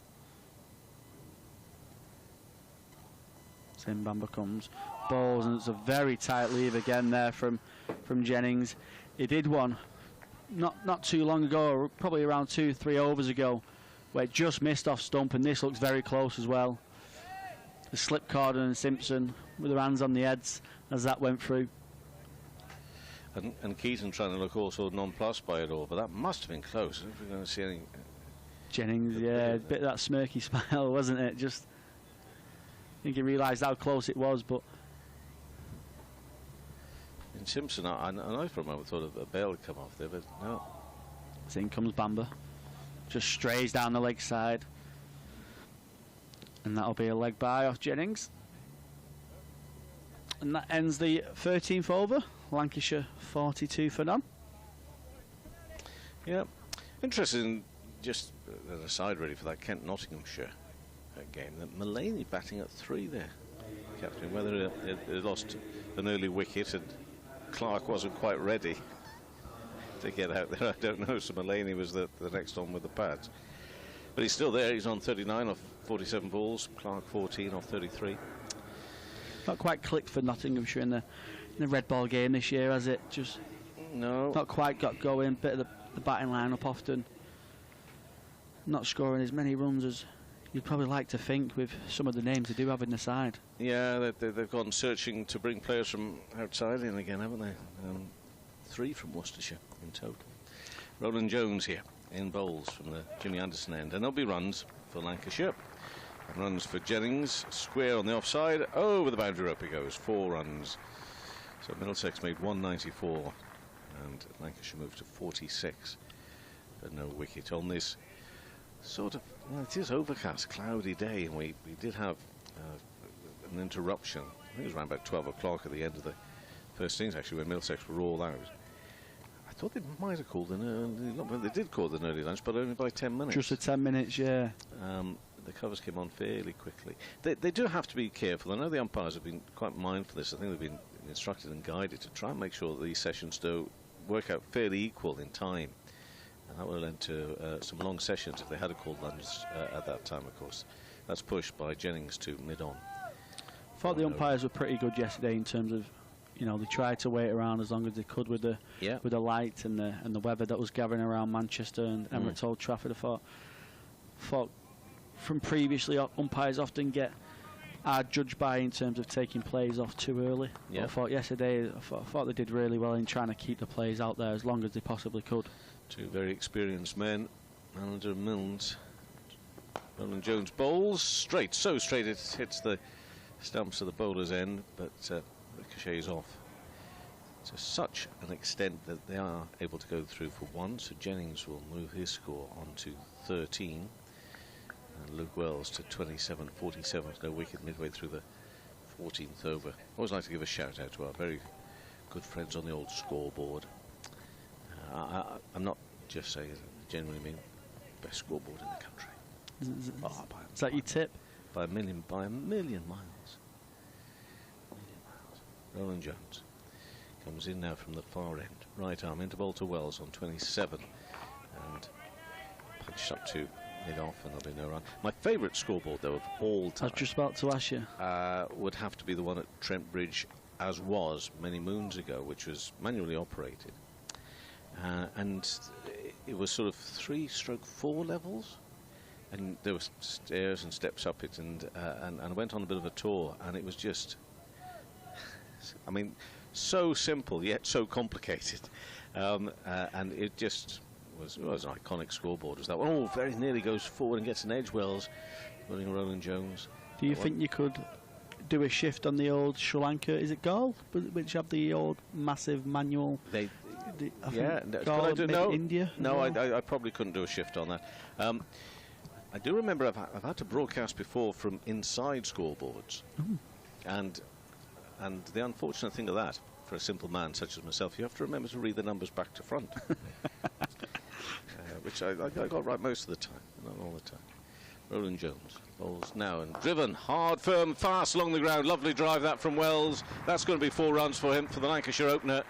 Same Bamber comes, bowls, and it's a very tight leave again there from Jennings. He did one not too long ago, probably around 2-3 overs ago, where it just missed off stump, and this looks very close as well. The slip Corden and Simpson with their hands on the heads as that went through. And Keaton trying to look also nonplussed by it all, but that must have been close. If we're going to see any. Jennings, yeah, a bit of that smirky smile, wasn't it? Just, I think he realised how close it was, but. In Simpson, I for a moment thought a bail had come off there, but no. So in comes Bamber, just strays down the leg side, and that'll be a leg bye off Jennings. And that ends the 13th over. Lancashire 42 for none. Yeah, interesting. Just an aside, really, for that Kent-Nottinghamshire game. That Mullaney batting at 3 there, captain. Whether they lost an early wicket and Clark wasn't quite ready to get out there, I don't know. So Mullaney was the next on with the pads, but he's still there. He's on 39 off 47 balls. Clark 14 off 33. Not quite clicked for Nottinghamshire in the red ball game this year, has it? Just no. Not quite got going. Bit of the batting lineup often not scoring as many runs as you'd probably like to think with some of the names they do have in the side. Yeah, they've gone searching to bring players from outside in again, haven't they? 3 from Worcestershire in total. Roland Jones here in bowls from the Jimmy Anderson end, and there'll be runs for Lancashire. And runs for Jennings, square on the offside, over the boundary rope he goes, 4 runs. So Middlesex made 194, and Lancashire moved to 46, but no wicket on this sort of, well, it is overcast, cloudy day, and we did have an interruption. I think it was around about 12 o'clock at the end of the first innings, actually, when Middlesex were all out. I thought they might have called an early, they did call an early lunch, but only by 10 minutes. Just the 10 minutes, yeah. The covers came on fairly quickly. They do have to be careful. I know the umpires have been quite mindful of this. I think they've been instructed and guided to try and make sure that these sessions do work out fairly equal in time. And that would have led to some long sessions if they had a called lunch at that time, of course. That's pushed by Jennings to mid-on. I thought the umpires were pretty good yesterday in terms of, you know, they tried to wait around as long as they could with the light and the weather that was gathering around Manchester and Emirates Old Trafford. I thought from previously, umpires often are judged by in terms of taking plays off too early. I thought yesterday, I thought they did really well in trying to keep the plays out there as long as they possibly could. 2 very experienced men, Manager Milnes. Roland Jones bowls straight, so straight it hits the stumps of the bowler's end, but ricochets off to such an extent that they are able to go through for 1. So Jennings will move his score on to 13. And Luke Wells to 27-47, no wicket midway through the 14th over. Always like to give a shout out to our very good friends on the old scoreboard. I'm not just saying it, I genuinely mean best scoreboard in the country. Is that your tip? By a million miles. Roland Jones comes in now from the far end. Right arm into bowl to Wells on 27. And punched up to mid-off, and there'll be no run. My favourite scoreboard, though, of all time, I was just about to ask you, would have to be the one at Trent Bridge, as was many moons ago, which was manually operated. And it was sort of 3/4 levels, and there were stairs and steps up it, and I went on a bit of a tour, and it was just, I mean, so simple yet so complicated, and it just was an iconic scoreboard. Was that one? Oh, very nearly goes forward and gets an edge. Wells running Roland Jones. Do you think you could do a shift on the old Sri Lanka? Is it Gaul, which have the old massive manual? India. No, I probably couldn't do a shift on that. I do remember I've had to broadcast before from inside scoreboards, and the unfortunate thing of that, for a simple man such as myself, you have to remember to read the numbers back to front. Which I got right most of the time, not all the time. Roland Jones bowls now and driven hard, firm, fast along the ground. Lovely drive that from Wells. That's going to be 4 runs for him for the Lancashire opener.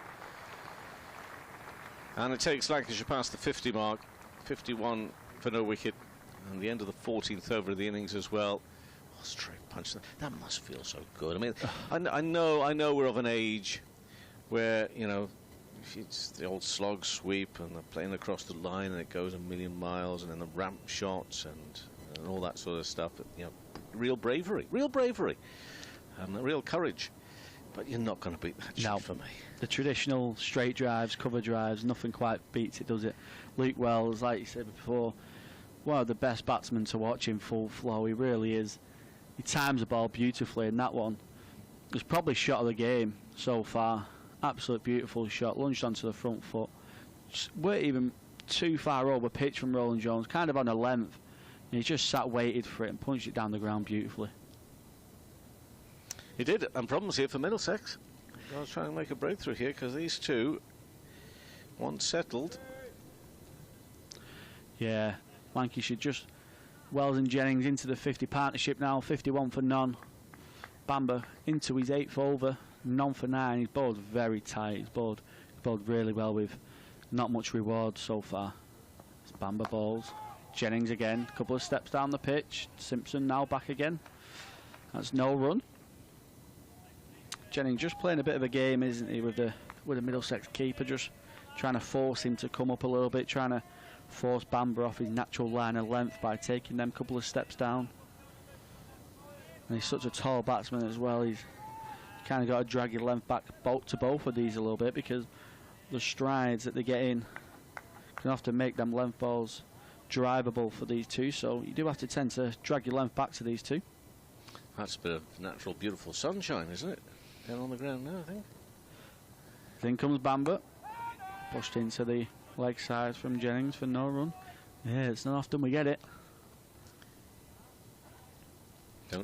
And it takes Lancashire past the 50 mark. 51 for no wicket. And the end of the 14th over of the innings as well. Oh, straight punch. That must feel so good. I mean, I know we're of an age where, you know, it's the old slog sweep and the plane across the line and it goes a million miles, and then the ramp shots and all that sort of stuff. You know, real bravery, real courage. But you're not going to beat that shot for me. The traditional straight drives, cover drives, nothing quite beats it, does it? Luke Wells, like you said before, one of the best batsmen to watch in full flow. He really is. He times the ball beautifully, and that one was probably shot of the game so far. Absolute beautiful shot, lunged onto the front foot. Weren't even too far over pitch from Roland Jones, kind of on a length. And he just sat, waited for it, and punched it down the ground beautifully. He did, and problems here for Middlesex. I was trying to make a breakthrough here because these two, one settled. Yeah, Lancashire just Wells and Jennings into the 50 partnership now, 51 for none. Bamber into his 8th over. None for 9. He's bowled very tight. He's bowled really well with not much reward so far. It's Bamber balls. Jennings again, a couple of steps down the pitch. Simpson now back again. That's no run. Jennings just playing a bit of a game, isn't he, with the Middlesex keeper, just trying to force him to come up a little bit, trying to force Bamber off his natural line of length by taking them couple of steps down. And he's such a tall batsman as well. He's kind of got to drag your length back to both of these a little bit, because the strides that they get in can often make them length balls drivable for these two. So you do have to tend to drag your length back to these two. That's a bit of natural, beautiful sunshine, isn't it? Down on the ground now, I think. Then comes Bamber, pushed into the leg side from Jennings for no run. Yeah, it's not often we get it.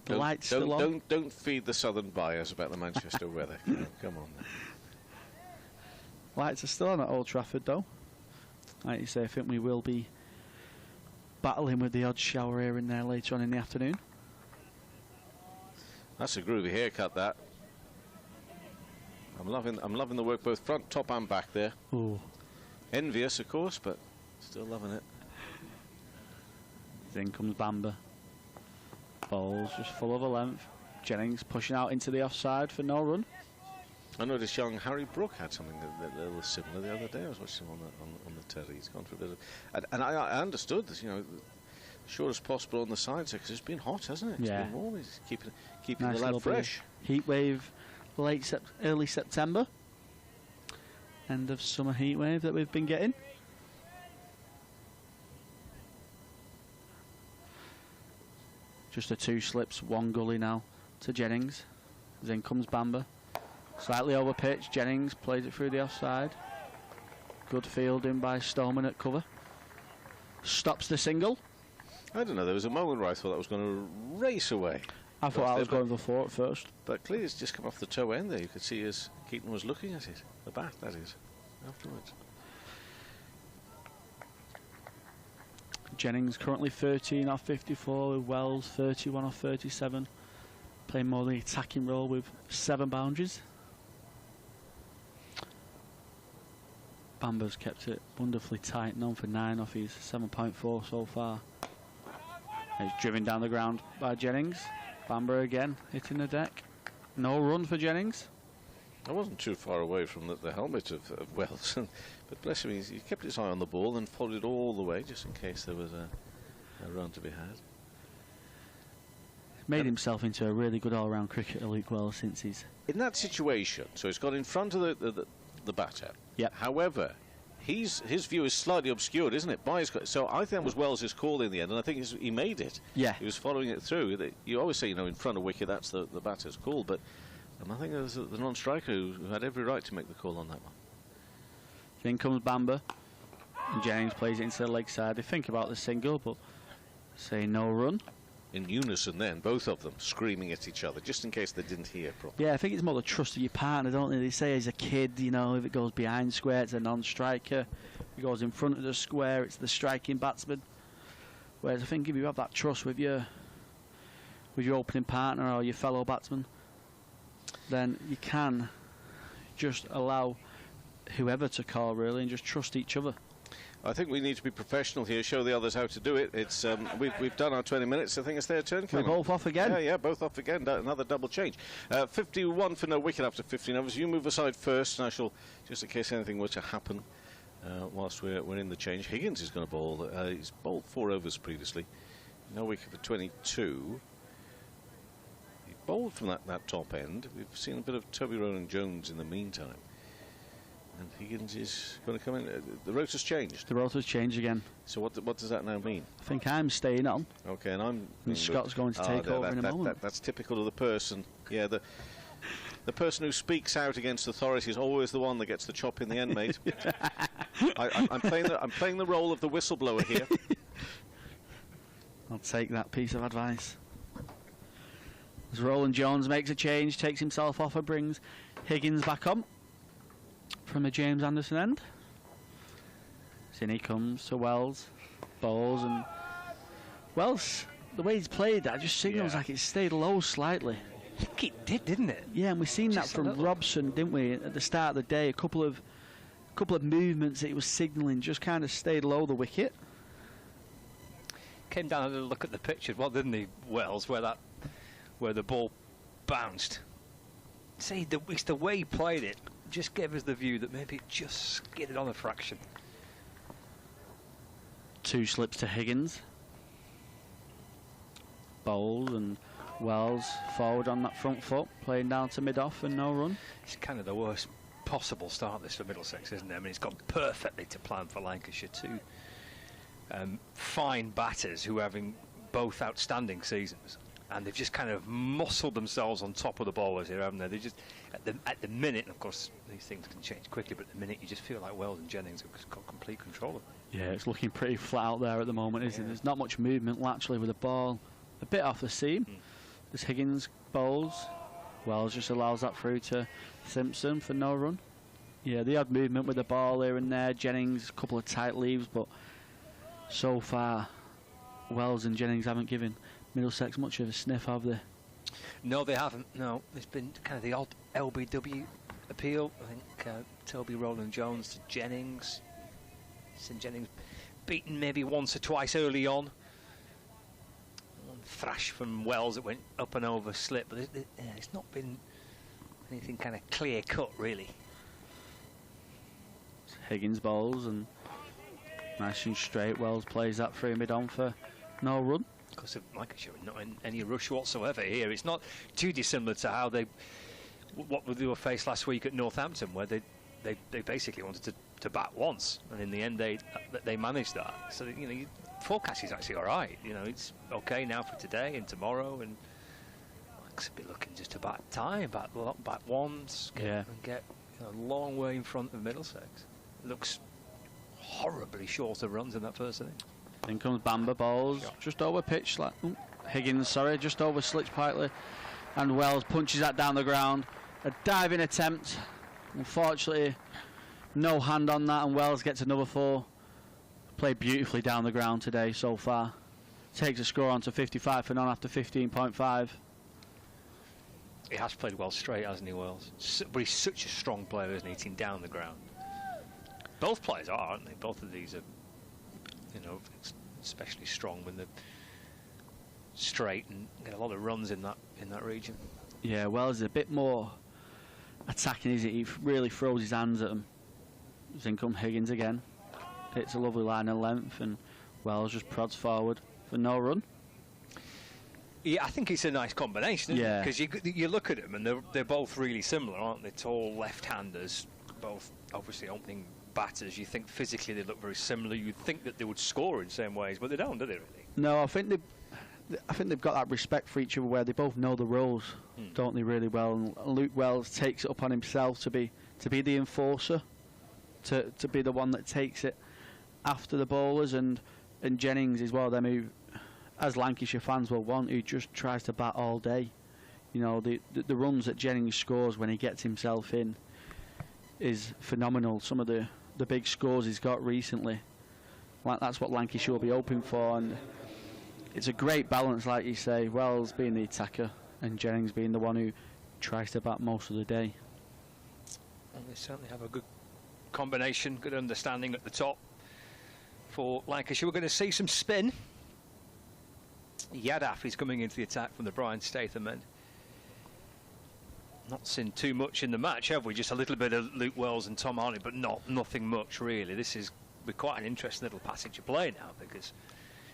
Don't feed the southern bias about the Manchester weather. Come on. Lights are still on at Old Trafford, though. Like you say, I think we will be battling with the odd shower here and there later on in the afternoon. That's a groovy haircut, that. I'm loving the work both front, top, and back there. Ooh. Envious, of course, but still loving it. Then comes Bamber. Bowls just full of a length. Jennings pushing out into the offside for no run. I noticed young Harry Brook had something a little similar the other day. I was watching him on the telly. He's gone for a bit of... And I understood this, you know, short as possible on the sides, because it's been hot, hasn't it? It's been warm. It's keeping nice the lad fresh. Heat wave, early September. End of summer heat wave that we've been getting. Just a 2 slips, 1 gully now to Jennings. Then comes Bamber. Slightly over pitch, Jennings plays it through the offside. Good fielding by Stoneman at cover. Stops the single. I don't know, there was a moment where I thought that was going to race away. I thought I was going for 4 at first. But clearly it's just come off the toe end there. You could see as Keaton was looking at it. The bat, that is, afterwards. Jennings currently 13 off 54, with Wells 31 off 37. Playing more the attacking role with 7 boundaries. Bamber's kept it wonderfully tight, known for 9 off his 7.4 so far. He's driven down the ground by Jennings. Bamber again hitting the deck. No run for Jennings. I wasn't too far away from the helmet of Wells, but bless him, he kept his eye on the ball and followed it all the way, just in case there was a run to be had. Made himself into a really good all-round cricketer, Luke Wells, since he's... In that situation, so he's got in front of the batter. Yep. However, his view is slightly obscured, isn't it? So I think that was Wells' call in the end, and I think he made it. Yeah. He was following it through. You always say, you know, in front of wicket, that's the batter's call, but I think it was the non-striker who had every right to make the call on that one. Then comes Bamber, and Jennings plays it into the leg side. They think about the single, but say no run. In unison then, both of them screaming at each other, just in case they didn't hear properly. Yeah, I think it's more the trust of your partner, don't they? They say as a kid, you know, if it goes behind square, it's a non-striker. If it goes in front of the square, it's the striking batsman. Whereas I think if you have that trust with your opening partner or your fellow batsman, then you can just allow whoever to call, really, and just trust each other. I think we need to be professional here, show the others how to do it. It's we've done our 20 minutes. I think it's their turn. We're both off again. Yeah, both off again. Another double change. 51 for no wicket after 15 overs. You move aside first, and I shall, just in case anything were to happen whilst we're in the change. Higgins is going to bowl. He's bowled 4 overs previously. No wicket for 22. He bowled from that top end. We've seen a bit of Toby Ronan-Jones in the meantime. And Higgins is going to come in. The rotor's changed. The rotor's changed again. So what does that now mean? I think I'm staying on. Okay, and Scott's going to take over in a moment. That's typical of the person. Yeah, the person who speaks out against authority is always the one that gets the chop in the end, mate. I'm playing the role of the whistleblower here. I'll take that piece of advice. As Roland Jones makes a change, takes himself off and brings Higgins back on from the James Anderson end. So in he comes to Wells, bowls, and Wells, the way he's played that just signals like it stayed low slightly. I think it did, didn't it? Yeah, and we've seen that from Robson, didn't we, at the start of the day? A couple of movements that he was signalling just kind of stayed low the wicket. Came down and had a look at the picture, well, didn't he, Wells, where the ball bounced. See, it's the way he played it. Just gave us the view that maybe it just skidded on a fraction. 2 slips to Higgins. Bowles and Wells forward on that front foot, playing down to mid-off and no run. It's kind of the worst possible start this for Middlesex, isn't it? I mean, it's gone perfectly to plan for Lancashire. 2 fine batters who are having both outstanding seasons, and they've just kind of muscled themselves on top of the bowlers here, haven't they? They just at the minute, and of course these things can change quickly, but at the minute you just feel like Wells and Jennings have got complete control of it. Yeah, it's looking pretty flat out there at the moment, isn't it? There's not much movement laterally with the ball, a bit off the seam. There's Higgins bowls. Wells just allows that through to Simpson for no run. Yeah, they had movement with the ball here and there. Jennings, a couple of tight leaves, but so far Wells and Jennings haven't given Middlesex much of a sniff, have they? No, they haven't. No, there's been kind of the odd LBW appeal. I think Toby Rowland-Jones to Jennings. St Jennings beaten maybe once or twice early on. One thrash from Wells that went up and over slip, but it's not been anything kind of clear cut really. Higgins bowls and nice and straight. Wells plays that through mid-on for no run. Because of Lancashire not in any rush whatsoever here. It's not too dissimilar to how they were faced last week at Northampton, where they basically wanted to bat once, and in the end they managed that. So that, you know, forecast is actually all right. You know, it's okay now for today and tomorrow, and Lancashire will be looking just to bat time, bat once, and get a long way in front of Middlesex. It looks horribly short of runs in that first inning. In comes Bamba bowls, just over pitch. Higgins, sorry, just over slips Piteley, and Wells punches that down the ground. A diving attempt. Unfortunately, no hand on that, and Wells gets another 4. Played beautifully down the ground today so far. Takes a score on to 55 for none after 15.5. He has played well straight, hasn't he, Wells? But he's such a strong player, isn't he, hitting down the ground. Both players are, aren't they? Both of these are, you know, especially strong when they're straight and get a lot of runs in that region. Yeah, Wells is a bit more attacking, is it? He really throws his hands at them. Then comes Higgins again. It's a lovely line of length, and Wells just prods forward for no run. Yeah, I think it's a nice combination, isn't it? Because you look at them and they're both really similar, aren't they? Tall left-handers, both obviously opening batters. You think physically they look very similar. You'd think that they would score in the same ways, but they don't, do they, really? No, I think they've got that respect for each other where they both know the roles, don't they, really well. And Luke Wells takes it upon himself to be the enforcer, to be the one that takes it after the bowlers, and Jennings is one of them who, as Lancashire fans will want, who just tries to bat all day. You know, the runs that Jennings scores when he gets himself in is phenomenal. Some of the big scores he's got recently, that's what Lancashire will be hoping for, and it's a great balance, like you say, Wells being the attacker and Jennings being the one who tries to bat most of the day. And they certainly have a good combination, good understanding at the top for Lancashire. We're going to see some spin. Yadav is coming into the attack from the Brian Statham end. Not seen too much in the match, have we? Just a little bit of Luke Wells and Tom Harley, but nothing much really. This is quite an interesting little passage of play now, because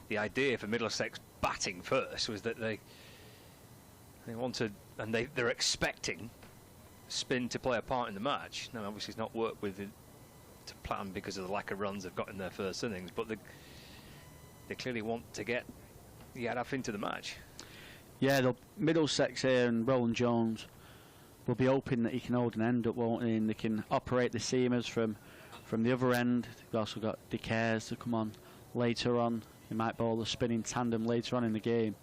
the idea for Middlesex batting first was that they wanted, and they're expecting spin to play a part in the match. Now, obviously, it's not worked with it to plan because of the lack of runs they've got in their first innings, but they clearly want to get Yadav into the match. Yeah, Middlesex here and Rowland-Jones will be hoping that he can hold an end up, won't he? And they can operate the seamers from the other end. They've also got De Cares to come on later on. He might bowl the spinning tandem later on in the game.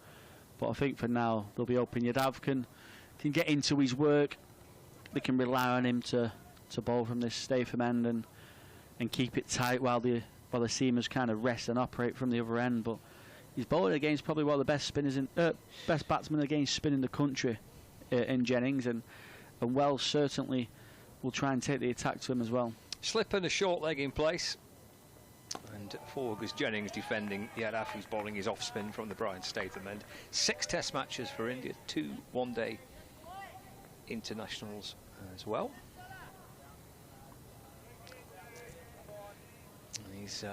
But I think for now, they'll be hoping Yadav can get into his work. They can rely on him to bowl from this Statham end and keep it tight while the seamers kind of rest and operate from the other end. But he's bowling against probably one of the best best batsmen against spin in the country in Jennings, and Wells certainly will try and take the attack to him as well. Slip and a short leg in place, and forward goes Jennings defending Yadav, who's bowling his off spin from the Brian Statham end. 6 test matches for India, 2 one-day internationals as well. And he's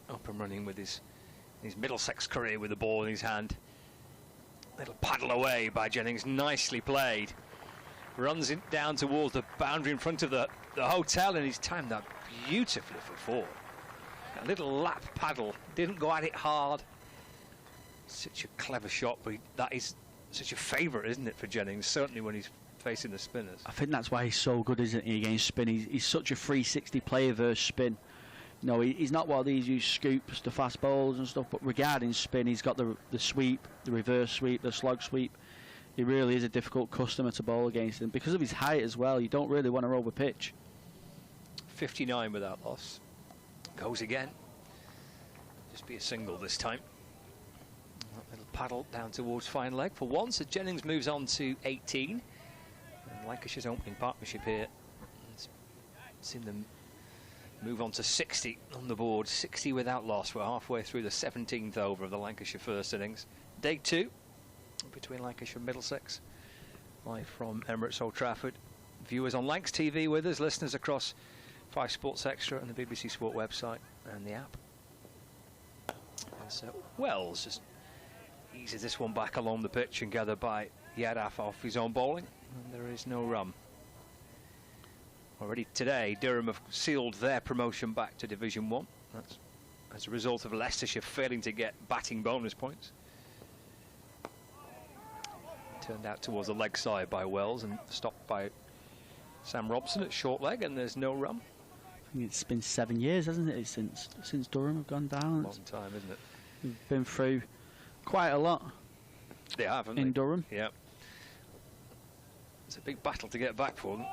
up and running with his Middlesex career with the ball in his hand. Little paddle away by Jennings, nicely played. Runs it down towards the boundary in front of the hotel, and he's timed that beautifully for 4. A little lap paddle, didn't go at it hard. Such a clever shot, but that is such a favourite, isn't it, for Jennings, certainly when he's facing the spinners. I think that's why he's so good, isn't he, against spin. He's such a 360 player versus spin. No, he's not one of these use scoops, the fast bowls and stuff, but regarding spin, he's got the sweep, the reverse sweep, the slog sweep. He really is a difficult customer to bowl against him. Because of his height as well, you don't really want to over pitch. 59 without loss. Goes again. Just be a single this time. That little paddle down towards fine leg for 1, so Jennings moves on to 18. And Lancashire's opening partnership here. It's seen them move on to 60 on the board. 60 without loss. We're halfway through the 17th over of the Lancashire first innings. Day 2 between Lancashire and Middlesex. Live from Emirates Old Trafford. Viewers on Lancs TV with us, listeners across 5 Sports Extra and the BBC Sport website and the app. And so Wells just eases this one back along the pitch and gathered by Yadaf off his own bowling. And there is no run. Already today, Durham have sealed their promotion back to Division 1. That's as a result of Leicestershire failing to get batting bonus points. Turned out towards the leg side by Wells and stopped by Sam Robson at short leg, and there's no run. I think it's been 7 years, hasn't it, since Durham have gone down. Long time, isn't it? We've been through quite a lot. They have, haven't in they? Durham. Yeah. It's a big battle to get back for them.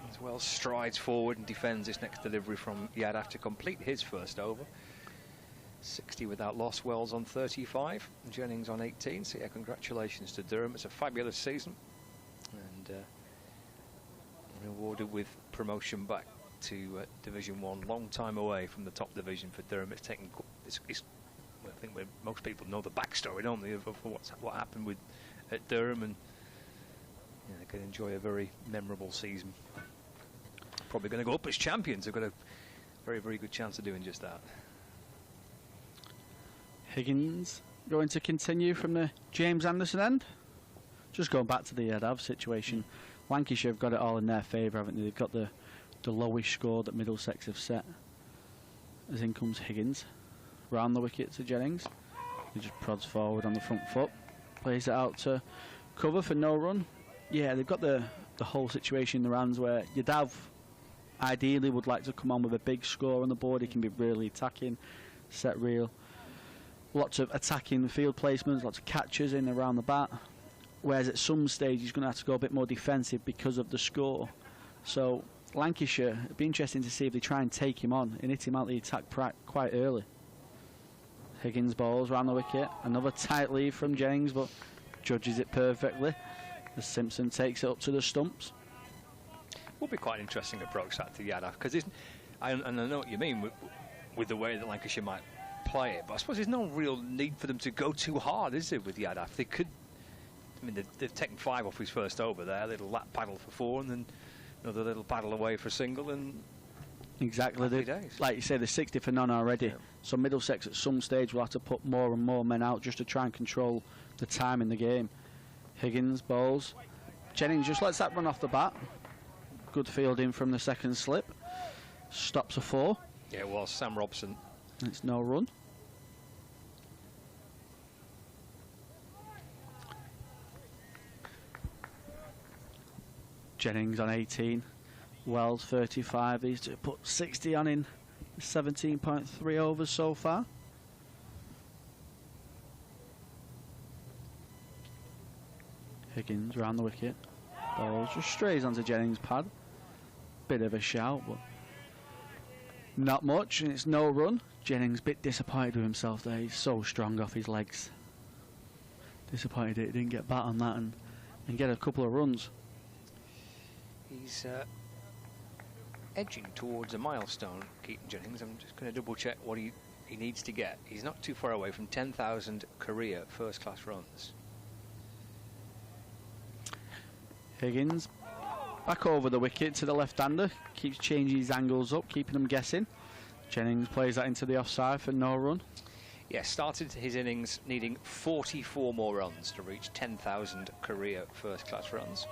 As Wells strides forward and defends his next delivery from Yadaf to complete his first over. 60 without loss, Wells on 35, Jennings on 18. So yeah, congratulations to Durham. It's a fabulous season, and rewarded with promotion back to Division 1. Long time away from the top division for Durham. It's taken. I think most people know the backstory, don't they, of what happened with at Durham, and yeah, they could enjoy a very memorable season. Probably going to go up as champions. They've got a very, very good chance of doing just that. Higgins going to continue from the James Anderson end. Just going back to the Yadav situation, Lancashire have got it all in their favour, haven't they? They've got the lowish score that Middlesex have set. As in comes Higgins, round the wicket to Jennings. He just prods forward on the front foot, plays it out to cover for no run. Yeah, they've got the whole situation in their hands where Yadav ideally would like to come on with a big score on the board. He can be really attacking, set real. Lots of attacking field placements, lots of catches in around the bat. Whereas at some stage he's going to have to go a bit more defensive because of the score. So Lancashire, it'd be interesting to see if they try and take him on and hit him out the attack quite early. Higgins bowls round the wicket. Another tight lead from Jennings, but judges it perfectly as Simpson takes it up to the stumps. Will be quite an interesting approach that to Yadav, because I know what you mean with the way that Lancashire might play it, but I suppose there's no real need for them to go too hard, is there, with Yadav? They could. I mean, they've taken 5 off his first over there, a little lap paddle for 4, and then another little paddle away for a single, and exactly. Like you say, they're 60 for none already. Yeah. So Middlesex at some stage will have to put more and more men out just to try and control the time in the game. Higgins bowls. Jennings just lets that run off the bat. Good fielding from the second slip. Stops a 4. Yeah, it was Sam Robson. It's no run. Jennings on 18. Wells 35. He's put 60 on in 17.3 overs so far. Higgins round the wicket. Ball just strays onto Jennings' pad. Bit of a shout, but not much, and it's no run. Jennings a bit disappointed with himself there. He's so strong off his legs. Disappointed he didn't get bat on that and get a couple of runs. He's edging towards a milestone, Keaton Jennings. I'm just going to double check what he needs to get. He's not too far away from 10,000 career first-class runs. Higgins back over the wicket to the left-hander. Keeps changing his angles up, keeping them guessing. Jennings plays that into the offside for no run. Yeah, started his innings needing 44 more runs to reach 10,000 career first-class runs.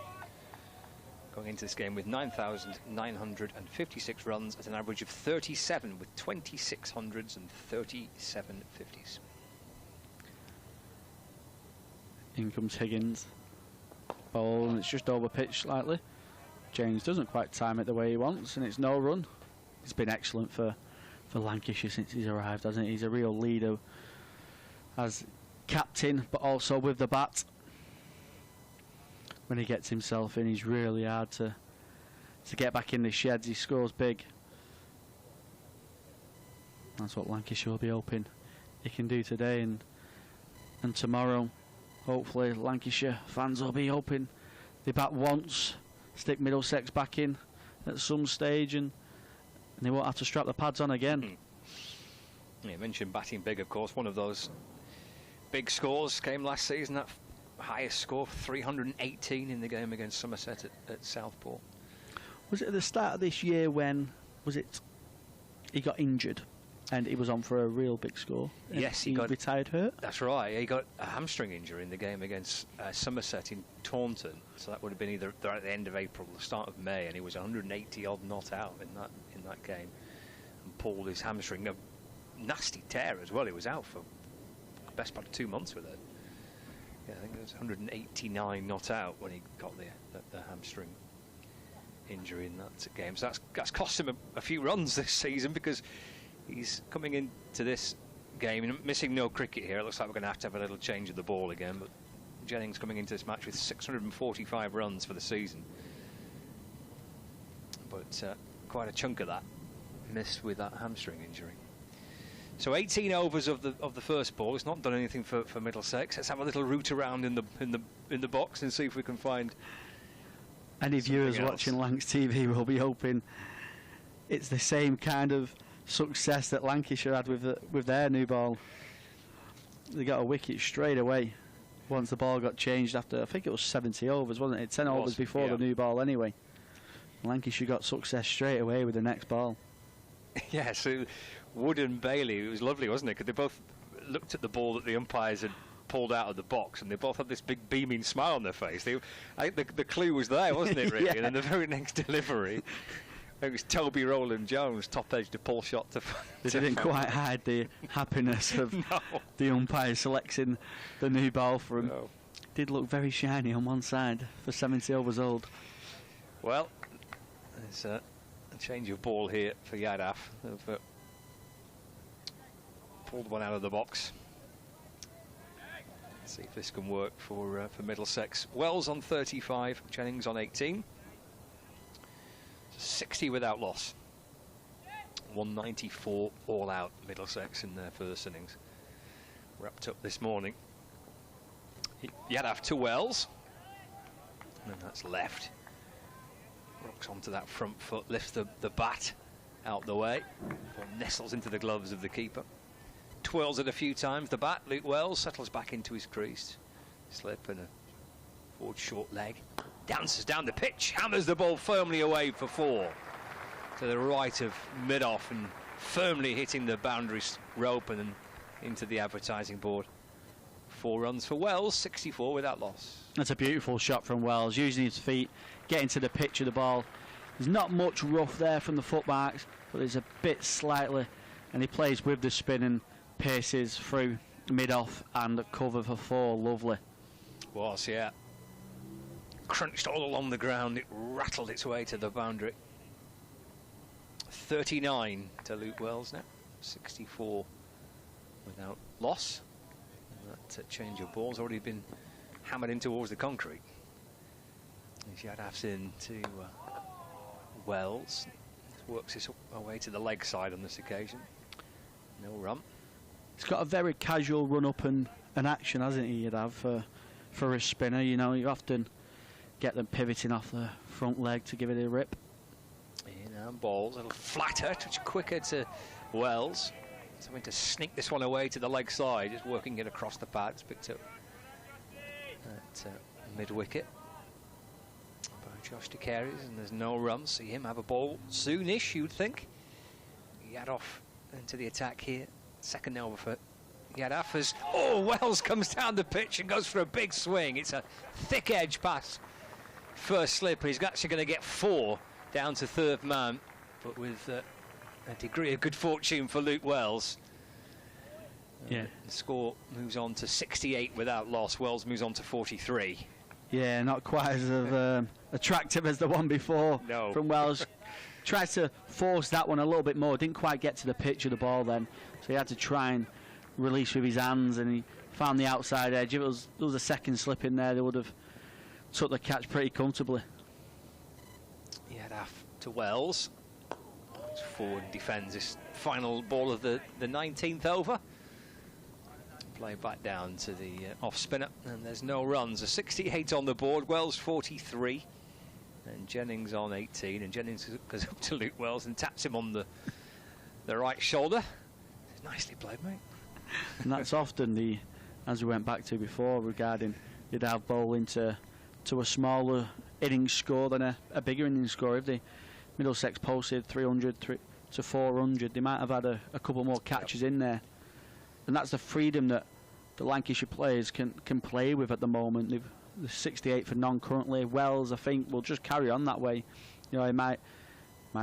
Going into this game with 9,956 runs at an average of 37 with 2600s and 37 50s. In comes Higgins. Ball, and it's just over pitch slightly. James doesn't quite time it the way he wants, and it's no run. He's been excellent for Lancashire since he's arrived, hasn't he? He's a real leader as captain, but also with the bat. When he gets himself in, he's really hard to get back in the sheds. He scores big. That's what Lancashire will be hoping he can do today and tomorrow. Hopefully Lancashire fans will be hoping they bat once, stick Middlesex back in at some stage, and they won't have to strap the pads on again. You mentioned batting big, of course. One of those big scores came last season, that highest score, 318 in the game against Somerset at Southport. Was it at the start of this year when he got injured and he was on for a real big score? Yes, he got retired hurt. That's right. He got a hamstring injury in the game against Somerset in Taunton. So that would have been either at the end of April or the start of May, and he was 180 odd not out in that game, and pulled his hamstring. A nasty tear as well. He was out for the best part of 2 months with it. Yeah, I think it was 189 not out when he got the hamstring injury in that game. So that's cost him a few runs this season, because he's coming into this game and missing no cricket here. It looks like we're going to have a little change of the ball again, but Jennings coming into this match with 645 runs for the season, but quite a chunk of that missed with that hamstring injury. So 18 overs of the first ball. It's not done anything for Middlesex. Let's have a little route around in the box and see if we can find any viewers watching Lancs TV will be hoping it's the same kind of success that Lancashire had with their new ball. They got a wicket straight away once the ball got changed after, I think it was 70 overs, wasn't it? 10 overs before the new ball anyway. Lancashire got success straight away with the next ball. Yeah, so Wood and Bailey, it was lovely, wasn't it? Because they both looked at the ball that the umpires had pulled out of the box, and they both had this big beaming smile on their face. I think the clue was there, wasn't it, really? Yeah. And then the very next delivery, it was Toby Rowland Jones, top-edged a pull shot to... They didn't quite hide the happiness of the umpire selecting the new ball for him. No. Did look very shiny on one side for 70 overs old. Well, there's a change of ball here for Yadav. They've pulled one out of the box. Let's see if this can work for Middlesex. Wells on 35, Jennings on 18. 60 without loss. 194 all out Middlesex in their first innings. Wrapped up this morning. Yadav to Wells. And that's left. Rocks onto that front foot, lifts the bat out the way. Ball nestles into the gloves of the keeper. Twirls it a few times. The bat, Luke Wells, settles back into his crease. Slip and a forward short leg. Dances down the pitch, hammers the ball firmly away for 4. To the right of mid-off and firmly hitting the boundary rope and then into the advertising board. 4 runs for Wells, 64 without loss. That's a beautiful shot from Wells, using his feet, getting to the pitch of the ball. There's not much rough there from the footmarks, but there's a bit slightly, and he plays with the spin and paces through mid-off and cover for 4. Lovely. Was, yeah. Crunched all along the ground, it rattled its way to the boundary. 39 to Luke Wells now, 64 without loss. And that change of ball's already been hammered in towards the concrete. Yadav's in to Wells. Works his way to the leg side on this occasion. No run. He's got a very casual run up and action, hasn't he, Yadav, for a spinner. You know, you often get them pivoting off the front leg to give it a rip. In and balls, a little flatter, touch quicker to Wells. Something to sneak this one away to the leg side, just working it across the pads, picked up at mid-wicket by Josh DeCaries, and there's no run. See him have a ball soonish, you'd think. Yadav into the attack here. Second over for Yadaf as Wells comes down the pitch and goes for a big swing. It's a thick edge pass. First slip, and he's actually going to get 4 down to third man, but with a degree of good fortune for Luke Wells. The score moves on to 68 without loss. Wells moves on to 43. Yeah, not quite as attractive as the one before from Wells. Tried to force that one a little bit more, didn't quite get to the pitch of the ball then, so he had to try and release with his hands, and he found the outside edge. If there was a second slip in there, they would have took the catch pretty comfortably. Yadaf to Wells. Forward defends this final ball of the 19th over. Play back down to the off spinner, and there's no runs. A 68 on the board, Wells 43, and Jennings on 18. And Jennings goes up to Luke Wells and taps him on the right shoulder. Nicely played, mate. And that's often as we went back to before, regarding you'd have bowling to a smaller innings score than a bigger innings score. If the Middlesex posted 300 to 400, they might have had a couple more catches in there. And that's the freedom that the Lancashire players can play with at the moment. They're 68 for none currently. Wells, I think, will just carry on that way. You know, he might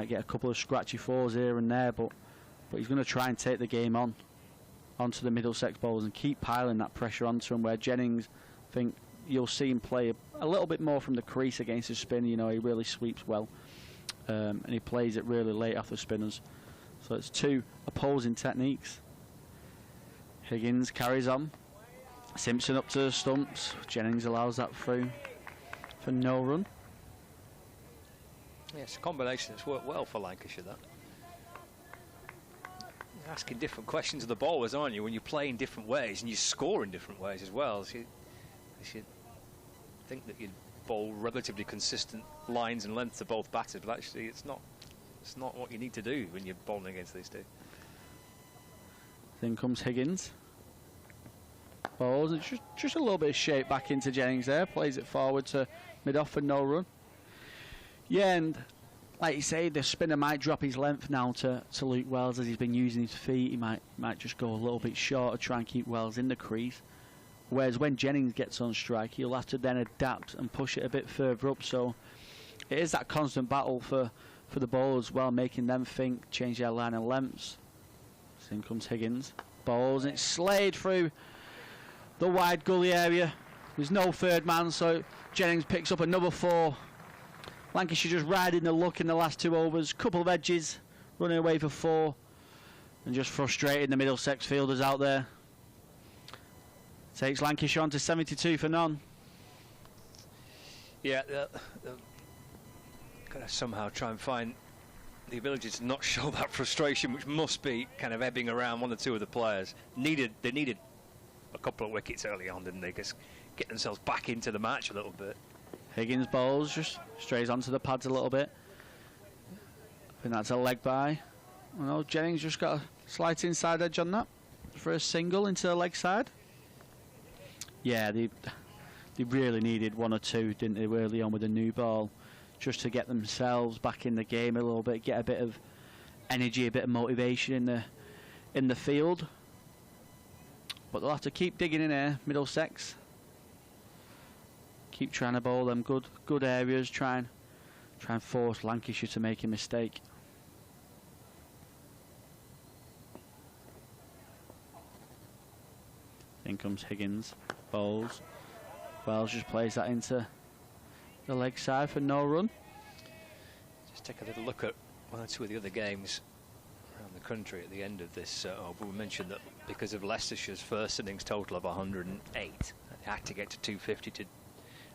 get a couple of scratchy 4s here and there, but he's going to try and take the game onto the Middlesex bowlers and keep piling that pressure onto him, where Jennings, I think you'll see him play a little bit more from the crease against his spin. You know, he really sweeps well, and he plays it really late off the spinners. So it's 2 opposing techniques. Higgins carries on. Simpson up to the stumps. Jennings allows that through for no run. Yeah, it's a combination that's worked well for Lancashire, that. You're asking different questions of the bowlers, aren't you, when you play in different ways and you score in different ways as well. So you should think that you'd bowl relatively consistent lines and lengths to both batters, but actually it's not what you need to do when you're bowling against these two. Then comes Higgins. Bowls, it's just a little bit of shape back into Jennings there. Plays it forward to mid-off for no run. Yeah, and like you say, the spinner might drop his length now to Luke Wells as he's been using his feet. He might just go a little bit shorter, try and keep Wells in the crease. Whereas when Jennings gets on strike, he'll have to then adapt and push it a bit further up. So it is that constant battle for the bowlers as well, making them think, change their line of lengths. So in comes Higgins. Bowls, and it's slayed through the wide gully area. There's no third man, so Jennings picks up another 4. Lancashire just riding the luck in the last 2 overs. Couple of edges, running away for 4, and just frustrating the Middlesex fielders out there. Takes Lancashire on to 72 for none. Yeah, they've got to somehow try and find the ability to not show that frustration, which must be kind of ebbing around one or two of the players. They needed a couple of wickets early on, didn't they? Just get themselves back into the match a little bit. Higgins bowls, just strays onto the pads a little bit. I think that's a leg by. I know Jennings just got a slight inside edge on that for a single into the leg side. Yeah, they really needed 1 or 2, didn't they, early on with a new ball, just to get themselves back in the game a little bit, get a bit of energy, a bit of motivation in the field. But they'll have to keep digging in here, Middlesex. Keep trying to bowl them good areas, try and force Lancashire to make a mistake. In comes Higgins, bowls. Wells just plays that into the leg side for no run. Just take a little look at 1 or 2 of the other games around the country at the end of this. We mentioned that because of Leicestershire's first innings total of 108, they had to get to 250 to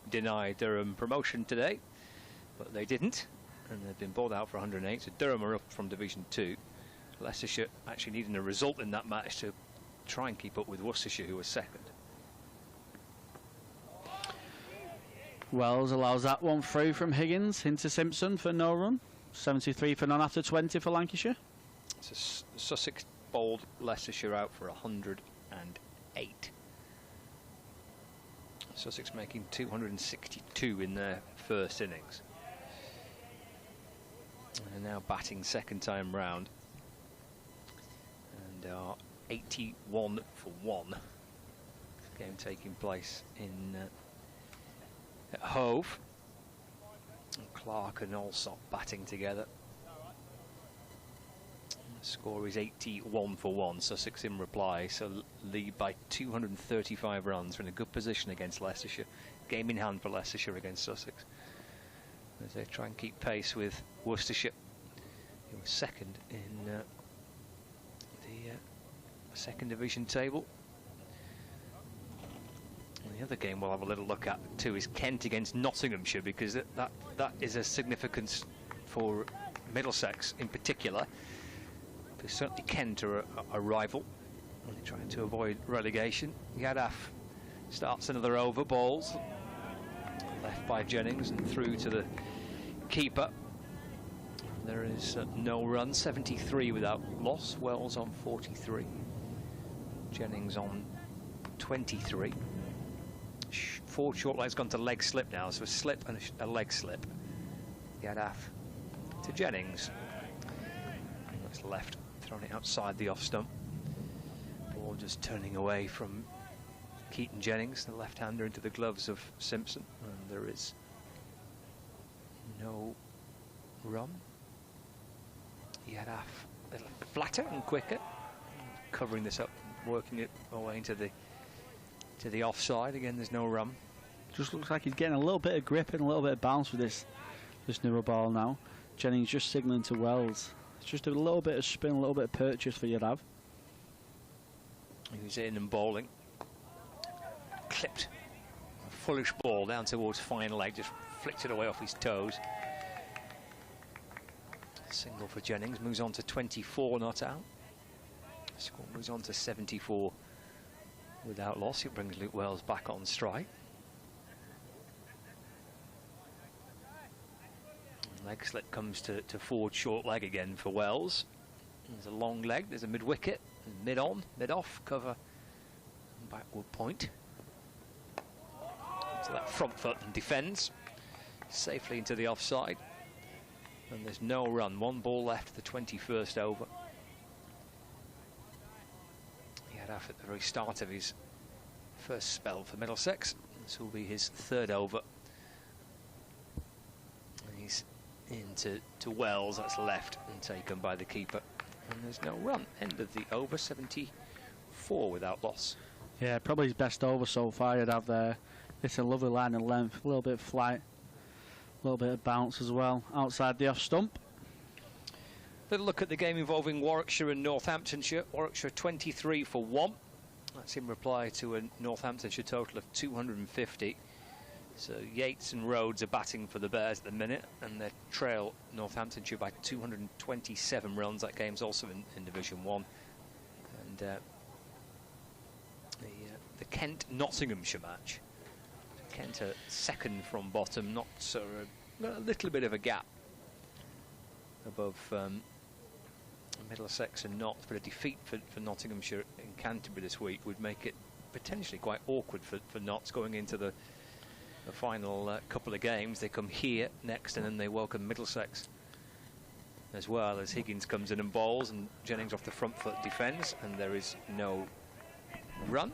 deny Durham promotion today, but they didn't, and they've been bowled out for 108. So Durham are up from Division 2. Leicestershire actually needing a result in that match to try and keep up with Worcestershire, who was second. Wells allows that one through from Higgins into Simpson for no run. 73 for none after 20 for Lancashire. So Sussex bowled Leicestershire out for 108. Sussex making 262 in their first innings. And now batting second time round. are 81 for 1. Game taking place in at Hove. And Clark and Allsop batting together. The score is 81 for 1. Sussex in reply, so lead by 235 runs. Are in a good position against Leicestershire. Game in hand for Leicestershire against Sussex, as they try and keep pace with Worcestershire, who was second in the second division table. And the other game we'll have a little look at too is Kent against Nottinghamshire, because that is a significance for Middlesex in particular. Because certainly Kent are a rival, and they're trying to avoid relegation. Yadaf starts another over, balls left by Jennings and through to the keeper. There is no run, 73 without loss. Wells on 43. Jennings on 23. Forward short leg's gone to leg slip now, so a slip and a leg slip. Yadaf to Jennings. That's left, throwing it outside the off stump. Ball just turning away from Keaton Jennings, the left-hander, into the gloves of Simpson, and there is no run. Yadaf a little flatter and quicker, covering this up, working it away into the offside. Again, there's no run. Just looks like he's getting a little bit of grip and a little bit of bounce with this newer ball now. Jennings just signalling to Wells. It's just a little bit of spin, a little bit of purchase for Yadav. He's in and bowling. Clipped a foolish ball down towards fine leg, just flicked it away off his toes. Single for Jennings, moves on to 24 not out. Score moves on to 74 without loss. It brings Luke Wells back on strike. Leg slip comes to forward short leg again for Wells. There's a long leg, there's a mid wicket, mid on, mid off, cover and backward point. So that front foot and defends safely into the offside. And there's no run, one ball left, the 21st over. He had off at the very start of his first spell for Middlesex. This will be his third over. And he's into Wells, that's left and taken by the keeper. And there's no run. End of the over, 74 without loss. Yeah, probably his best over so far I'd have there. It's a lovely line of length, a little bit of flight, a little bit of bounce as well, outside the off stump. Little look at the game involving Warwickshire and Northamptonshire. Warwickshire 23 for 1. That's in reply to a Northamptonshire total of 250. So Yates and Rhodes are batting for the Bears at the minute, and they trail Northamptonshire by 227 runs. That game's also in Division 1. And the Kent-Nottinghamshire match. Kent are second from bottom, not so a little bit of a gap above Middlesex and Notts, but a defeat for Nottinghamshire in Canterbury this week would make it potentially quite awkward for Notts going into the final couple of games. They come here next, and then they welcome Middlesex as well, as Higgins comes in and bowls, and Jennings off the front foot defends, and there is no run.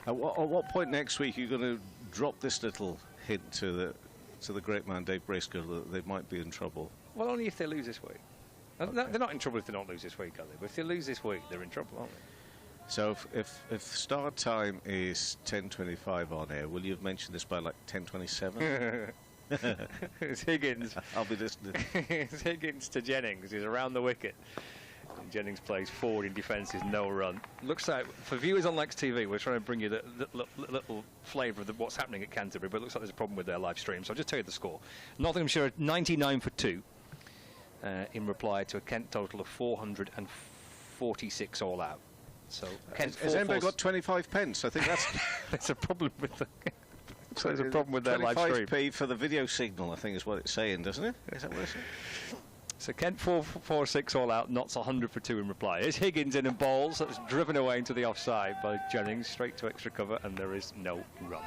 At what point next week are you going to drop this little hint to the great man Dave Bracegirdle that they might be in trouble? Well, only if they lose this week. Okay. They're not in trouble if they don't lose this week, are they? But if they lose this week, they're in trouble, aren't they? So if start time is 10:25 on air, will you have mentioned this by like 10:27? It's Higgins. I'll be listening. It's Higgins to Jennings. He's around the wicket. And Jennings plays forward in defence. Is no run. Looks like, for viewers on Lex TV, we're trying to bring you the little flavour of what's happening at Canterbury, but it looks like there's a problem with their live stream. So I'll just tell you the score. Nottinghamshire 99 for 2 in reply to a Kent total of 446 all out. So Kent has anybody got 25 pence? I think that's there's a problem with the. So there's a problem with their live stream. 25p for the video signal, I think is what it's saying, doesn't it? Is that what it's saying? So Kent 446 all out, Notts 100 for 2 in reply. Here's Higgins in and bowls. That's driven away into the offside by Jennings, straight to extra cover, and there is no run.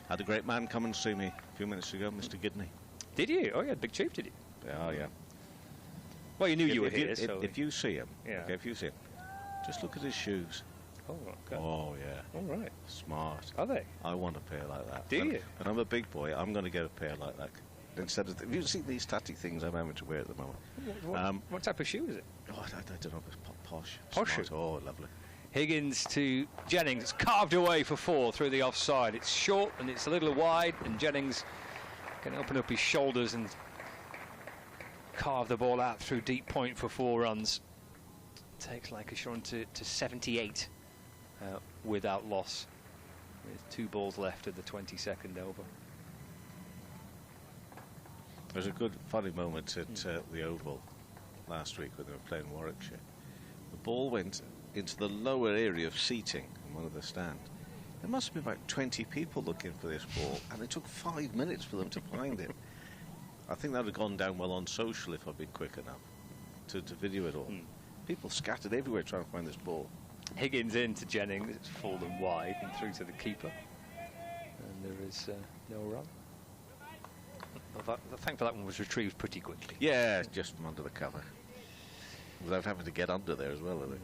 Had a great man come and see me a few minutes ago, Mr. Gidney. Did you? Oh, yeah, Big Chief, did you? Oh, yeah. Well, you knew you were here, if you see him, yeah. okay, if you see him, Just look at his shoes. Oh, okay. Oh, yeah. All right. Smart. Are they? I want a pair like that. Do you? And I'm a big boy. I'm going to get a pair like that. Instead of... Have you seen these tatty things I'm having to wear at the moment? What type of shoe is it? Oh, I don't know. It's posh. Posh Smart. shoe? Oh, lovely. Higgins to Jennings. It's carved away for 4 through the offside. It's short and it's a little wide, and Jennings can open up his shoulders and carve the ball out through deep point for 4 runs. Takes Lancashire on to 78 without loss, with 2 balls left of the 22nd over. There was a good, funny moment at the Oval last week when they were playing Warwickshire. The ball went into the lower area of seating in one of the stands. There must have been about 20 people looking for this ball, and it took 5 minutes for them to find it. I think that would have gone down well on social if I'd been quick enough to video it all. People scattered everywhere trying to find this ball. Higgins into Jennings. It's fallen wide and through to the keeper. And there is no run. Well, thankfully that one was retrieved pretty quickly. Yeah, just from under the cover. Without having to get under there as well, I think.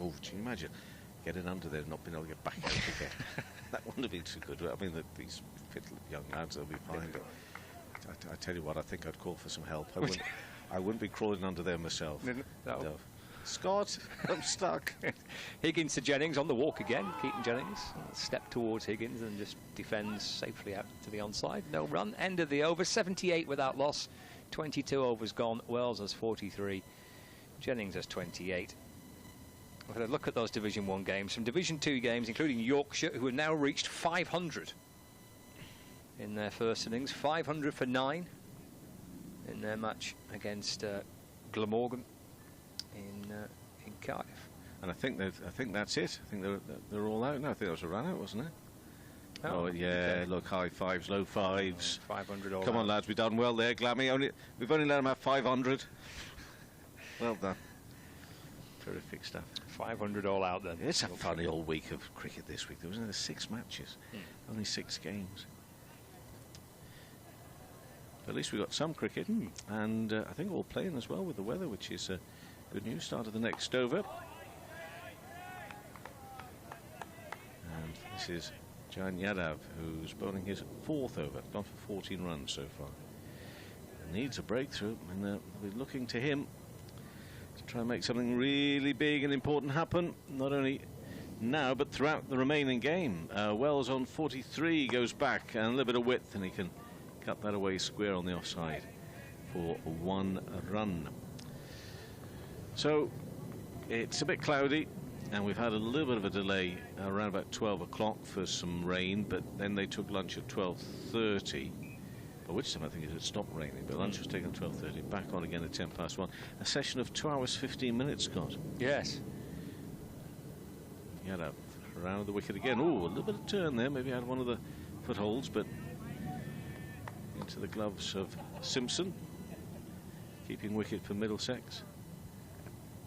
Oh, can you imagine getting under there and not being able to get back out again? That wouldn't have been too good. I mean, these fit young lads, they'll be fine. But I tell you what, I think I'd call for some help. I wouldn't be crawling under there myself. No. Scott, I'm stuck. Higgins to Jennings on the walk again. Keaton Jennings step towards Higgins and just defends safely out to the onside. No run. End of the over. 78 without loss. 22 overs gone. Wells has 43. Jennings has 28. We've had a look at those Division 1 games. Some Division 2 games, including Yorkshire, who have now reached 500 in their first innings. 500 for 9 in their match against Glamorgan in Cardiff. And I think that's it. I think they're all out now. I think that was a run out, wasn't it? Oh yeah, okay. Look, high fives, low fives. 500 all Come out. on, lads, we've done well there, Glammy. We've only let them have 500. Well done. Terrific stuff. 500 all out then. It's a funny old week of cricket this week. There was only 6 matches, only 6 games. But at least we got some cricket, and I think all playing as well with the weather, which is good news. Start of the next over. And this is Jain Yadav, who's bowling his 4th over. Gone for 14 runs so far. Needs a breakthrough, and they'll be looking to him to try and make something really big and important happen, not only now, but throughout the remaining game. Wells on 43 goes back, and a little bit of width, and he can cut that away square on the offside for 1 run. So it's a bit cloudy, and we've had a little bit of a delay around about 12 o'clock for some rain, but then they took lunch at 12:30, by which time I think it had stopped raining, but lunch was taken at 12:30, back on again at 1:10 A session of 2 hours 15 minutes, Scott. Yes. He had a around the wicket again. Oh, a little bit of turn there, maybe had one of the footholds, but into the gloves of Simpson, keeping wicket for Middlesex.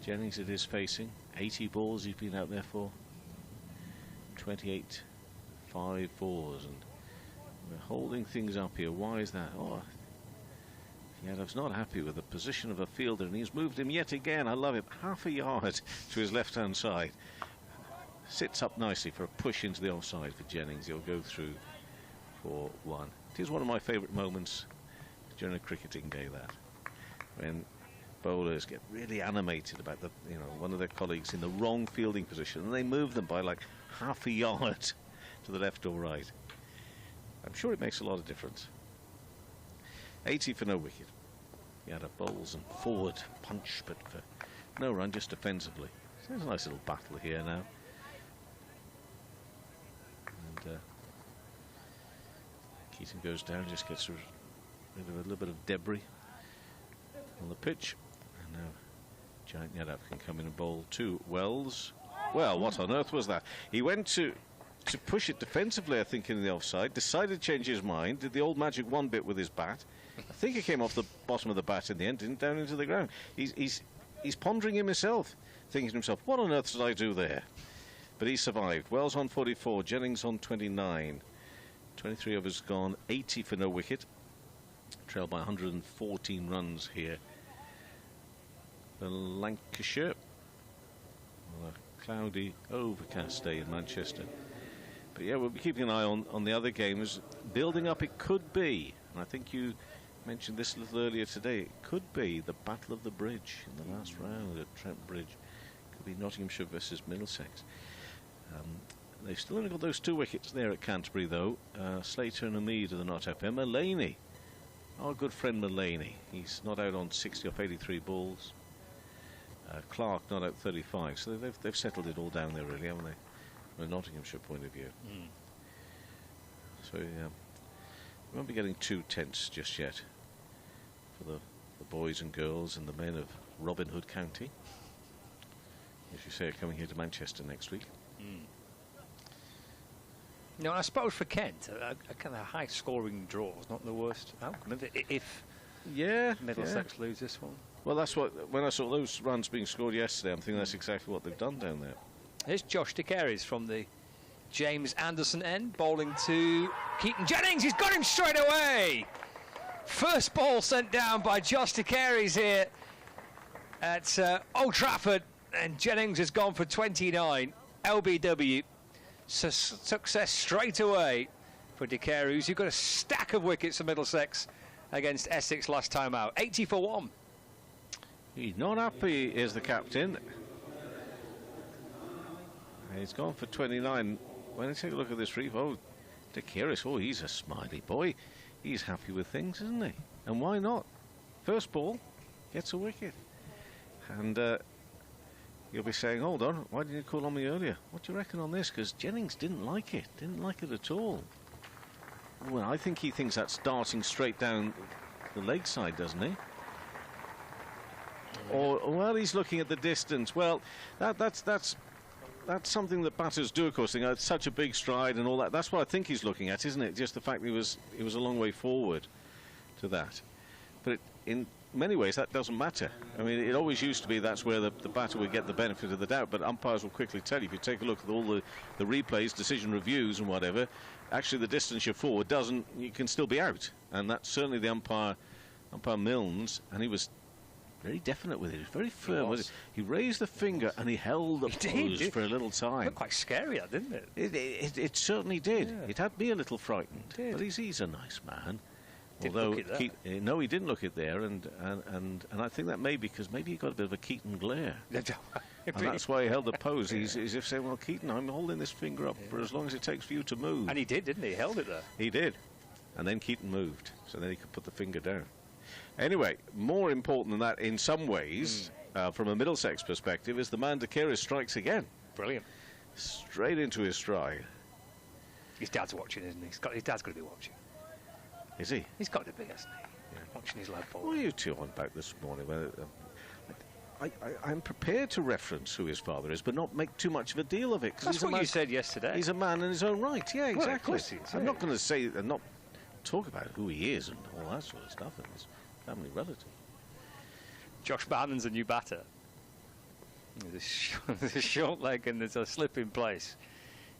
Jennings it is facing. 80 balls he's been out there for. 28 5-4s, and we're holding things up here. Why is that? Oh, Yadav's not happy with the position of a fielder, and he's moved him yet again. I love it. Half a yard to his left-hand side. Sits up nicely for a push into the offside for Jennings. He'll go through for 1. It is one of my favourite moments during a cricketing day, that when bowlers get really animated about one of their colleagues in the wrong fielding position, and they move them by like half a yard to the left or right. I'm sure it makes a lot of difference. 80 for no wicket. He had a bowls and forward punch, but for no run, just defensively. So there's a nice little battle here now. And Keaton goes down, just gets rid of a little bit of debris on the pitch. And now Jain Yadav can come in and bowl to Wells. Well, what on earth was that? He went to push it defensively, I think, in the offside, decided to change his mind, did the old magic 1 bit with his bat. I think it came off the bottom of the bat in the end, didn't down into the ground. He's pondering himself, thinking to himself, what on earth did I do there? But he survived. Wells on 44, Jennings on 29. 23 overs gone, 80 for no wicket. Trailed by 114 runs here. Lancashire. cloudy, overcast day in Manchester. But yeah, we'll be keeping an eye on the other games. Building up, it could be, and I think you mentioned this a little earlier today, it could be the Battle of the Bridge in the last round at Trent Bridge. Could be Nottinghamshire versus Middlesex. They've still only got those 2 wickets there at Canterbury, though. Slater and Hamid are the not up. Mulaney, our good friend Mulaney, he's not out on 60 off 83 balls. Clark not out 35, so they've settled it all down there, really, haven't they, from a Nottinghamshire point of view. So we won't be getting too tense just yet for the boys and girls and the men of Robin Hood County, as you say, are coming here to Manchester next week. No, I suppose for Kent, a kind of high-scoring draw is not the worst outcome if Middlesex lose this one. Well, that's what, when I saw those runs being scored yesterday, I'm thinking that's exactly what they've done down there. Here's Josh de Carys from the James Anderson end, bowling to Keaton Jennings. He's got him straight away. First ball sent down by Josh de Carys here at Old Trafford, and Jennings has gone for 29. LBW. Success straight away for de Carys, who got a stack of wickets for Middlesex against Essex last time out. 80 for 1. He's not happy, is the captain. He's gone for 29. When I take a look at this reef, de Carys, he's a smiley boy. He's happy with things, isn't he? And why not? First ball, gets a wicket. And you'll be saying, hold on, why didn't you call on me earlier? What do you reckon on this? Because Jennings didn't like it at all. Well, I think he thinks that's darting straight down the leg side, doesn't he? Or, well, he's looking at the distance. Well, that's something that batters do, of course. It's such a big stride and all that. That's what I think he's looking at, isn't it? Just the fact that he was a long way forward to that. But in many ways, that doesn't matter. I mean, it always used to be that's where the batter would get the benefit of the doubt, but umpires will quickly tell you, if you take a look at all the replays, decision reviews and whatever, actually the distance you're forward you can still be out. And that's certainly the umpire Milnes, and he was very definite with it. He was very firm with it. He raised the finger and he held the pose for a little time. It looked quite scary, didn't it? It certainly did. Yeah. It had me a little frightened. But he's a nice man. Although no, he didn't look it there, and I think that may be because maybe he got a bit of a Keaton glare, and that's why he held the pose. He's as if saying, "Well, Keaton, I'm holding this finger up for as long as it takes for you to move." And he did, didn't he? He held it there. He did, and then Keaton moved, so then he could put the finger down. Anyway, more important than that, in some ways, from a Middlesex perspective, is the man de Carys strikes again. Brilliant, straight into his stride. His dad's watching, isn't he? His dad's got to be watching. Is he? He's got to be, hasn't he? Yeah. Watching his lad ball. What are you two on about this morning? I'm prepared to reference who his father is, but not make too much of a deal of it. That's what you said yesterday. He's a man in his own right. Yeah, exactly. Well, I'm not going to say and not talk about who he is and all that sort of stuff and his family relative. Josh Bannon's a new batter. There's a short leg and there's a slip in place.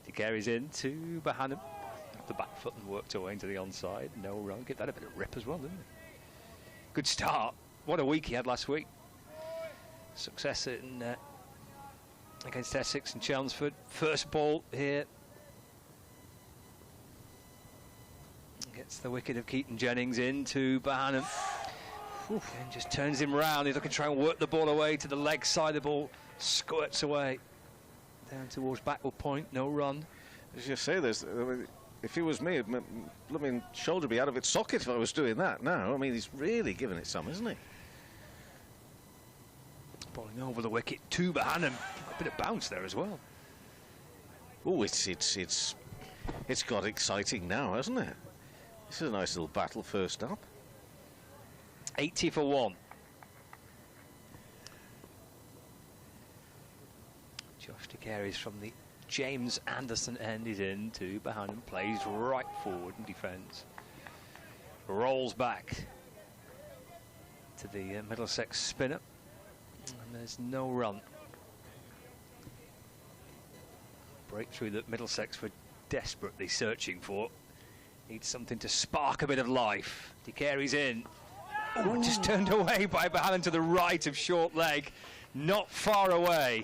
De Carys in to Bahanam. The back foot and worked away into the onside. No run. Get that a bit of rip as well, didn't it? Good start. What a week he had last week. Success in against Essex and Chelmsford. First ball here. Gets the wicket of Keaton Jennings into Bahanam. And just turns him round. He's looking to try and work the ball away to the leg side. The ball squirts away down towards backward point. No run. As you say, if it was me, blooming shoulder would be out of its socket if I was doing that now. I mean, he's really giving it some, isn't he? Bowling over the wicket to Bahanam. A bit of bounce there as well. Oh, it's got exciting now, hasn't it? This is a nice little battle first up. 80 for 1. Josh de Carys from the James Anderson end is in to Bahanam, plays right forward in defence, rolls back to the Middlesex spinner, and there's no run. Breakthrough that Middlesex were desperately searching for. Needs something to spark a bit of life. De Carys in. Ooh, just turned away by Bahanam to the right of short leg, not far away.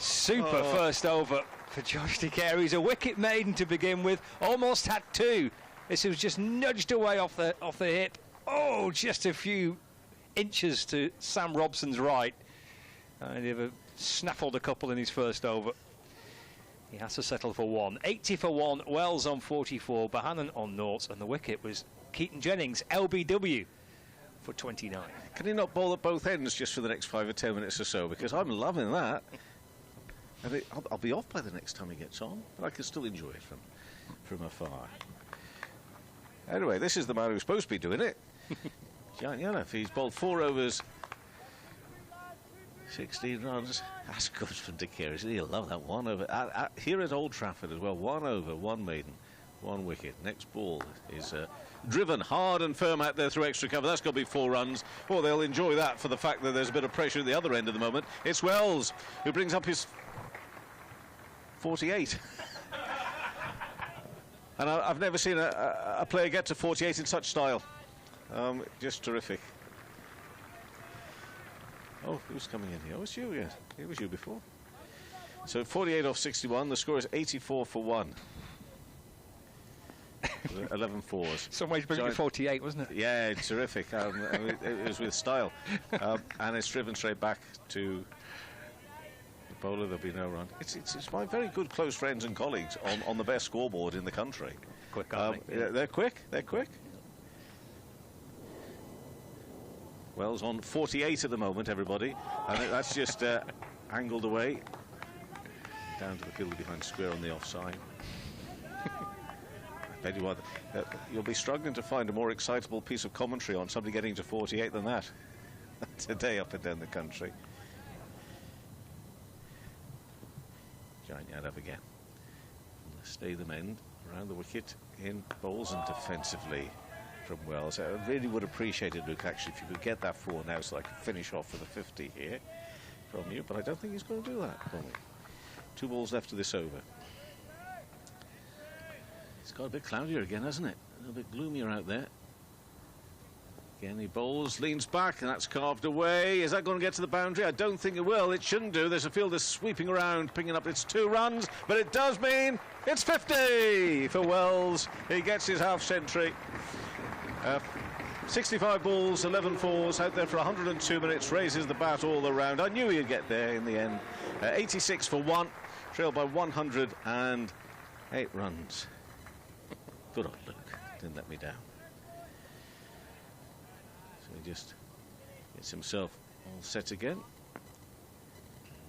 Super first over for Josh De Carey's a wicket maiden to begin with. Almost had two. This was just nudged away off the hip. Oh, just a few inches to Sam Robson's right. And he snaffled a couple in his first over. He has to settle for one. 80 for one, Wells on 44, Bohannon on noughts, and the wicket was Keaton Jennings, LBW, for 29. Can he not bowl at both ends just for the next 5 or 10 minutes or so? Because I'm loving that. I'll be off by the next time he gets on, but I can still enjoy it from afar. Anyway, this is the man who's supposed to be doing it. Janjanov, he's bowled 4 overs, 16 runs. That's good from De Carey. He'll love that 1 over. Here at Old Trafford as well, 1 over, 1 maiden, 1 wicket. Next ball is driven hard and firm out there through extra cover. That's got to be 4 runs. Well, they'll enjoy that for the fact that there's a bit of pressure at the other end at the moment. It's Wells who brings up his 48. And I've never seen a player get to 48 in such style. Just terrific. Oh, who's coming in here? Oh, it's you, yeah. It was you before. So 48 off 61. The score is 84 for 1. 11 fours. Some way to bring it to 48, wasn't it? Yeah, it's terrific. It was with style. And it's driven straight back to the bowler. There'll be no run. It's my very good close friends and colleagues on the best scoreboard in the country. Quick, aren't they? They're quick. They're quick. Wells on 48 at the moment, everybody. And that's just angled away. Down to the fielder behind square on the offside. I tell you what, you'll be struggling to find a more excitable piece of commentary on somebody getting to 48 than that today up and down the country. Giant Yadav again. Stay the men around the wicket in bowls and defensively from Wells. I really would appreciate it, Luke, actually, if you could get that 4 now so I could finish off with a 50 here from you, but I don't think he's going to do that for me. 2 balls left of this over. It's got a bit cloudier again, hasn't it? A little bit gloomier out there. Again, he bowls, leans back, and that's carved away. Is that going to get to the boundary? I don't think it will. It shouldn't do. There's a fielder sweeping around, picking up its 2 runs, but it does mean it's 50 for Wells. He gets his half-century. 65 balls, 11 fours, out there for 102 minutes, raises the bat all around. I knew he'd get there in the end. 86 for 1, trailed by 108 runs. Good old Luke, didn't let me down. So he just gets himself all set again.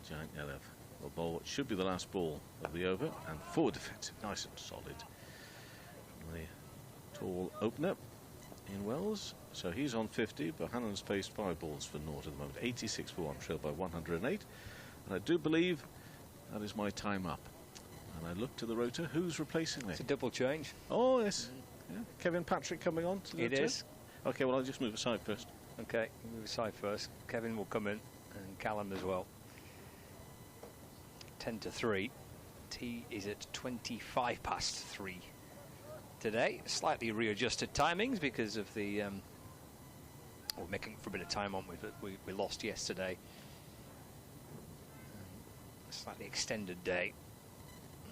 Giant Yadav will bowl what should be the last ball of the over, and 4 defensive, nice and solid. From the tall opener in Wells, so he's on 50. Bohannon's faced 5 balls for naught at the moment. 86 for 1, trailed by 108. And I do believe that is my time up. And I look to the rotor. Who's replacing me? It's a double change. Oh, yes. Yeah. Kevin Patrick coming on to the It is. Okay, well, I'll just move aside first. Okay, move aside first. Kevin will come in, and Callum as well. 10 to 3. T is at 25 past 3. Today, slightly readjusted timings because of the we're making for a bit of time on with we lost yesterday. A slightly extended day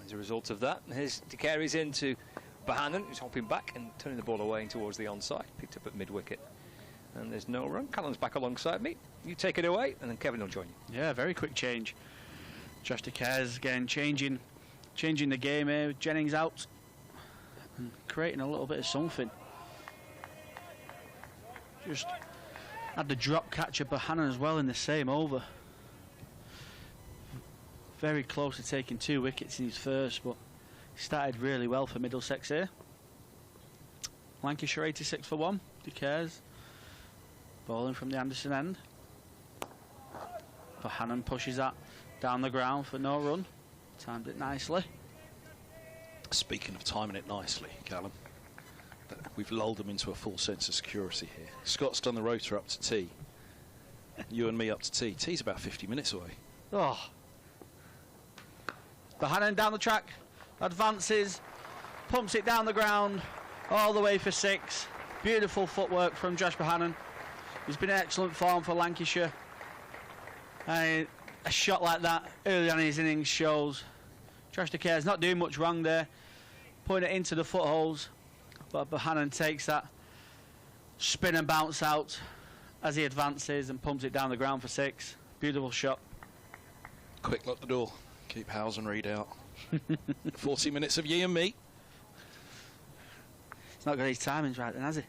as a result of that. Here's De Carey's into Bohannon, who's hopping back and turning the ball away towards the onside, picked up at mid wicket, and there's no run. Callum's back alongside me. You take it away, and then Kevin will join you. Yeah, very quick change. Josh De Carey's again changing the game here with Jennings out. And creating a little bit of something. Just had the drop catch of Bohannon as well in the same over. Very close to taking 2 wickets in his first, but he started really well for Middlesex here. Lancashire 86 for 1. De Carey's bowling from the Anderson end. Bohannon pushes that down the ground for no run. Timed it nicely. Speaking of timing it nicely, Callum, we've lulled them into a full sense of security here. Scott's done the rotor up to T. You and me up to T. T's about 50 minutes away. Oh. Bohannon down the track, advances, pumps it down the ground, all the way for 6. Beautiful footwork from Josh Bohannon. He's been in excellent form for Lancashire. a shot like that early on in his innings shows Josh De Kerr's not doing much wrong there, putting it into the footholes, but Bohannon takes that spin and bounce out as he advances and pumps it down the ground for 6. Beautiful shot. Quick lock the door. Keep Howes and Reed out. 40 minutes of ye and me. He's not got his timings right then, has he?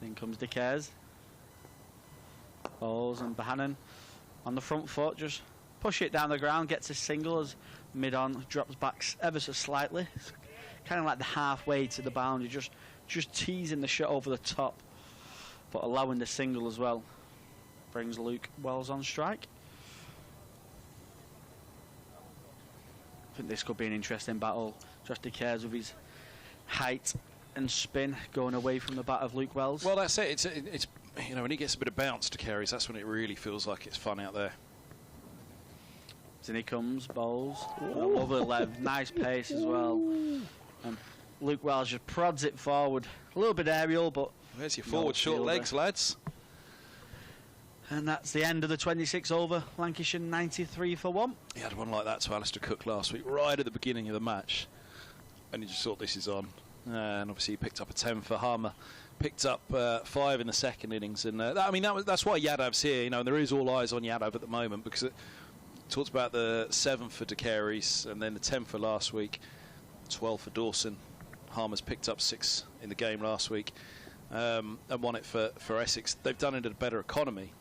In comes De Kerr's. Bowles and Bohannon on the front foot, just push it down the ground, gets a single as mid-on drops back ever so slightly. It's kind of like the halfway to the boundary, just teasing the shot over the top, but allowing the single as well. Brings Luke Wells on strike. I think this could be an interesting battle. Josh De Kerr's with his height and spin going away from the bat of Luke Wells. Well, that's it. It's you know, when he gets a bit of bounce to Kerry's, that's when it really feels like it's fun out there. In he comes, Bowles. Lovely left, nice pace as well. And Luke Wells just prods it forward. A little bit aerial, but... Where's your forward short legs, lads? And that's the end of the 26 over. Lancashire 93 for 1. He had one like that to Alistair Cook last week, right at the beginning of the match. And he just thought, this is on. And obviously he picked up a 10 for Harmer. Picked up 5 in the second innings. And that's why Yadav's here. You know, and there is all eyes on Yadav at the moment, because it talks about the 7 for De Kerr's and then the 10 for last week, 12 for Dawson. Harmer's picked up 6 in the game last week and won it for Essex. They've done it at a better economy.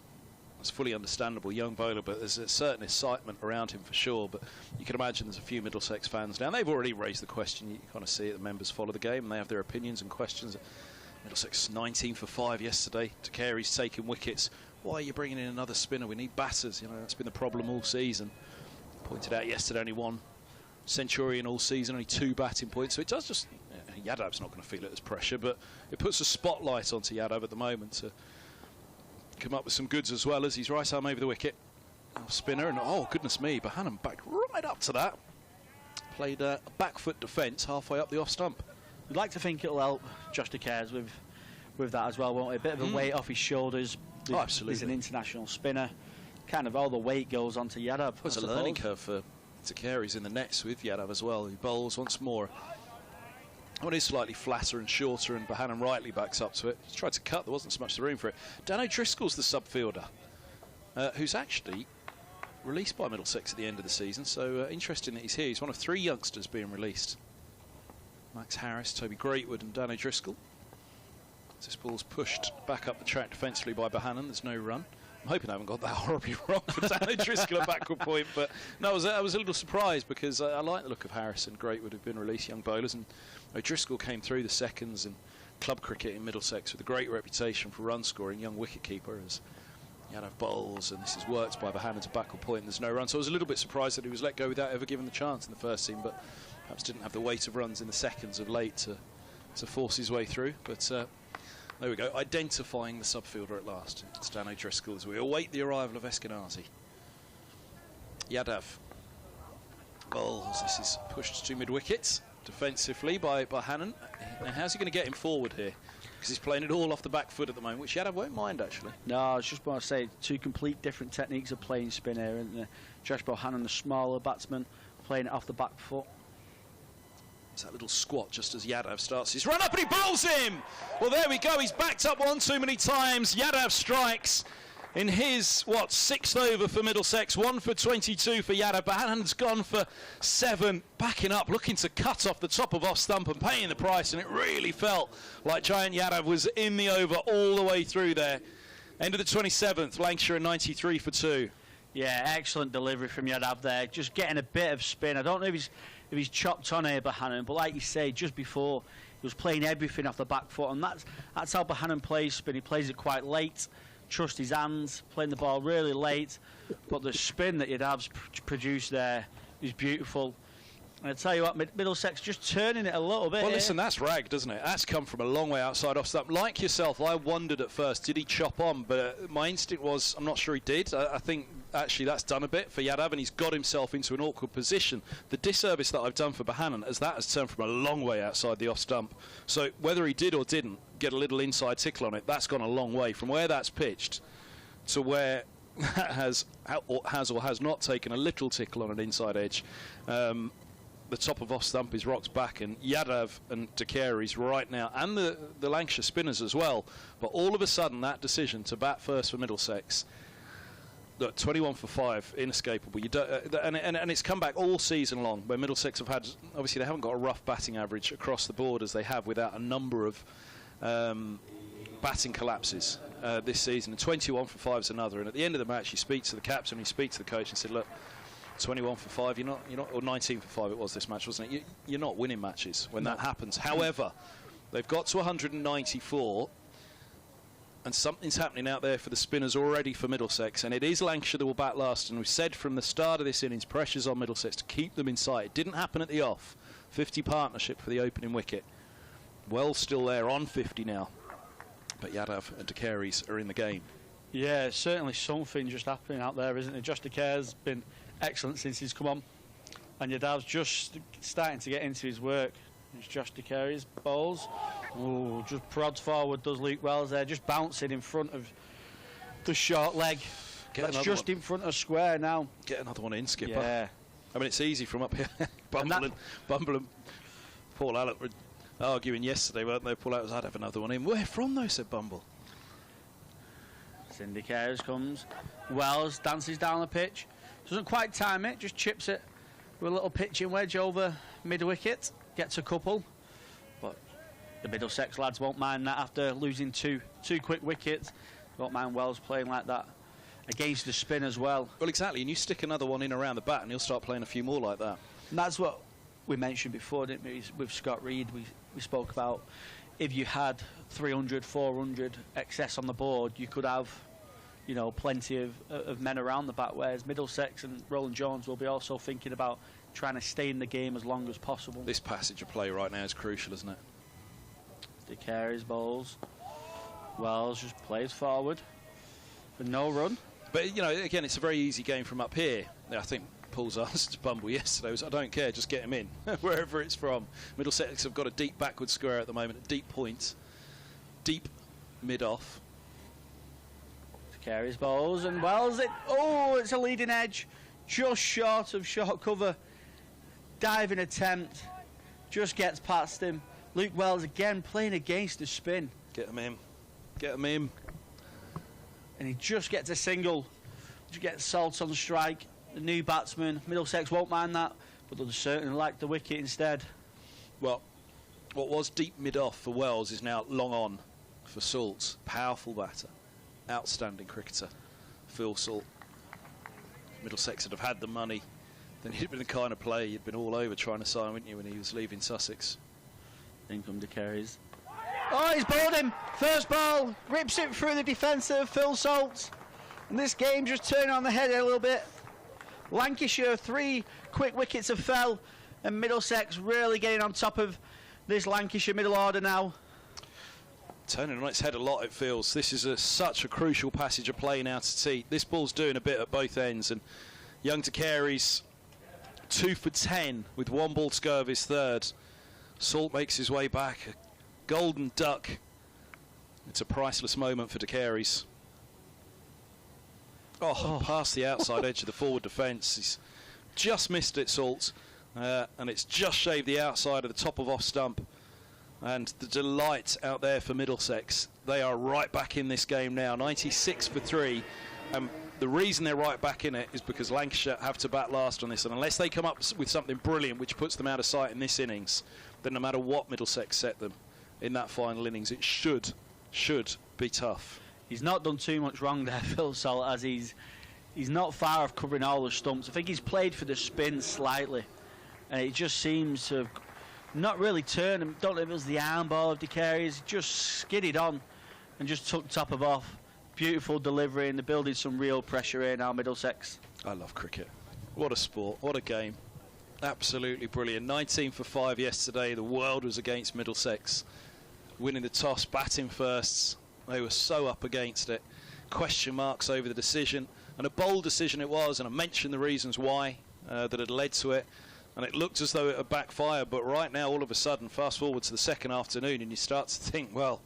It's fully understandable, young bowler, but there's a certain excitement around him for sure. But you can imagine there's a few Middlesex fans now. They've already raised the question. You kind of see it. The members follow the game and they have their opinions and questions. Middlesex 19 for 5 yesterday. De Kerr's taking wickets. Why are you bringing in another spinner? We need batters. You know, that's been the problem all season. Pointed out yesterday, only 1 Centurion all season, only 2 batting points. So it does just... Yadav's not going to feel it as pressure, but it puts a spotlight onto Yadav at the moment to come up with some goods as well as he's right arm over the wicket. Spinner, and oh, goodness me, Bohannon backed right up to that. Played a back foot defence halfway up the off stump. We'd like to think it'll help Josh De Kerr's with that as well, won't it? A bit of a weight off his shoulders. Oh, absolutely. He's an international spinner. Kind of all the weight goes onto Yadav. It's a learning curve for De Kerr's in the nets with Yadav as well. He bowls once more. One is slightly flatter and shorter, and Bohannon rightly backs up to it. He's tried to cut, there wasn't so much room for it. Dan O'Driscoll's the sub-fielder, who's actually released by Middlesex at the end of the season, so interesting that he's here. He's one of 3 youngsters being released. Max Harris, Toby Greatwood and Dan O'Driscoll. This ball's pushed back up the track defensively by Bohannon, there's no run. I'm hoping I haven't got that horribly wrong for Dan O'Driscoll at backward point, but no, I was a little surprised because I like the look of Harris and Greatwood have been released, young bowlers, and O'Driscoll came through the seconds in club cricket in Middlesex with a great reputation for run scoring, young wicket-keeper as Yadav bowls, and this is worked by Bohannon to backward point and there's no run. So I was a little bit surprised that he was let go without ever given the chance in the first team, but perhaps didn't have the weight of runs in the seconds of late to force his way through. But there we go, identifying the sub-fielder at last. It's Dan O'Driscoll as we await the arrival of Eskenazi. Yadav bowls, this is pushed to mid-wicket defensively by Bohannon. Now how's he going to get him forward here? Because he's playing it all off the back foot at the moment, which Yadav won't mind actually. No, I was just want to say 2 complete different techniques of playing spin here, and Josh Bohannon, the smaller batsman, playing it off the back foot. It's that little squat just as Yadav starts his run up and he bowls him! Well, there we go, he's backed up one too many times. Yadav strikes in his, 6th over for Middlesex, 1 for 22 for Yadav. Bohannon's gone for 7, backing up, looking to cut off the top of off stump and paying the price, and it really felt like Giant Yadav was in the over all the way through there. End of the 27th, Lancashire 93 for 2. Yeah, excellent delivery from Yadav there, just getting a bit of spin. I don't know if he's chopped on here, Bohannon, but like you say, just before, he was playing everything off the back foot, and that's how Bohannon plays spin. He plays it quite late, trust his hands, playing the ball really late, but the spin that Yadav's produced there is beautiful. And I tell you what, Middlesex just turning it a little bit. Well, listen, that's rag, doesn't it? That's come from a long way outside off stump. Like yourself, I wondered at first, did he chop on? But my instinct was, I'm not sure he did. I think actually that's done a bit for Yadav, and he's got himself into an awkward position. The disservice that I've done for Bohannon is that has turned from a long way outside the off stump. So whether he did or didn't get a little inside tickle on it, that's gone a long way from where that's pitched. to where that has or has not taken a little tickle on an inside edge. The top of off stump is rocked back, and Yadav and Decaries right now, and the Lancashire spinners as well. But all of a sudden, that decision to bat first for Middlesex, look, 21 for 5, inescapable. You don't, and it's come back all season long, where Middlesex have had, obviously they haven't got a rough batting average across the board as they have without a number of batting collapses this season. And 21 for 5 is another. And at the end of the match, you speak to the captain, you speak to the coach, and said, look, 21 for 5, you're not, or 19 for 5 it was this match, wasn't it? You're not winning matches when that happens. However, they've got to 194, and something's happening out there for the spinners already for Middlesex, and it is Lancashire that will bat last. And we've said from the start of this innings, pressure's on Middlesex to keep them in sight. It didn't happen at the off. 50 partnership for the opening wicket. Wells still there on 50 now, but Yadav and Decaries are in the game. Yeah, certainly something just happening out there, isn't it? Josh Decaries been excellent since he's come on, and Yadav's just starting to get into his work. It's Josh Decaries bowls. Ooh, just prods forward, does Luke Wells there, just bouncing in front of the short leg. That's just in front of square now. Get another one in, skipper. Yeah. I mean, it's easy from up here. Bumble and Paul Allen were arguing yesterday, weren't they? Paul Allen was, I'd have another one in. Where from, though, said Bumble. Cindy Cares comes. Wells dances down the pitch. Doesn't quite time it, just chips it with a little pitching wedge over mid-wicket. Gets a couple. But the Middlesex lads won't mind that after losing two quick wickets. Won't mind Wells playing like that against the spin as well. Well, exactly, and you stick another one in around the bat and he'll start playing a few more like that. And that's what we mentioned before, didn't we, with Scott Reed. We spoke about if you had 300, 400 excess on the board, you could have, you know, plenty of men around the bat, whereas Middlesex and Roland Jones will be also thinking about trying to stay in the game as long as possible. This passage of play right now is crucial, isn't it? Decaries bowls. Wells just plays forward for no run. But, you know, again, it's a very easy game from up here. I think Paul's answer to Bumble yesterday was, I don't care, just get him in, wherever it's from. Middlesex have got a deep backward square at the moment, a deep point, deep mid-off. Decaries bowls and Wells it. Oh, it's a leading edge, just short of short cover. Diving attempt, just gets past him. Luke Wells again playing against the spin. Get him in, get him in. And he just gets a single, just gets Salt on strike. The new batsman, Middlesex won't mind that, but they'll certainly like the wicket instead. Well, what was deep mid-off for Wells is now long on for Salt. Powerful batter, outstanding cricketer, Phil Salt. Middlesex would have had the money, then he'd been the kind of player you'd been all over trying to sign, wouldn't you, when he was leaving Sussex. In come Decaries. Oh, he's bowled him! First ball, rips it through the defence of Phil Salt. And this game just turned on the head a little bit. Lancashire, 3 quick wickets have fell, and Middlesex really getting on top of this Lancashire middle order now. Turning on its head a lot, it feels. This is such a crucial passage of play now to tee. This ball's doing a bit at both ends, and young Decaries 2 for 10 with 1 ball to go of his third. Salt makes his way back, a golden duck. It's a priceless moment for Decaries. Oh, past the outside edge of the forward defence. He's just missed it, Salt, and it's just shaved the outside of the top of off stump. And the delight out there for Middlesex. They are right back in this game now, 96 for 3. And the reason they're right back in it is because Lancashire have to bat last on this. And unless they come up with something brilliant which puts them out of sight in this innings, then no matter what Middlesex set them in that final innings, it should be tough. He's not done too much wrong there, Phil Salt, as he's not far off covering all the stumps. I think he's played for the spin slightly, and it just seems to have not really turned. I don't know if it was the arm ball of Decaries. Just skidded on and just took top of off. Beautiful delivery, and they're building some real pressure here now, Middlesex. I love cricket. What a sport, what a game. Absolutely brilliant. 19 for 5 yesterday. The world was against Middlesex. Winning the toss, batting firsts. They were so up against it. Question marks over the decision, and a bold decision it was, and I mentioned the reasons why that had led to it, and it looked as though it had backfired. But right now, all of a sudden, fast forward to the second afternoon, and you start to think, well,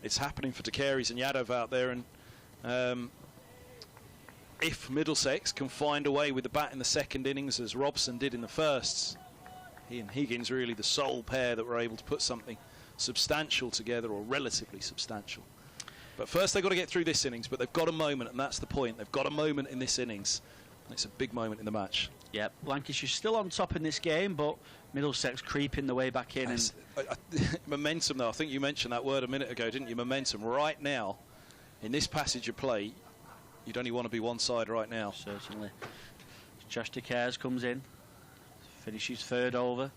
it's happening for Decaries and Yadav out there, and If Middlesex can find a way with the bat in the second innings, as Robson did in the first, he and Higgins really the sole pair that were able to put something substantial together, or relatively substantial. But first they've got to get through this innings, but they've got a moment, and that's the point. They've got a moment in this innings, and it's a big moment in the match. Yep, Lancashire's still on top in this game, but Middlesex creeping the way back in. And momentum, though, I think you mentioned that word a minute ago, didn't you? Momentum. Right now, in this passage of play, you'd only want to be one side right now. Certainly. Josh DeCares comes in, finishes third over,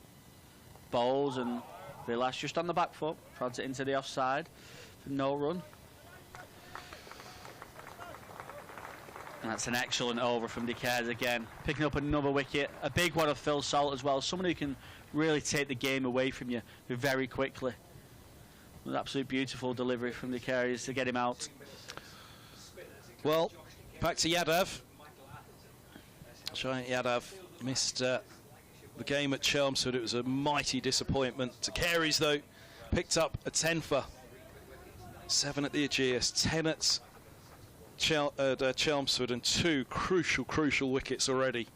bowls, and Vilas just on the back foot, prods it into the offside for no run. And that's an excellent over from DeCares again, picking up another wicket, a big one of Phil Salt as well, someone who can really take the game away from you very quickly. An absolute beautiful delivery from DeCares to get him out. Well, back to Yadav. Giant Yadav missed the game at Chelmsford. It was a mighty disappointment. DeCares, though, picked up a 10 for 7 at the Aegeus, 10 at Chelmsford, and 2 crucial wickets already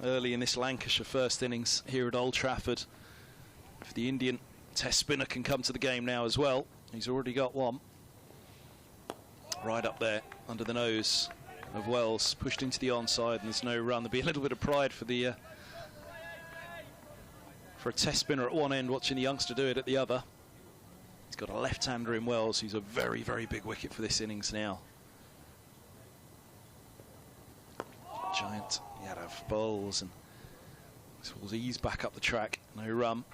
early in this Lancashire first innings here at Old Trafford. If the Indian test spinner can come to the game now as well, he's already got one. Right up there under the nose of Wells, pushed into the onside, and there's no run. There'll be a little bit of pride for the for a test spinner at one end watching the youngster do it at the other. He's got a left-hander in Wells, who's a very, very big wicket for this innings now. Giant Yadav bowls, and will ease back up the track. No run.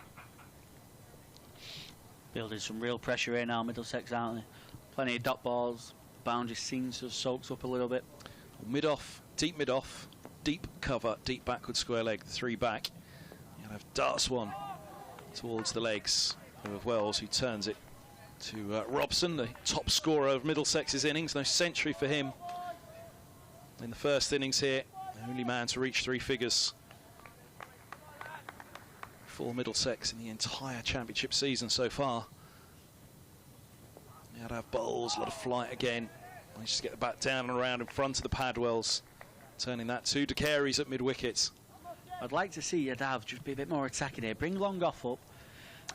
Building some real pressure here now, Middlesex, aren't they? Plenty of dot balls. Boundary seems to have soaked up a little bit. Mid-off, deep cover, deep backward square leg, the 3 back. Yadav darts one towards the legs of Wells, who turns it to Robson, the top scorer of Middlesex's innings. No century for him in the first innings here. The only man to reach 3 figures for Middlesex in the entire championship season so far. Yadav bowls, a lot of flight again. Managed to get the bat down and around in front of the Padwells, turning that to DeCares at mid-wicket. I'd like to see Yadav just be a bit more attacking here. Bring long off up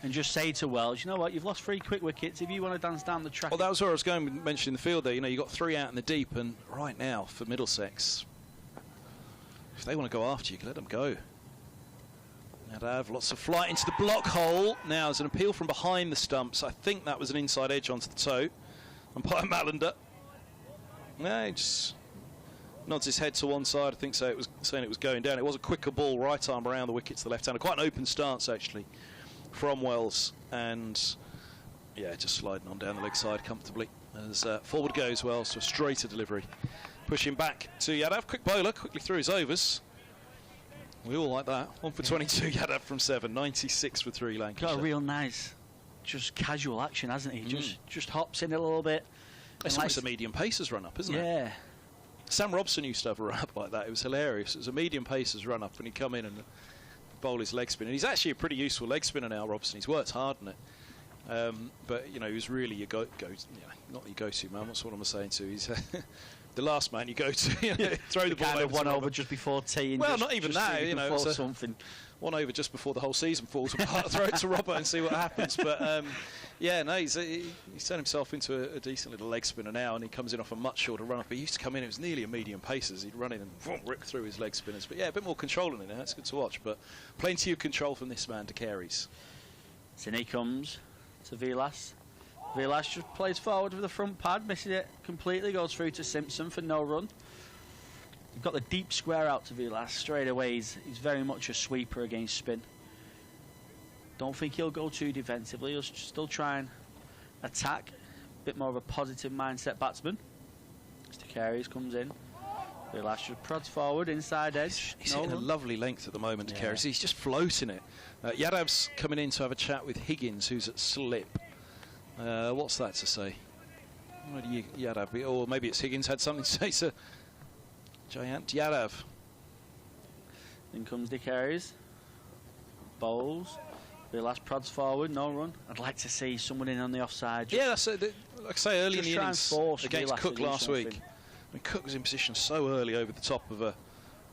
and just say to Wells, you know what, you've lost 3 quick wickets. If you want to dance down the track... Well, that was where I was going with mentioning the field there. You know, you got 3 out in the deep, and right now for Middlesex, if they want to go after you, let them go. Yadav, lots of flight into the block hole. Now there's an appeal from behind the stumps. I think that was an inside edge onto the toe. Umpire Mallender. No, he just nods his head to one side. I think so. It was saying it was going down. It was a quicker ball, right arm around the wicket to the left hander. Quite an open stance actually from Wells, and yeah, just sliding on down the leg side comfortably as forward goes Wells to a straighter delivery. Pushing back to Yadav. Quick bowler, quickly through his overs. We all like that. 1 for 22, Yadav from 7, 96 for 3 Lancashire. Got a real nice, just casual action, hasn't he? Just hops in a little bit. It's almost a medium pacer's run up, isn't it? Yeah. Sam Robson used to have a run up like that. It was hilarious. It was a medium pacer's run up when he'd come in and bowl his leg spin. And he's actually a pretty useful leg spinner now, Robson. He's worked hard on it. But you know, he was really your not your go-to man. That's what I'm saying to. He's the last man you go to. You know, throw the ball kind over of one over just before tea. And well, not even that. You know, it's something. One over just before the whole season falls apart. Throw it to Robert and see what happens. But yeah, no, he's turned himself into a decent little leg spinner now, and he comes in off a much shorter run up. He used to come in, it was nearly a medium pacer. He'd run in and rip through his leg spinners. But yeah, a bit more control in it now. It's good to watch. But plenty of control from this man, DeCares. So he comes to Vilas. Vilas just plays forward with the front pad, misses it completely, goes through to Simpson for no run. You've got the deep square out to Vilas straight away. He's very much a sweeper against spin. Don't think he'll go too defensively. He'll still try and attack. A bit more of a positive mindset batsman. DeCares comes in. Vilas just prods forward, inside edge. He's hitting a lovely length at the moment, DeCares. He's just floating it. Yadav's coming in to have a chat with Higgins, who's at slip. What's that to say? Yadav, or maybe it's Higgins had something to say to Giant Yadav. In comes DeCares. Bowls. Vilas prods forward, no run. I'd like to see someone in on the offside. Yeah, that's like I say, early in the innings against Vilas Cook last week. I mean, Cook was in position so early over the top of a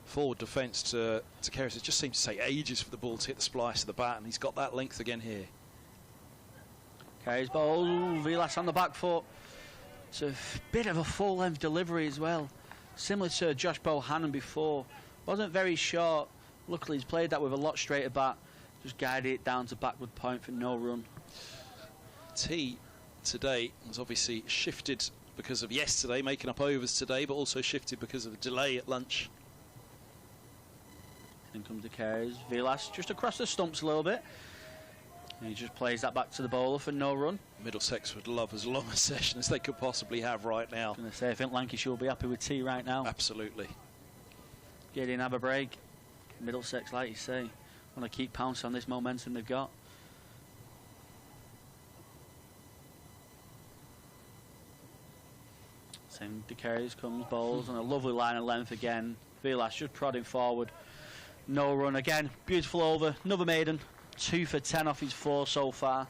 forward defence to Keres. It just seems to take ages for the ball to hit the splice of the bat, and he's got that length again here. Keres ball, Vilas on the back foot. It's a bit of a full-length delivery as well, similar to Josh Bohannon before. Wasn't very short. Luckily, he's played that with a lot straighter bat. Just guided it down to backward point for no run. T today has obviously shifted because of yesterday, making up overs today, but also shifted because of a delay at lunch. In comes the Keres. Vilas just across the stumps a little bit. And he just plays that back to the bowler for no run. Middlesex would love as long a session as they could possibly have right now. I was going to say, I think Lancashire will be happy with T right now. Absolutely. Get in, have a break. Middlesex, like you say, want to keep pouncing on this momentum they've got. Same De Keres comes, bowls, and a lovely line of length again. Vilas just prodding forward. No run again. Beautiful over. Another maiden. 2 for 10 off his 4 so far.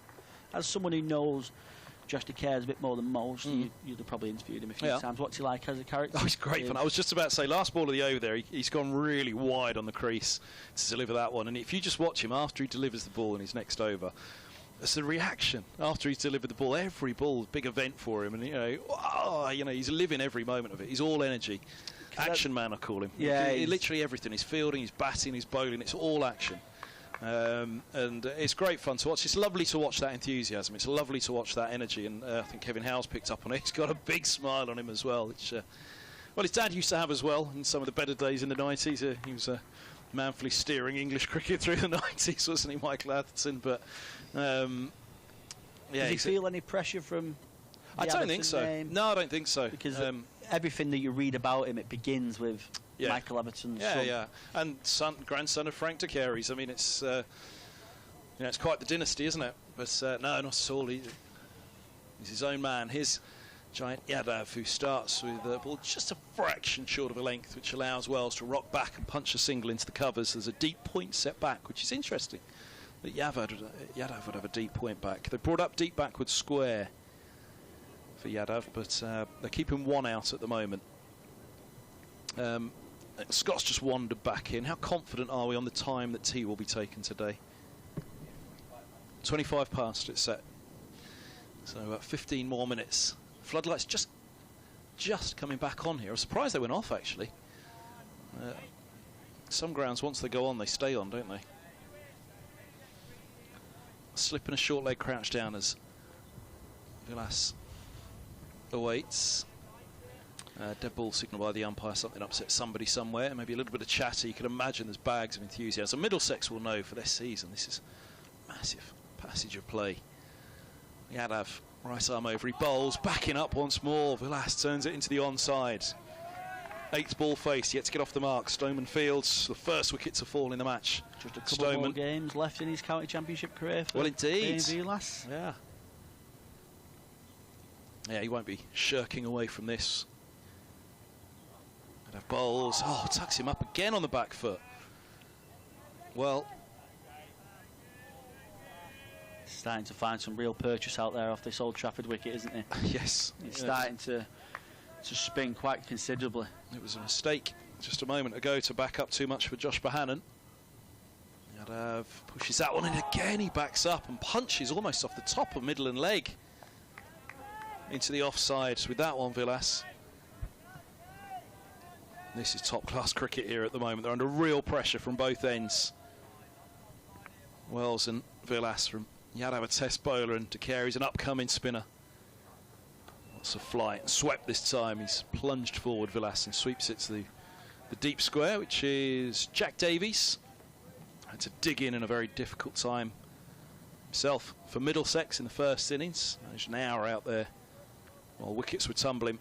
As someone who knows Josh De Keres a bit more than most, you'd have probably interviewed him a few times. What's he like as a character? Oh, he's great fun. I was just about to say, last ball of the over there, he's gone really wide on the crease to deliver that one. And if you just watch him after he delivers the ball in his next over, it's the reaction after he's delivered the ball. Every ball, big event for him, and he's living every moment of it. He's all energy, action man, I call him. Yeah, literally everything. He's fielding, he's batting, he's bowling. It's all action. And it's great fun to watch. It's lovely to watch that enthusiasm. It's lovely to watch that energy, and I think Kevin Howe's picked up on it. He's got a big smile on him as well, which his dad used to have as well in some of the better days in the 90s. He was manfully steering English cricket through the 90s, wasn't he, Michael Atherton? But does he feel any pressure from I don't think so. Name? No, I don't think so. Because everything that you read about him, it begins with Michael Everton's son. And grandson of Frank De Keres. I mean, it's it's quite the dynasty, isn't it? But no, not at all. He's his own man. His giant Yadav, who starts with the ball just a fraction short of a length, which allows Wells to rock back and punch a single into the covers. There's a deep point set back, which is interesting. That Yadav would have a deep point back. They brought up deep backward square for Yadav, but they're keeping one out at the moment. Scott's just wandered back in. How confident are we on the time that T will be taken today? 25 past it's set. So 15 more minutes. Floodlights just coming back on here. I was surprised they went off, actually. Some grounds, once they go on, they stay on, don't they? Slip and a short leg crouch down as Vilas awaits. Dead ball signal by the umpire, something upset somebody somewhere, maybe a little bit of chatter. You can imagine there's bags of enthusiasm. Middlesex will know for this season this is massive passage of play. Yadav, right arm over, he bowls, backing up once more. Vilas turns it into the onside. 8th ball face, yet to get off the mark. Stoneman fields the first wicket to fall in the match. Just a couple more games left in his county championship career for Vilas. Yeah, he won't be shirking away from this. And have bowls. Oh, tucks him up again on the back foot. Well, starting to find some real purchase out there off this Old Trafford wicket, isn't he? Yes. He's starting to spin quite considerably. It was a mistake just a moment ago to back up too much for Josh Bohannon. Yadav pushes that one in again. He backs up and punches almost off the top of middle and leg into the offside with that one, Vilas. This is top-class cricket here at the moment. They're under real pressure from both ends. Wells and Vilas from Yadav, a test bowler, and De Keres, an upcoming spinner. Lots of flight, and swept this time. He's plunged forward, Vilas, and sweeps it to the deep square, which is Jack Davies. Had to dig in a very difficult time himself for Middlesex in the first innings. Managed an hour out there while wickets were tumbling.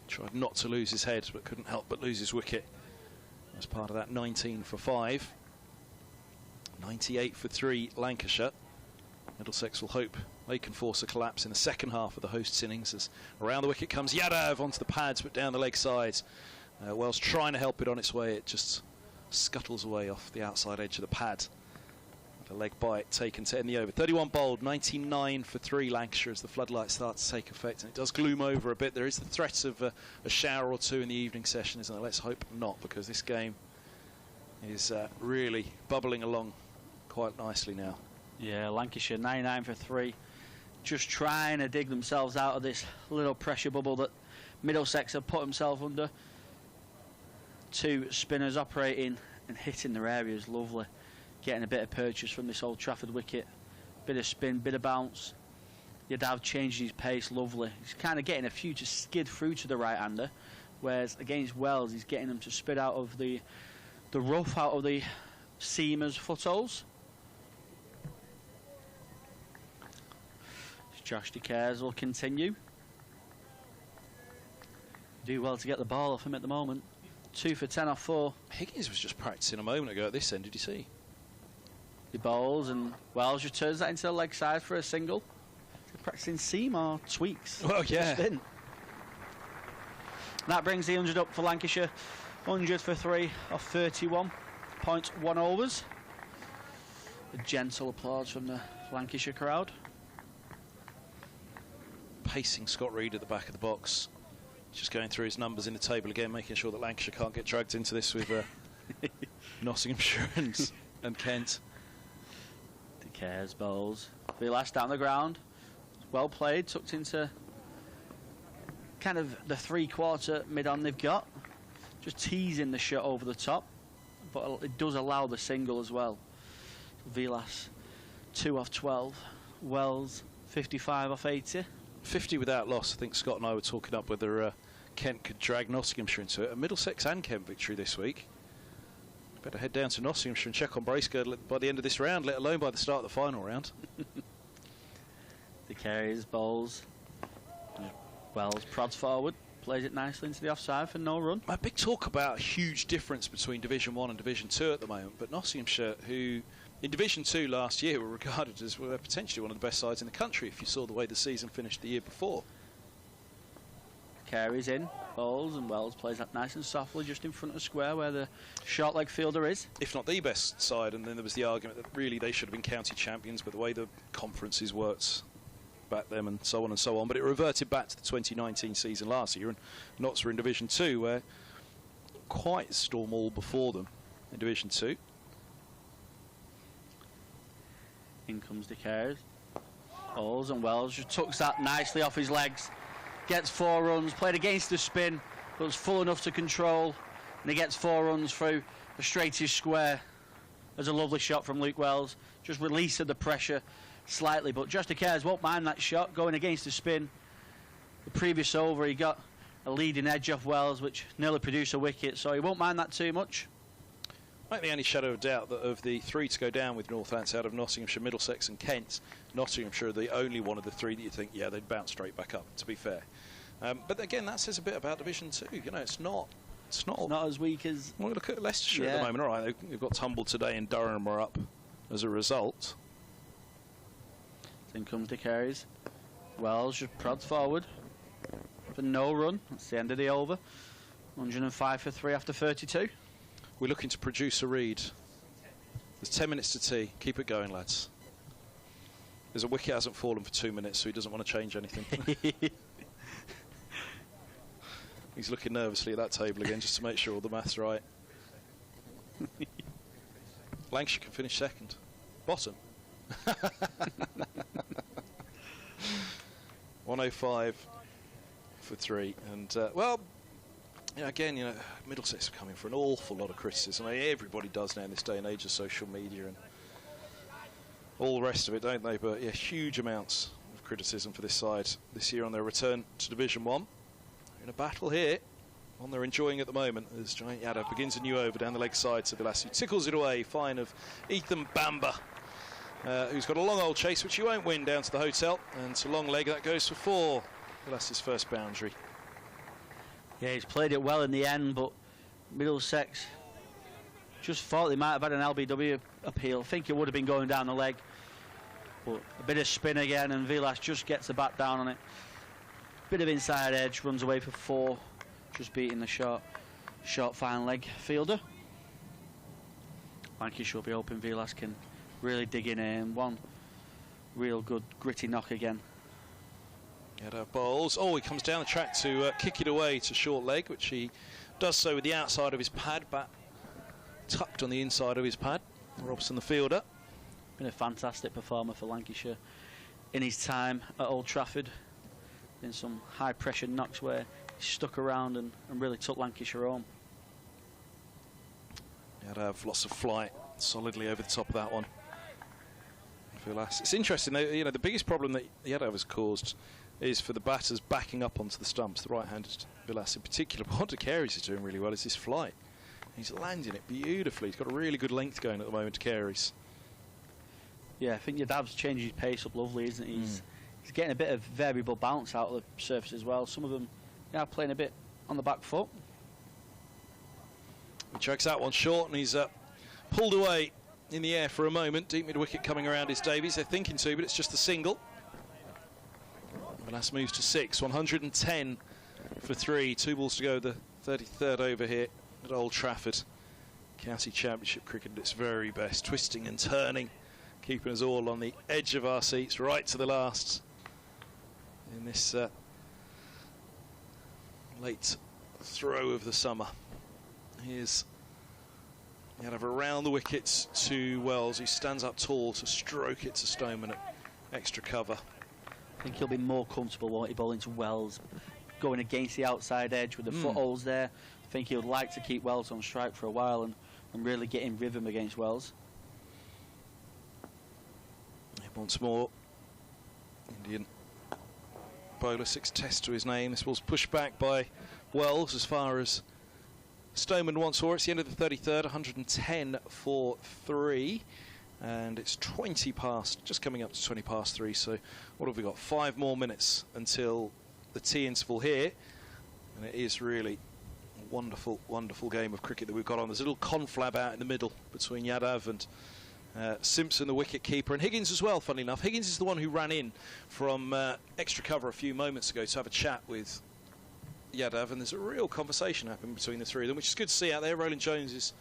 Tried not to lose his head, but couldn't help but lose his wicket as part of that 19 for 5. 98 for 3 Lancashire. Middlesex will hope they can force a collapse in the second half of the hosts' innings as around the wicket comes Yadav onto the pads but down the leg sides. Wells trying to help it on its way. It just scuttles away off the outside edge of the pad. The leg bite taken to end the over. 31 bowled, 99 for 3 Lancashire as the floodlights start to take effect. And it does gloom over a bit. There is the threat of a shower or two in the evening session, isn't there? Let's hope not, because this game is really bubbling along quite nicely now. Yeah, Lancashire 99 for 3. Just trying to dig themselves out of this little pressure bubble that Middlesex have put himself under. 2 spinners operating and hitting their areas. Lovely. Getting a bit of purchase from this Old Trafford wicket. Bit of spin, bit of bounce. Yadav changing his pace, lovely. He's kind of getting a few to skid through to the right-hander, whereas against Wells he's getting them to spit out of the rough, out of the seamers' footholes. Josh DeCares will continue. Do well to get the ball off him at the moment. 2 for 10 off 4. Higgins was just practicing a moment ago at this end, did you see? He bowls and Wells returns that into the leg side for a single. Practicing seam or tweaks. Well, yeah. Spin. That brings the 100 up for Lancashire. 100 for 3 off 31.1 overs. A gentle applause from the Lancashire crowd. Pacing Scott Reed at the back of the box. Just going through his numbers in the table again, making sure that Lancashire can't get dragged into this with Nottinghamshire and Kent. DeCares bowls. Vilas down the ground. Well played, tucked into kind of the 3/4 mid-on they've got. Just teasing the shot over the top, but it does allow the single as well. Vilas 2 off 12. Wells 55 off 80. 50 without loss. I think Scott and I were talking up whether Kent could drag Nottinghamshire into it. A Middlesex and Kent victory this week. Better head down to Nottinghamshire and check on Bracegirdle by the end of this round, let alone by the start of the final round. The carries, bowls. Wells prods forward, plays it nicely into the offside for no run. A big talk about a huge difference between Division 1 and Division 2 at the moment, but Nottinghamshire, who in Division 2 last year were regarded as potentially one of the best sides in the country if you saw the way the season finished the year before. Carries in, bowls, and Wells plays that nice and softly just in front of square where the short leg fielder is. If not the best side, and then there was the argument that really they should have been county champions with the way the conferences worked back then and so on and so on. But it reverted back to the 2019 season last year, and Notts were in Division 2 where quite a storm all before them in Division 2. In comes DeCares. Bowls and Wells just tucks that nicely off his legs. Gets 4 runs, played against the spin, but was full enough to control, and he gets 4 runs through the straightest square. There's a lovely shot from Luke Wells, just released the pressure slightly, but Josh DeCares won't mind that shot, going against the spin. The previous over he got a leading edge off Wells, which nearly produced a wicket, so he won't mind that too much. Not the only shadow of doubt that of the 3 to go down with Northants out of Nottinghamshire, Middlesex and Kent, Nottinghamshire are the only one of the 3 that you think, yeah, they'd bounce straight back up, to be fair. But again, that says a bit about Division 2. You know, it's not as weak as... Well, look at Leicestershire at the moment. All right, they've got tumbled today and Durham are up as a result. In comes DeCares. Wells just prods forward for no run. That's the end of the over. 105 for 3 after 32. We're looking to producer Reed. There's 10 minutes to tea. Keep it going, lads. There's a wicket hasn't fallen for 2 minutes, so he doesn't want to change anything. He's looking nervously at that table again, just to make sure all the math's right. Lancashire can finish second. Bottom. 105 for 3. And, well... Yeah, again, you know, Middlesex are coming for an awful lot of criticism. I mean, everybody does now in this day and age of social media and all the rest of it, don't they? But yeah, huge amounts of criticism for this side this year on their return to Division 1. In a battle here, one they're enjoying at the moment as Giant Yadav begins a new over down the leg side to Vilas, who tickles it away. Fine of Ethan Bamber, who's got a long old chase, which he won't win down to the hotel. And it's a long leg, that goes for 4. Vilas' first boundary. Yeah, he's played it well in the end, but Middlesex just thought they might have had an LBW appeal. I think it would have been going down the leg, but a bit of spin again, and Vilas just gets the bat down on it. Bit of inside edge, runs away for 4, just beating the short fine leg fielder. Lancashire will be hoping Vilas can really digging in. One real good gritty knock again. Yadav bowls. Oh, he comes down the track to kick it away to short leg, which he does so with the outside of his pad, bat tucked on the inside of his pad. Robson, the fielder. Been a fantastic performer for Lancashire in his time at Old Trafford. Been some high pressure knocks where he stuck around and really took Lancashire home. Yadav, lots of flight, solidly over the top of that one. It's interesting, though, you know, the biggest problem that Yadav has caused is for the batters backing up onto the stumps, the right-handed Vilas in particular. But what Carey's is doing really well is his flight. He's landing it beautifully. He's got a really good length going at the moment to Carey's. Yeah, I think Yadav's changed his pace up lovely, isn't he? He's getting a bit of variable bounce out of the surface as well. Some of them playing a bit on the back foot. He chokes that one short, and he's pulled away in the air for a moment. Deep mid-wicket coming around is Davies. They're thinking to, but it's just a single. Vilas moves to 6, 110 for 3. 2 balls to go, the 33rd over here at Old Trafford. County Championship cricket at its very best, twisting and turning, keeping us all on the edge of our seats right to the last in this late throw of the summer. Here's Yadav around the wickets to Wells, who stands up tall to stroke it to Stoneman at extra cover. I think he'll be more comfortable while he bowling to Wells, going against the outside edge with the footholds there. I think he would like to keep Wells on strike for a while and really get in rhythm against Wells. Once more, Indian bowler, 6 tests to his name. This ball's pushed back by Wells as far as Stoneman once saw. It's the end of the 33rd, 110 for 3. And it's 20 past, just coming up to 20 past 3. So what have we got? 5 more minutes until the tea interval here. And it is really a wonderful, wonderful game of cricket that we've got on. There's a little conflab out in the middle between Yadav and Simpson, the wicket keeper, and Higgins as well, funnily enough. Higgins is the one who ran in from extra cover a few moments ago to have a chat with Yadav, and there's a real conversation happening between the three of them, which is good to see out there. Roland Jones is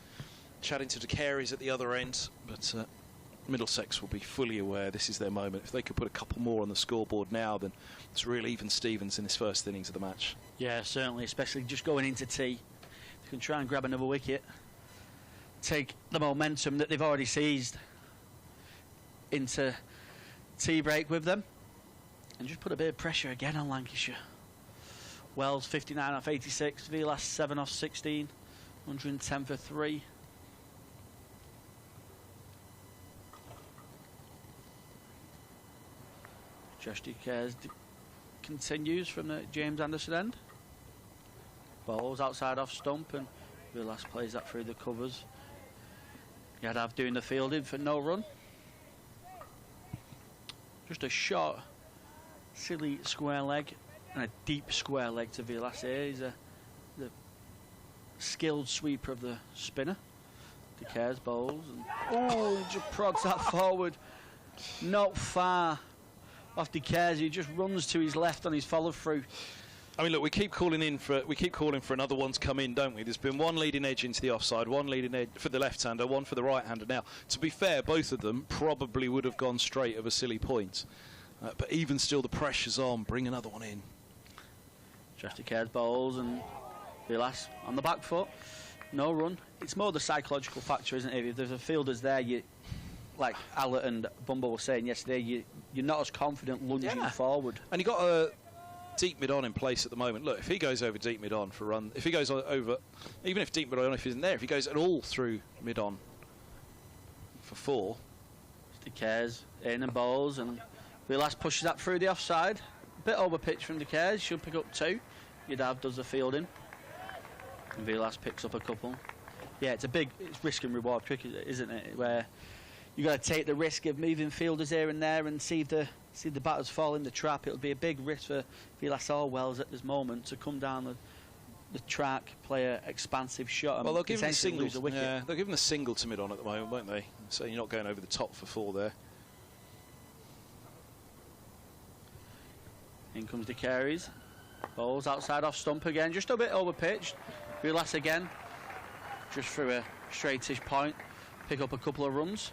chatting to De Carey's at the other end, but Middlesex will be fully aware this is their moment. If they could put a couple more on the scoreboard now, then it's real even Stevens in this first innings of the match. Yeah, certainly, especially just going into tea. If you can try and grab another wicket, take the momentum that they've already seized into tea break with them, and just put a bit of pressure again on Lancashire. Wells 59 off 86, Vilas 7 off 16, 110 for 3. Josh Cares continues from the James Anderson end. Balls outside off stump, and Vilas plays that through the covers. Yadav doing the fielding for no run. Just a short, silly square leg and a deep square leg to Vilas here. He's the skilled sweeper of the spinner. De Cares bowls, and he just prods that forward, not far off De Cares. He just runs to his left on his follow through. I mean, look, we keep calling for another one to come in, don't we? There's been one leading edge into the offside, one leading edge for the left-hander, one for the right-hander. Now, to be fair, both of them probably would have gone straight of a silly point. But even still, the pressure's on. Bring another one in. Josh De Cares bowls, and Vilas on the back foot. No run. It's more the psychological factor, isn't it? If there's a fielders there, like Allett and Bumble were saying yesterday, you're not as confident lunging forward. And you got a deep mid on in place at the moment. Look, if he goes over deep mid on for run, if he goes over, even if deep mid on if he isn't there, if he goes at all through mid on for 4. De Cares in and bowls, and Vilas pushes that through the offside. Bit over pitch from De Cares, should pick up 2. Yadav does the fielding, and Vilas picks up a couple. Yeah, it's risk and reward cricket, isn't it? Where you got to take the risk of moving fielders here and there and see if the batters fall in the trap. It'll be a big risk for Vilas or Wells at this moment to come down the track, play an expansive shot, and well, they'll give him the single. Lose a wicket. Yeah, they'll give him the single to mid on at the moment, won't they? So you're not going over the top for 4 there. In comes De Carey's. Bowls outside off stump again, just a bit over pitched. Vilas again, just through a straightish point, pick up a couple of runs.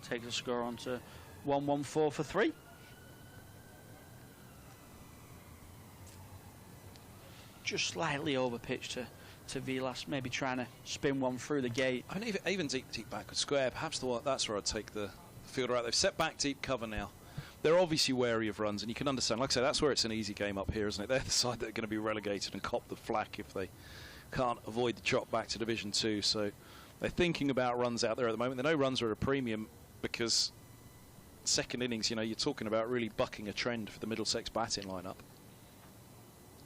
takes the score on to 114 for 3. Just slightly over pitch to Vilas, maybe trying to spin one through the gate. I mean, even deep backward square, perhaps that's where I'd take the fielder out. They've set back deep cover now. They're obviously wary of runs, and you can understand. Like I say, that's where it's an easy game up here, isn't it? They're the side that are going to be relegated and cop the flack if they can't avoid the chop back to Division 2. So they're thinking about runs out there at the moment. They know runs are at a premium because second innings, you're talking about really bucking a trend for the Middlesex batting lineup.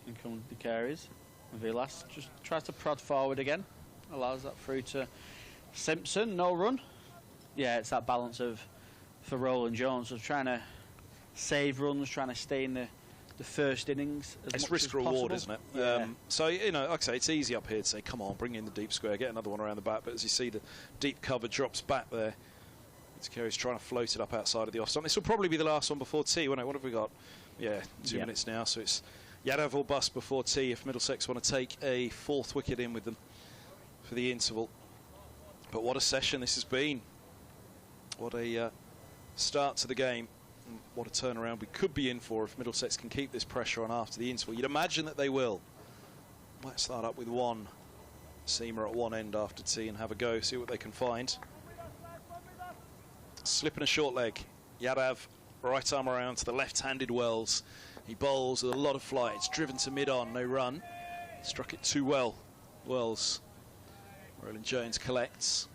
In come the carries. Vilas just tries to prod forward again. Allows that through to Simpson. No run. Yeah, it's that balance for Roland Jones of trying to save runs, trying to stay in the first innings as it's much risk as reward, possible. isn't it? Yeah. So, like I say, it's easy up here to say, come on, bring in the deep square, get another one around the back. But as you see, the deep cover drops back there. Carey's trying to float it up outside of the off stump. This will probably be the last one before tea, won't it? What have we got? Yeah, 2 minutes now. So it's Yadav or bust before tea if Middlesex want to take a 4th wicket in with them for the interval. But what a session this has been. What a start to the game. What a turnaround we could be in for if Middlesex can keep this pressure on after the interval. You'd imagine that they will. Might start up with one seamer at one end after tea and have a go, see what they can find. Slipping a short leg. Yadav, right arm around to the left-handed Wells. He bowls with a lot of flight. It's driven to mid-on, no run. Struck it too well. Wells. Roland Jones collects.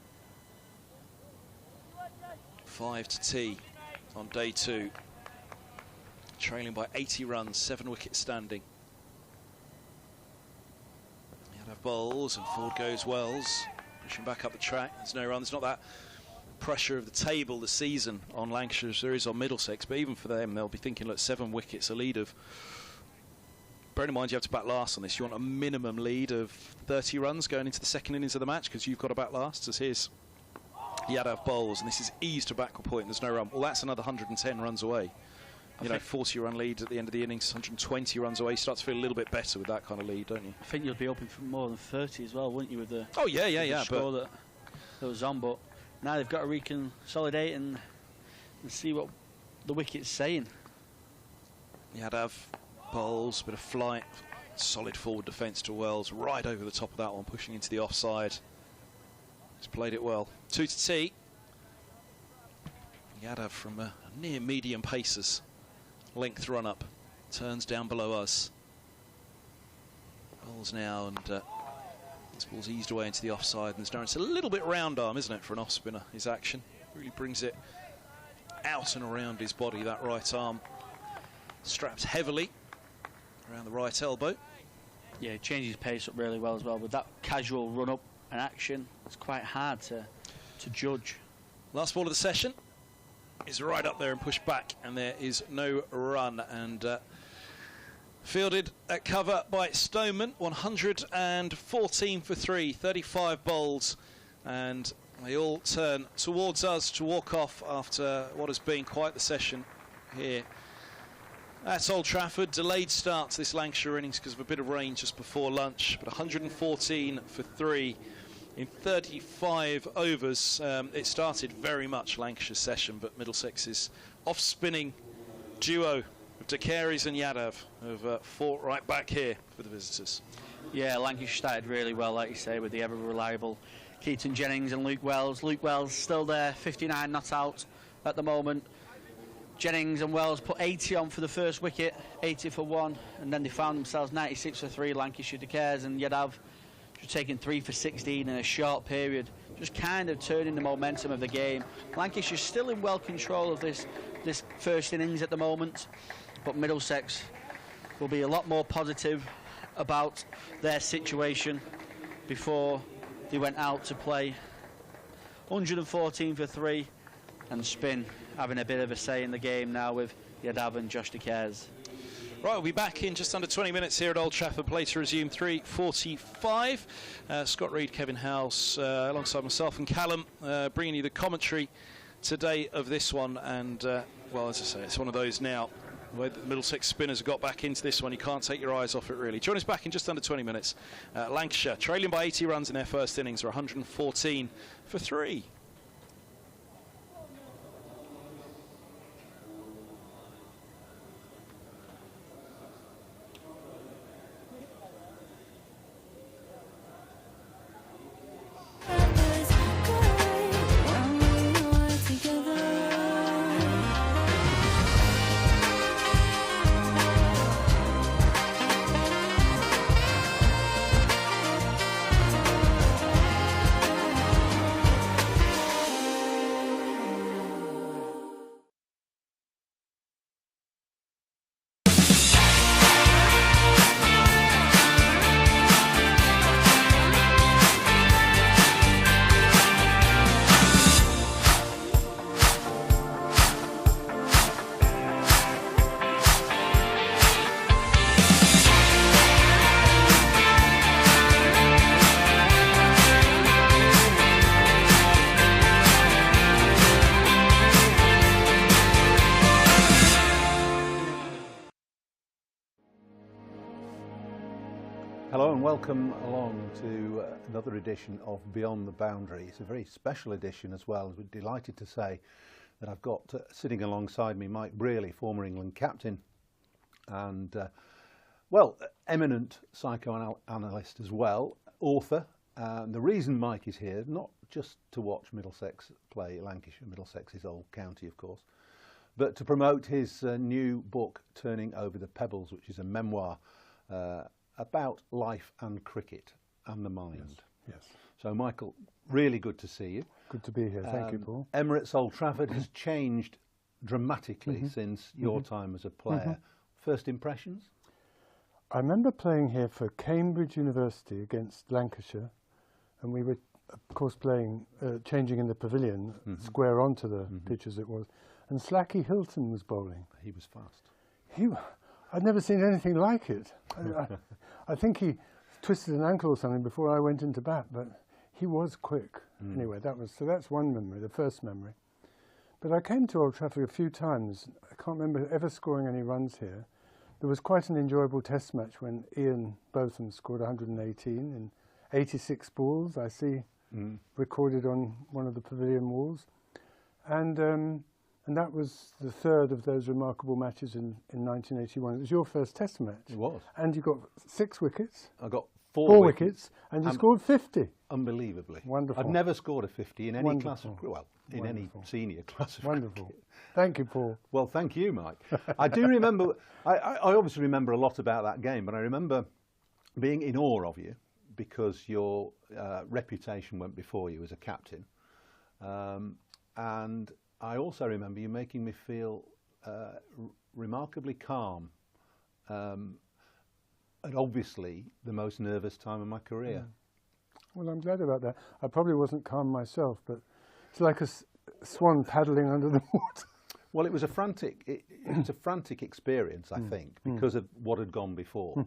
5 to tea on day 2. Trailing by 80 runs, 7 wickets standing. Yadav bowls and forward goes Wells. Pushing back up the track. There's no run. There's not that pressure of the table this season on Lancashire as there is on Middlesex, but even for them they'll be thinking, look, 7 wickets, a lead of, bearing in mind you have to bat last on this, you want a minimum lead of 30 runs going into the second innings of the match because you've got to bat last. As here's Yadav bowls and this is eased to backward point, there's no run. Well, that's another 110 runs away. 40 run lead at the end of the innings, 120 runs away. You start to feel a little bit better with that kind of lead, don't you? I think you'll be hoping for more than 30 as well, wouldn't you, with the but score that was on, but now they've got to reconsolidate and see what the wicket's saying. Yadav bowls, bit of flight, solid forward defence to Wells, right over the top of that one, pushing into the offside. He's played it well. 2 to tea. Yadav from a near medium paces, length run up, turns down below us. Bowls now and this ball's eased away into the offside, and it's a little bit round arm, isn't it, for an off spinner, his action. Really brings it out and around his body, that right arm. Straps heavily around the right elbow. Yeah, he changes his pace up really well as well. With that casual run up and action, it's quite hard to judge. Last ball of the session is right up there and pushed back, and there is no run. And fielded at cover by Stoneman, 114 for 3, 35 bowls, and they all turn towards us to walk off after what has been quite the session here at Old Trafford. Delayed start to this Lancashire innings because of a bit of rain just before lunch, but 114 for 3 in 35 overs. It started very much Lancashire's session, but Middlesex's off-spinning duo of De Carey's and Yadav have fought right back here for the visitors. Yeah, Lancashire started really well, like you say, with the ever-reliable Keaton Jennings and Luke Wells. Luke Wells still there, 59 not out at the moment. Jennings and Wells put 80 on for the first wicket, 80 for 1, and then they found themselves 96 for 3, Lancashire De Carey's and Yadav just taking 3 for 16 in a short period, just kind of turning the momentum of the game. Lancashire still in well control of this first innings at the moment, but Middlesex will be a lot more positive about their situation before they went out to play. 114 for 3, and spin having a bit of a say in the game now with Yadav and Josh De Carey's. Right, we'll be back in just under 20 minutes here at Old Trafford. Play to resume 3:45. Scott Reed, Kevin House, alongside myself and Callum, bringing you the commentary today of this one. And, well, as I say, it's one of those now where the Middlesex spinners have got back into this one. You can't take your eyes off it, really. Join us back in just under 20 minutes. Lancashire, trailing by 80 runs in their first innings, are 114 for 3. Hello and welcome along to another edition of Beyond the Boundary. It's a very special edition as well. We're delighted to say that I've got sitting alongside me Mike Brearley, former England captain and, well, eminent psychoanalyst as well, author. The reason Mike is here, not just to watch Middlesex play Lancashire, Middlesex is Old County of course, but to promote his new book, Turning Over the Pebbles, which is a memoir about life and cricket and the mind. Yes. So Michael, really good to see you. Good to be here, thank you, Paul. Emirates Old Trafford has changed dramatically since your time as a player. First impressions? I remember playing here for Cambridge University against Lancashire, and we were, of course, playing, changing in the pavilion, square onto the pitch as it was, and Slacky Hilton was bowling. He was fast. I'd never seen anything like it. I think he twisted an ankle or something before I went into bat, but he was quick. Anyway, that's one memory, the first memory. But I came to Old Trafford a few times. I can't remember ever scoring any runs here. There was quite an enjoyable test match when Ian Botham scored 118 in 86 balls, I see recorded on one of the pavilion walls. And that was the third of those remarkable matches in 1981. It was your first test match. It was. And you got 6 wickets. I got four wickets, and you scored 50. Unbelievably. Wonderful. I've never scored a 50 in any Wonderful. class of, well, in Wonderful. any senior class of Wonderful. cricket. Thank you, Paul. Well, thank you, Mike. I do remember, I obviously remember a lot about that game, but I remember being in awe of you because your reputation went before you as a captain. And I also remember you making me feel remarkably calm at obviously the most nervous time of my career. Well, I'm glad about that. I probably wasn't calm myself, but it's like a swan paddling under the water. Well, it was a frantic experience, I think, because of what had gone before.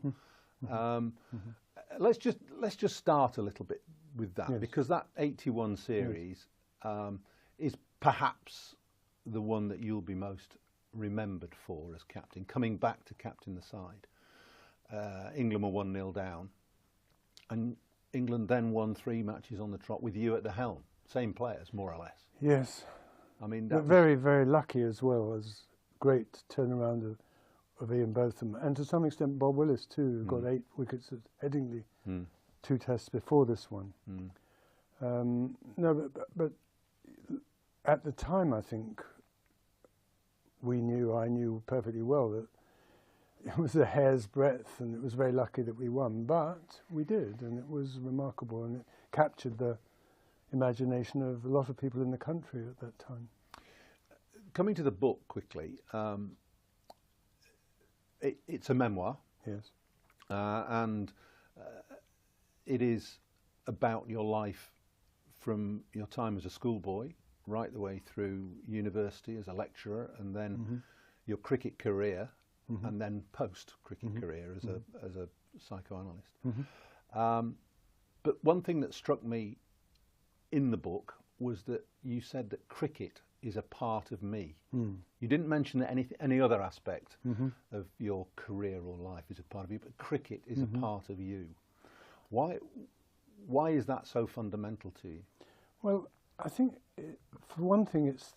Let's just start a little bit with that, because that 81 series is perhaps the one that you'll be most remembered for as captain, coming back to captain the side. England were 1-0 down, and England then won 3 matches on the trot with you at the helm. Same players, more or less. Yes. I mean, that very, very lucky as well, as great turnaround of Ian Botham, and to some extent Bob Willis too, who got 8 wickets at Headingley, 2 tests before this one. No, but at the time, I think I knew perfectly well that it was a hair's breadth, and it was very lucky that we won. But we did, and it was remarkable, and it captured the imagination of a lot of people in the country at that time. Coming to the book quickly, it's a memoir. Yes. And it is about your life from your time as a schoolboy right the way through university as a lecturer, and then your cricket career, and then post-cricket career as a psychoanalyst. But one thing that struck me in the book was that you said that cricket is a part of me. You didn't mention that any other aspect of your career or life is a part of you, but cricket is a part of you. Why is that so fundamental to you? Well, I think, for one thing, it's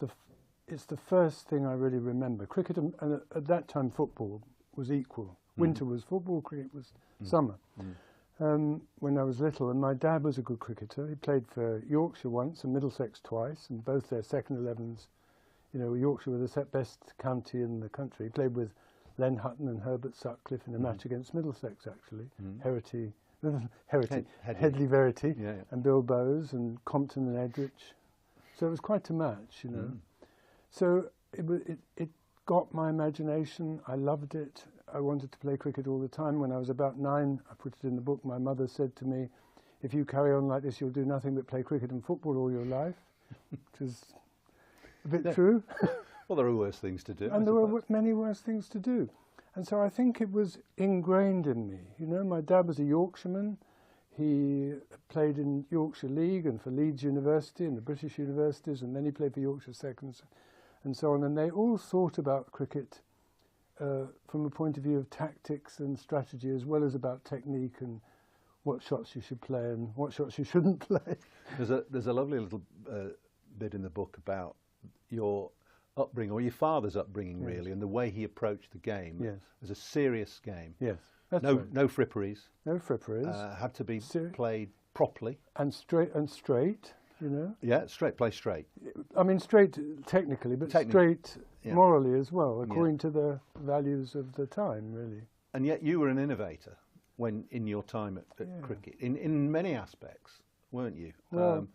the first thing I really remember. Cricket and at that time football was equal. Winter was football, cricket was summer. When I was little, and my dad was a good cricketer. He played for Yorkshire once and Middlesex twice, and both their second 11s. You know, Yorkshire were the best county in the country. He played with Len Hutton and Herbert Sutcliffe in a match against Middlesex, actually. Headley Verity, and Bill Bowes and Compton and Edrich. So it was quite a match, you know. So it got my imagination. I loved it. I wanted to play cricket all the time. When I was about 9, I put it in the book, my mother said to me, if you carry on like this, you'll do nothing but play cricket and football all your life, which is a bit true. Well, there are worse things to do. And there were many worse things to do. And so I think it was ingrained in me. You know, my dad was a Yorkshireman. He played in Yorkshire League and for Leeds University and the British universities, and then he played for Yorkshire Seconds and so on. And they all thought about cricket from a point of view of tactics and strategy, as well as about technique and what shots you should play and what shots you shouldn't play. There's a lovely little bit in the book about your upbringing, or your father's upbringing, really, and the way he approached the game as a serious game. Yes, that's no, right. no fripperies. No fripperies. Had to be played properly and straight. You know. Yeah, play straight. I mean, straight technically, but straight morally as well, according to the values of the time, really. And yet, you were an innovator when in your time at cricket, in many aspects, weren't you? Well,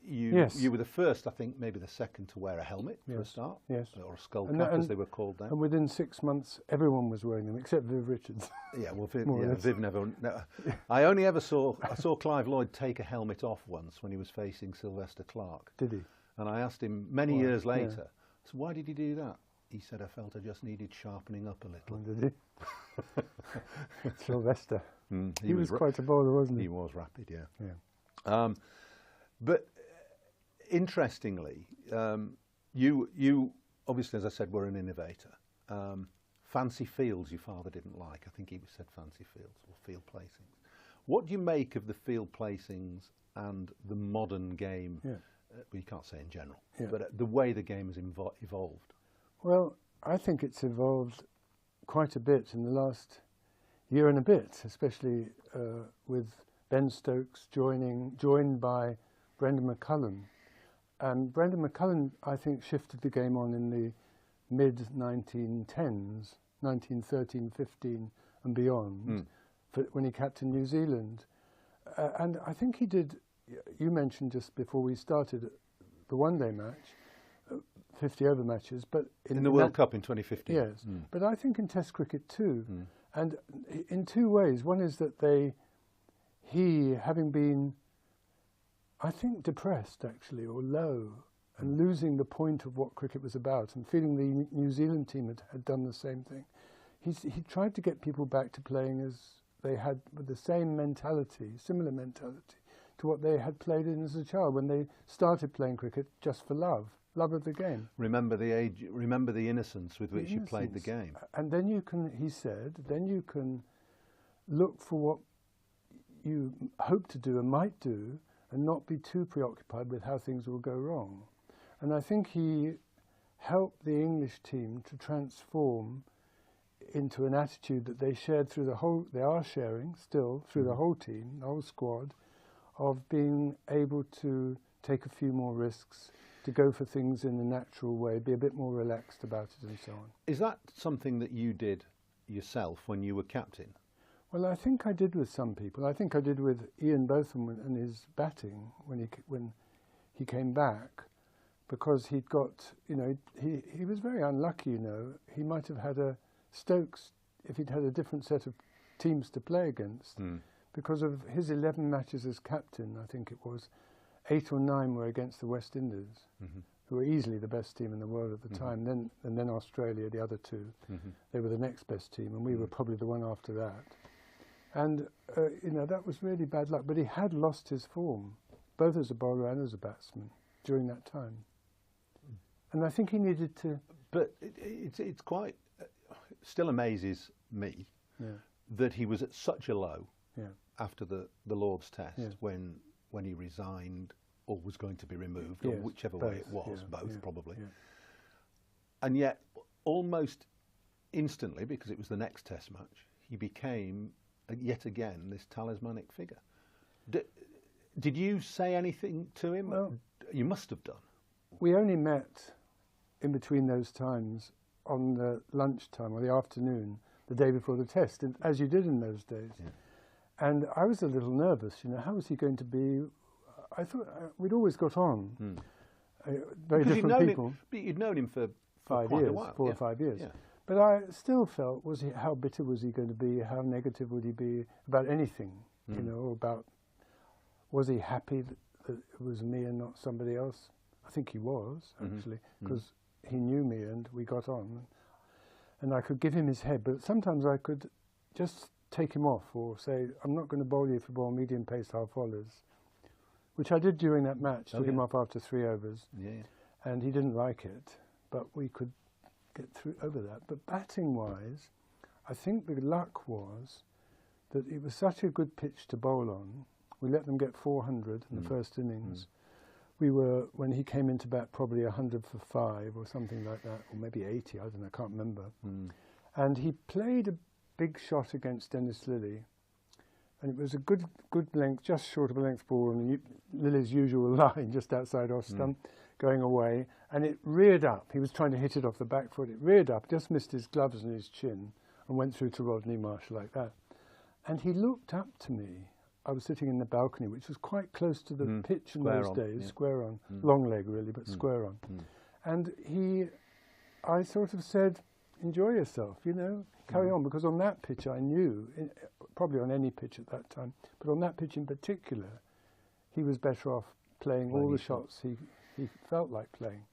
you were the first, I think, maybe the second to wear a helmet for a start, or a skull cap, as they were called then. And within 6 months, everyone was wearing them, except Viv Richards. Yeah, well, Viv never. No, I only ever saw Clive Lloyd take a helmet off once when he was facing Sylvester Clarke. Did he? And I asked him many years later, so why did he do that? He said, I felt I just needed sharpening up a little. Oh, did he? Sylvester. He was quite a bowler, wasn't he? He was rapid, yeah. But interestingly, you obviously, as I said, were an innovator. Fancy fields your father didn't like. I think he said fancy fields or field placings. What do you make of the field placings and the modern game? Well, you can't say in general, but the way the game has evolved. Well, I think it's evolved quite a bit in the last year and a bit, especially with Ben Stokes joined by Brendan McCullum. And Brendan McCullum, I think, shifted the game on in the mid-1910s, 1913, 15 and beyond, when he captained New Zealand. And I think he did, you mentioned just before we started the one-day match, 50 over matches, but in the World Cup in 2015. Yes, but I think in Test cricket too, and in two ways. One is that he having been, I think, depressed actually or low, and losing the point of what cricket was about, and feeling the New Zealand team had done the same thing. He tried to get people back to playing as they had, with the same mentality, similar mentality to what they had played in as a child when they started playing cricket just for love of the game. Remember the age, remember the innocence with which you played the game. And then you can, he said, then you can look for what you hope to do and might do and not be too preoccupied with how things will go wrong. And I think he helped the English team to transform into an attitude that they shared through the whole, they are sharing still through the whole team, the whole squad, of being able to take a few more risks, to go for things in a natural way, be a bit more relaxed about it and so on. Is that something that you did yourself when you were captain? Well, I think I did with some people. I think I did with Ian Botham and his batting when he came back, because he'd got, you know, he was very unlucky, you know. He might have had a Stokes, if he'd had a different set of teams to play against, because of his 11 matches as captain, I think it was, 8 or 9 were against the West Indies, who were easily the best team in the world at the time. And then Australia, the other two. They were the next best team, and we were probably the one after that. And, you know, that was really bad luck. But he had lost his form, both as a bowler and as a batsman, during that time. And I think he needed to... But it's quite... still amazes me that he was at such a low after the Lord's Test when he resigned or was going to be removed, or whichever way it was, both probably. And yet, almost instantly, because it was the next Test match, he became, yet again, this talismanic figure. Did you say anything to him? Well, you must have done. We only met in between those times on the lunchtime or the afternoon, the day before the Test, and, as you did in those days. And I was a little nervous, you know, how was he going to be? I thought we'd always got on, very different people. But you'd known him for 5 quite years, a while. 4 or 5 years. But I still felt, how bitter was he going to be? How negative would he be about anything? You know, about, was he happy that it was me and not somebody else? I think he was, actually, because he knew me and we got on. And I could give him his head, but sometimes I could just take him off or say, I'm not going to bowl you if you bowl medium pace half volleys, which I did during that match, took him off after 3 overs. And he didn't like it, but we could get through over that. But batting-wise, I think the luck was that it was such a good pitch to bowl on. We let them get 400 in the first innings. We were, when he came into bat, probably 100 for 5 or something like that, or maybe 80, I don't know, I can't remember. And he played a big shot against Dennis Lilly, and it was a good length, just short of a length ball on Lilly's usual line, just outside off stump, going away, and it reared up. He was trying to hit it off the back foot. It reared up, just missed his gloves and his chin, and went through to Rodney Marsh like that. And he looked up to me. I was sitting in the balcony, which was quite close to the pitch in those days, square on, long leg really, but square on. And I sort of said, enjoy yourself, you know, carry on, because on that pitch I knew, probably on any pitch at that time, but on that pitch in particular, he was better off playing all the shots he felt like playing.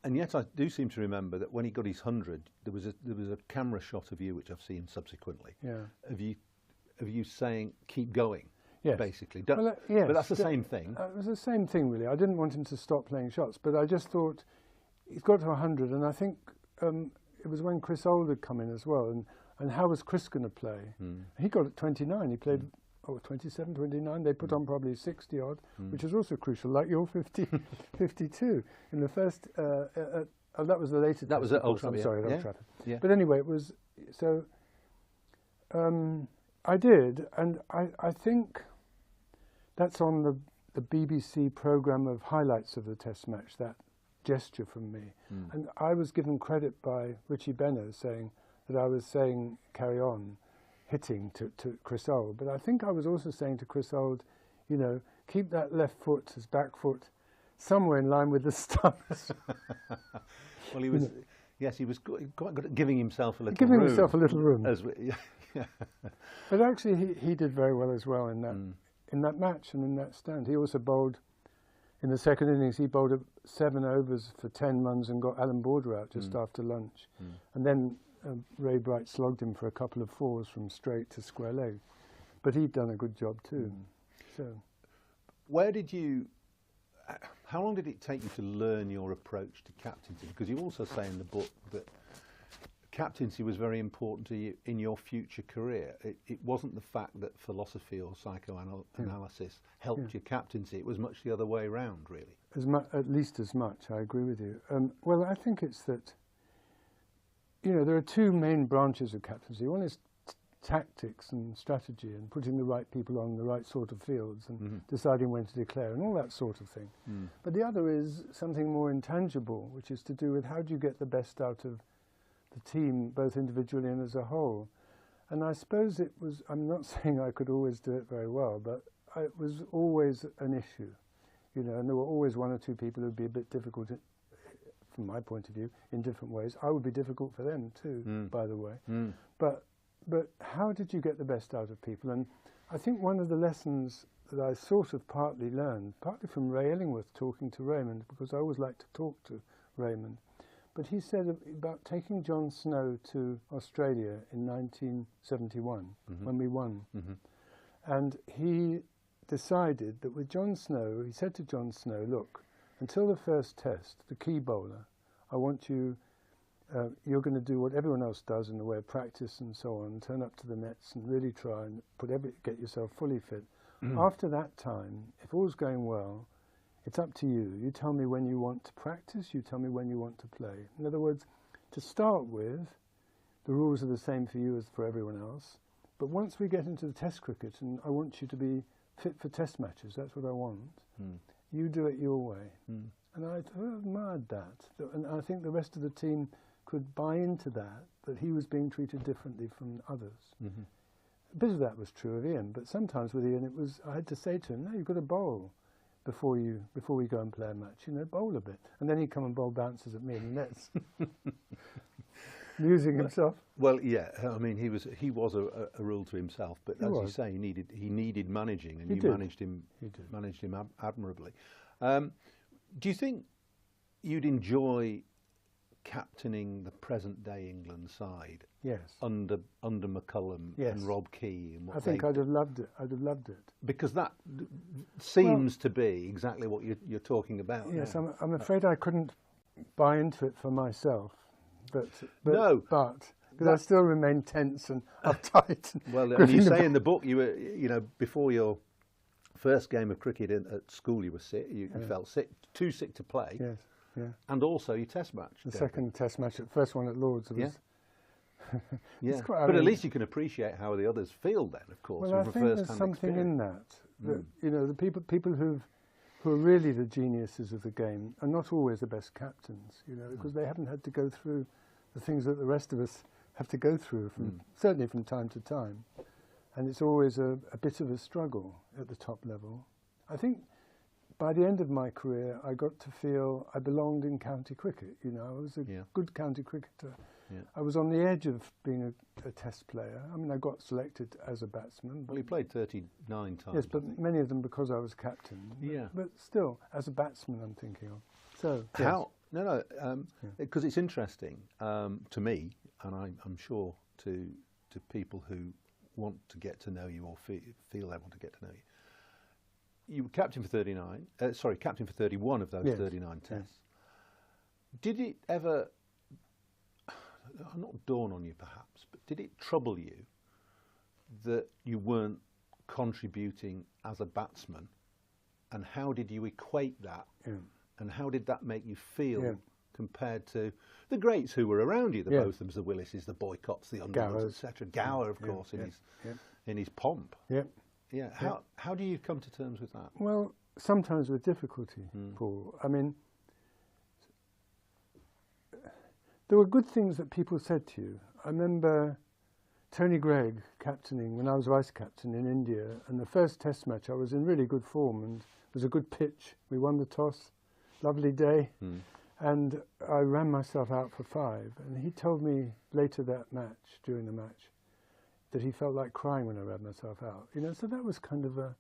And yet I do seem to remember that when he got his 100, there was a camera shot of you, which I've seen subsequently, of you saying, keep going. Yes. Basically. Yes, but that's the same thing. It was the same thing, really. I didn't want him to stop playing shots, but I just thought he's got to 100, and I think it was when Chris Old had come in as well, and how was Chris going to play? He got at 29. He played 27, 29. They put on probably 60 odd, which is also crucial, like your 52 in the first. That was the latest. That was at Old Trafford. I'm sorry, at Old Trafford. Yeah. But anyway, it was so. I did, and I think that's on the BBC programme of highlights of the Test match, that gesture from me. And I was given credit by Richie Benner saying that I was saying carry on hitting to Chris Old, but I think I was also saying to Chris Old, you know, keep that left foot, his back foot, somewhere in line with the stumps. Well, he was, yes, he was quite good at giving himself a little giving room. himself a little room. Yeah. But actually he did very well as well in that match and in that stand. He also bowled, in the second innings, he bowled 7 overs for 10 runs and got Alan Border out just after lunch. And then Ray Bright slogged him for a couple of 4s from straight to square leg. But he'd done a good job too. So, how long did it take you to learn your approach to captaincy? Because you also say in the book that captaincy was very important to you in your future career. It wasn't the fact that philosophy or psychoanalysis helped your captaincy. It was much the other way around, really. At least as much, I agree with you. Well, I think it's that, you know, there are 2 main branches of captaincy. One is tactics and strategy and putting the right people on the right sort of fields and deciding when to declare and all that sort of thing. But the other is something more intangible, which is to do with how do you get the best out of the team, both individually and as a whole. And I suppose it was, I'm not saying I could always do it very well, but it was always an issue, you know, and there were always 1 or 2 people who would be a bit difficult, from my point of view, in different ways. I would be difficult for them too, by the way. But how did you get the best out of people? And I think one of the lessons that I sort of partly learned, partly from Ray Illingworth talking to Raymond, because I always like to talk to Raymond, but he said about taking John Snow to Australia in 1971, when we won. And he decided that with John Snow, he said to John Snow, look, until the first test, the key bowler, I want you, you're going to do what everyone else does in the way of practice and so on, turn up to the nets and really try and get yourself fully fit. After that time, if all's going well, it's up to you. You tell me when you want to practice, you tell me when you want to play. In other words, to start with, the rules are the same for you as for everyone else. But once we get into the test cricket, and I want you to be fit for test matches, that's what I want, you do it your way. And I admired that. And I think the rest of the team could buy into that he was being treated differently from others. A bit of that was true of Ian, but sometimes with Ian, I had to say to him, no, you've got to bowl before we go and play a match, you know, bowl a bit. And then he'd come and bowl bounces at me in the nets. Amusing himself. Well, yeah, I mean, he was a rule to himself, but as you say, he needed managing, and you managed him admirably. Do you think you'd enjoy captaining the present-day England side? Yes. Under McCullum and Rob Key. And I think I'd have loved it. Because that seems to be exactly what you're talking about. Yes, I'm afraid I couldn't buy into it for myself. But because I still remain tense and uptight. Well, and you say in the book, you were, before your first game of cricket at school, you were sick. You felt sick, too sick to play. Yes, yeah. And also your test match. The second test match, the first one at Lord's. Was yeah. But at least you can appreciate how the others feel then, of course. Well, I think there's something in that. The people who are really the geniuses of the game are not always the best captains, because they haven't had to go through the things that the rest of us have to go through, certainly from time to time. And it's always a bit of a struggle at the top level. I think by the end of my career, I got to feel I belonged in county cricket. I was a good county cricketer. Yeah. I was on the edge of being a test player. I mean, I got selected as a batsman. Well, he played 39 times. Yes, but many of them because I was captain. Yeah. But still, as a batsman, I'm thinking of. So because it's interesting to me, and I'm sure to people who want to get to know you or feel they want to get to know you. You were captain for 31 of those 39 tests. Yes. Did it ever, not dawn on you perhaps, but did it trouble you that you weren't contributing as a batsman? And how did you equate that? Yeah. And how did that make you feel compared to the greats who were around you, the Bothams, the Willises, the Boycotts, the Underwoods, etc. Gower, of course, in his pomp. Yeah. Yeah. How do you come to terms with that? Well, sometimes with difficulty, Paul. I mean, there were good things that people said to you. I remember Tony Greig captaining when I was vice captain in India, and the first test match I was in really good form, and it was a good pitch. We won the toss, lovely day, and I ran myself out for 5. And he told me later that match, during the match, that he felt like crying when I ran myself out. So that was kind of a...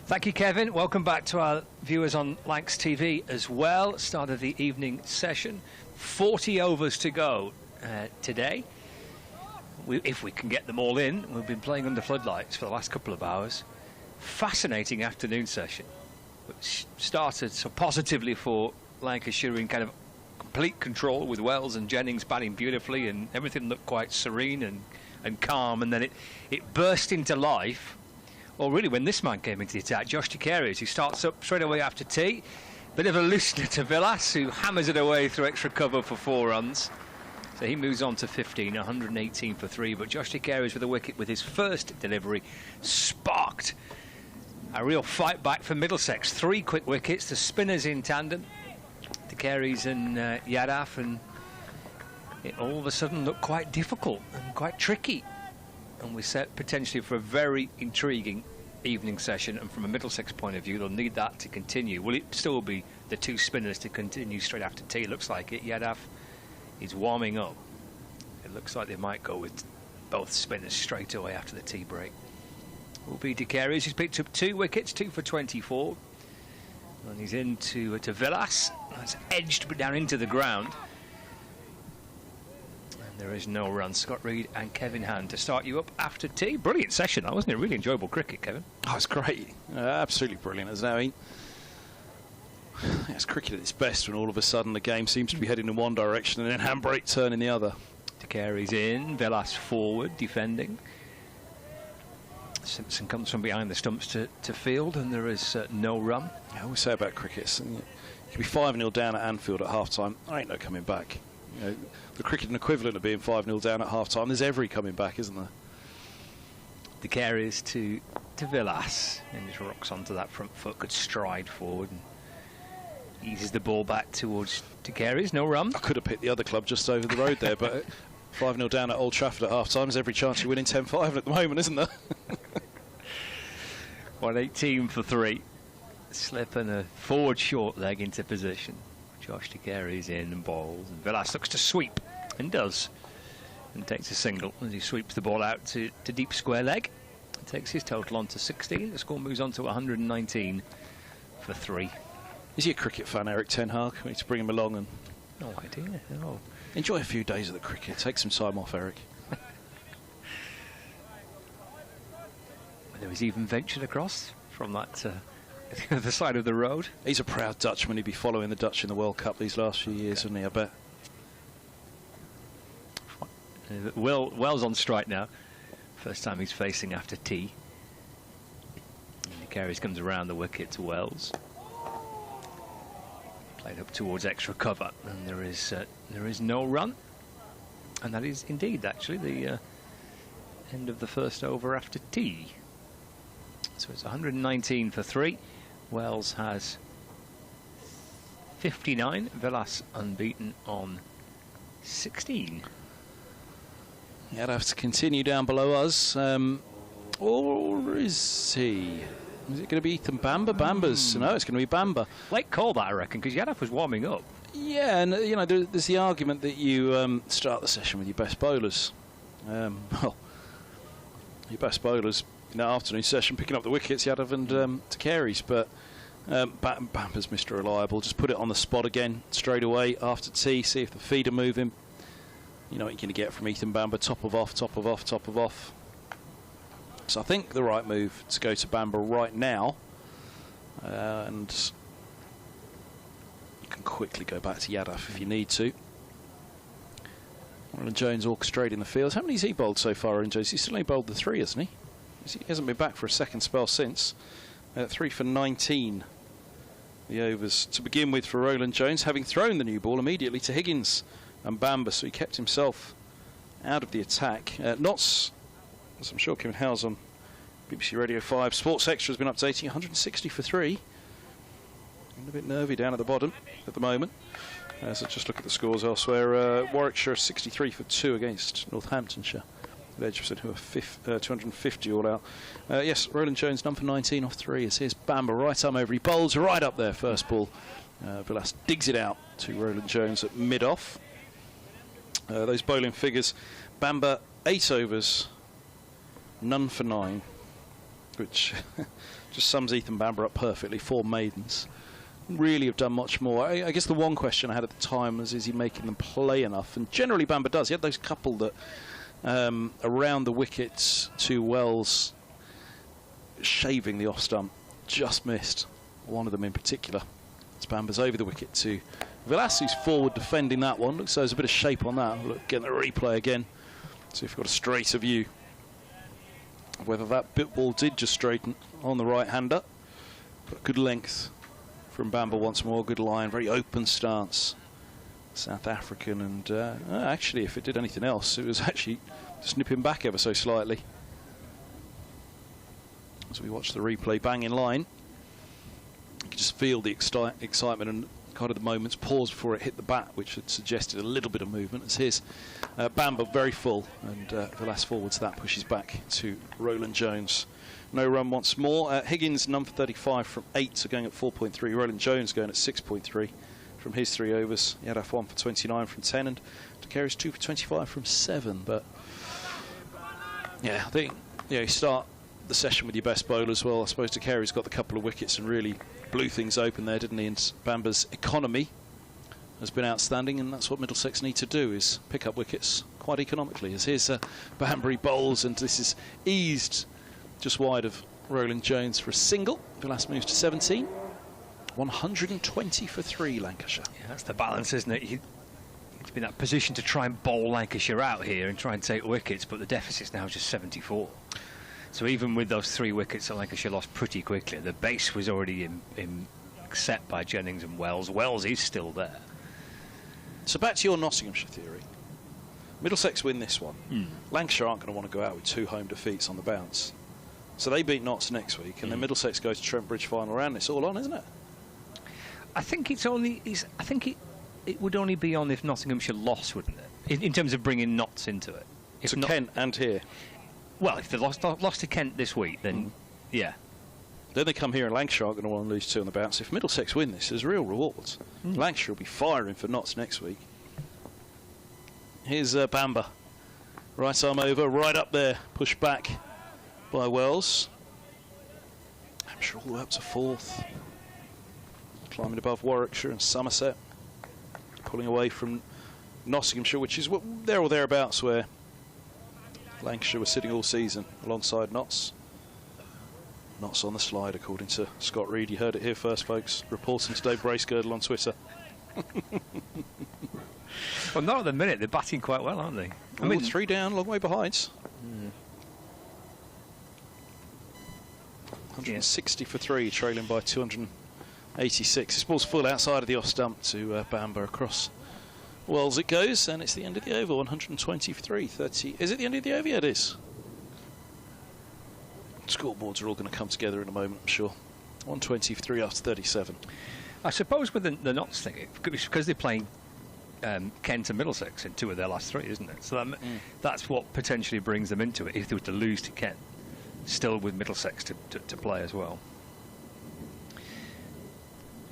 Thank you, Kevin. Welcome back to our viewers on Lancs TV as well. Start of the evening session. 40 overs to go today. If we can get them all in. We've been playing under floodlights for the last couple of hours. Fascinating afternoon session, which started so positively for Lancashire in kind of complete control with Wells and Jennings batting beautifully, and everything looked quite serene and calm, and then it burst into life. Or really, when this man came into the attack, Josh Takaris, who starts up straight away after tea. Bit of a loosener to Villas, who hammers it away through extra cover for 4 runs. So he moves on to 15, 118 for 3. But Josh Takaris with a wicket with his first delivery sparked a real fight back for Middlesex. 3 quick wickets, the spinners in tandem, Takaris and Yadav, and it all of a sudden looked quite difficult and quite tricky. And we're set potentially for a very intriguing evening session, and from a Middlesex point of view they'll need that to continue. Will it still be the 2 spinners to continue straight after tea? Looks like it. Yadav is warming up. It looks like they might go with both spinners straight away after the tea break. Will be De Carries, who's picked up 2 wickets, 2 for 24. And he's into to Villas. That's edged but down into the ground. And there is no run. Scott Reed and Kevin Hand to start you up after tea. Brilliant session, that wasn't it? Really enjoyable cricket, Kevin. Oh, it's great. Absolutely brilliant, isn't it? I mean, it's cricket at its best when all of a sudden the game seems to be heading in one direction and then handbrake turn in the other. De Carries in, Villas forward, defending. Simpson comes from behind the stumps to field, and there is no run. I always say about cricket, you can be 5-0 down at Anfield at half-time. There ain't no coming back. You know, the cricketing equivalent of being 5-0 down at half-time, there's every coming back, isn't there? De Carries to Villas, and just rocks onto that front foot, could stride forward and eases the ball back towards De Carries. No run. I could have picked the other club just over the road there, but 5-0 down at Old Trafford at half-time, there's every chance you're winning 10-5 at the moment, isn't there? 118 for 3. Slip and a forward short leg into position. Josh De Carries in and bowls. And Villas looks to sweep, and does. And takes a single as he sweeps the ball out to deep square leg. And takes his total on to 16. The score moves on to 119 for 3. Is he a cricket fan, Eric Ten Hag? We need to bring him along and... No idea. No. Enjoy a few days of the cricket. Take some time off, Eric. There was even ventured across from that the other side of the road. He's a proud Dutchman. He'd be following the Dutch in the World Cup these last few years, wouldn't he, I bet? Wells on strike now. First time he's facing after tea. De Carries comes around the wicket to Wells. Played up towards extra cover, and there is no run. And that is indeed actually the end of the first over after tea. So it's 119 for 3. Wells has 59. Villas unbeaten on 16. He'd have to continue down below us. Or is he? Is it going to be Ethan Bamber? Bamber's. No, it's going to be Bamber. Late call that, I reckon, because Yadav was warming up. Yeah, and you know, there's the argument that you start the session with your best bowlers. Well, your best bowlers in that afternoon session picking up the wickets, Yadav and De Carries, but Bamber's Mr. Reliable. Just put it on the spot again straight away after tea, see if the feed are moving. You know what you're going to get from Ethan Bamber, top of off, top of off, top of off. So I think the right move to go to Bamber right now, and you can quickly go back to Yadav if you need to. Roland Jones orchestrating the field. How many has he bowled so far, Roland Jones? He's still only bowled the 3, hasn't he? He hasn't been back for a second spell since. 3 for 19. The overs to begin with for Roland Jones, having thrown the new ball immediately to Higgins and Bamber, so he kept himself out of the attack. Notts, as I'm sure Kevin Howes on BBC Radio 5 Sports Extra has been updating, 160 for 3. A bit nervy down at the bottom at the moment. So just look at the scores elsewhere. Warwickshire 63 for 2 against Northamptonshire. Edgerton, who are 250 all out. Yes, Roland Jones, number 19 off 3. As here's Bamber right arm over. He bowls right up there, first ball. Villas digs it out to Roland Jones at mid-off. Those bowling figures. Bamber, 8 overs, none for 9, which just sums Ethan Bamber up perfectly. 4 maidens. Really have done much more. I guess the one question I had at the time was, is he making them play enough? And generally Bamber does. He had those couple that around the wickets to Wells, shaving the off stump, just missed. One of them in particular. It's Bamber's over the wicket to Villas, who's forward defending that one. Looks like there's a bit of shape on that. Look, getting the replay again. See if we've got a straighter view of whether that bit ball did just straighten on the right-hander. But good length from Bamber once more. Good line, very open stance. South African, and actually, if it did anything else, it was actually just nipping back ever so slightly. As we watch the replay, bang in line. You can just feel the excitement and kind of the moment's pause before it hit the bat, which had suggested a little bit of movement. As here's Bamber very full, and Villas forwards that, pushes back to Roland Jones. No run once more. Higgins, number 35 from 8, so going at 4.3. Roland Jones going at 6.3 from his 3 overs. Yadav 1 for 29 from 10, and De Carries 2 for 25 from 7. But Yeah, I think you start the session with your best bowler as well. I suppose De Carey's got the couple of wickets and really blew things open there, didn't he? And Bamba's economy has been outstanding, and that's what Middlesex need to do, is pick up wickets quite economically. As here's Bambury bowls, and this is eased just wide of Roland Jones for a single. Villas moves to 17. 120 for 3, Lancashire. Yeah, that's the balance, isn't it? You've been in that position to try and bowl Lancashire out here and try and take wickets, but the deficit's now just 74. So even with those 3 wickets that Lancashire lost pretty quickly, the base was already in set by Jennings and Wells. Wells is still there. So back to your Nottinghamshire theory. Middlesex win this one. Lancashire aren't going to want to go out with 2 home defeats on the bounce. So they beat Notts next week, and then Middlesex goes to Trent Bridge final round. It's all on, isn't it? I think it's only. I think it would only be on if Nottinghamshire lost, wouldn't it? In terms of bringing Notts into it. If to Kent and here. Well, if they lost to Kent this week, then yeah. Then they come here, and Lancashire aren't going to want to lose 2 on the bounce. If Middlesex win this, there's real rewards. Lancashire will be firing for Notts next week. Here's Bamba. Right arm over, right up there. Pushed back by Wells. Hampshire all the way up to 4th. Climbing above Warwickshire and Somerset. Pulling away from Nottinghamshire, which is there or thereabouts where Lancashire was sitting all season alongside Notts. Notts on the slide, according to Scott Reed. You heard it here first, folks. Reporting to Dave Bracegirdle on Twitter. Well, not at the minute. They're batting quite well, aren't they? I mean, 3 down, long way behind. 160 for 3, trailing by 286. This ball's full outside of the off stump to Bamba across Wells it goes, and it's the end of the over. 120 for 3, 30. Is it the end of the over? Yeah, it is. Scoreboards are all going to come together in a moment, I'm sure. 120 for 3 after 37. I suppose with the Notts thing, it's because they're playing Kent and Middlesex in 2 of their last 3, isn't it? So that's what potentially brings them into it, if they were to lose to Kent. Still with Middlesex to play as well.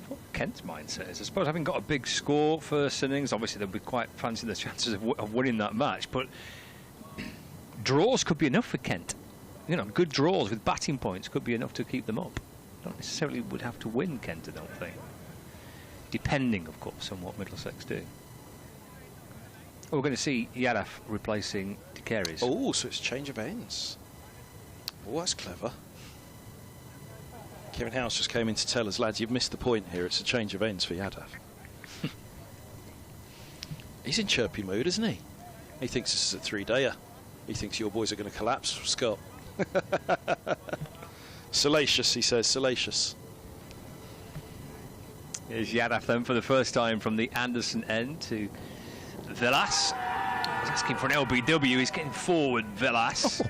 What Kent's mindset is, I suppose, having got a big score first innings, obviously they'll be quite fancy the chances of winning that match, but draws could be enough for Kent. You know, good draws with batting points could be enough to keep them up. Not necessarily would have to win Kent, I don't think. Depending, of course, on what Middlesex do. Oh, we're going to see Yadav replacing De Carey's. Oh, so it's change of ends. Oh, that's clever. Kevin House just came in to tell us, lads, you've missed the point here. It's a change of ends for Yadav. He's in chirpy mood, isn't he? He thinks this is a 3-dayer. He thinks your boys are going to collapse, Scott. Salacious, he says, salacious. Here's Yadav then for the first time from the Anderson end to Villas. He's asking for an LBW. He's getting forward, Villas.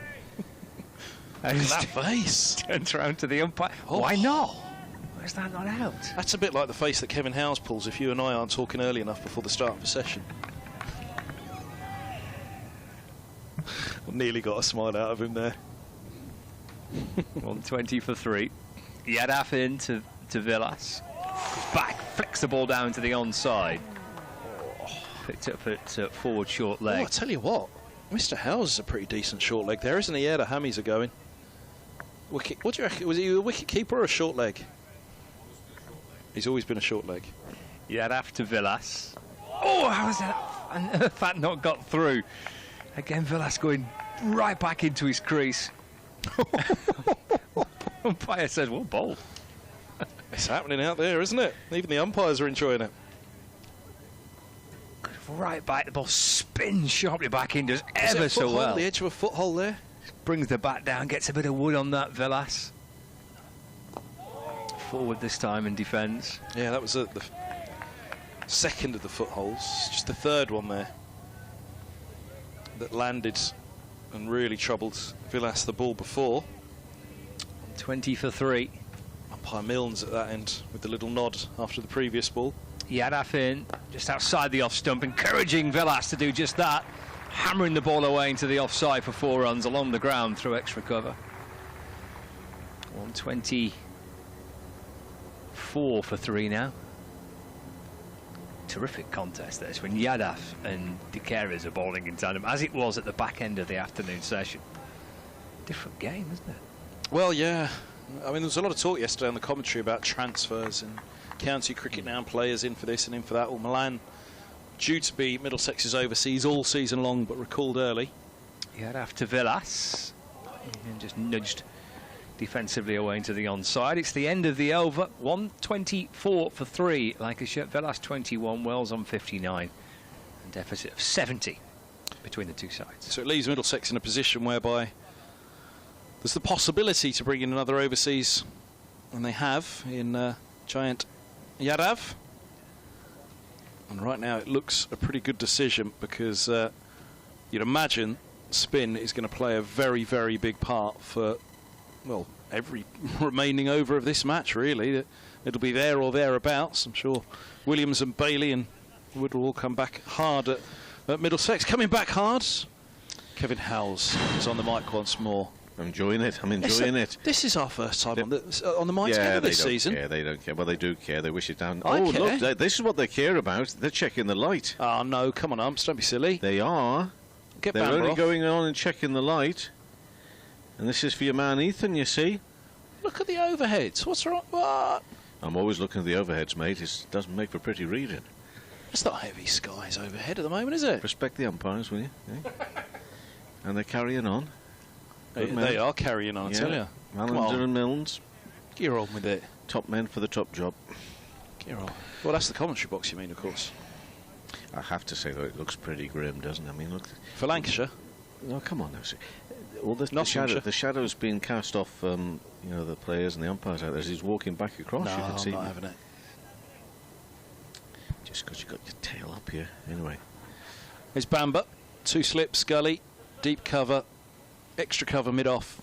And that face. Turns around to the umpire. Oh. Why not? Why is that not out? That's a bit like the face that Kevin Howes pulls if you and I aren't talking early enough before the start of a session. Nearly got a smile out of him there. 120 for 3. Yadav in to Villas. Back, flicks the ball down to the onside. Picked up at forward short leg. Oh, I tell you what, Mr. Howes is a pretty decent short leg there, isn't he? Yeah, the hammies are going. Wicket. What do you reckon? Was he a wicket keeper or a short leg? He's always been a short leg. Yadav to Villas. Oh, how is that? That not got through. Again, Villas going right back into his crease. Umpire says, well, bold. It's happening out there, isn't it? Even the umpires are enjoying it. Right back, the ball spins sharply back in, does ever so well. The edge of a foothole there. Brings the bat down, gets a bit of wood on that, Villas. Forward this time in defence. Yeah, that was the second of the footholes. Just the third one there that landed and really troubled Villas the ball before. 20 for 3. Umpire Milnes at that end with the little nod after the previous ball. Yadav in, just outside the off stump, encouraging Villas to do just that. Hammering the ball away into the offside for 4 runs along the ground through extra cover. 124 for 3 now. Terrific contest this when Yadav and De Carey are bowling in tandem, as it was at the back end of the afternoon session. different game, isn't it? Well, yeah. I mean, there was a lot of talk yesterday on the commentary about transfers and county cricket now, and players in for this and in for that. Well, Milan due to be Middlesex's overseas all season long, but recalled early. He had after Villas and just nudged defensively away into the onside. It's the end of the over. 124 for 3. Lancashire, Villas 21, Wells on 59. And deficit of 70 between the two sides. So it leaves Middlesex in a position whereby there's the possibility to bring in another overseas, and they have in Giant Yadav. And right now it looks a pretty good decision, because you'd imagine spin is going to play a very, very big part for, well, every remaining over of this match, really. It'll be there or thereabouts. I'm sure Williams and Bailey and Wood will all come back hard at Middlesex. Coming back hard, Kevin Howells is on the mic once more. I'm enjoying it. I'm enjoying it. This is our first time on the mic together this season. Yeah, they don't care. Well, they do care. They wish it down. I care. Look, this is what they care about. They're checking the light. Oh, no, come on, Umps, don't be silly. They are. Get They're Bamber only off. going on and checking the light. And this is for your man Ethan, you see. Look at the overheads. What's wrong? What? I'm always looking at the overheads, mate. It doesn't make for pretty reading. It's not heavy skies overhead at the moment, is it? Respect the umpires, will you? Eh? And they're carrying on. They are carrying on, I tell you. Mallender and Milnes. Gear on with it. Top men for the top job. Gear on. Well, that's the commentary box, you mean, of course. I have to say, though, it looks pretty grim, doesn't it? I mean, look. For Lancashire? No, come on now. See. All the shadow's being cast off, you know, the players and the umpires out there as he's walking back across. No, you can see I'm not having it. Just because you've got your tail up here. Anyway. There's Bamber. 2 slips, Gully. Deep cover. Extra cover mid-off.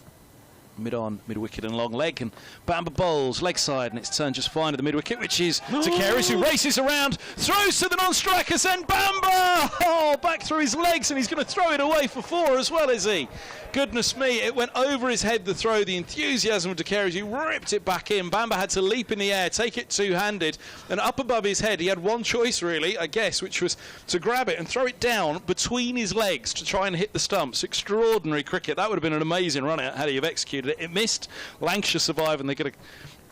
Mid-on, mid-wicket and long leg, and Bamber bowls leg side, and it's turned just fine at the mid-wicket, which is Takeris, who races around, throws to the non-strikers, and Bamber! Oh, back through his legs, and he's going to throw it away for 4 as well, is he? Goodness me, it went over his head, the throw, the enthusiasm of Takeris, who ripped it back in. Bamber had to leap in the air, take it two-handed, and up above his head, he had one choice, really, I guess, which was to grab it and throw it down between his legs to try and hit the stumps. Extraordinary cricket. That would have been an amazing run out had he have executed it. It missed. Lancashire survive, and they get an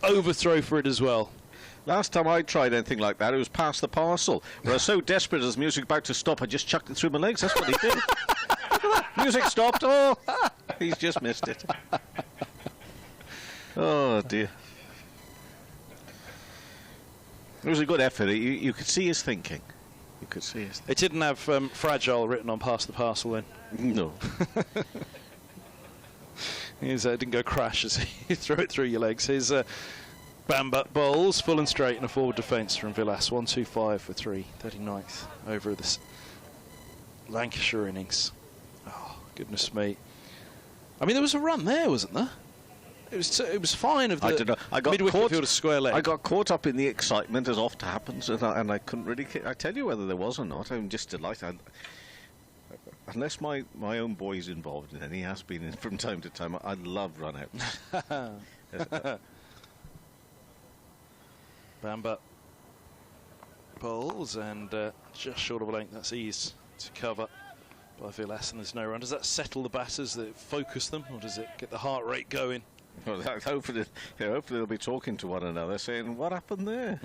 overthrow for it as well. Last time I tried anything like that, it was past the parcel. But I was so desperate as the music about to stop, I just chucked it through my legs. That's what he did. Music stopped. Oh, he's just missed it. Oh, dear. It was a good effort. You could see his thinking. You could see his thinking. It didn't have fragile written on past the parcel then? No. It didn't go crash as he threw it through your legs. His Bamber bowls full and straight in a forward defence from Villas. 125 for 3, 39th over this Lancashire innings. Oh, goodness me. I mean, there was a run there, wasn't there? It was fine of the mid-wicket field of square leg. I got caught up in the excitement, as often happens, and I couldn't really... I tell you whether there was or not. I'm just delighted. Unless my own boy's involved in it, and he has been in from time to time, I love run-outs. Bamber bowls, and just short of a length, that's eased to cover by Villas, and there's no run. Does that settle the batters, that focus them, or does it get the heart rate going? Well, hopefully they'll be talking to one another, saying, what happened there?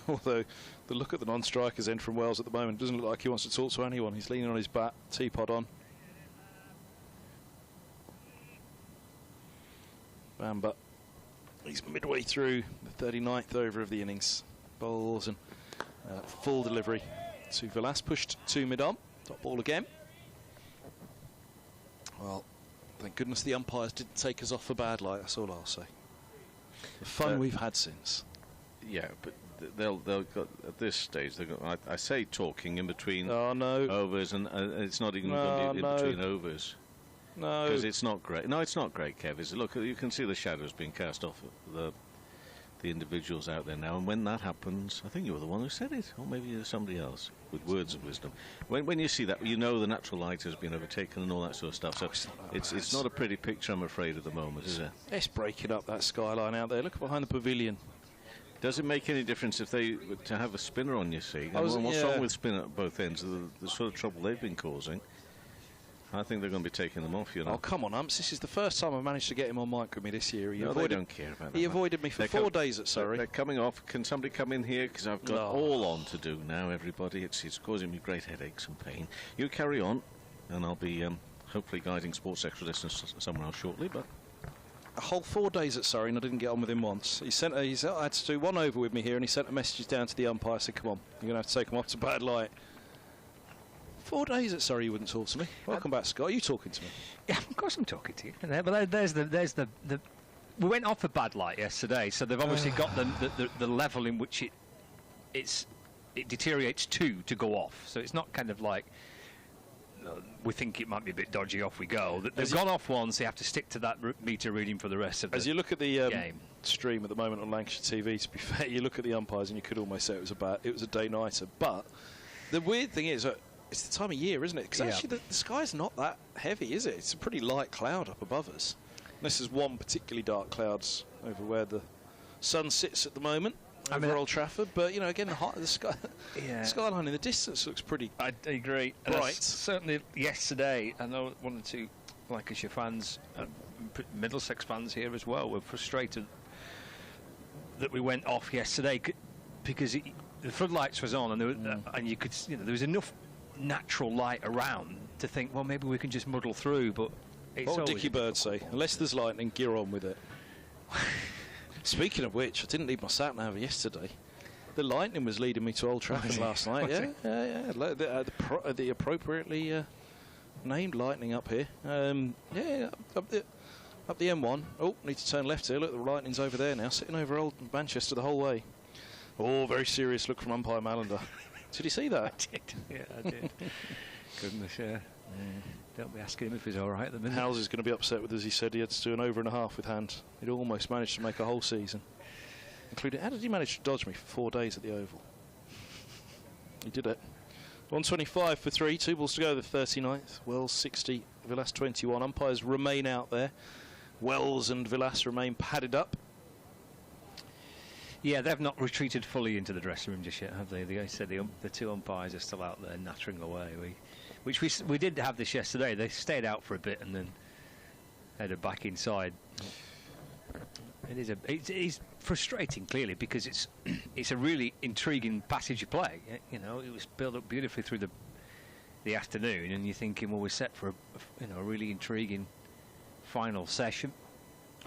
Although the look at the non-strikers end from Wells at the moment doesn't look like he wants to talk to anyone. He's leaning on his bat, teapot on. Bamber, he's midway through the 39th over of the innings. Bowls and full delivery to Villas, pushed to mid-on. Top ball again. Well, thank goodness the umpires didn't take us off a bad light, that's all I'll say. The fun we've had since. Yeah, but they'll got at this stage. I say talking in between overs, and it's not even in between overs. No, because it's not great. No, it's not great, Kev. Look, you can see the shadows being cast off the individuals out there now, and when that happens, I think you were the one who said it, or maybe you're somebody else with words of wisdom. When you see that, you know the natural light has been overtaken and all that sort of stuff. So it's not a pretty picture, I'm afraid, at the moment, is it? It's breaking up that skyline out there. Look behind the pavilion. Does it make any difference if they to have a spinner on, you see? What's wrong with spin at both ends? The sort of trouble they've been causing. I think they're going to be taking them off, you know. Oh, come on, Umps. This is the first time I've managed to get him on mic with me this year. They don't care about that. He avoided me for 4 days at Surrey. They're coming off. Can somebody come in here? Because I've got all on to do now, everybody. It's causing me great headaches and pain. You carry on, and I'll be hopefully guiding sports extra listeners somewhere else shortly, but... A whole 4 days at Surrey, and I didn't get on with him once. He's had to do one over with me here, and he sent a message down to the umpire. I said, come on, you're going to have to take him off to bad light. 4 days at Surrey, you wouldn't talk to me. Welcome back, Scott. Are you talking to me? Yeah, of course I'm talking to you. But there's the. We went off a bad light yesterday, so they've obviously got the level in which it deteriorates to go off. So it's not kind of like we think it might be a bit dodgy, off we go. They've gone off once, they have to stick to that meter reading for the rest of the game. As you look at the stream at the moment on Lancashire TV, to be fair, you look at the umpires and you could almost say it was a day-nighter. But the weird thing is it's the time of year, isn't it? Because actually the sky's not that heavy, is it? It's a pretty light cloud up above us. Unless there's one particularly dark cloud over where the sun sits at the moment. Over Old Trafford, but you know, again, the skyline in the distance looks pretty. I agree. Bright. Certainly, yesterday, I know one or two Lancashire fans, Middlesex fans here as well, were frustrated that we went off yesterday because the floodlights was on, and and you could, there was enough natural light around to think, well, maybe we can just muddle through. But it's what would Dickie Bird say? Unless there's lightning, gear on with it. Speaking of which, I didn't leave my sat nav yesterday. The lightning was leading me to Old Trafford last night. Yeah. The appropriately named lightning up here. Up the M1. Oh, need to turn left here. Look, the lightning's over there now, sitting over Old Manchester the whole way. Oh, very serious look from umpire Malander. Did you see that? I did. Yeah, I did. Goodness, yeah. Don't be asking him if he's all right at the minute. Howes is going to be upset with us. He said he had to do an over and a half with hand. He'd almost managed to make a whole season, including. How did he manage to dodge me for 4 days at the Oval? He did it. 125 for 3, 2 balls to go. The 39th. Wells 60, Villas 21. Umpires remain out there. Wells and Villas remain padded up. Yeah, they've not retreated fully into the dressing room just yet, have they? The guy said the two umpires are still out there nattering away. Which we did have this yesterday. They stayed out for a bit and then headed back inside. It is frustrating, clearly, because it's a really intriguing passage of play. You know, it was built up beautifully through the afternoon, and you're thinking, well, we're set for a really intriguing final session.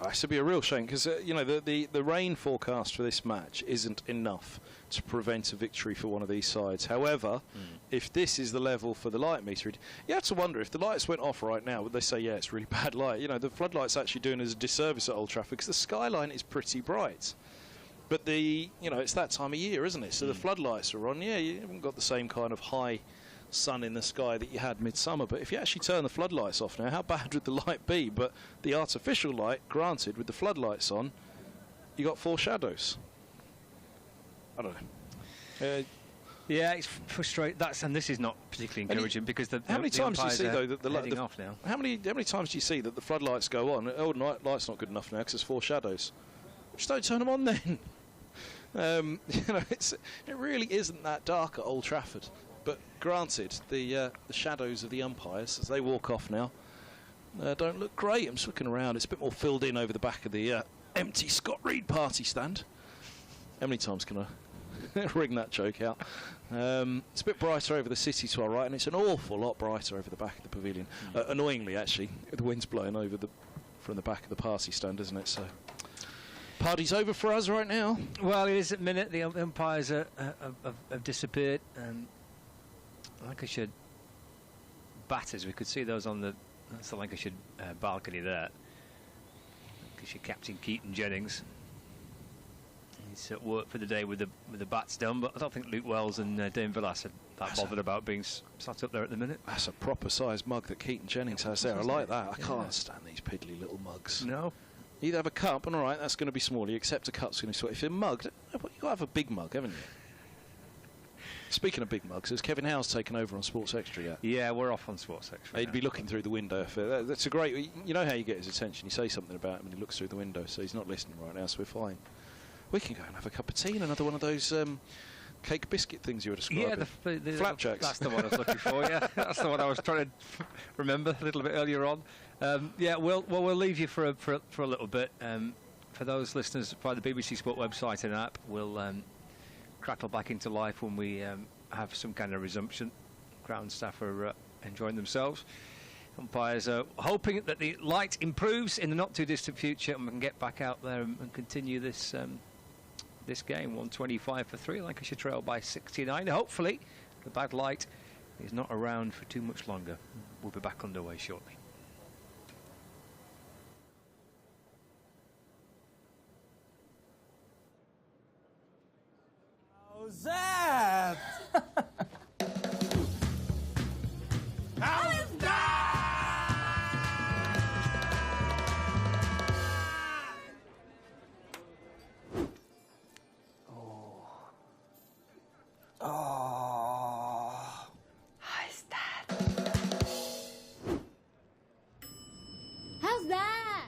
This would be a real shame because the rain forecast for this match isn't enough to prevent a victory for one of these sides. However, if this is the level for the light meter, you have to wonder if the lights went off right now, would they say, yeah, it's really bad light? You know, the floodlights actually doing us a disservice at Old Trafford because the skyline is pretty bright. But it's that time of year, isn't it? So the floodlights are on. Yeah, you haven't got the same kind of high sun in the sky that you had midsummer, but if you actually turn the floodlights off now, how bad would the light be? But the artificial light, granted, with the floodlights on, you got 4 shadows. I don't know. Yeah, it's frustrating. And this is not particularly encouraging because how many times do you see though that the off now? How many times do you see that the floodlights go on? Oh, night light's not good enough now because there's 4 shadows. Just don't turn them on then. It really isn't that dark at Old Trafford. But granted, the shadows of the umpires as they walk off now don't look great. I'm just looking around. It's a bit more filled in over the back of the empty Scott Reed party stand. How many times can I ring that joke out? It's a bit brighter over the city to our right, and it's an awful lot brighter over the back of the pavilion. Annoyingly, actually, the wind's blowing over from the back of the party stand, isn't it? So party's over for us right now. Well, it is at the minute. The umpires have disappeared. Lancashire batters, we could see those on that's the Lancashire balcony there. Lancashire captain Keaton Jennings. He's at work for the day with the bats done, but I don't think Luke Wells and Dame Villas are that bothered about being sat up there at the minute. That's a proper sized mug that Keaton Jennings has there. I like that. I can't stand these piddly little mugs. No. You either have a cup, and all right, that's going to be small. You accept a cup's going to be small. If you're mugged, you've got to have a big mug, haven't you? Speaking of big mugs, has Kevin Howes taken over on Sports Extra yet? Yeah, we're off on Sports Extra. He'd be looking through the window. That's a great. You know how you get his attention. You say something about him, and he looks through the window. So he's not listening right now. So we're fine. We can go and have a cup of tea and another one of those cake biscuit things you were describing. Yeah, the flapjacks. That's the one I was looking for. Yeah, that's the one I was trying to remember a little bit earlier on. Yeah, we'll leave you for a little bit. For those listeners via the BBC Sport website and app, we'll crackle back into life when we have some kind of resumption. Ground staff are enjoying themselves. Umpires are hoping that the light improves in the not too distant future and we can get back out there and continue this this game. 125 for 3, Lancashire trail by 69. Hopefully the bad light is not around for too much longer. We'll be back underway shortly. How's that? How's that? Oh. How's that? How's that?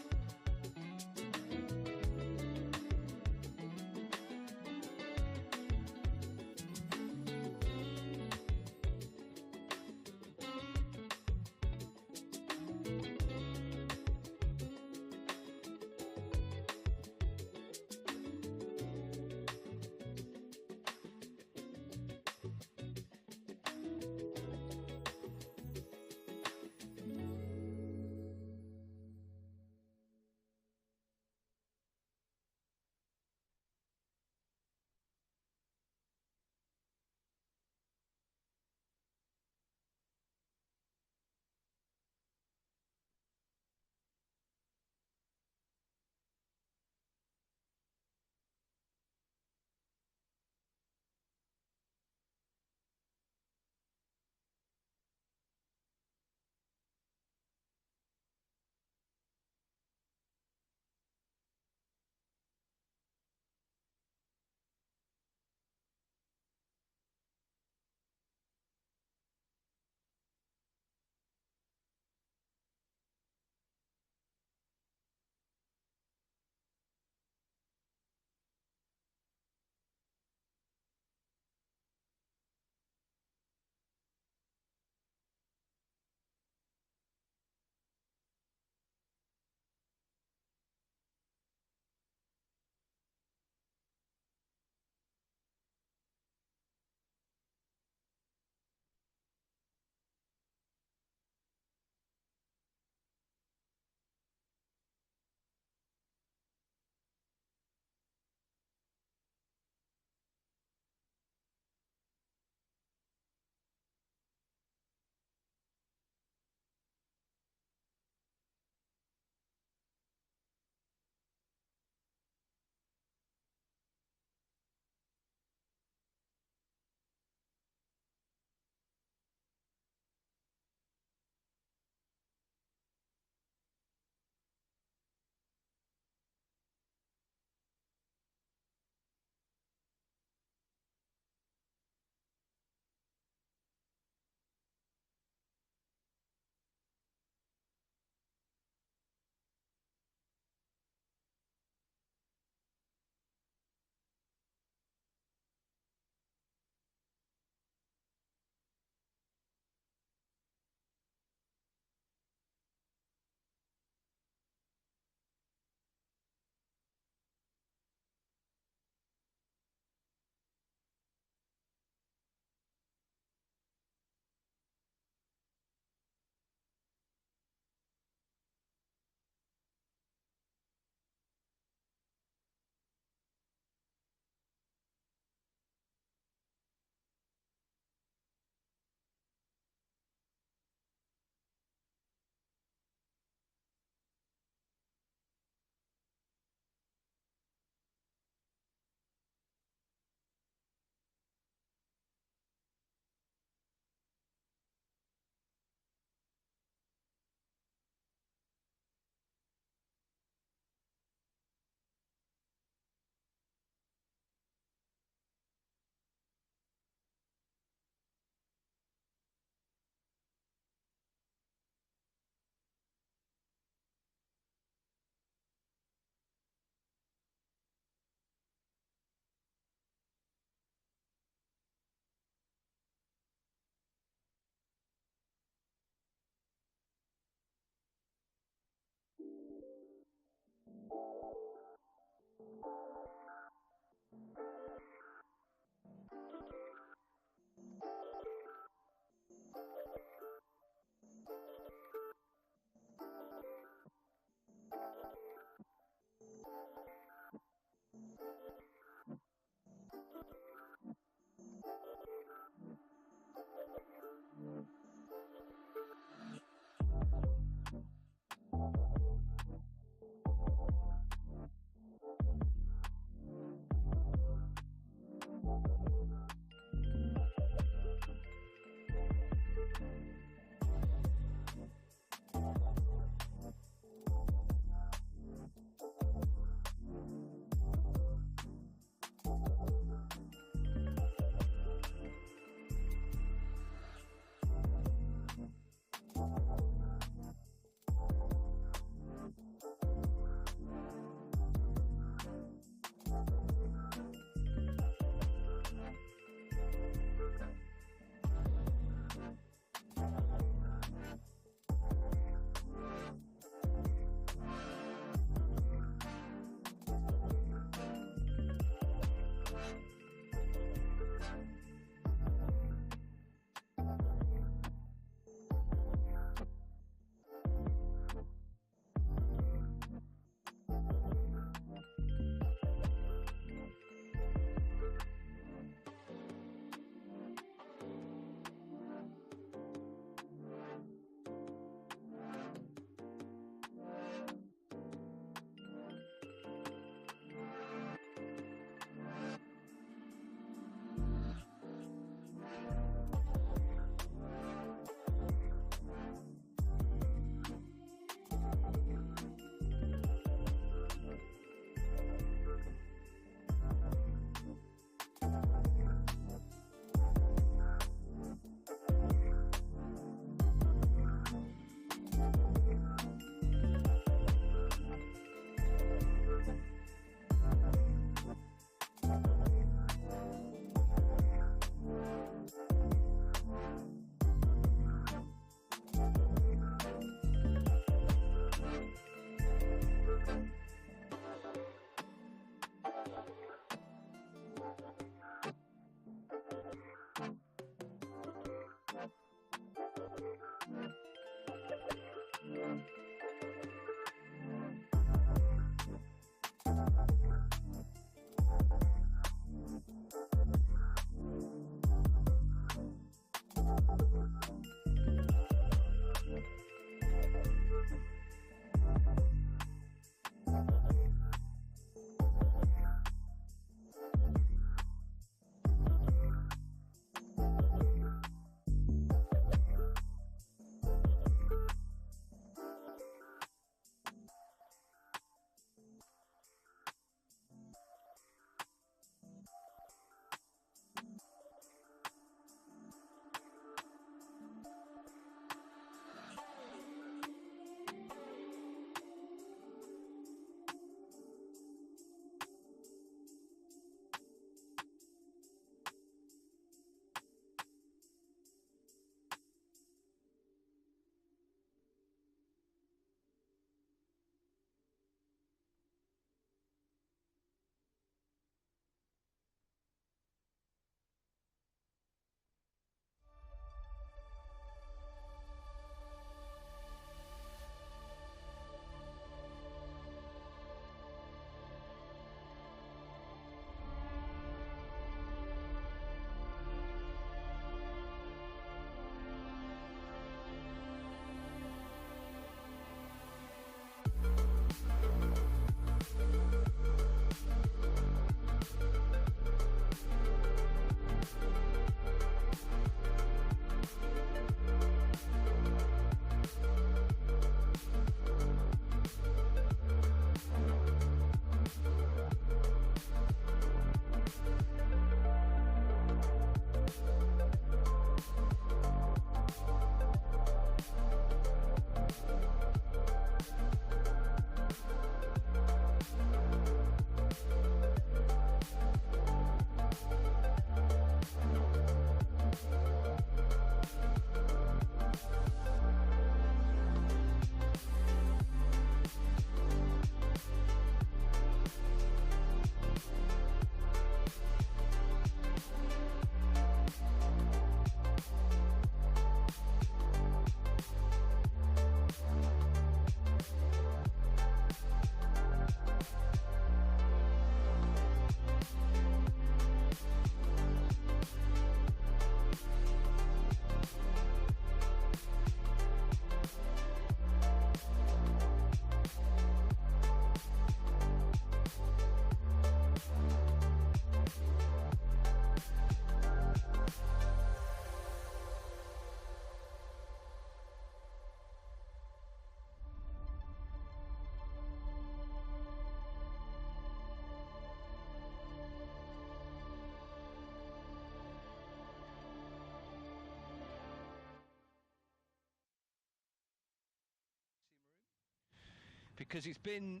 because it's been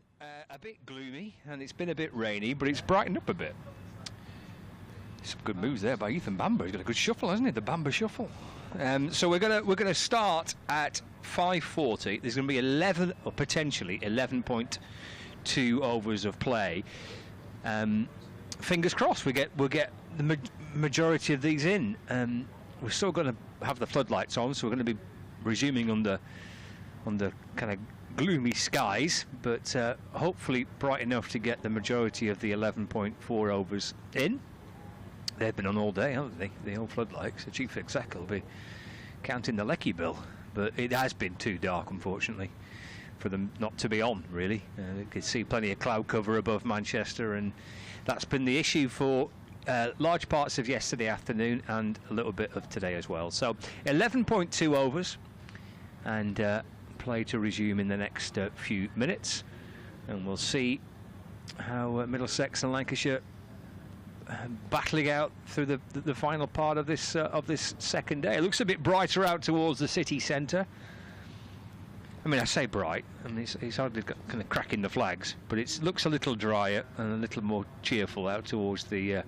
a bit gloomy and it's been a bit rainy, but it's brightened up a bit. Some good moves there by Ethan Bamber. He's got a good shuffle, hasn't he? The Bamber shuffle. So we're gonna start at 5:40. There's going to be 11 or potentially 11.2 overs of play. Fingers crossed we'll get the majority of these in. We're still going to have the floodlights on, so we're going to be resuming under kind of gloomy skies, but hopefully bright enough to get the majority of the 11.4 overs in. They've been on all day, haven't they? The old floodlights. The chief exec will be counting the Lecky bill, but it has been too dark, unfortunately, for them not to be on, really. You could see plenty of cloud cover above Manchester, and that's been the issue for large parts of yesterday afternoon and a little bit of today as well. So 11.2 overs, and play to resume in the next few minutes, and we'll see how Middlesex and Lancashire battling out through the final part of this second day. It looks a bit brighter out towards the city centre. I mean, I say bright, I mean it's hardly got kind of cracking the flags, but it looks a little drier and a little more cheerful out towards the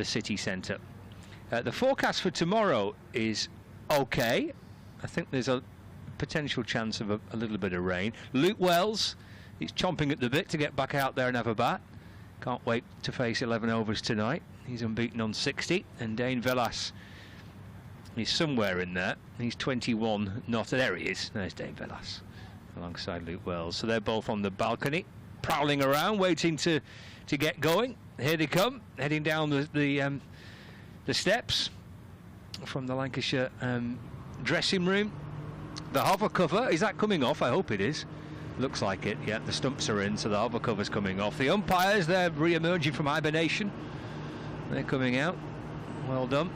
city centre. The forecast for tomorrow is okay. I think there's a potential chance of a little bit of rain. Luke Wells, he's chomping at the bit to get back out there and have a bat. Can't wait to face 11 overs tonight. He's unbeaten on 60, and Dane Velas is somewhere in there. He's 21 not. There he is. There's Dane Velas alongside Luke Wells. So they're both on the balcony, prowling around, waiting to get going. Here they come, heading down the steps from the Lancashire dressing room. The hover cover, is that coming off? I hope it is. Looks like it, yeah. The stumps are in, so the hover cover's coming off. The umpires, they're re-emerging from hibernation. They're coming out. Well done.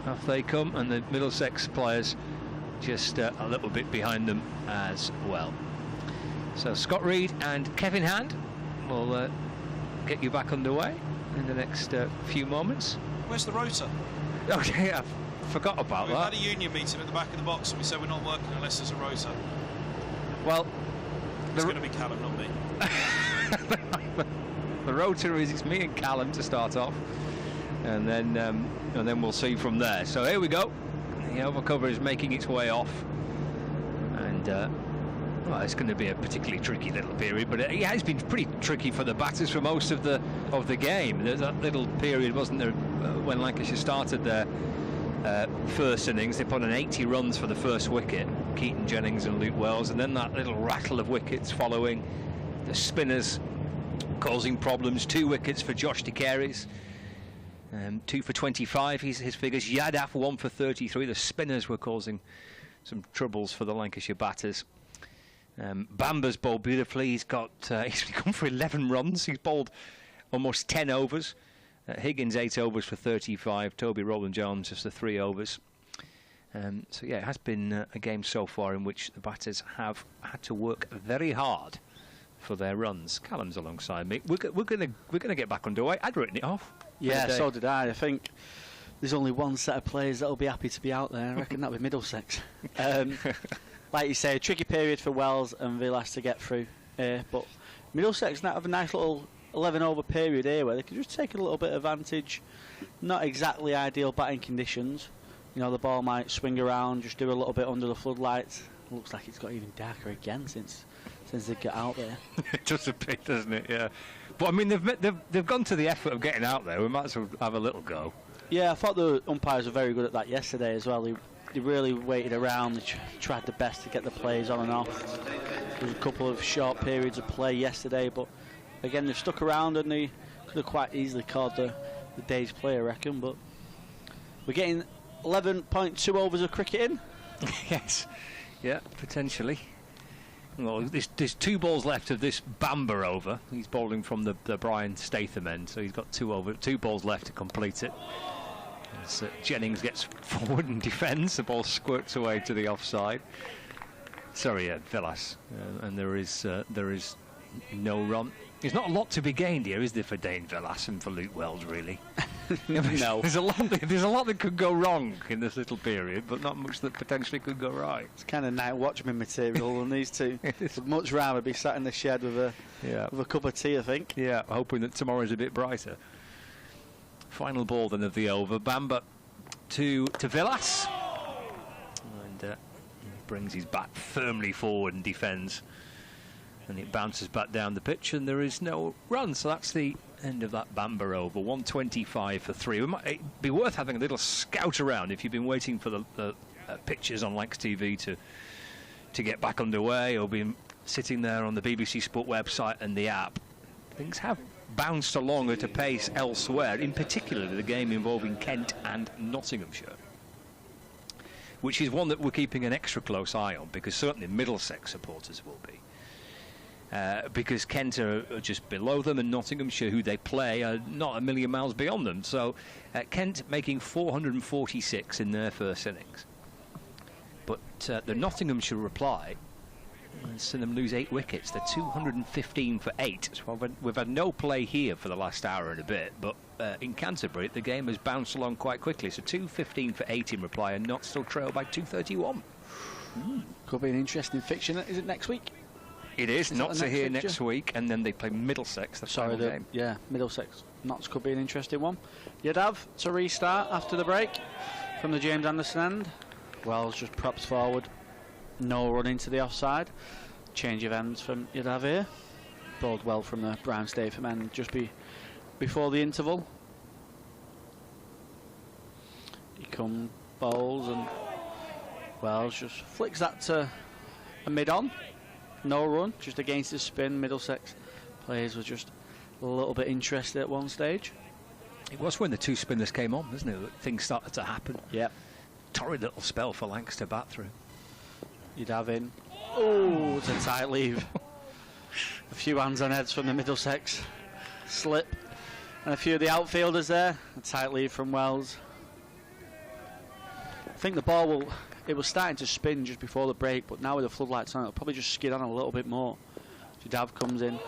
Off they come, and the Middlesex players just a little bit behind them as well. So Scott Reed and Kevin Hand will get you back underway in the next few moments. Where's the rotor? Okay, I forgot about that. We've had a union meeting at the back of the box, and we said we're not working unless there's a rotor. Well, it's going to be Callum, not me. The rotor is it's me and Callum to start off, and then we'll see from there. So here we go. The overcover is making its way off, and well, it's going to be a particularly tricky little period, but it has been pretty tricky for the batters for most of the game. There's that little period, wasn't there, when Lancashire started their first innings. They put on 80 runs for the first wicket, Keaton Jennings and Luke Wells, and then that little rattle of wickets following. The spinners causing problems. 2 wickets for Josh DeCaires, 2 for 25 his figures. Yadav 1 for 33. The spinners were causing some troubles for the Lancashire batters. Bamber's bowled beautifully. He's gone for 11 runs. He's bowled almost 10 overs. Higgins 8 overs for 35. Toby Rowland-Jones just the 3 overs. So yeah, it has been a game so far in which the batters have had to work very hard for their runs. Callum's alongside me. We're gonna get back underway. I'd written it off. Yeah, so did I. I think there's only one set of players that'll be happy to be out there. I reckon that'll be Middlesex. Like you say, a tricky period for Wells and Villas to get through. But Middlesex now have a nice little 11 over period here where they can just take a little bit of advantage. Not exactly ideal batting conditions. You know, the ball might swing around, just do a little bit under the floodlights. Looks like it's got even darker again since they get out there. It does a bit, doesn't it? Yeah. But I mean, they've gone to the effort of getting out there. We might as well have a little go. Yeah, I thought the umpires were very good at that yesterday as well. They really waited around. They tried the best to get the plays on and off. There was a couple of short periods of play yesterday, but again, they've stuck around and they could have quite easily called the day's play, I reckon. But we're getting 11.2 overs of cricket in. Yes, yeah, potentially. Well, there's 2 balls left of this Bamber over. He's bowling from the Brian Statham end, so he's got 2 balls left to complete it. As Jennings gets forward and defends, the ball squirts away to the offside. Sorry, Villas, and there is no run. There's not a lot to be gained here, is there, for Dane Villas and for Luke Wells, really? No. There's a lot that could go wrong in this little period, but not much that potentially could go right. It's kind of night watchman material, and these two would much rather be sat in the shed with a cup of tea, I think. Yeah, hoping that tomorrow's a bit brighter. Final ball then of the over. Bamba to Villas. And brings his bat firmly forward and defends. And it bounces back down the pitch, and there is no run. So that's the end of that Bamba over. 125 for 3. It'd be worth having a little scout around if you've been waiting for the pictures on Lancs TV to get back underway, or been sitting there on the BBC Sport website and the app. Things have bounced along at a pace elsewhere, in particular the game involving Kent and Nottinghamshire, which is one that we're keeping an extra close eye on, because certainly Middlesex supporters will be. Because Kent are just below them, and Nottinghamshire, who they play, are not a million miles beyond them. So Kent making 446 in their first innings. But the Nottinghamshire reply has seen them lose 8 wickets. They're 215 for 8. So we've had no play here for the last hour and a bit, but in Canterbury the game has bounced along quite quickly. So 215 for 8 in reply, and Not still trail by 231. Could be an interesting fixture. Is it next week? It is. Notts are here next week, and then they play Middlesex the final game. Yeah, Middlesex. Notts could be an interesting one. You'd have to restart after the break from the James Anderson end. Wells just props forward. No run into the offside. Change of ends from you'd have here. Bowled well from the Brown Statham end just before the interval. He comes, bowls, and Wells just flicks that to a mid-on. No run, just against his spin. Middlesex players were just a little bit interested at one stage. It was when the two spinners came on, wasn't it, that things started to happen. Yeah. Torrid little spell for Lancs to bat through. You'd have in. Oh, it's a tight leave. A few hands on heads from the Middlesex. Slip. And a few of the outfielders there. A tight leave from Wells. I think the ball it was starting to spin just before the break, but now with the floodlights on, it'll probably just skid on a little bit more. Jadav comes in.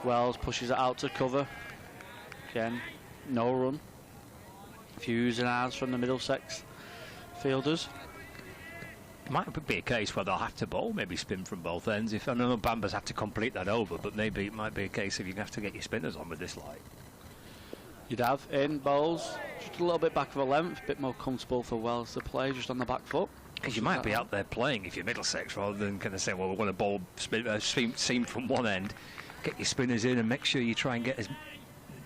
Wells pushes it out to cover. Again, no run. Fews and ahs from the Middlesex fielders. It might be a case where they'll have to bowl, maybe spin from both ends. If I know Bamba's have to complete that over, but maybe it might be a case of you have to get your spinners on with this light. You'd have in bowls, just a little bit back of a length, a bit more comfortable for Wells to play, just on the back foot. Because you might be out there playing if you're Middlesex, rather than kind of say, well, we want to bowl seam from one end, get your spinners in and make sure you try and get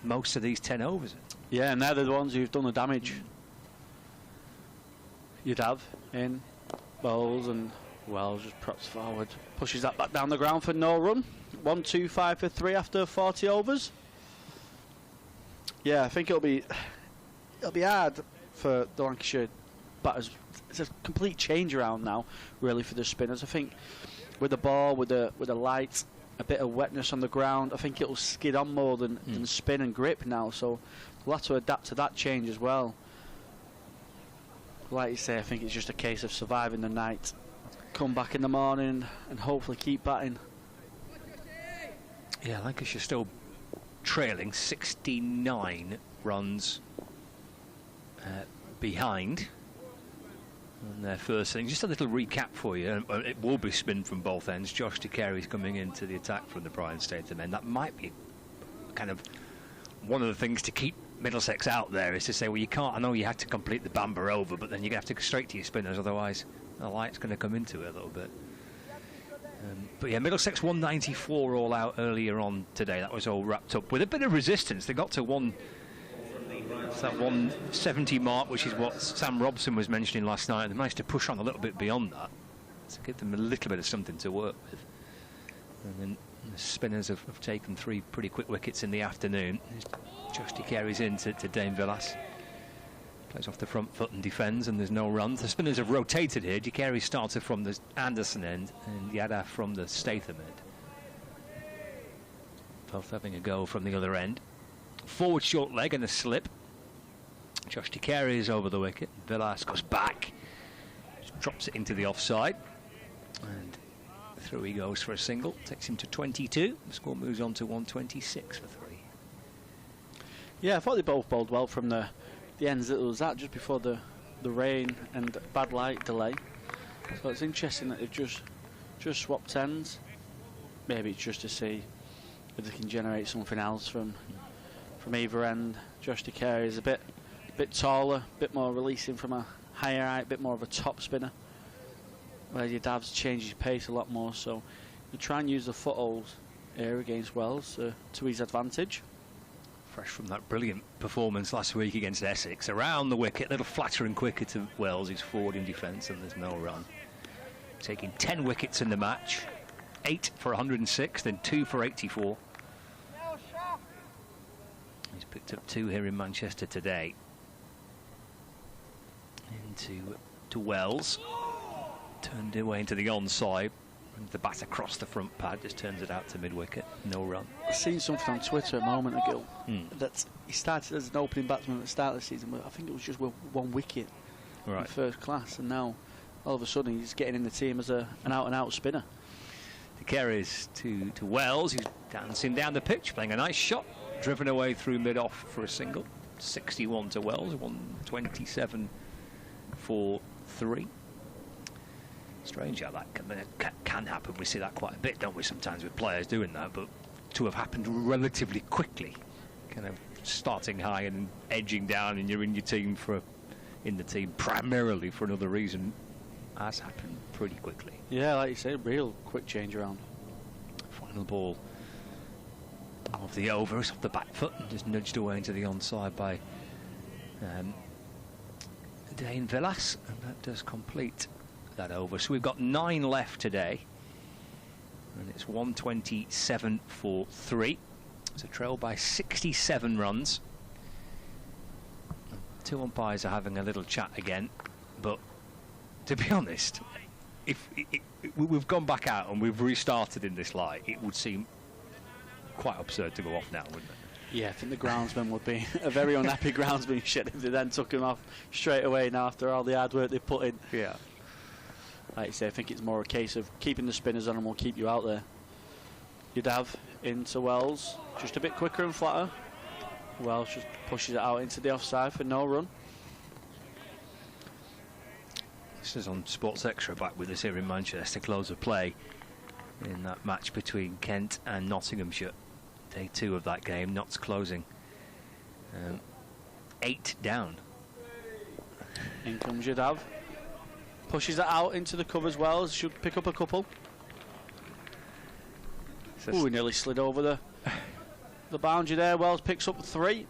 most of these 10 overs. Yeah, and they're the ones who've done the damage. You'd have in bowls, and Wells just props forward, pushes that back down the ground for no run. 125 for 3 after 40 overs. Yeah, I think it'll be hard for the Lancashire batters. It's a complete change around now, really, for the spinners. I think with the ball, with the light, a bit of wetness on the ground, I think it'll skid on more than spin and grip now. So we'll have to adapt to that change as well. Like you say, I think it's just a case of surviving the night, come back in the morning, and hopefully keep batting. Yeah, Lancashire still trailing 69 runs behind on their first inning. Just a little recap for you. It will be spin from both ends. Josh DeCary's coming into the attack from the Brian Statham end. That might be kind of one of the things to keep Middlesex out there, is to say, well, you can't, I know you have to complete the Bamba over, but then you're going to have to go straight to your spinners, otherwise the light's going to come into it a little bit. But yeah, Middlesex 194 all out earlier on today. That was all wrapped up with a bit of resistance. They got to that 170 mark, which is what Sam Robson was mentioning last night. They managed to push on a little bit beyond that to give them a little bit of something to work with. And then the spinners have taken 3 pretty quick wickets in the afternoon. Josh DeCary's in to Dane Villas. Plays off the front foot and defends, and there's no runs. The spinners have rotated here. DeCary started from the Anderson end and Yadav from the Statham end. Both having a go from the other end. Forward short leg and a slip. Josh DeCary is over the wicket. Villas goes back. Just drops it into the offside. And Through he goes for a single, takes him to 22. The score moves on to 126 for 3. Yeah, I thought they both bowled well from the ends that it was at just before the rain and bad light delay. So it's interesting that they've just swapped ends. Maybe it's just to see if they can generate something else from either end. Josh DeCary is a bit taller, a bit more releasing from a higher height, a bit more of a top spinner. Whereas your Dav's changed his pace a lot more, so you try and use the footholds here against Wells to his advantage. Fresh from that brilliant performance last week against Essex, around the wicket, a little flatter and quicker to Wells, who's forward in defence, and there's no run. Taking 10 wickets in the match, 8 for 106, then 2 for 84. He's picked up 2 here in Manchester today. To Wells, turned away into the onside. The bat across the front pad just turns it out to mid-wicket, no run. I've seen something on Twitter a moment ago that he started as an opening batsman at the start of the season, but I think it was just with 1 wicket in first class, and now all of a sudden he's getting in the team as an out-and-out spinner. The carries to Wells, who's dancing down the pitch, playing a nice shot, driven away through mid-off for a single. 61 to Wells, 127 for 3. Strange how that can happen. We see that quite a bit, don't we, sometimes with players doing that, but to have happened relatively quickly, kind of starting high and edging down, and you're in your team in the team primarily for another reason, has happened pretty quickly. Yeah, like you say, real quick change around. Final ball of the over is off the back foot and just nudged away into the onside by Dane Villas, and that does complete that over. So we've got 9 left today, and it's 127 for 3. It's a trail by 67 runs. 2 umpires are having a little chat again, but to be honest, if we've gone back out and we've restarted in this light, it would seem quite absurd to go off now, wouldn't it? Yeah, I think the groundsman would be a very unhappy groundsman shed if they then took him off straight away now after all the hard work they put in. Yeah. Like you say, I think it's more a case of keeping the spinners on and we'll keep you out there. You'd have into Wells, just a bit quicker and flatter. Wells just pushes it out into the offside for no run. This is on Sports Extra, back with us here in Manchester. Close of play in that match between Kent and Nottinghamshire. Day 2 of that game. Notts closing 8 down. In comes Yadav. Pushes it out into the covers. Wells should pick up a couple. Ooh, he nearly slid over the boundary there. Wells picks up 3.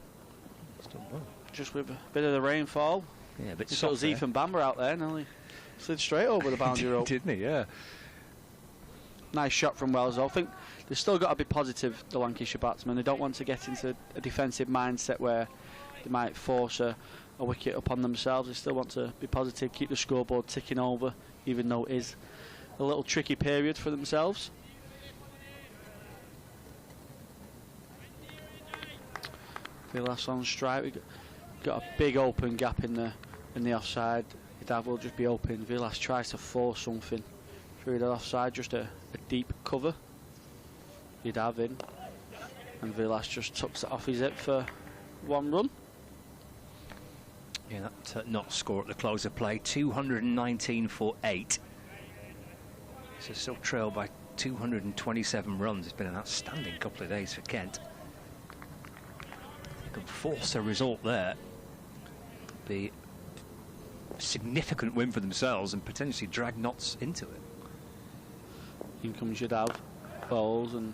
Just with a bit of the rainfall. Yeah, a bit soft. It was Ethan Bamber out there, nearly slid straight over the boundary rope. Didn't he? Yeah. Nice shot from Wells, though. I think they've still got to be positive, the Lancashire batsmen. They don't want to get into a defensive mindset where they might force a wicket upon themselves. They still want to be positive, keep the scoreboard ticking over, even though it is a little tricky period for themselves. Villas on strike. We've got a big open gap in the offside. Yadav will just be open. Villas tries to force something through the offside, just a deep cover. Yadav in, and Villas just tucks it off his hip for 1 run. Yeah, that not score at the close of play, 219 for 8. So still trailed by 227 runs. It's been an outstanding couple of days for Kent. They can force a result there. Be a significant win for themselves and potentially drag Notts into it. In comes Yadav, bowls and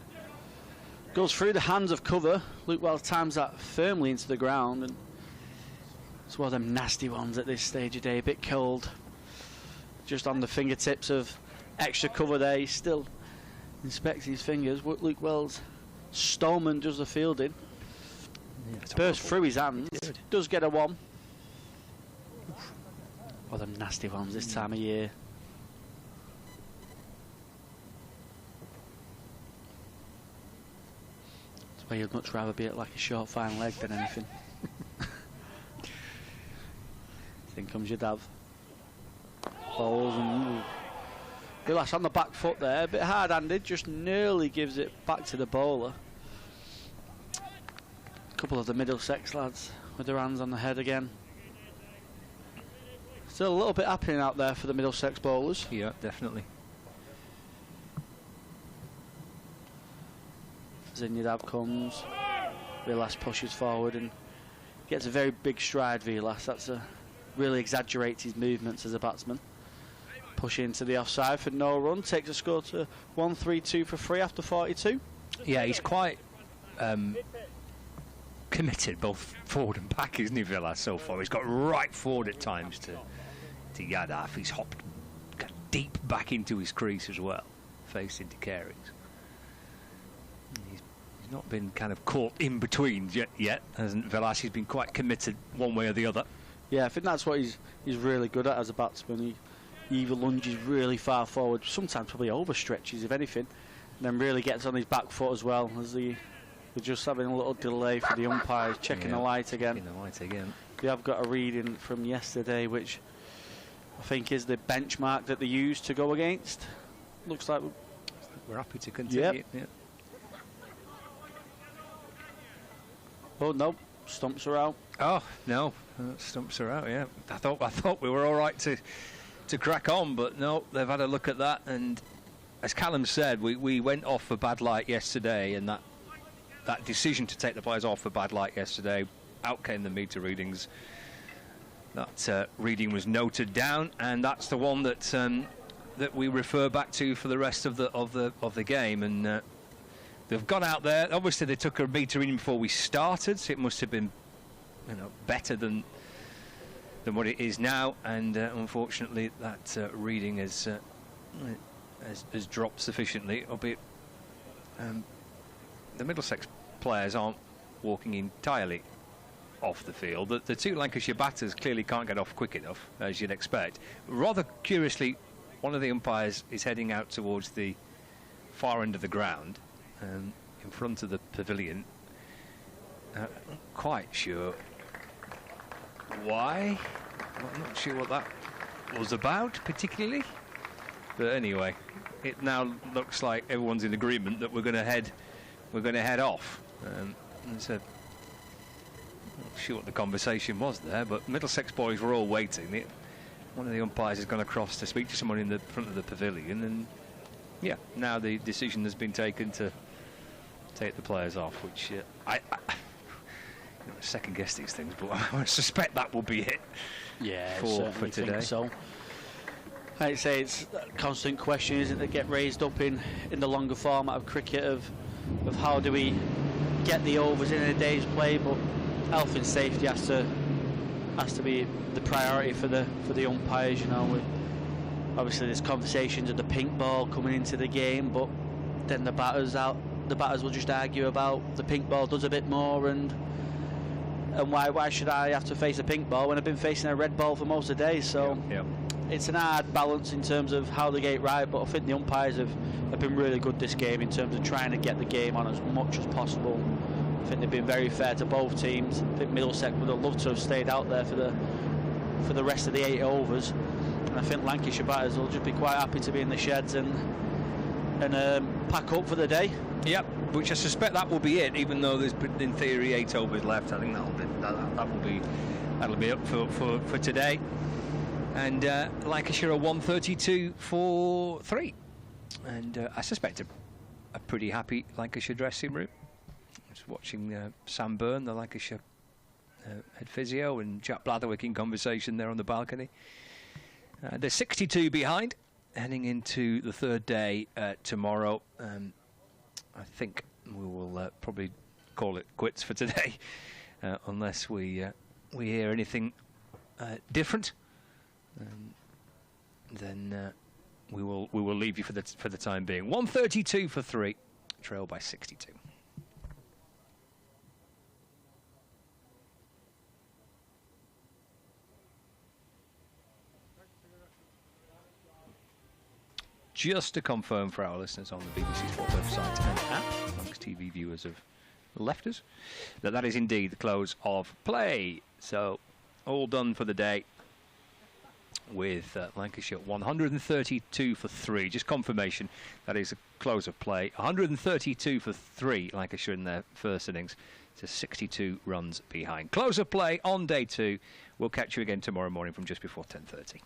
goes through the hands of cover. Luke Wells times that firmly into the ground, and it's one of them nasty ones at this stage of day, a bit cold. Just on the fingertips of extra cover there. He still inspects his fingers. Luke Wells, Stolman does the fielding. Yeah, burst through his hands. Does get a 1. One of them nasty ones this time of year. That's why you'd much rather be at like a short fine leg than anything. In comes Yadav. Bowls and Vilas on the back foot there, a bit hard-handed, just nearly gives it back to the bowler. A couple of the Middlesex lads with their hands on the head again. Still a little bit happening out there for the Middlesex bowlers. Yeah, definitely. Zinedab comes, Vilas pushes forward and gets a very big stride. Vilas, that's really exaggerates his movements as a batsman. Pushing into the offside for no run, takes a score to 1-3-2 for 3 after 42. Yeah, he's quite committed both forward and back, isn't he, Vilas, so far? He's got right forward at times to Yadav. He's hopped deep back into his crease as well, facing to Carey. He's not been kind of caught in between yet, hasn't Vilas? He's been quite committed one way or the other. Yeah, I think that's what he's really good at as a batsman. He either lunges really far forward, sometimes probably overstretches if anything, and then really gets on his back foot as well, as they're just having a little delay for the umpires, checking the light again. Checking the light again. We have got a reading from yesterday, which I think is the benchmark that they use to go against. Looks like we're happy to continue. Yep. Oh no, stumps are out. Oh no, stumps are out. Yeah, I thought we were all right to crack on, but no, they've had a look at that, and as Callum said, we went off for bad light yesterday, and that decision to take the players off for bad light yesterday, out came the meter readings. That reading was noted down, and that's the one that that we refer back to for the rest of the game. And they've gone out there. Obviously, they took a meter reading before we started, so it must have been, better than what it is now. And unfortunately, that reading has dropped sufficiently. Albeit the Middlesex players aren't walking entirely off the field. The two Lancashire batters clearly can't get off quick enough, as you'd expect. Rather curiously, one of the umpires is heading out towards the far end of the ground, in front of the pavilion. Not quite sure why. I'm not sure what that was about particularly, but anyway, it now looks like everyone's in agreement that we're going to head off. So not sure what the conversation was there, but Middlesex boys were all waiting. One of the umpires has gone across to speak to someone in the front of the pavilion, and yeah, now the decision has been taken to take the players off, which I second guess these things, but I suspect that will be it. Yeah, for today. Think so. I'd say it's a constant question, isn't it, that get raised up in the longer format of cricket of how do we get the overs in a day's play, but health and safety has to be the priority for the umpires. Obviously there's conversations of the pink ball coming into the game, but then the batters will just argue about the pink ball does a bit more, and why should I have to face a pink ball when I've been facing a red ball for most of the day? So it's an hard balance in terms of how they get it right, but I think the umpires have been really good this game in terms of trying to get the game on as much as possible. I think they've been very fair to both teams. I think Middlesex would have loved to have stayed out there for the rest of the 8 overs, and I think Lancashire batters will just be quite happy to be in the sheds and pack up for the day. Yep, which I suspect that will be it, even though there's in theory 8 overs left. I think that'll be up for today. And Lancashire are 132 for 3, and I suspect a pretty happy Lancashire dressing room. I was watching Sam Byrne, the Lancashire head physio, and Jack Blatherwick in conversation there on the balcony. They're 62 behind, heading into the 3rd day tomorrow. I think we will probably call it quits for today, unless we hear anything different. Then we will leave you for the time being. 132 for 3, trail by 62. Just to confirm for our listeners on the BBC Sport website and app, amongst TV viewers have left us, that is indeed the close of play. So all done for the day. with Lancashire 132 for 3. Just confirmation that is a close of play. 132 for 3 Lancashire in their first innings to 62 runs behind. Close of play on day 2. We'll catch you again tomorrow morning from just before 10:30.